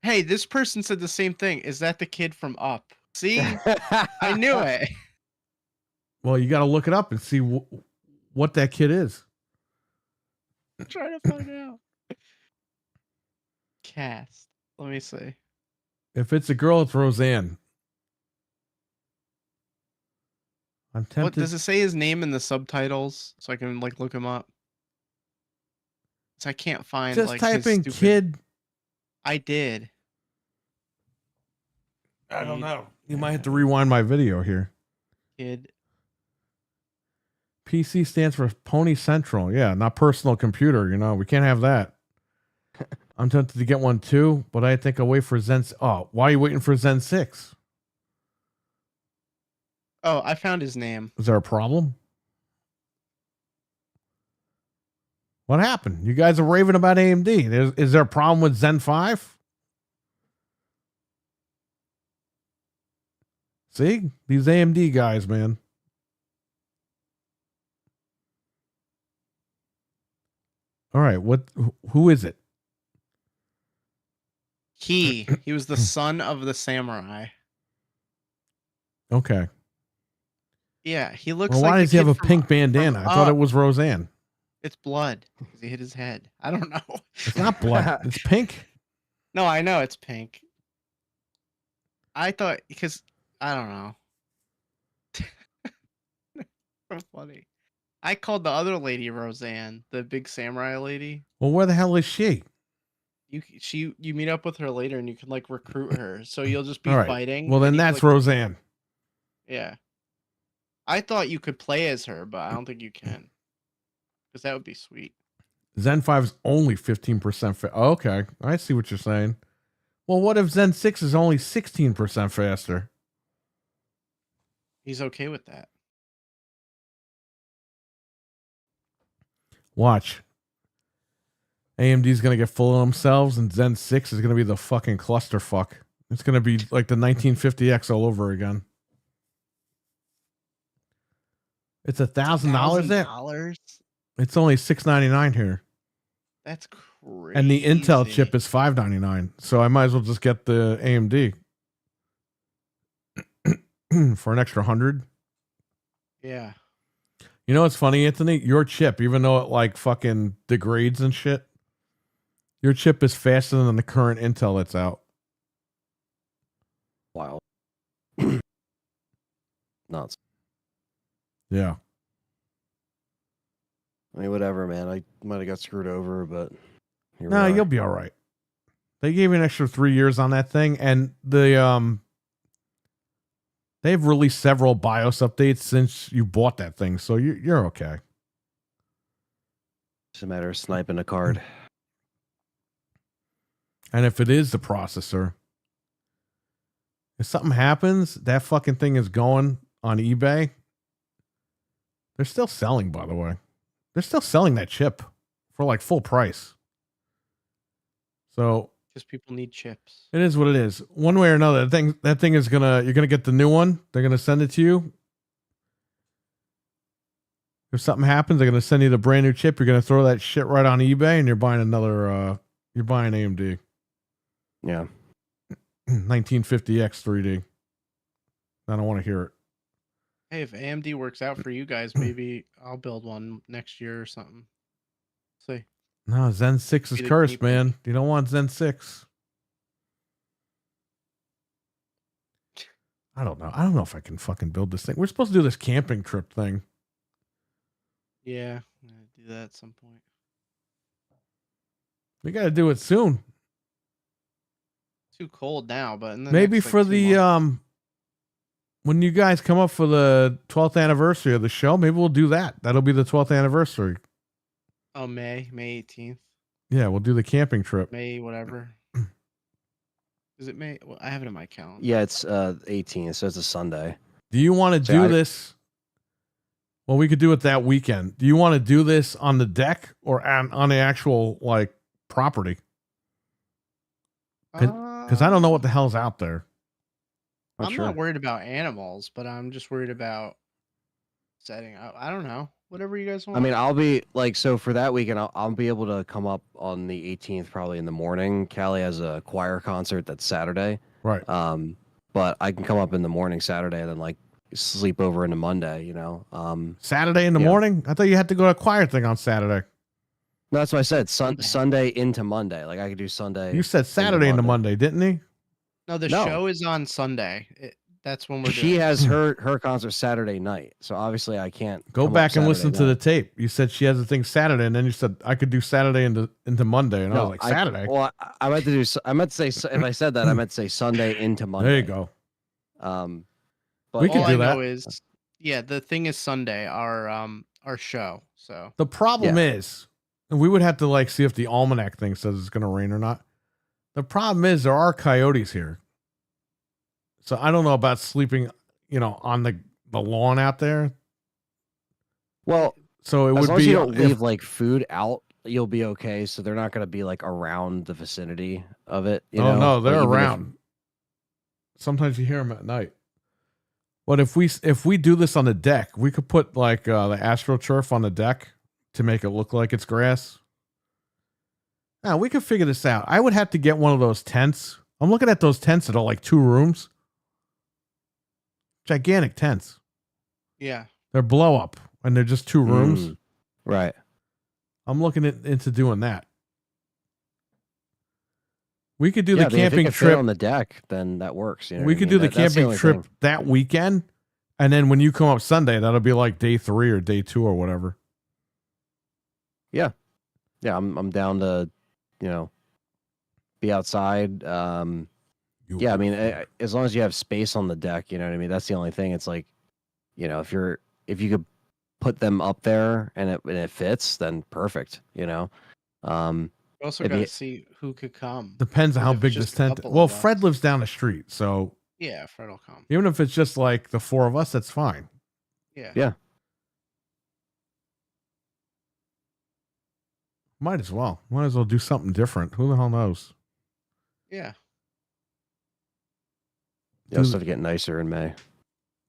Hey, this person said the same thing. Is that the kid from Up? See, I knew it. Well, you got to look it up and see what that kid is. I'm trying to find out. Cast. Let me see. If it's a girl, it's Roseanne. I'm What tempted. does it say his name in the subtitles so I can like look him up? So I can't find Just like type his in stupid... kid. I did. I don't know. You might have to rewind my video here. Kid. PC stands for Pony Central. Yeah, not personal computer. You know, we can't have that. I'm tempted to get one too, but I think I'll wait for Zen. Oh, why are you waiting for Zen 6? Oh, I found his name. Is there a problem? What happened? You guys are raving about AMD. Is there a problem with Zen 5? See? These AMD guys, man. All right, who is it? He was the son of the samurai. Okay. Yeah, he looks Well, like why the does he have kid a from- pink bandana? from I thought it Up. was Roseanne. It's blood. 'Cause he hit his head. I don't know. It's not blood. It's pink. No, I know it's pink. I thought because I don't know. So funny. I called the other lady Roseanne, the big samurai lady. Well, where the hell is she? You meet up with her later and you can like recruit her. So you'll just be All right. fighting. Well, then and you can, that's like, Roseanne. Yeah. I thought you could play as her, but I don't think you can. Because that would be sweet. Zen 5 is only 15% okay, I see what you're saying. Well, what if Zen 6 is only 16% faster? He's okay with that. Watch. AMD's going to get full of themselves, and Zen 6 is going to be the fucking clusterfuck. It's going to be like the 1950X all over again. It's $1,000 there. $1,000? It's only $699 here. That's crazy. And the Intel chip is $599. So I might as well just get the AMD for an extra 100. Yeah. You know what's funny, Anthony? Your chip, even though it like fucking degrades and shit, your chip is faster than the current Intel that's out. Wow. Nuts. Yeah. I mean, whatever, man. I might have got screwed over, but here we No, are. you'll be all right. They gave you an extra 3 years on that thing, and they've released several BIOS updates since you bought that thing, so you're okay. It's a matter of sniping a card. And if it is the processor, if something happens, that fucking thing is going on eBay. They're still selling, by the way. They're still selling that chip for like full price. So Because people need chips. it is what it is. One way or another, that thing is you're gonna get the new one. They're gonna send it to you. If something happens, they're gonna send you the brand new chip. You're gonna throw that shit right on eBay, and you're buying you're buying AMD Yeah. 1950X 3D. I don't want to hear it. Hey, if AMD works out for you guys, maybe I'll build one next year or something. See. No, Zen 6 is Be the cursed, guinea man. You don't want Zen 6. I don't know. I don't know if I can fucking build this thing. We're supposed to do this camping trip thing. Yeah, I'm gonna do that at some point. We got to do it soon. Too cold now, but in the Maybe next, like, for 2 the months. when you guys come up for the 12th anniversary of the show, maybe we'll do that. That'll be the 12th anniversary. Oh, May 18th, Yeah, we'll do the camping trip. May whatever. Is it May? Well, I have it in my calendar. Yeah, it's 18, so it's a Sunday. Do you want to See, do this? Well, we could do it that weekend. Do you want to do this on the deck or on the actual like property? Because I don't know what the hell's out there. Not I'm sure. not worried about animals, but I'm just worried about setting up. I don't know. Whatever you guys want. I mean, I'll be like, so for that weekend, I'll be able to come up on the 18th, probably in the morning. Callie has a choir concert that's Saturday. Right. But I can come up in the morning Saturday and then like sleep over into Monday. Saturday in the Yeah. morning? I thought you had to go to a choir thing on Saturday. No, that's what I said. Sunday. Sunday into Monday. Like I could do Sunday. You said Saturday into Monday, didn't he? No, the No. show is on Sunday. That's when we're She doing. has her concert Saturday night, so obviously I can't Go come up back and listen Saturday to the night. tape. You said she has a thing Saturday, and then you said I could do Saturday into Monday, and I was like, Saturday? Well, I meant to do. I meant to say if I said that, I meant to say Sunday into Monday. There you go. But We could All do I that. know is, yeah, the thing is Sunday, our show. So The problem is, and we would have to like see if the almanac thing says it's going to rain or not. The problem is there are coyotes here. So I don't know about sleeping, on the lawn out there. Well, So it as would long as be you don't if- leave like food out, you'll be okay. So they're not going to be like around the vicinity of it. Oh no, Like, they're even if- around. Sometimes you hear them at night. But if we do this on the deck, we could put like the AstroTurf on the deck to make it look like it's grass. Now we could figure this out. I would have to get one of those tents. I'm looking at those tents that are like 2 rooms. Gigantic tents. yeah, They're blow up and they're just 2 rooms. Right. I'm looking into doing that. We could do Yeah, the I mean, if it camping can fit trip. on the deck, then that works. You know We what I could mean? do the That's camping only trip thing. that weekend. And then when you come up Sunday, that'll be like day 3 or day 2 or whatever. Yeah, I'm down to, be outside. Yeah, I mean, as long as you have space on the deck, you know what I mean. That's the only thing. It's like, if you could put them up there and it fits, then perfect. we also It'd got to be- see who could come. Depends on how If it's big just this a tent. couple Well, of us. Fred lives down the street, so Yeah, Fred will come. even if it's just like the 4 of us, that's fine. Yeah. Yeah. Might as well. Might as well do something different. Who the hell knows? Yeah. It'll start to get nicer in May.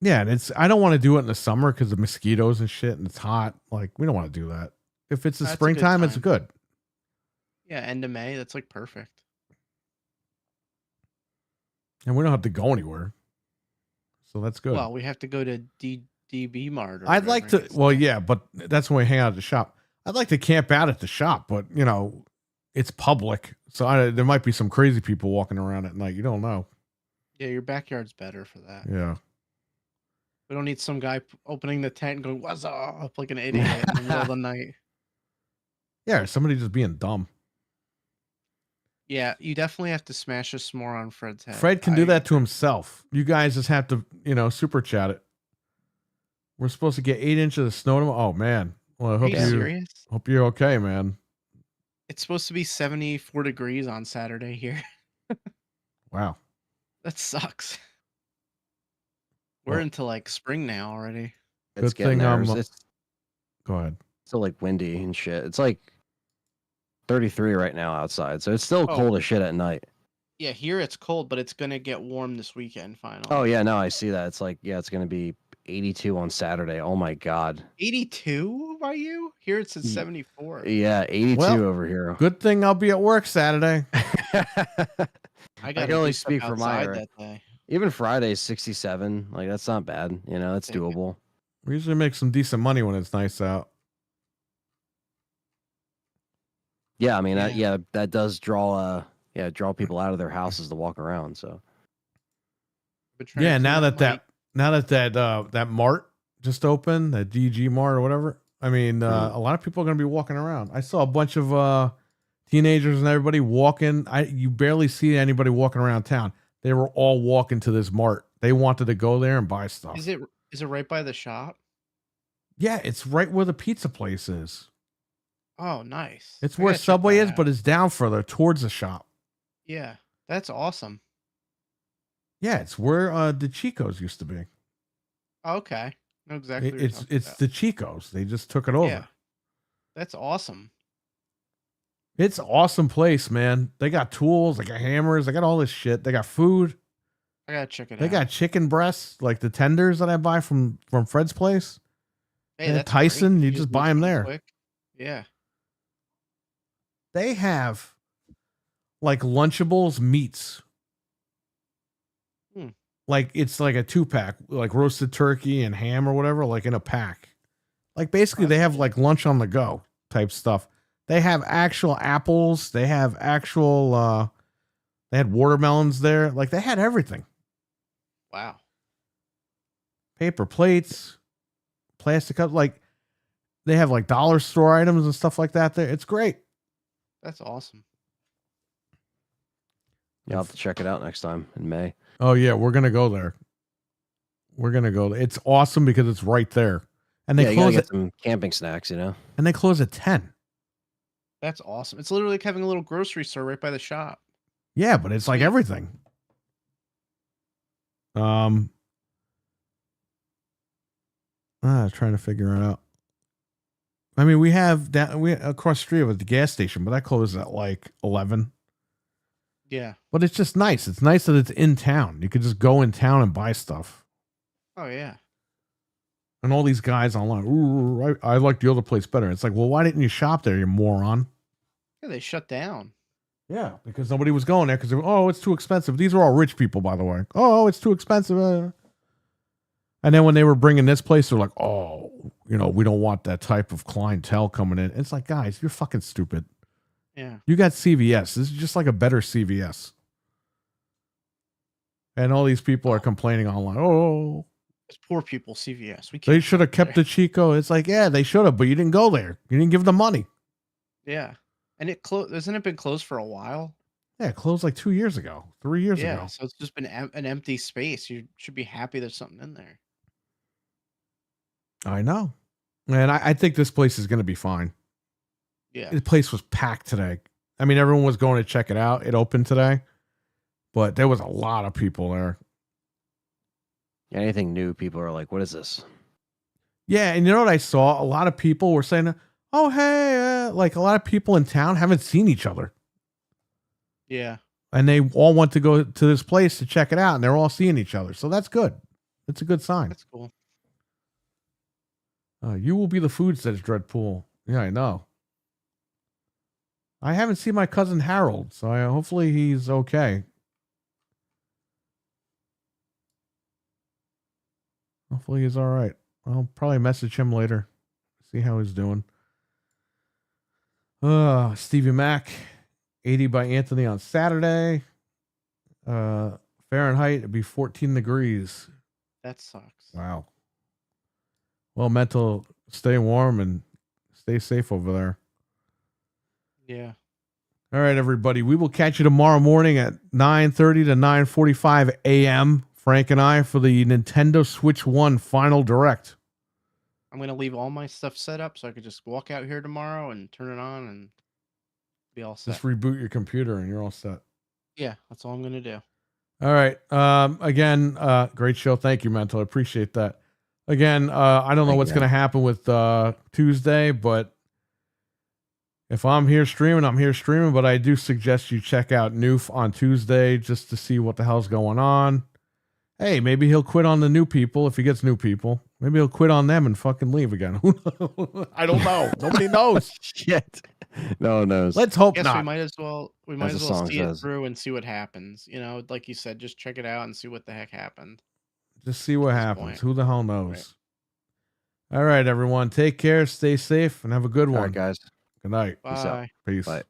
Yeah, and I don't want to do it in the summer because of mosquitoes and shit, and it's hot. Like we don't want to do that. If it's the That's a good springtime, it's time. good. Yeah, end of May. That's like perfect. And we don't have to go anywhere. So that's good. Well, we have to go to DB Mart. Or I'd like whatever it to. is. Well, yeah, but that's when we hang out at the shop. I'd like to camp out at the shop, but it's public, so there might be some crazy people walking around at night. You don't know. Yeah, your backyard's better for that. Yeah. We don't need some guy opening the tent and going, "What's up?" like an idiot in the middle of the night. Yeah, somebody just being dumb. Yeah, you definitely have to smash a s'more on Fred's head. Fred can do that to himself. You guys just have to, super chat it. We're supposed to get 8 inches of snow tomorrow. Oh man. Well, I Are hope you you serious? hope you're okay, man. It's supposed to be 74 degrees on Saturday here. Wow. That sucks. We're Well- into like spring now already. It's Good getting thing there. I'm- It's Go ahead. still like windy and shit. It's like 33 right now outside, so it's still Oh. cold as shit at night. Yeah, here it's cold, but it's gonna get warm this weekend finally. Oh yeah, no, I see that. It's like it's gonna be 82 on Saturday. Oh my god. 82 by you? Here it's at Ye- 74. Yeah, 82 Well, over here. Good thing I'll be at work Saturday. I got can only speak for my that day. Even Friday's 67. Like that's not bad. That's Yeah. doable. We usually make some decent money when it's nice out. Yeah, I mean that does draw people out of their houses to walk around. So But trying Yeah, to now keep that my- that mart just opened, that DG Mart or whatever. I mean, Mhm. a lot of people are going to be walking around. I saw a bunch of teenagers and everybody walking. You barely see anybody walking around town. They were all walking to this mart. They wanted to go there and buy stuff. is it right by the shop? Yeah, it's right where the pizza place is. Oh, nice. It's I where gotta check Subway that is, out. but it's down further towards the shop. Yeah, that's awesome. Yeah, it's where the Chicos used to be. Okay, know exactly. what you're It's talking about. the Chicos. They just took it over. Yeah, that's awesome. It's an awesome place, man. They got tools, they got hammers, they got all this shit. They got food. I gotta check it They out. got chicken breasts, like the tenders that I buy from Fred's place. Hey, and that's Tyson, great. you just buy make 'em them there. quick. Yeah. They have like Lunchables meats. Hmm. like it's like a 2-pack, like roasted turkey and ham or whatever, like in a pack. Like basically they have like lunch on the go type stuff. They have actual apples. They have actual, they had watermelons there. Like they had everything. Wow. Paper plates, plastic cups. Like they have like dollar store items and stuff like that there. It's great. That's awesome. You'll have to check it out next time in May. Oh yeah, we're gonna go there. We're gonna go there. It's awesome because it's right there. And they Yeah, you gotta close get at some camping snacks, you know? and they close at 10. That's awesome. It's literally like having a little grocery store right by the shop. Yeah, but it's like Sweet. everything. Trying to figure it out. I mean, we across the street with the gas station, but that closes at like 11. Yeah. But it's just nice. It's nice that it's in town. You could just go in town and buy stuff. Oh yeah. And all these guys online, ooh, I like the other place better. It's like, well, why didn't you shop there, you moron? Yeah, they shut down. Yeah, because nobody was going there because, oh, it's too expensive. These are all rich people, by the way. Oh, it's too expensive. And then when they were bringing this place, they're like, oh, we don't want that type of clientele coming in. It's like, guys, you're fucking stupid. Yeah. You got CVS. This is just like a better CVS. And all these people are complaining online. Oh, It's poor people, CVS. We they can't should have shop kept there. the Chico. It's like, yeah, they should have, but you didn't go there. You didn't give them money. Yeah. And it closed. Hasn't it been closed for a while? Yeah, it closed like 2 years ago, 3 years Yeah. ago. So it's just been an empty space. You should be happy there's something in there. I know. And I think this place is going to be fine. Yeah. The place was packed today. I mean, everyone was going to check it out. It opened today, but there was a lot of people there. Anything new, people are like, what is this? Yeah, and you know what I saw? A lot of people were saying, oh, hey, like a lot of people in town haven't seen each other. Yeah. And they all want to go to this place to check it out, and they're all seeing each other. So that's good. It's a good sign. That's cool. You will be the food, says Dreadpool. Yeah, I know. I haven't seen my cousin Harold, so hopefully he's okay. Hopefully he's all right. I'll probably message him later, see how he's doing. Stevie Mac, 80 by Anthony on Saturday. Fahrenheit, it'd be 14 degrees. That sucks. Wow. Well, mental, stay warm and stay safe over there. Yeah. All right, everybody. We will catch you tomorrow morning at 9:30 to 9:45 a.m. Frank and I for the Nintendo Switch 1 Final Direct. I'm gonna leave all my stuff set up so I could just walk out here tomorrow and turn it on and be all set. Just reboot your computer and you're all set. Yeah, that's all I'm gonna do. All right. Again, great show. Thank you, Mental. I appreciate that. Again, I don't know what's going to happen with Tuesday, but if I'm here streaming, I'm here streaming. But I do suggest you check out Noof on Tuesday just to see what the hell's going on. Hey, maybe he'll quit on the new people if he gets new people. Maybe he'll quit on them and fucking leave again. I don't know. Nobody knows. Shit. No one knows. Let's hope Guess not. we might as well As the song see it says. through and see what happens. Like you said, just check it out and see what the heck happened. Just see what this happens. point. Who the hell knows? All right, everyone. Take care. Stay safe and have a good All one. right, guys. Good night. Peace out. Bye. Peace. Bye.